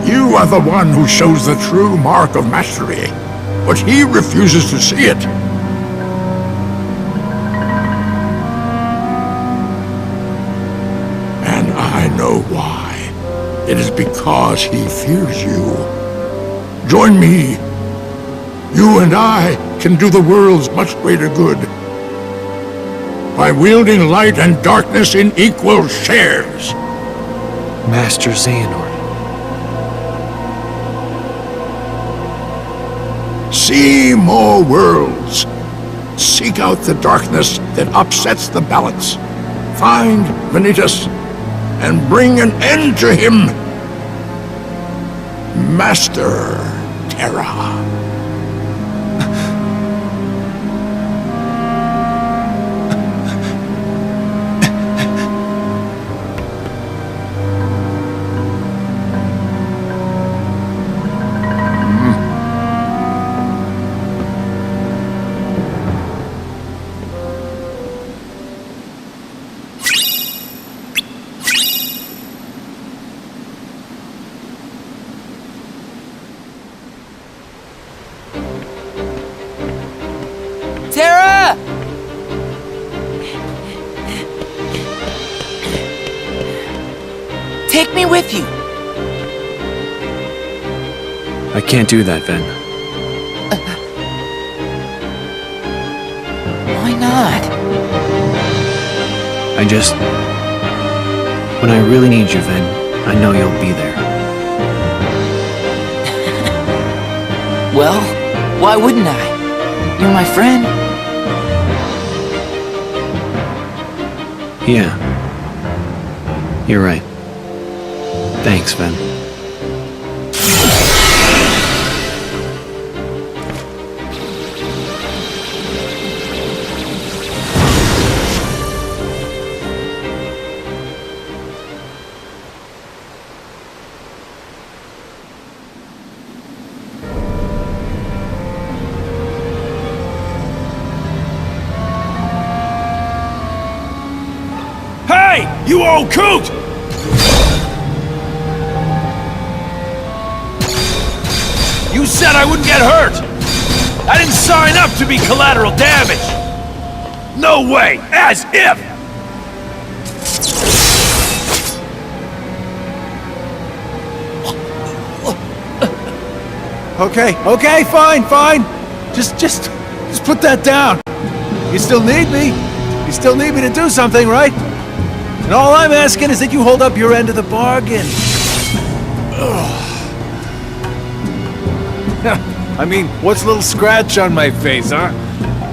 you are the one who shows the true mark of mastery, but he refuses to see it. And I know why. It is because he fears you. Join me. You and I can do the world's much greater good by wielding light and darkness in equal shares.
Master Xehanort.
See more worlds. Seek out the darkness that upsets the balance. Find Ventus and bring an end to him. Master Terra.
Terra! Take me with you.
I can't do that, Ven.
Why not?
I just... When I really need you, Ven, I know you'll be there.
Well, why wouldn't I? You're my friend.
Yeah. You're right. Thanks, Ven.
You old coot! You said I wouldn't get hurt! I didn't sign up to be collateral damage! No way! As if!
Okay, fine. Just put that down. You still need me. You still need me to do something, right? And all I'm asking is that you hold up your end of the bargain. I mean, what's a little scratch on my face, huh?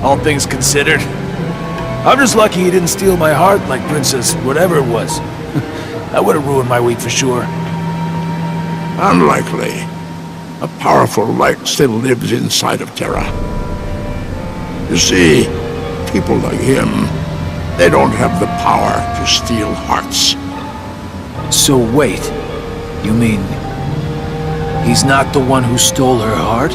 All things considered. I'm just lucky he didn't steal my heart like Princess whatever it was. That would have ruined my week for sure.
Unlikely. A powerful light still lives inside of Terra. You see, people like him, they don't have the power to steal hearts.
So wait, you mean he's not the one who stole her heart?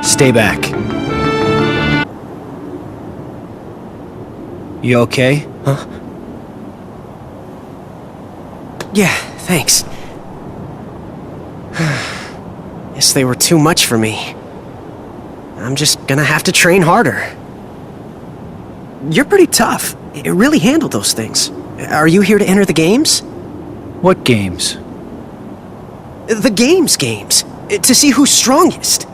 Stay back. You okay?
Huh? Yeah, thanks. Guess they were too much for me. I'm just gonna have to train harder. You're pretty tough. You really handled those things. Are you here to enter the games?
What games?
The games. To see who's strongest.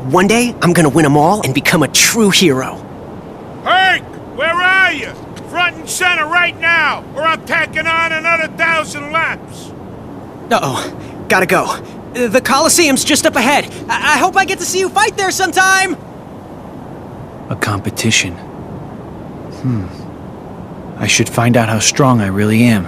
One day, I'm gonna win them all and become a true hero.
Hank! Where are you? Front and center right now, or I'm tacking on another 1,000 laps!
Uh-oh. Gotta go. The Colosseum's just up ahead. I hope I get to see you fight there sometime!
A competition. I should find out how strong I really am.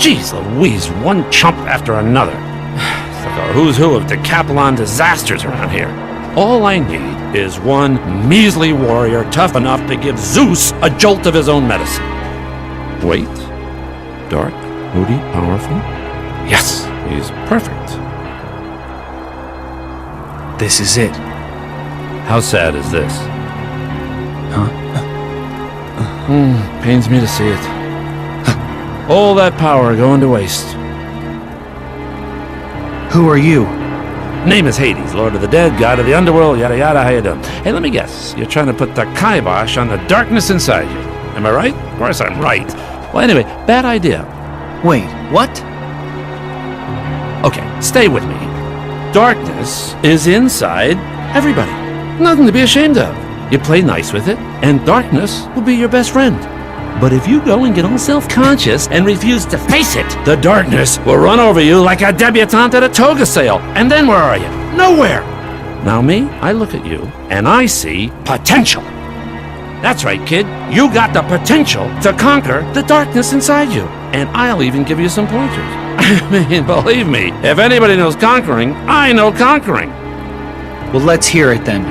Jeez Louise, one chump after another. It's like a who's who of Decathlon disasters around here. All I need is one measly warrior tough enough to give Zeus a jolt of his own medicine. Wait. Dark, moody, powerful? Yes, he's perfect.
This is it.
How sad is this?
Huh?
Pains me to see it. All that power going to waste.
Who are you?
Name is Hades, Lord of the Dead, God of the Underworld, yada yada, how you doing? Hey, let me guess. You're trying to put the kibosh on the darkness inside you. Am I right? Of course I'm right. Well, anyway, bad idea.
Wait, what?
Okay, stay with me. Darkness is inside everybody. Nothing to be ashamed of. You play nice with it, and darkness will be your best friend. But if you go and get all self-conscious and refuse to face it, the darkness will run over you like a debutante at a toga sale. And then where are you? Nowhere! Now me, I look at you, and I see potential. That's right, kid. You got the potential to conquer the darkness inside you. And I'll even give you some pointers. I mean, believe me, if anybody knows conquering, I know conquering.
Well, let's hear it then.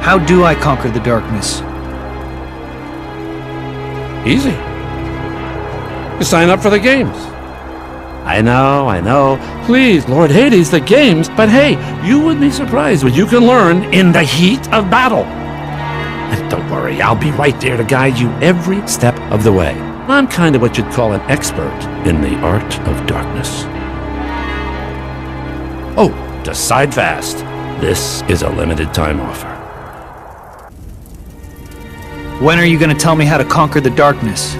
How do I conquer the darkness?
Easy. You sign up for the games. I know. Please, Lord Hades, the games. But hey, you would be surprised what you can learn in the heat of battle. And don't worry, I'll be right there to guide you every step of the way. I'm kind of what you'd call an expert in the art of darkness. Oh, decide fast. This is a limited time offer.
When are you going to tell me how to conquer the darkness?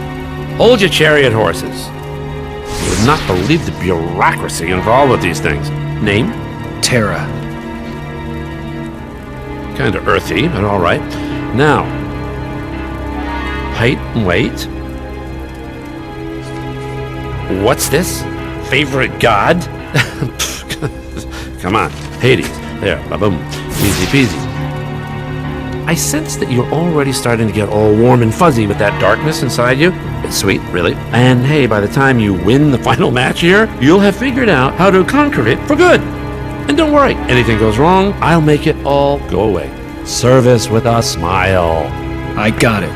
Hold your chariot horses. You would not believe the bureaucracy involved with these things. Name?
Terra.
Kind of earthy, but all right. Now, height and weight. What's this? Favorite god? Come on, Hades. There, ba-boom. Easy peasy. I sense that you're already starting to get all warm and fuzzy with that darkness inside you. It's sweet, really. And hey, by the time you win the final match here, you'll have figured out how to conquer it for good. And don't worry, anything goes wrong, I'll make it all go away. Service with a smile.
I got it.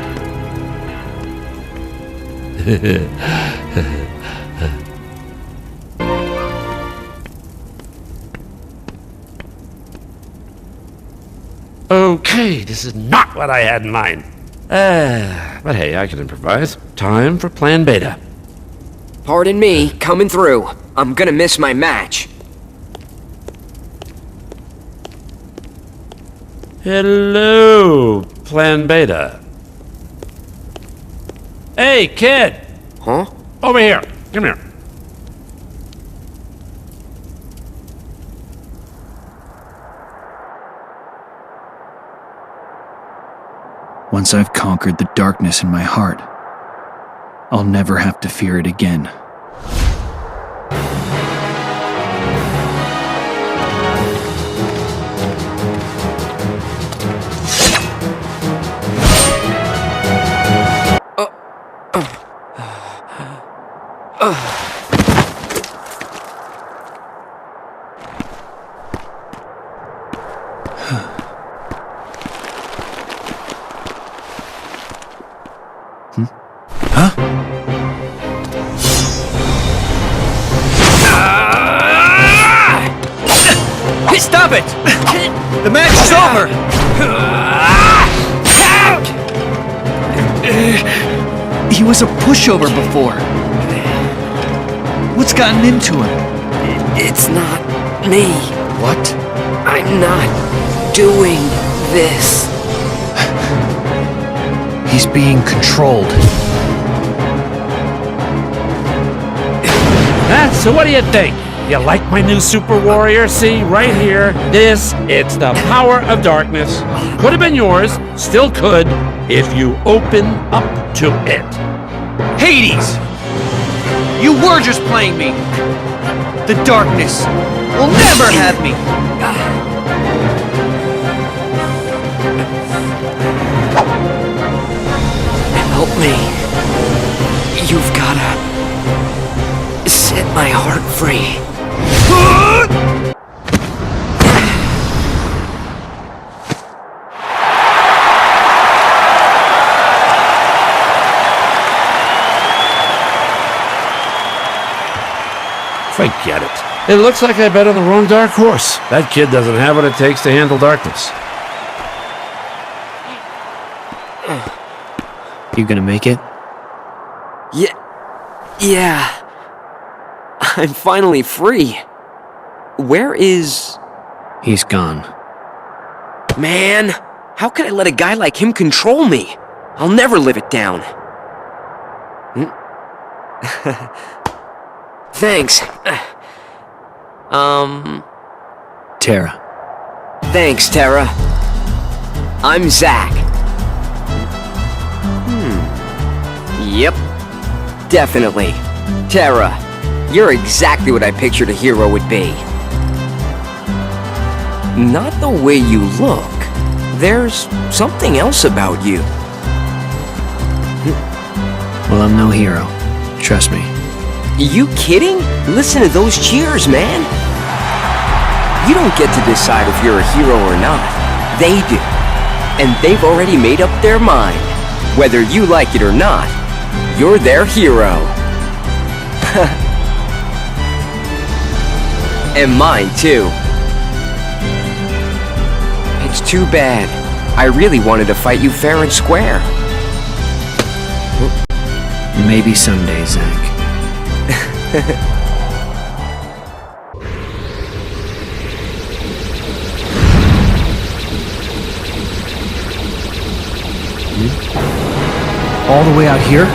Okay, this is not what I had in mind. But hey, I can improvise. Time for Plan Beta.
Pardon me, coming through. I'm gonna miss my match.
Hello, Plan Beta. Hey, kid!
Huh?
Over here. Come here.
Once I've conquered the darkness in my heart, I'll never have to fear it again.
Stop it!
The match is over! He was a pushover before. What's gotten into him?
It's not me.
What?
I'm not doing this.
He's being controlled.
So what do you think? You like my new super warrior? See, right here, it's the power of darkness. Could have been yours, still could, if you open up to it.
Hades! You were just playing me! The darkness will never have me!
Help me. You've gotta set my heart free.
Forget it. It looks like I bet on the wrong dark horse. That kid doesn't have what it takes to handle darkness.
You gonna make it?
Yeah. I'm finally free. Where is...
He's gone.
Man, how could I let a guy like him control me? I'll never live it down. Thanks.
Terra.
Thanks, Terra. I'm Zack. Yep. Definitely. Terra, you're exactly what I pictured a hero would be. Not the way you look. There's something else about you.
Well, I'm no hero. Trust me.
You kidding? Listen to those cheers, man. You don't get to decide if you're a hero or not. They do. And they've already made up their mind. Whether you like it or not, you're their hero. And mine, too. It's too bad. I really wanted to fight you fair and square.
Maybe someday, Zack. All the way out here?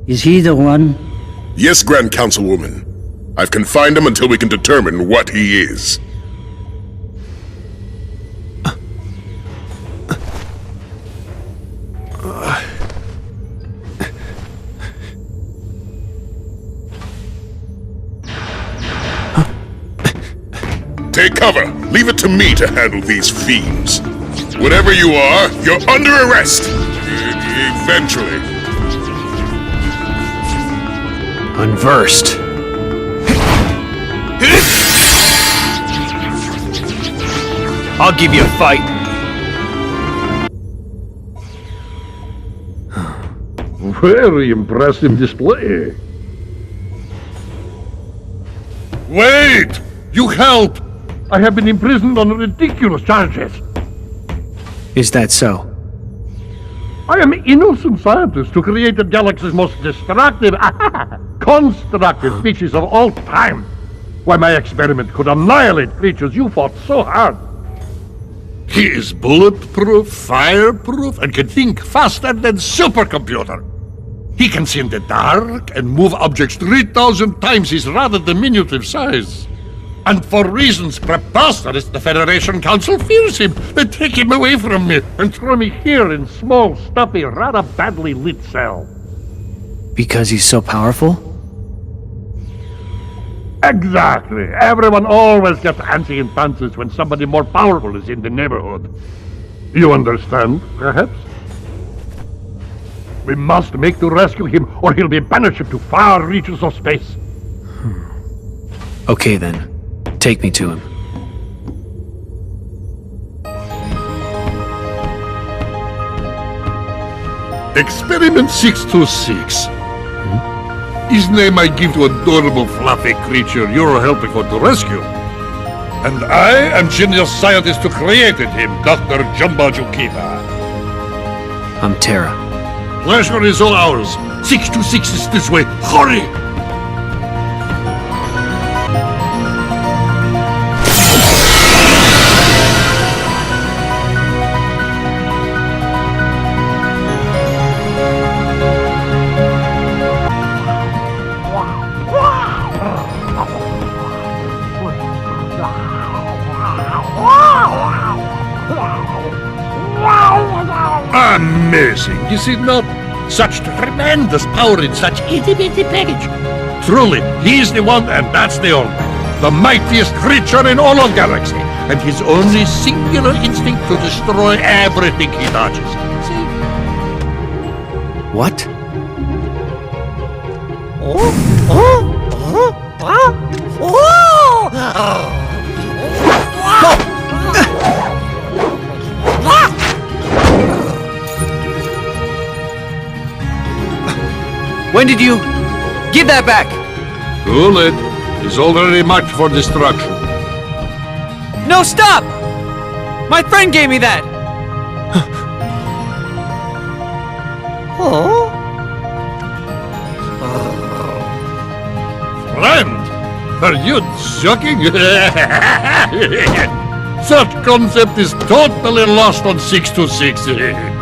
Is he the one?
Yes, Grand Councilwoman. I've confined him until we can determine what he is. Take cover. Leave it to me to handle these fiends. Whatever you are, you're under arrest. Eventually.
Unversed. I'll give you a fight.
Very impressive display. Wait! You help! I have been imprisoned on ridiculous charges.
Is that so?
I am innocent scientist who created the galaxy's most destructive, constructive species of all time. Why, my experiment could annihilate creatures you fought so hard. He is bulletproof, fireproof, and can think faster than supercomputer. He can see in the dark and move objects 3,000 times his rather diminutive size. And for reasons preposterous, the Federation Council fears him. They take him away from me and throw me here in small, stuffy, rather badly lit cell.
Because he's so powerful?
Exactly. Everyone always gets antsy and fancies when somebody more powerful is in the neighborhood. You understand, perhaps? We must make to rescue him, or he'll be banished to far reaches of space.
Okay then. Take me to him.
Experiment 626. His name I give to adorable fluffy creature you're helping for to rescue. And I am genius scientist who created him, Dr. Jumba Jukiva.
I'm Terra.
Pleasure is all ours. 626 is this way. Hurry! Amazing, is it not? Such tremendous power in such itty-bitty package. Truly, he's the one and that's the only. The mightiest creature in all of galaxy. And his only singular instinct to destroy everything he touches. See?
What? When did you... Give that back!
Too late. He's already marked for destruction.
No, stop! My friend gave me that!
Friend? Are you joking? Such concept is totally lost on 626.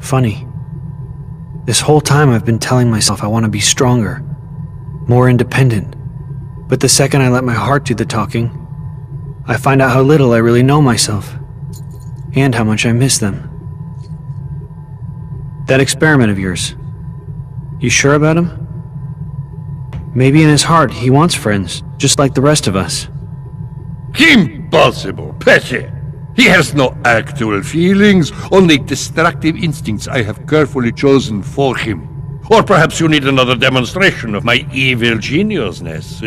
Funny. This whole time I've been telling myself I want to be stronger, more independent. But the second I let my heart do the talking, I find out how little I really know myself, and how much I miss them. That experiment of yours, you sure about him? Maybe in his heart he wants friends, just like the rest of us.
Impossible, Petty! He has no actual feelings, only destructive instincts I have carefully chosen for him. Or perhaps you need another demonstration of my evil geniusness.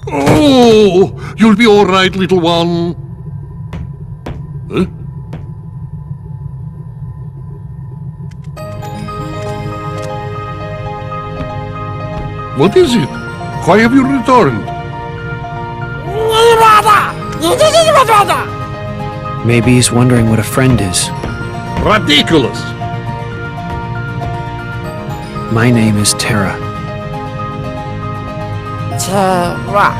Oh, you'll be all right, little one. Huh? What is it? Why have you returned?
Maybe he's wondering what a friend is.
Ridiculous!
My name is Terra.
Terra.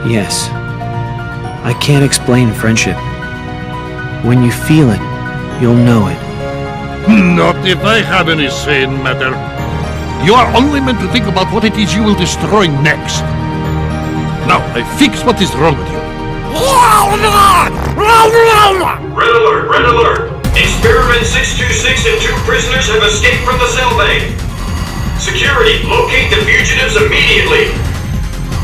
Yes. I can't explain friendship. When you feel it, you'll know it.
Not if I have any say in matter. You are only meant to think about what it is you will destroy next. Now, I fix what is wrong with you.
Red alert, red alert! Experiment 626 and 2 prisoners have escaped from the cell bay. Security, locate the fugitives immediately.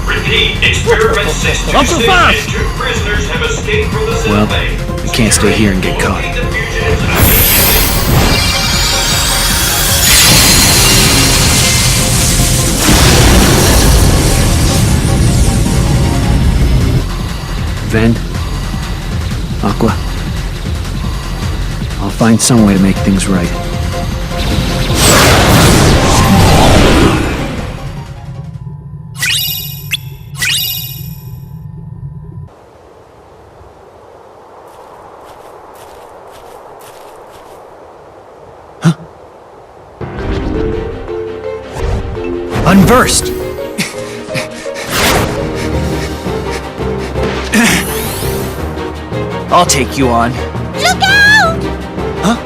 Repeat, experiment 626 and 2 prisoners have escaped from the cell bay.
I can't stay here and get caught. Ven, Aqua, I'll find some way to make things right. Unversed!
I'll take you on.
Look out!
Huh?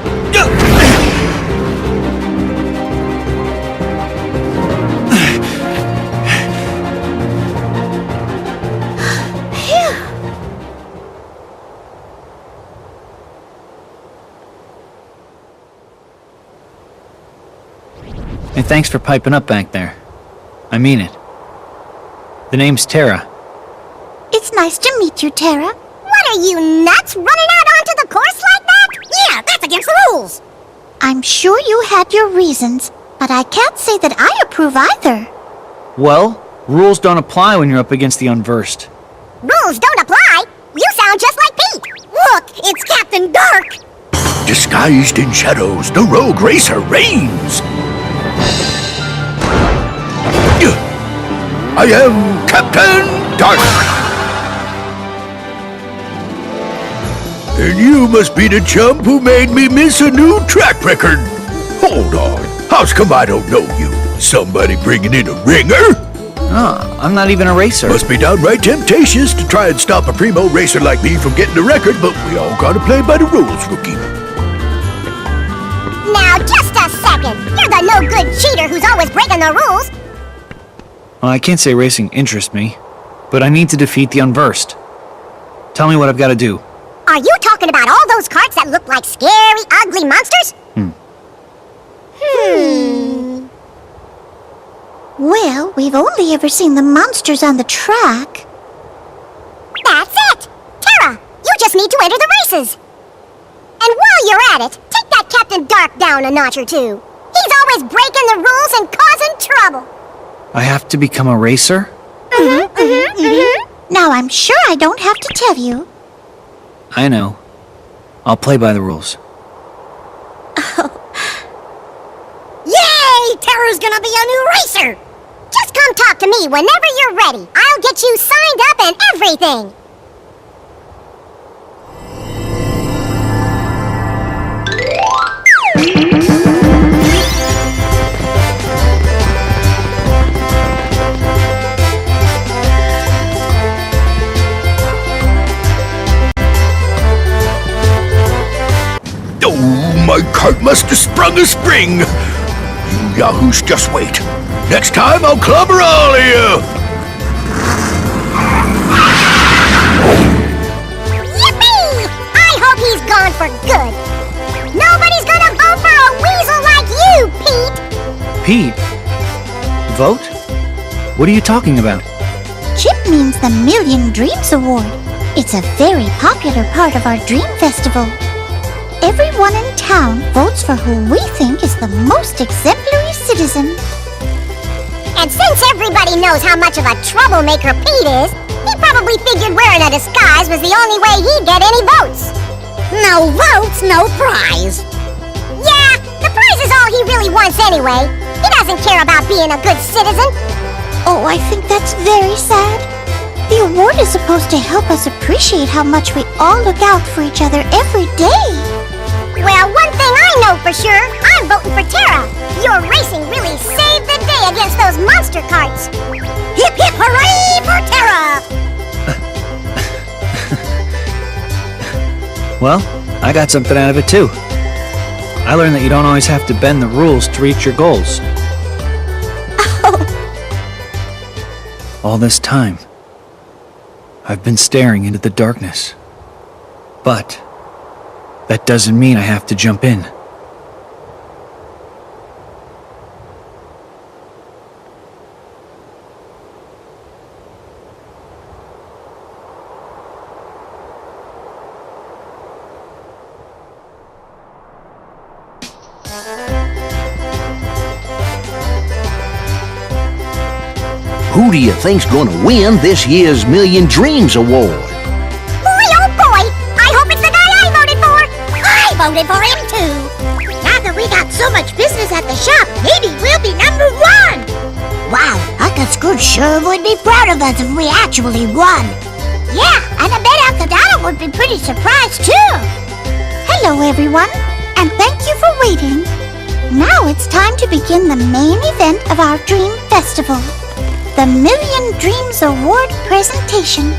And thanks for piping up back there. I mean it. The name's Terra.
It's nice to meet you, Terra. What are you, nuts? Running out onto the course like that? Yeah, that's against the rules. I'm sure you had your reasons, but I can't say that I approve either.
Well, rules don't apply when you're up against the unversed.
Rules don't apply? You sound just like Pete. Look, it's Captain Dark.
Disguised in shadows, the rogue racer reigns. I am Captain Dark. And you must be the chump who made me miss a new track record. Hold on, how's come I don't know you? Somebody bringing in a ringer?
I'm not even a racer.
Must be downright temptatious to try and stop a primo racer like me from getting a record, but we all gotta play by the rules, rookie.
Now, just a second. You're the no-good cheater who's always breaking the rules.
Well, I can't say racing interests me, but I need to defeat the unversed. Tell me what I've got to do.
Are you talking about all those carts that look like scary, ugly monsters? Well, we've only ever seen the monsters on the track. That's it! Terra, you just need to enter the races. And while you're at it, take that Captain Dark down a notch or two. He's always breaking the rules and causing trouble.
I have to become a racer?
Now I'm sure I don't have to tell you.
I know. I'll play by the rules.
Yay! Terra's gonna be a new racer! Just come talk to me whenever you're ready. I'll get you signed up and everything.
Oh, my cart must have sprung a spring. You yahoos, just wait. Next time I'll clobber all of you.
Yippee! I hope he's gone for good. Nobody's gonna vote for a weasel like you, Pete.
Pete? Vote? What are you talking about?
Chip means the Million Dreams Award. It's a very popular part of our Dream Festival. Everyone in town votes for who we think is the most exemplary citizen. And since everybody knows how much of a troublemaker Pete is, he probably figured wearing a disguise was the only way he'd get any votes. No votes, no prize. Yeah, the prize is all he really wants anyway. He doesn't care about being a good citizen. Oh, I think that's very sad. The award is supposed to help us appreciate how much we all look out for each other every day. Well, one thing I know
know for sure. I'm voting for Terra. Your racing really saved the day against those monster carts. Hip hip hooray for Terra!
Well, I got something out of it too. I learned that you don't always have to bend the rules to reach your goals. All this time, I've been staring into the darkness. But that doesn't mean I have to jump in.
Who do you think's gonna win this year's Million Dreams Award?
Boy, oh boy! I hope it's the guy I voted for! I voted for him too! Now that we got so much business at the shop, maybe we'll be number one! Wow, Uncle Scrooge sure would be proud of us if we actually won! Yeah, and I bet Uncle Donald would be pretty surprised too!
Hello, everyone, and thank you for waiting. Now it's time to begin the main event of our Dream Festival. The Million Dreams Award presentation.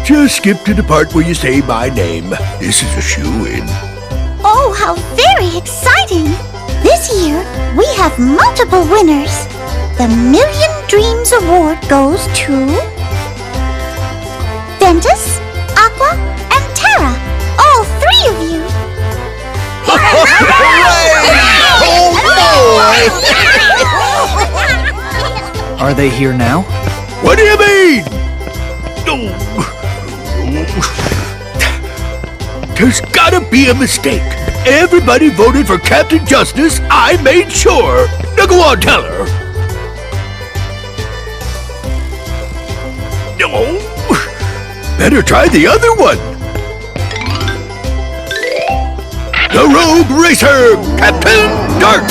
Just skip to the part where you say my name. This is a shoo-in.
Oh, how very exciting! This year, we have multiple winners. The Million Dreams Award goes to Ventus, Aqua, and Terra. All three of you.
Are they here now?
What do you mean? There's gotta be a mistake. Everybody voted for Captain Justice. I made sure. Now go on, tell her. No. Better try the other one. The Rogue Racer, Captain Dark.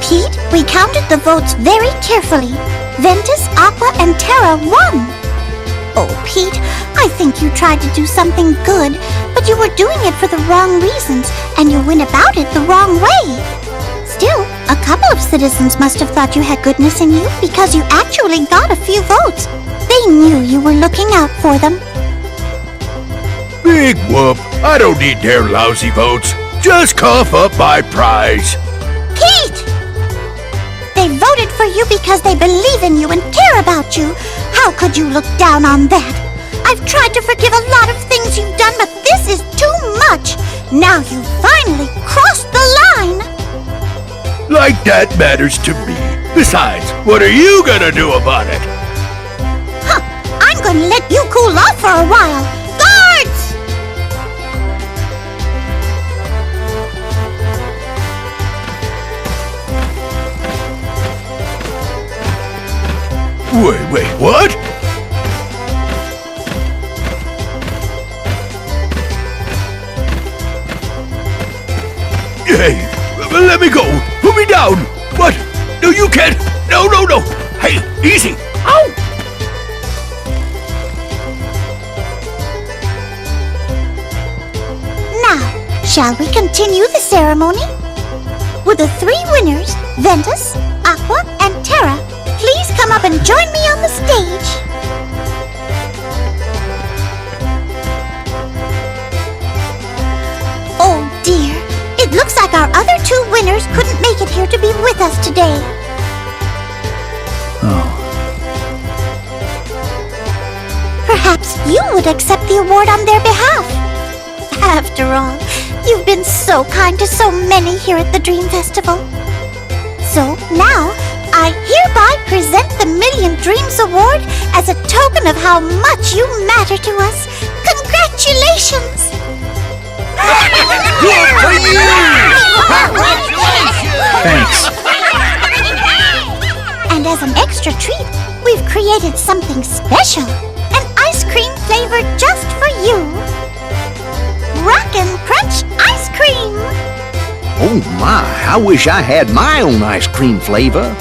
Pete, we counted the votes very carefully. Ventus, Aqua, and Terra won. Oh, Pete, I think you tried to do something good, but you were doing it for the wrong reasons, and you went about it the wrong way. Still, a couple of citizens must have thought you had goodness in you because you actually got a few votes. They knew you were looking out for them.
Big whoop. I don't need their lousy votes. Just cough up my prize.
Pete! They voted for you because they believe in you and care about you. How could you look down on that? I've tried to forgive a lot of things you've done, but this is too much. Now you've finally crossed the line.
Like that matters to me. Besides, what are you gonna do about it?
Huh, I'm gonna let you cool off for a while. Guards!
Wait, what? Hey, let me go. Put me down. What? No, you can't. No. Hey, easy. Ow!
Now, shall we continue the ceremony? Will the three winners, Ventus, Aqua, and Terra, please come up and join me on the stage? Oh dear, it looks like our other two winners couldn't make it here to be with us today.
Oh.
Perhaps you would accept the award on their behalf. After all, you've been so kind to so many here at the Dream Festival. So now, I hereby present the Million Dreams Award as a token of how much you matter to us. Congratulations!
Good for you!
Thanks.
And as an extra treat, we've created something special. An ice cream flavor just for you. Rockin' Crunch Ice Cream!
Oh my, I wish I had my own ice cream flavor.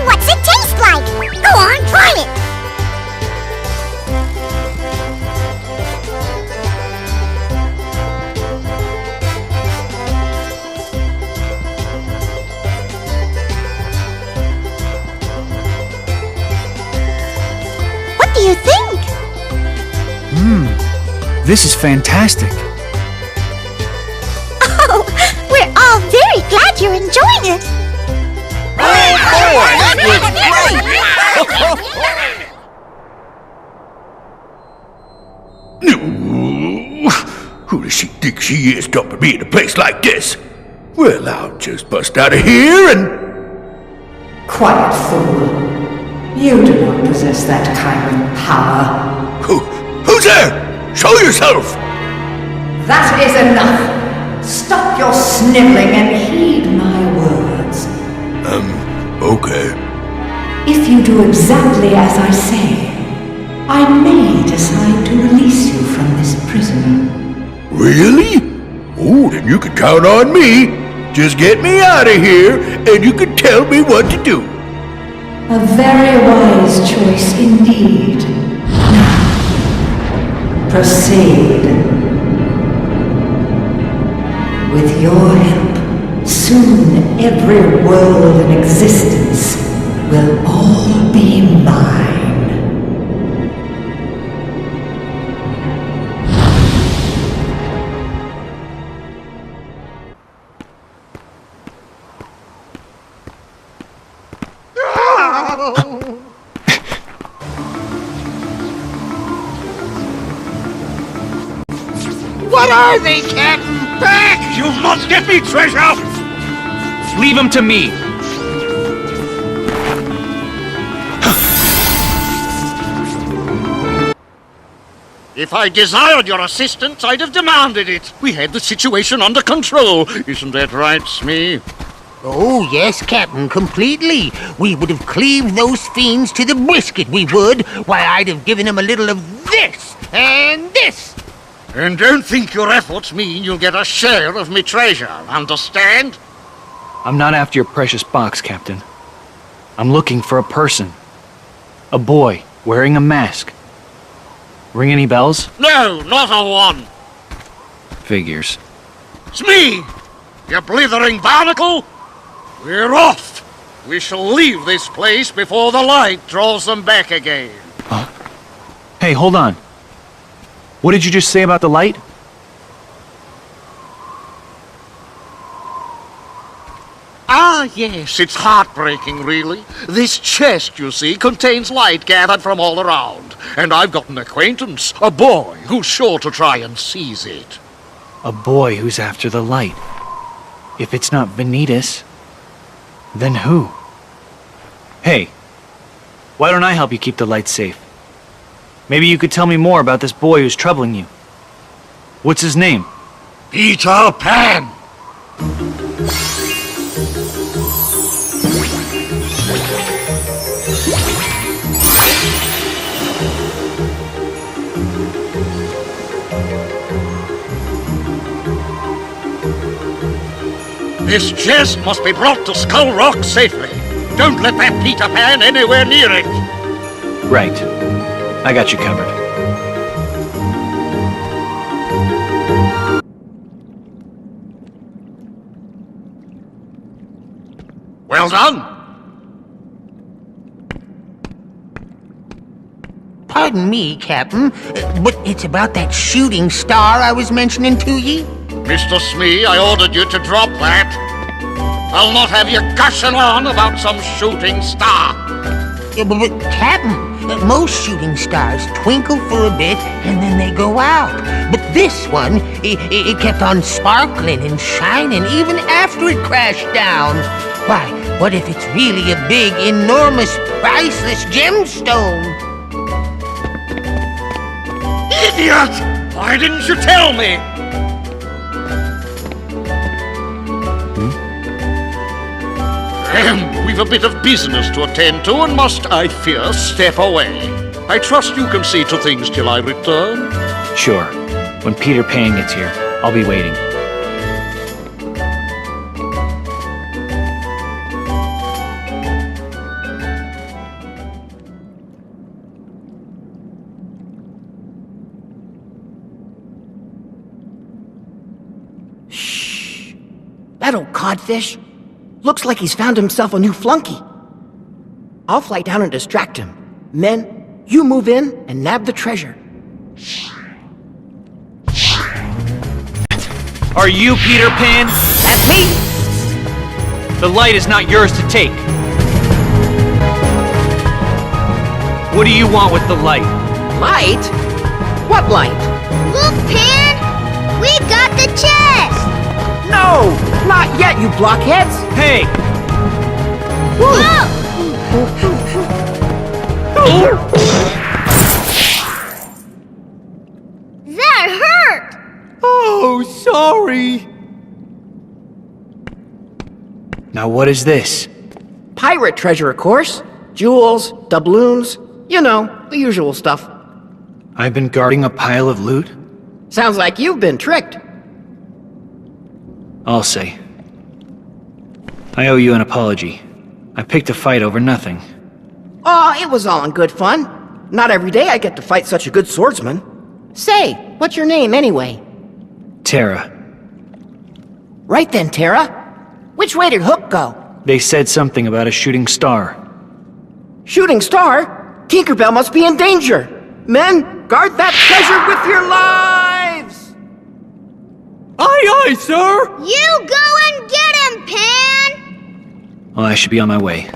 What's it taste like? Go on, try it!
This is fantastic.
Oh, we're all very glad you're enjoying it.
Who does she think she is dumping me in a place like this? Well, I'll just bust out of here and...
Quiet, fool. You do not possess that kind of power.
Who's there? Show yourself!
That is enough. Stop your sniveling and heed my words.
Okay.
If you do exactly as I say, I may decide to release you from this prison.
Really? Oh, then you can count on me. Just get me out of here, and you can tell me what to do.
A very wise choice indeed. Now, proceed. With your help, soon every world in existence will all be mine.
What are they, Captain? Back! You must get me treasure!
Leave him to me.
If I desired your assistance, I'd have demanded it. We had the situation under control. Isn't that right, Smee?
Oh, yes, Captain, completely. We would have cleaved those fiends to the brisket, we would. Why, I'd have given them a little of this and this.
And don't think your efforts mean you'll get a share of me treasure, understand?
I'm not after your precious box, Captain. I'm looking for a person. A boy wearing a mask. Ring any bells?
No, not a one.
Figures.
Smee! You blithering barnacle! We're off! We shall leave this place before the light draws them back again.
Hey, hold on. What did you just say about the light?
Ah, yes, it's heartbreaking, really. This chest, you see, contains light gathered from all around. And I've got an acquaintance, a boy, who's sure to try and seize it.
A boy who's after the light. If it's not Ventus, then who? Hey, why don't I help you keep the light safe? Maybe you could tell me more about this boy who's troubling you. What's his name?
Peter Pan! This chest must be brought to Skull Rock safely. Don't let that Peter Pan anywhere near it.
Right. I got you covered.
Well done.
Pardon me, Captain, but it's about that shooting star I was mentioning to ye.
Mr. Smee, I ordered you to drop that. I'll not have you gushing on about some shooting star.
Yeah, but Captain, most shooting stars twinkle for a bit and then they go out. But this one, it kept on sparkling and shining even after it crashed down. Why, what if it's really a big, enormous, priceless gemstone?
Idiot! Why didn't you tell me? We've a bit of business to attend to and must, I fear, step away. I trust you can see to things till I return.
Sure. When Peter Pan gets here, I'll be waiting.
Shh. That old codfish looks like he's found himself a new flunky. I'll fly down and distract him. Men, you move in and nab the treasure.
Are you Peter Pan?
That's me!
The light is not yours to take. What do you want with the light?
Light? What light?
Look, Pan! We got the chest!
No! Not yet, you blockheads!
Hey!
Whoa! That hurt!
Oh, sorry. Now what is this?
Pirate treasure, of course. Jewels, doubloons, you know, the usual stuff.
I've been guarding a pile of loot?
Sounds like you've been tricked.
I'll say. I owe you an apology. I picked a fight over nothing.
Oh, it was all in good fun. Not every day I get to fight such a good swordsman. Say, what's your name anyway?
Terra.
Right then, Terra. Which way did Hook go?
They said something about a shooting star.
Shooting star? Tinkerbell must be in danger. Men, guard that treasure with your lives!
Aye, aye, sir!
You go and get him, Pan!
Well, I should be on my way.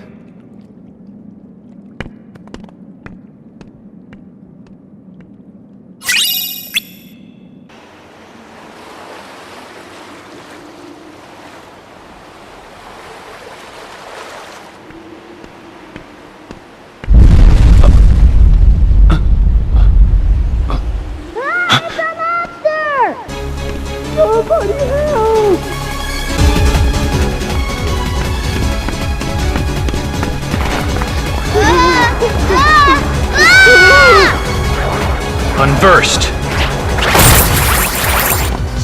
Unversed.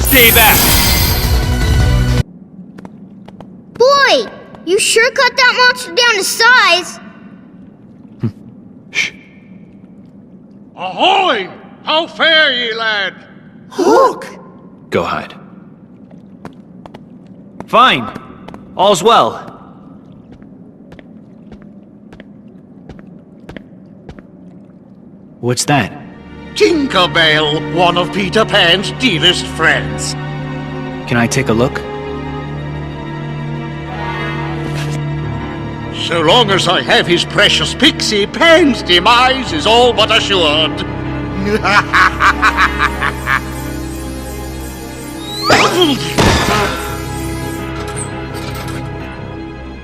Stay back!
Boy, you sure cut that monster down to size.
Ahoy! How fare ye, lad?
Hook!
Go hide. Fine. All's well. What's that?
Tinkerbell, one of Peter Pan's dearest friends.
Can I take a look?
So long as I have his precious pixie, Pan's demise is all but assured.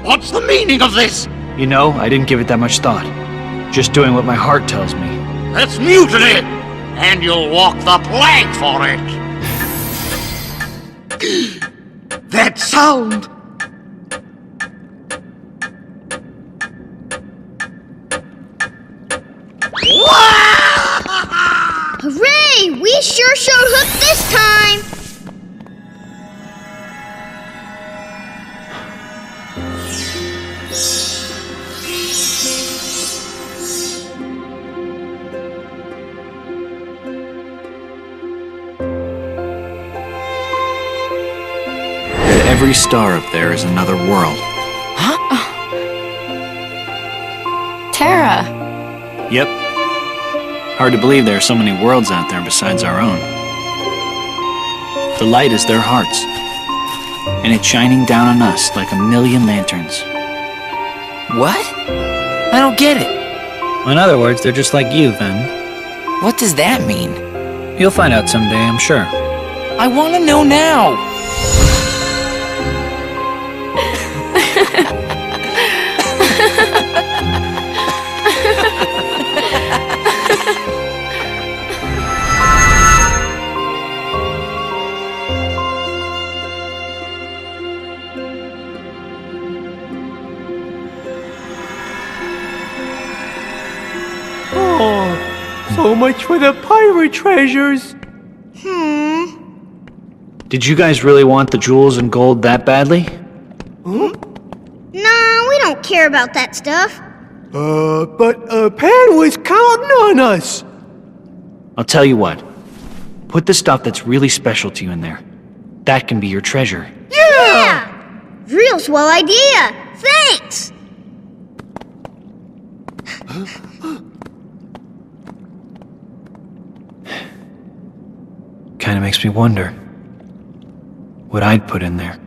What's the meaning of this?
You know, I didn't give it that much thought. Just doing what my heart tells me.
That's mutiny! And you'll walk the plank for it! That sound!
Hooray! We sure showed Hook this time!
Every star up there is another world.
Terra!
Yep. Hard to believe there are so many worlds out there besides our own. The light is their hearts, and it's shining down on us like a million lanterns.
What? I don't get it.
In other words, they're just like you, Ven.
What does that mean?
You'll find out someday, I'm sure.
I want to know now.
Oh, so much for the pirate treasures.
Did you guys really want the jewels and gold that badly?
Nah, we don't care about that stuff.
But Pan was counting on us.
I'll tell you what. Put the stuff that's really special to you in there. That can be your treasure.
Yeah! Real swell idea! Thanks!
Kinda makes me wonder. what I'd put in there.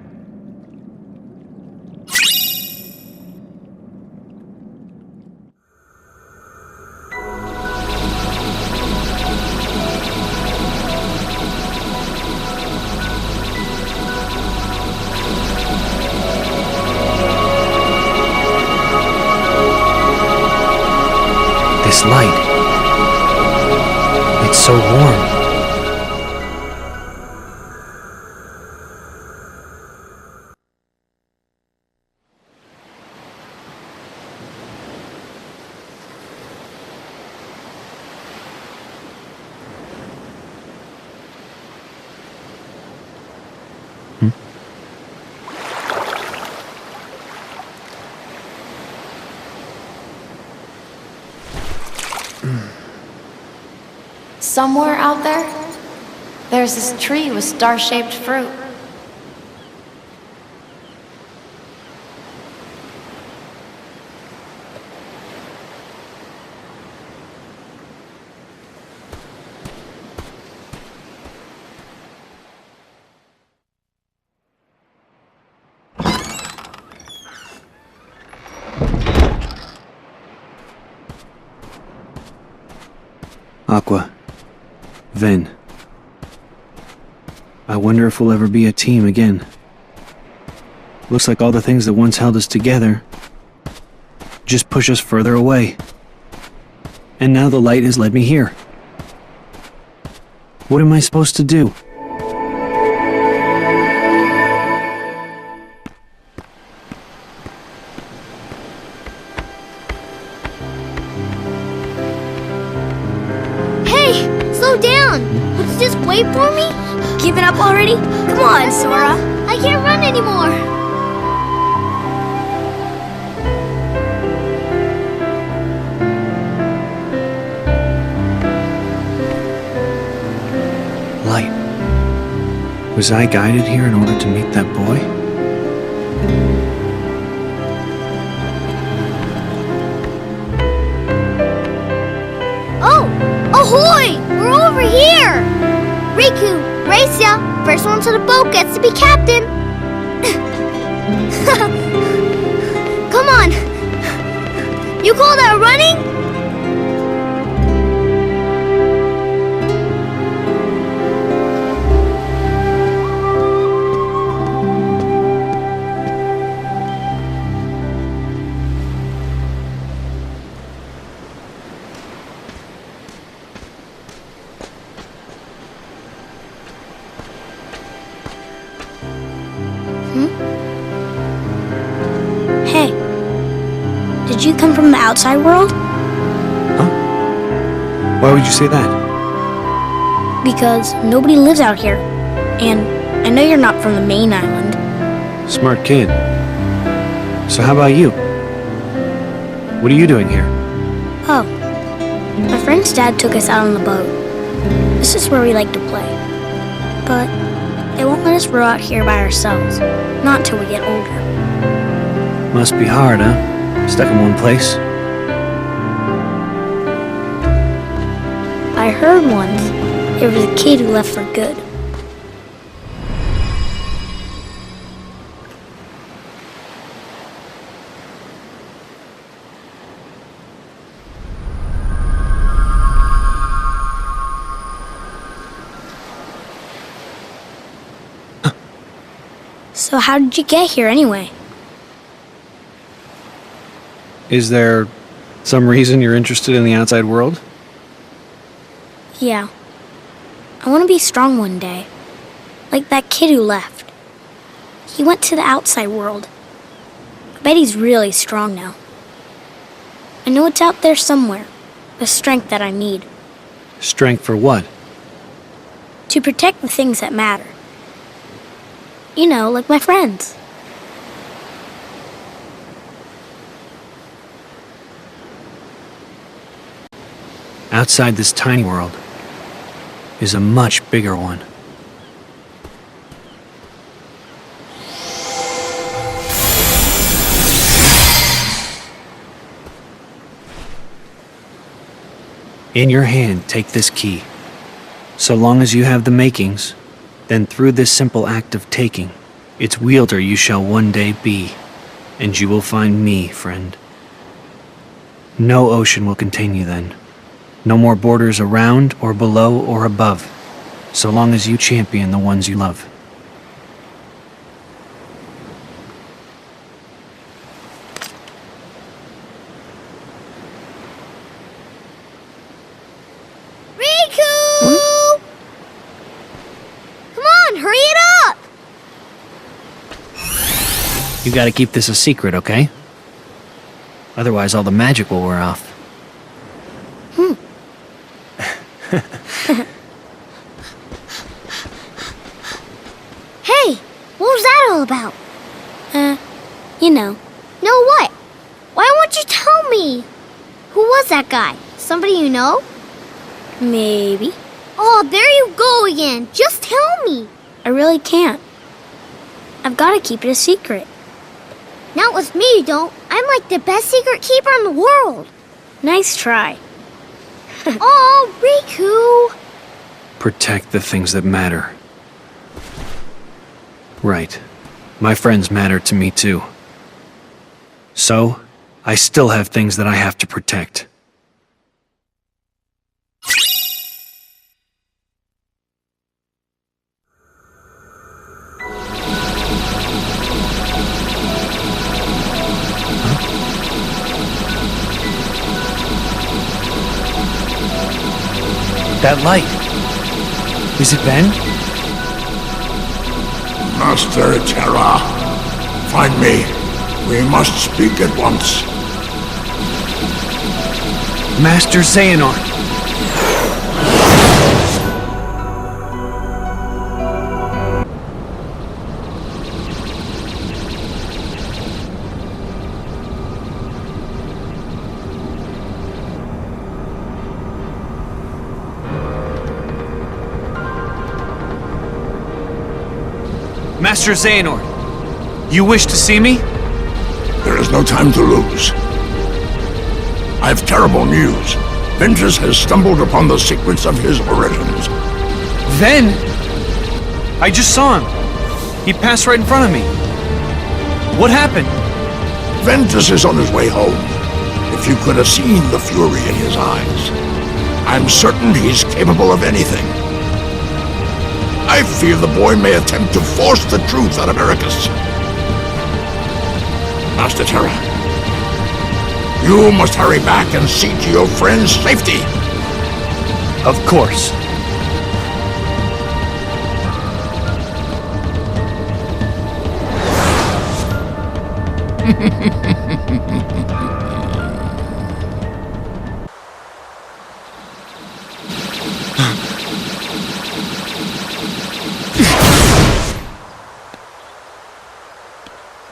This light. It's so warm.
Somewhere out there, there's this tree with star-shaped fruit.
Aqua. Ven. I wonder if we'll ever be a team again. Looks like all the things that once held us together just push us further away. And now the light has led me here. What am I supposed to do?
Wait for me? Giving up already? Come on, Sora. I can't run anymore.
Light. Was I guided here in order to meet that boy?
Oh! Ahoy! We're over here! Riku, race ya! First one to the boat gets to be captain! Come on! You call that running? Hey, did you come from the outside world?
Why would you say that?
Because nobody lives out here. And I know you're not from the main island.
Smart kid. So how about you? What are you doing here?
Oh, my friend's dad took us out on the boat. This is where we like to play. But they won't let us row out here by ourselves. Not until we get older.
Must be hard, huh? Stuck in one place?
I heard once there was a kid who left for good. So how did you get here anyway?
Is there some reason you're interested in the outside world?
Yeah. I want to be strong one day. Like that kid who left. He went to the outside world. I bet he's really strong now. I know it's out there somewhere. The strength that I need.
Strength for what?
To protect the things that matter. You know, like my friends.
Outside this tiny world is a much bigger one. In your hand, take this key. So long as you have the makings, then through this simple act of taking, its wielder you shall one day be, and you will find me, friend. No ocean will contain you then. No more borders around or below or above, so long as you champion the ones you love.
Riku! Come on, hurry it up!
You gotta keep this a secret, okay? Otherwise all the magic will wear off.
Hey, what was that all about? You know. Know what? Why won't you tell me? Who was that guy? Somebody you know? Maybe. Oh, there you go again. Just tell me. I really can't. I've got to keep it a secret. Not with me, you don't. I'm like the best secret keeper in the world. Nice try. Oh, Riku!
Protect the things that matter. Right. My friends matter to me too. So, I still have things that I have to protect. That light. Is it Ben?
Master Terra, find me. We must speak at once.
Master Xehanort. Master Xehanort, you wish to see me?
There is no time to lose. I've terrible news. Ventus has stumbled upon the secrets of his origins.
Then? I just saw him. He passed right in front of me. What happened?
Ventus is on his way home. If you could have seen the fury in his eyes. I'm certain he's capable of anything. I fear the boy may attempt to force the truth out of Ericus. Master Terra, you must hurry back and see to your friend's safety.
Of course.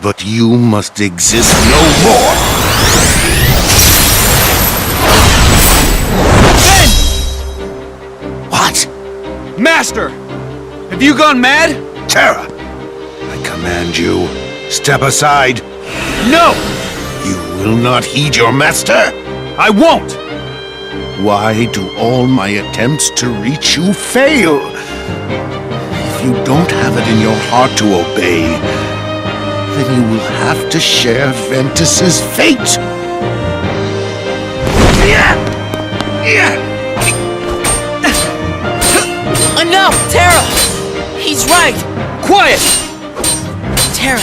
But you must exist no more!
Ben!
What?
Master! Have you gone mad?
Terra! I command you, step aside.
No!
You will not heed your master?
I won't!
Why do all my attempts to reach you fail? If you don't have it in your heart to obey, then you will have to share Ventus's fate!
Enough, Terra! He's right!
Quiet!
Terra!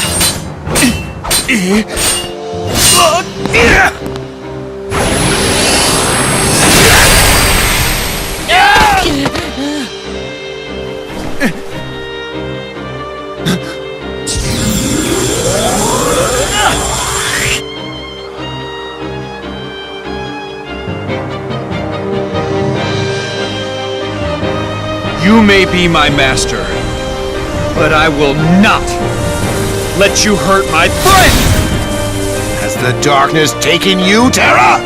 You may be my master, but I will not let you hurt my friend!
Has the darkness taken you, Terra?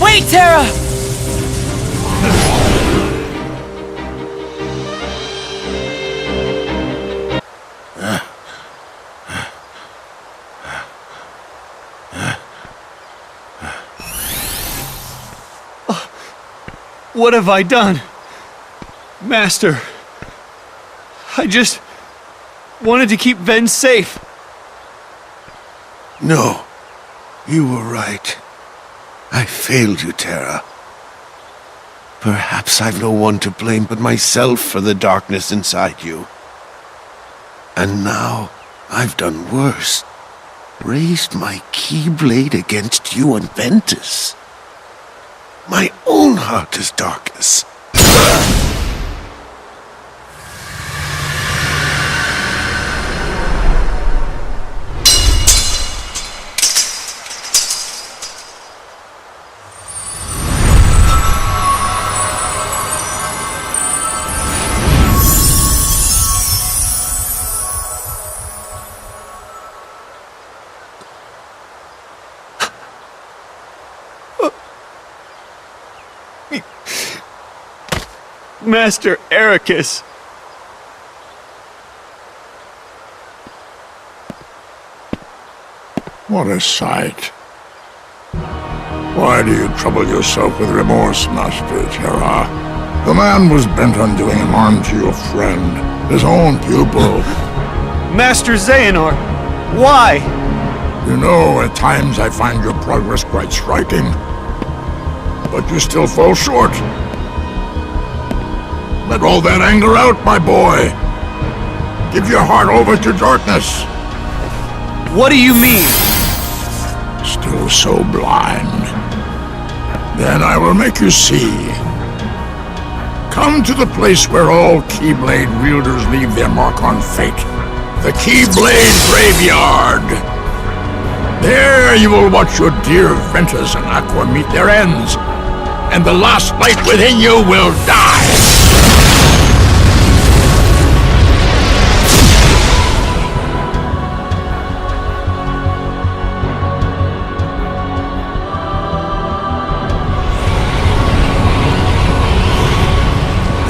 Wait, Terra!
What have I done? Master, I just wanted to keep Ven safe.
No, you were right. I failed you, Terra. Perhaps I've no one to blame but myself for the darkness inside you. And now, I've done worse. Raised my keyblade against you and Ventus. My own heart is darkness.
Master Ericus.
What a sight. Why do you trouble yourself with remorse, Master Terra? The man was bent on doing harm to your friend, his own pupil.
Master Xehanort, why?
You know, at times I find your progress quite striking. But you still fall short. Let all that anger out, my boy. Give your heart over to darkness.
What do you mean?
Still so blind. Then I will make you see. Come to the place where all Keyblade wielders leave their mark on fate. The Keyblade Graveyard. There you will watch your dear Ventus and Aqua meet their ends. And the last light within you will die.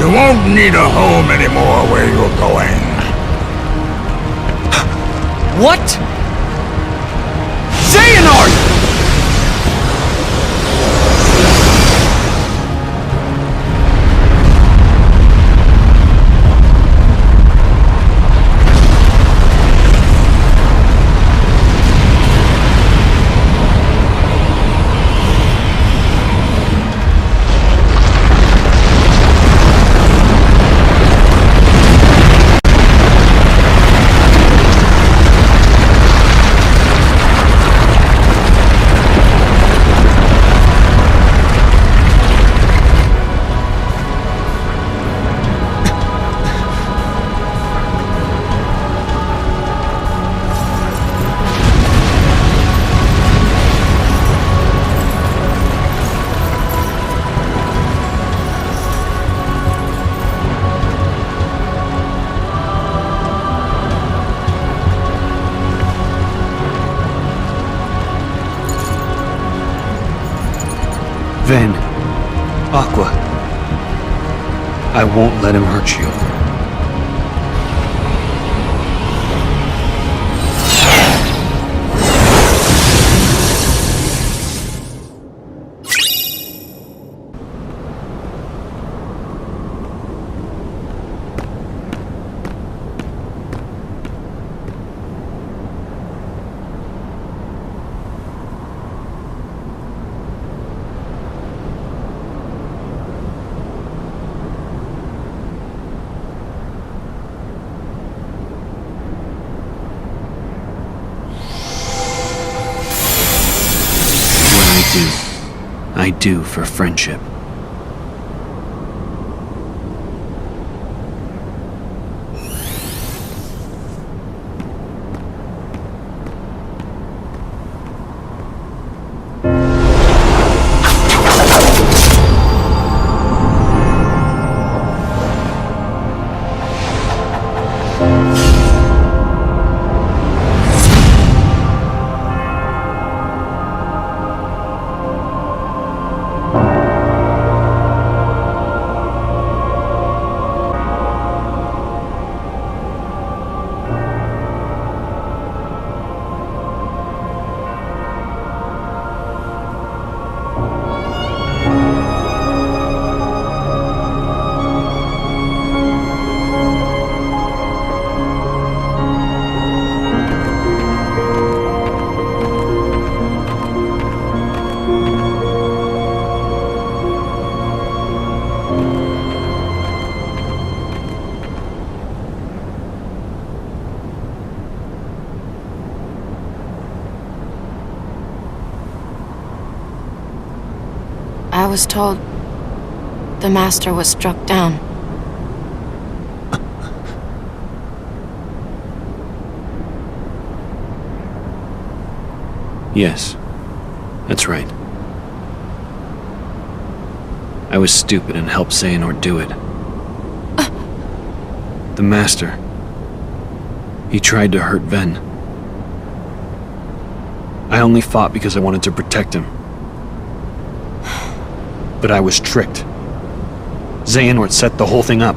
You won't need a home anymore where you're going.
What? Xehanort! Ven, Aqua, I won't let him hurt you. I do for friendship.
was told the Master was struck down.
Yes, that's right. I was stupid and helped Xehanort do it. The Master. He tried to hurt Ven. I only fought because I wanted to protect him. But I was tricked. Xehanort set the whole thing up.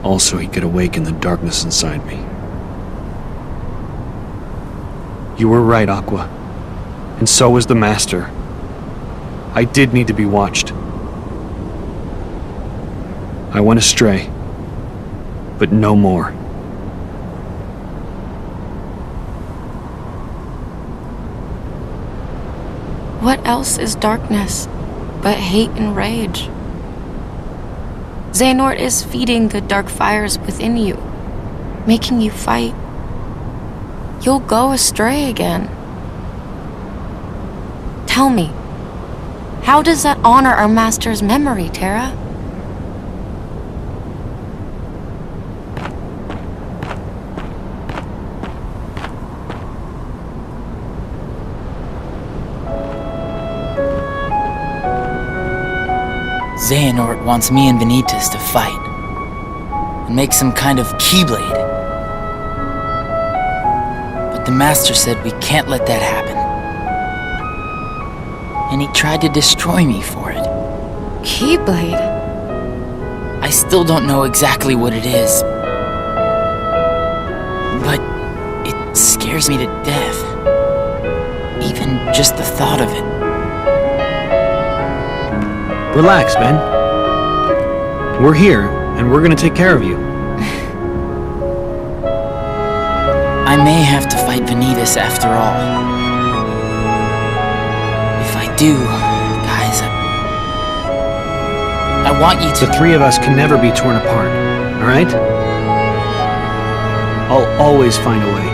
Also, he could awaken the darkness inside me. You were right, Aqua. And so was the Master. I did need to be watched. I went astray. But no more.
What else is darkness but hate and rage? Xehanort is feeding the dark fires within you, making you fight. You'll go astray again. Tell me, how does that honor our Master's memory, Terra?
Xehanort wants me and Ventus to fight and make some kind of keyblade. But the Master said we can't let that happen. And he tried to destroy me for it.
Keyblade?
I still don't know exactly what it is, but it scares me to death. Even just the thought of it.
Relax, Ben. We're here, and we're gonna take care of you.
I may have to fight Ventus after all. If I do, guys, I want you to...
The three of us can never be torn apart, alright? I'll always find a way.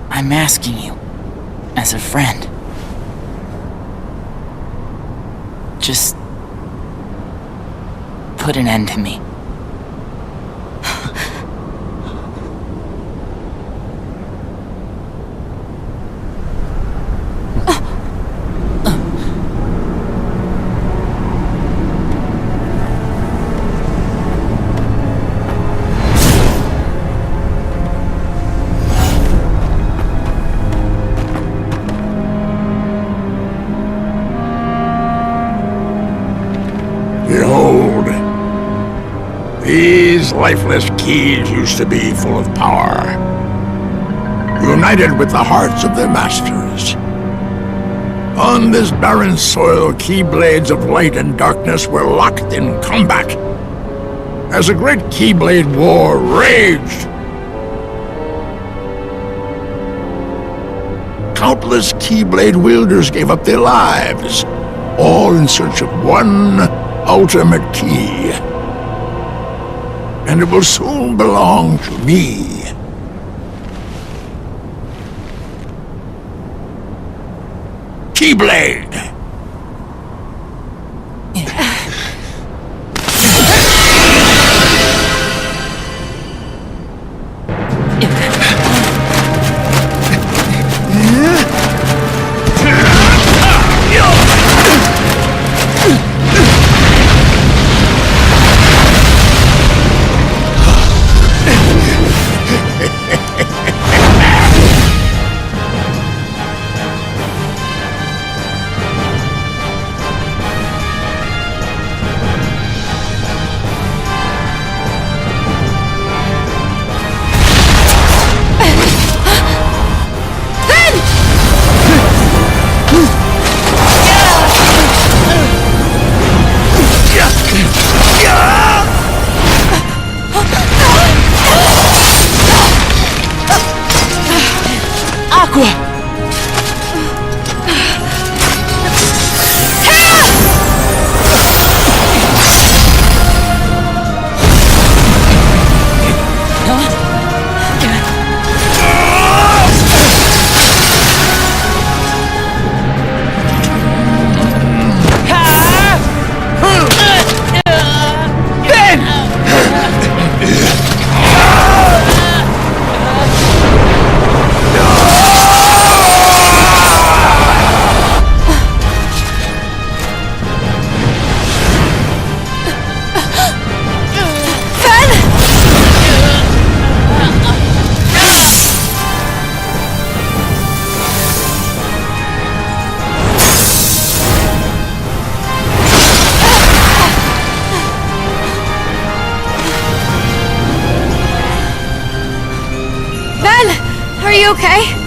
I'm asking you, as a friend. Just put an end to me.
Behold, these lifeless keys used to be full of power, united with the hearts of their masters. On this barren soil, keyblades of light and darkness were locked in combat, as a great keyblade war raged. Countless keyblade wielders gave up their lives, all in search of one ultimate key. And it will soon belong to me. Keyblade!
Aqua!
you okay?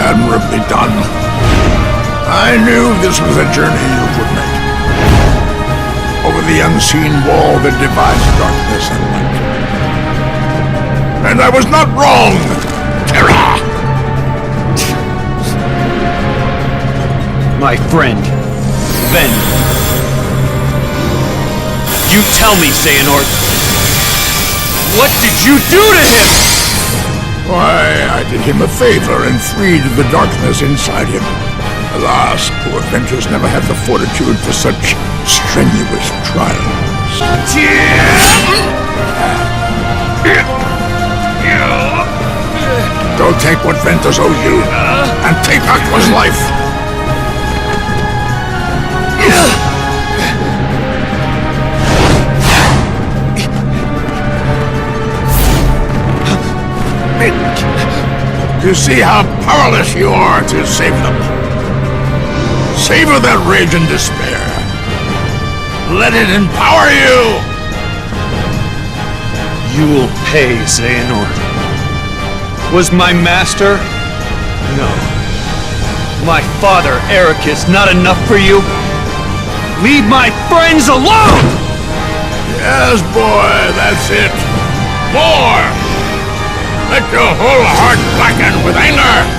Admirably done. I knew this was a journey you would make. Over the unseen wall that divides darkness and light. And I was not wrong, Terra!
My friend, Ven. You tell me, Xehanort. What did you do to him?
Why, I did him a favor and freed the darkness inside him. Alas, poor Ventus never had the fortitude for such strenuous trials. Go take what Ventus owes you, and take Aqua's life. You see how powerless you are to save them. Savor that rage and despair. Let it empower you!
You will pay, Xehanort. Was my master? No. My father, Ericus, not enough for you? Leave my friends alone!
Yes, boy, that's it. More! Let your whole heart blacken with anger!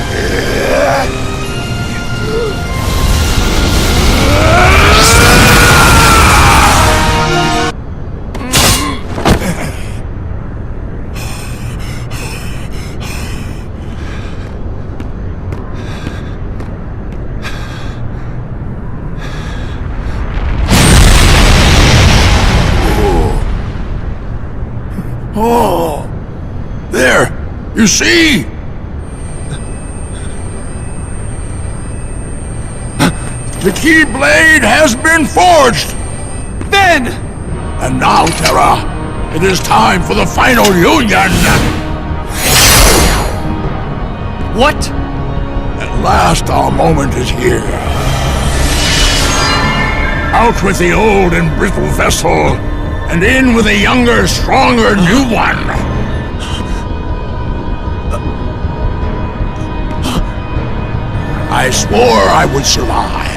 Oh! There! You see? The Keyblade has been forged!
Then!
And now, Terra, it is time for the final union!
What?
At last our moment is here. Out with the old and brittle vessel, and in with a younger, stronger new one! I swore I would survive,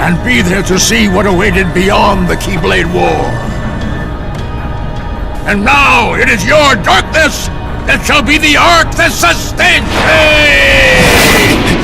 and be there to see what awaited beyond the Keyblade War. And now it is your darkness that shall be the arc that sustains me!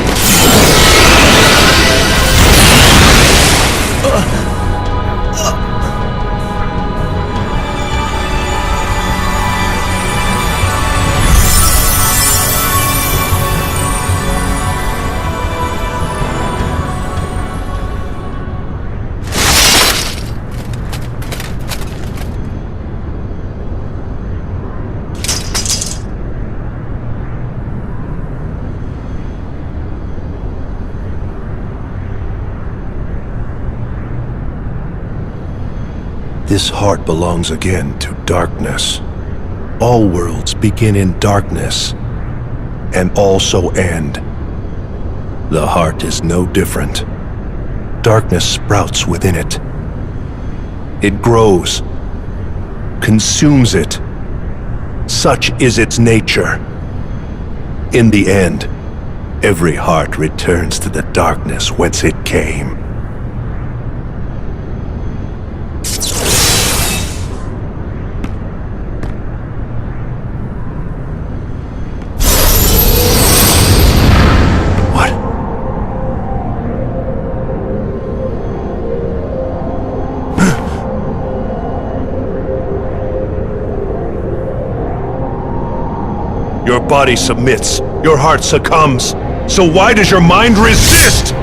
This heart belongs again to darkness. All worlds begin in darkness, and also end. The heart is no different. Darkness sprouts within it. It grows, consumes it, Such is its nature. In the end, every heart returns to the darkness whence it came. Your body submits, your heart succumbs. So why does your mind resist?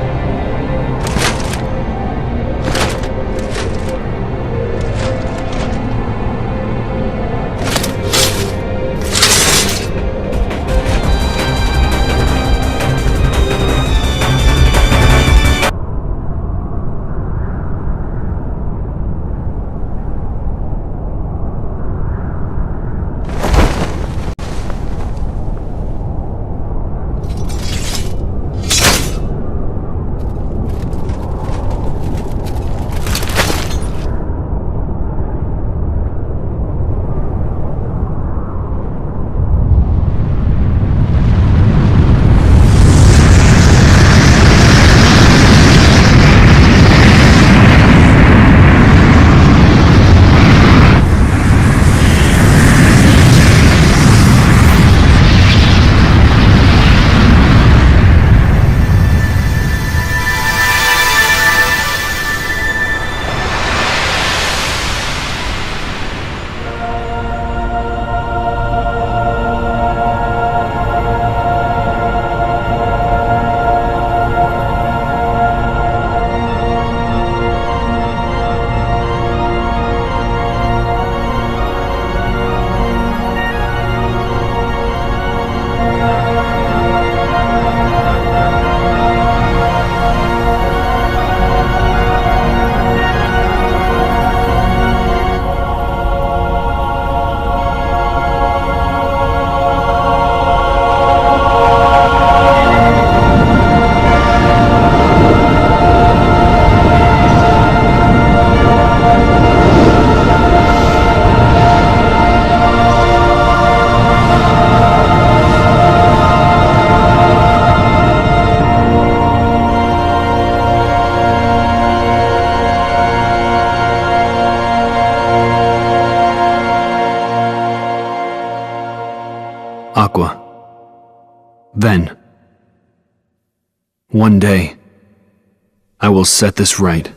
Aqua. Ven. One day, I will set this right.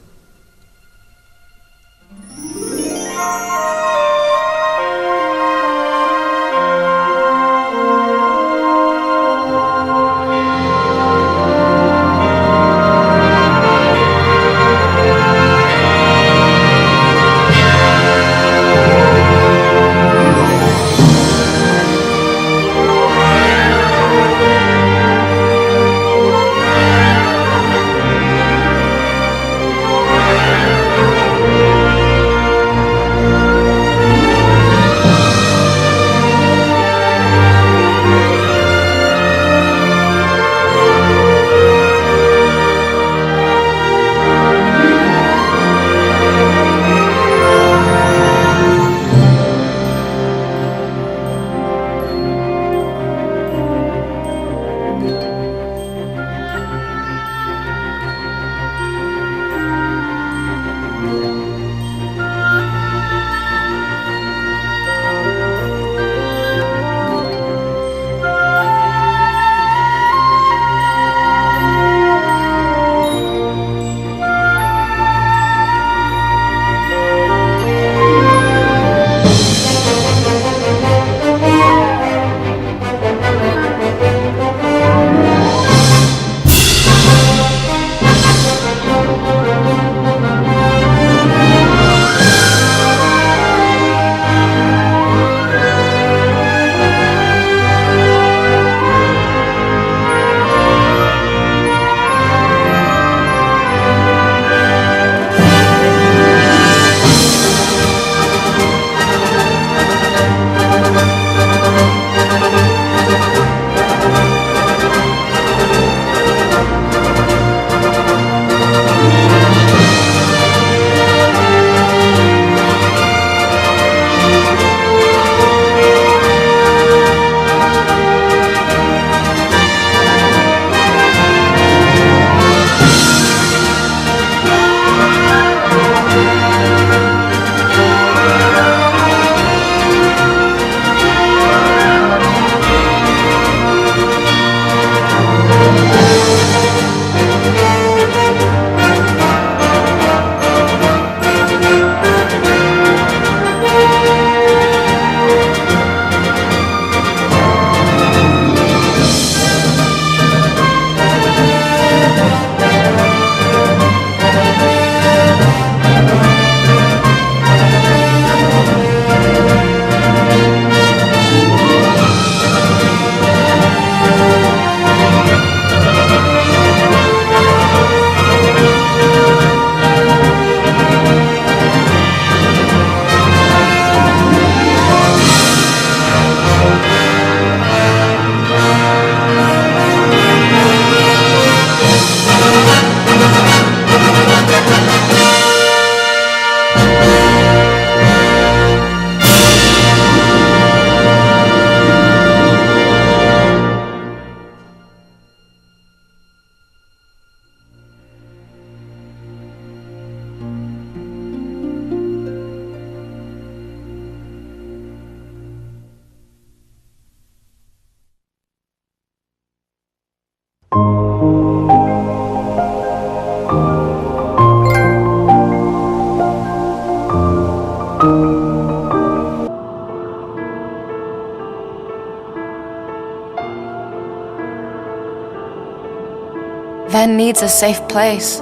Ven needs a safe place.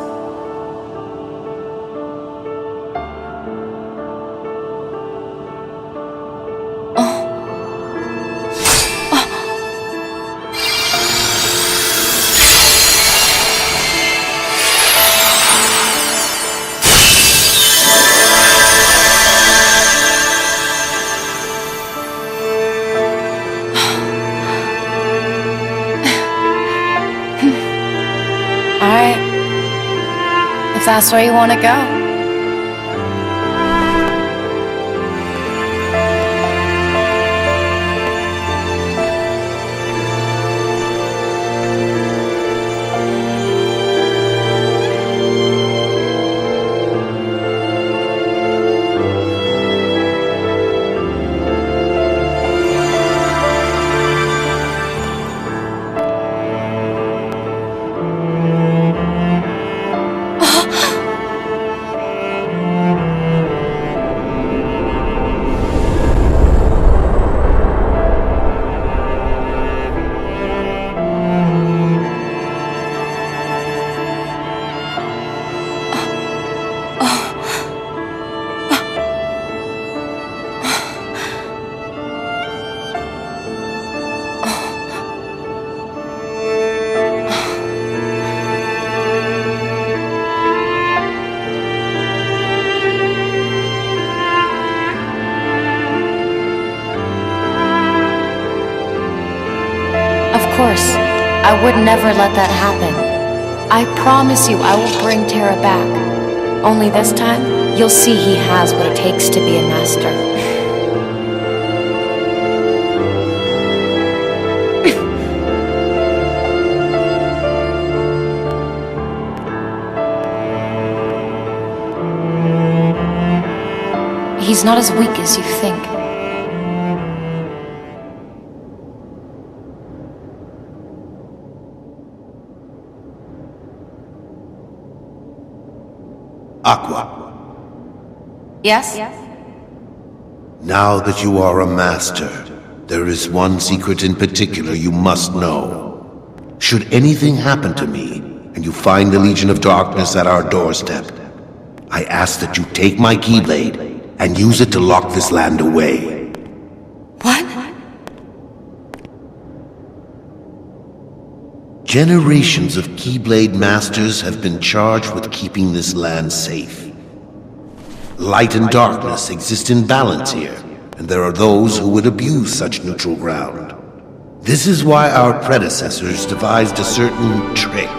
Alright. If that's where you want to go. Of course, I would never let that happen. I promise you I will bring Terra back. Only this time, you'll see he has what it takes to be a master. He's not as weak as you think.
Aqua,
Yes?
now that you are a master, there is one secret in particular you must know. Should anything happen to me, and you find the Legion of Darkness at our doorstep, I ask that you take my Keyblade and use it to lock this land away.
What?
Generations of Keyblade Masters have been charged with keeping this land safe. Light and darkness exist in balance here, and there are those who would abuse such neutral ground. This is why our predecessors devised a certain trick.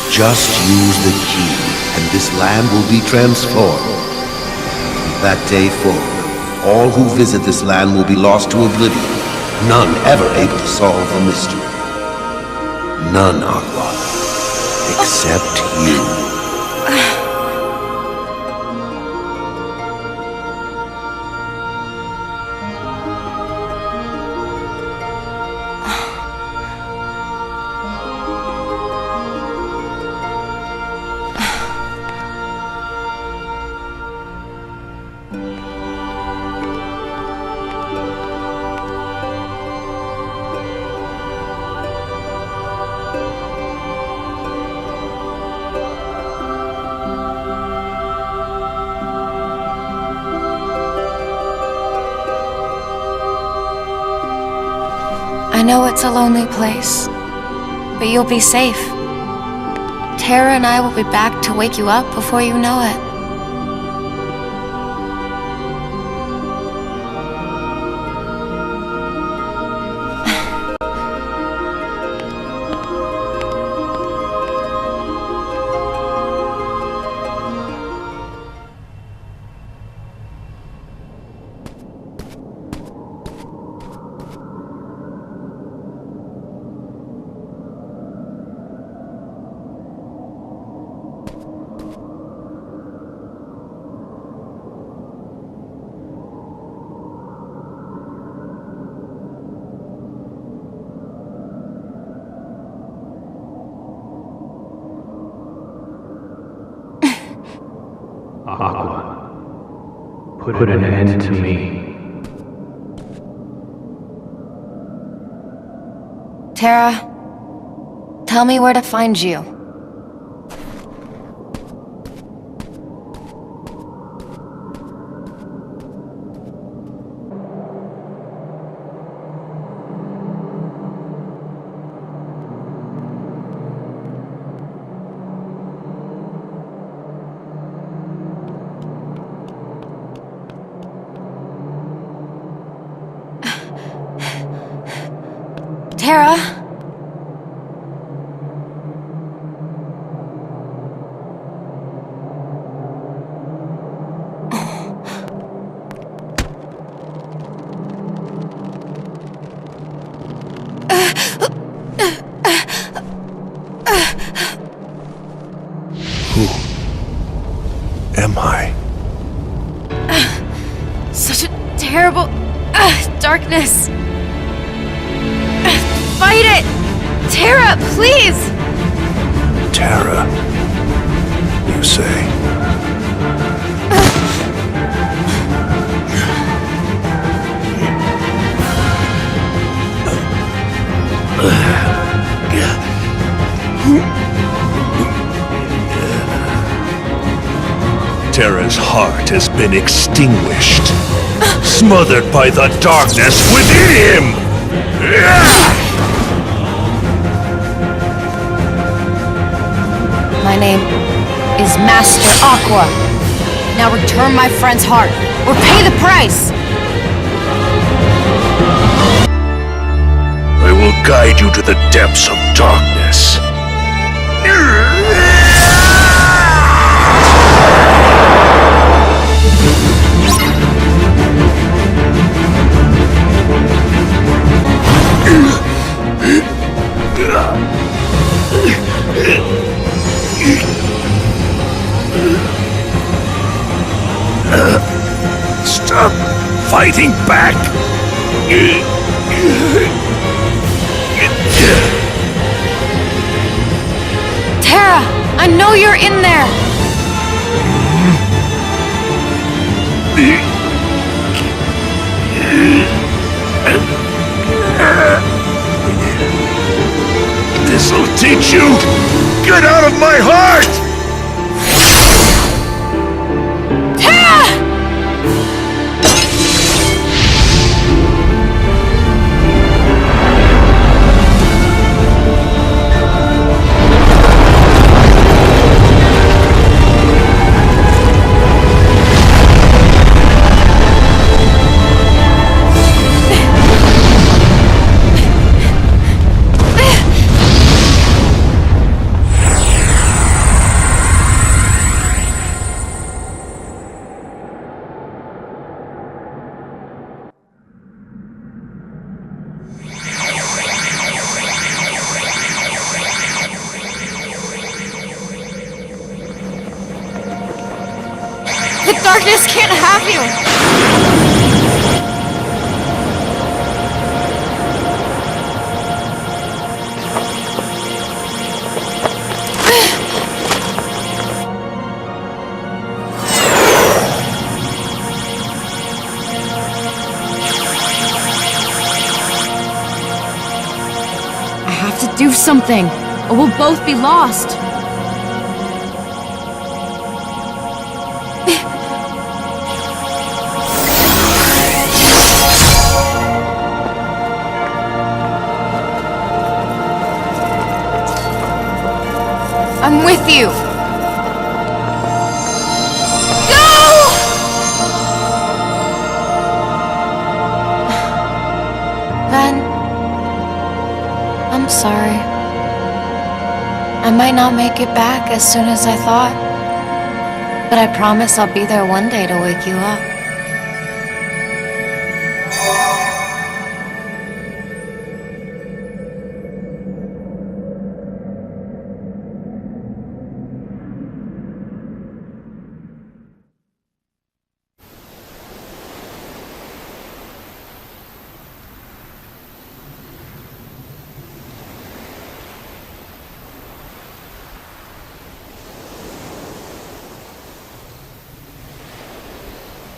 Just use the key, and this land will be transformed. From that day forward, all who visit this land will be lost to oblivion, none ever able to solve the mystery. None, Aqua, except you.
I know it's a lonely place, but you'll be safe. Terra and I will be back to wake you up before you know it.
Put an end to me.
Terra, tell me where to find you. Terra?
Who am I?
Such a terrible darkness. Fight it! Terra, please!
Terra, you say? Terra's heart has been extinguished, smothered by the darkness within him!
My name is Master Aqua. Now return my friend's heart, or pay the price!
I will guide you to the depths of darkness. Stop fighting back!
Terra, I know you're in there!
This'll teach you! Get out of my heart!
Terra! The darkness can't have you! I have to do something, or we'll both be lost. I'm with you! Go! Then... I'm sorry. I might not make it back as soon as I thought. But I promise I'll be there one day to wake you up.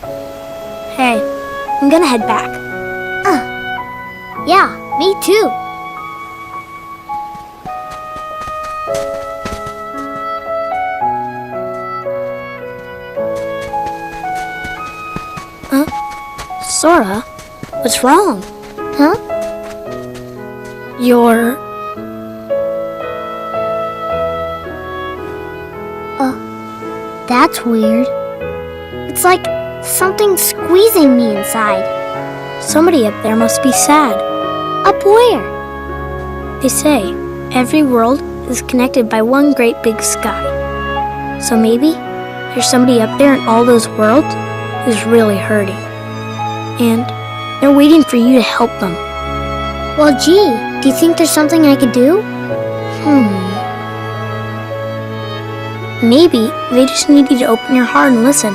Hey, I'm gonna head back.
Yeah, me too.
Sora, what's wrong?
Huh?
You're...
That's weird. It's like something's squeezing me inside.
Somebody up there must be sad.
Up where?
They say every world is connected by one great big sky. So maybe there's somebody up there in all those worlds who's really hurting. And they're waiting for you to help them.
Well, gee, do you think there's something I could do?
Maybe they just need you to open your heart and listen.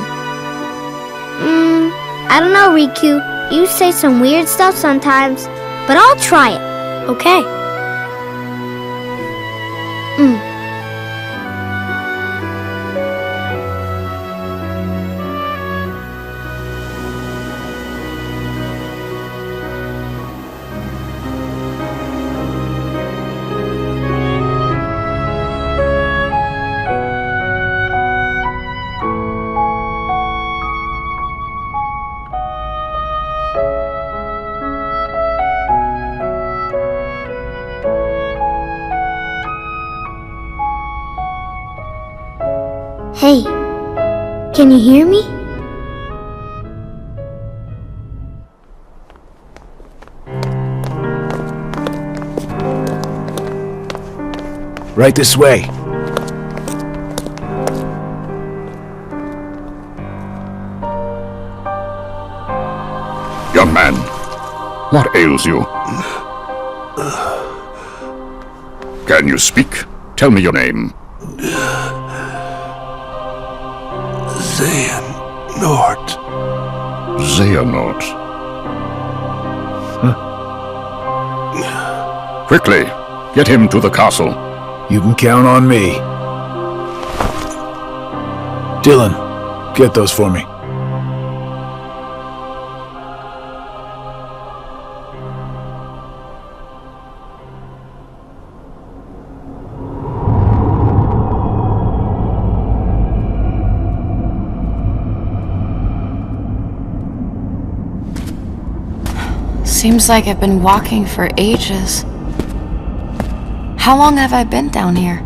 I don't know, Riku. You say some weird stuff sometimes, but I'll try it.
Okay.
Hey, can you hear me?
Right this way.
Young man, what ails you? Can you speak? Tell me your name.
Xehanort.
Xehanort. Quickly, get him to the castle.
You can count on me. Dylan, get those for me.
Seems like I've been walking for ages. How long have I been down here?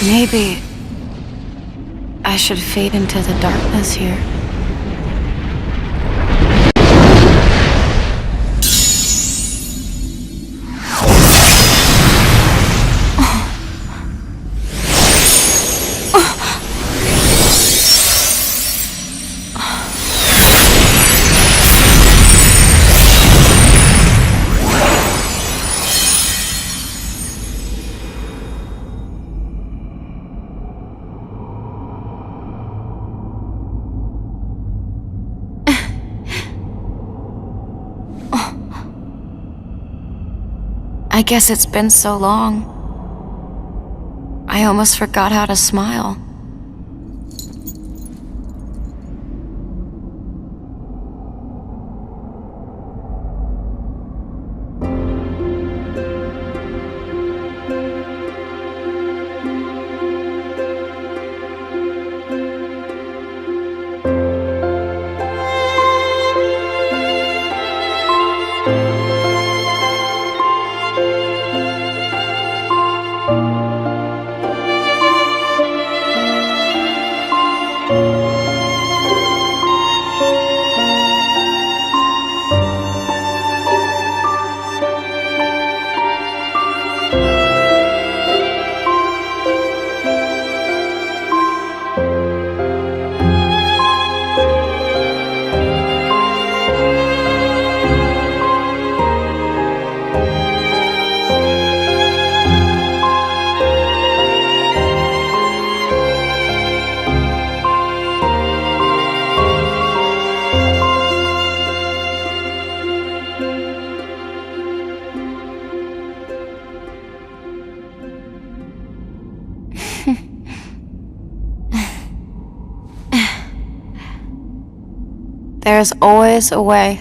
Maybe I should fade into the darkness here. I guess it's been so long. I almost forgot how to smile. There's always a way.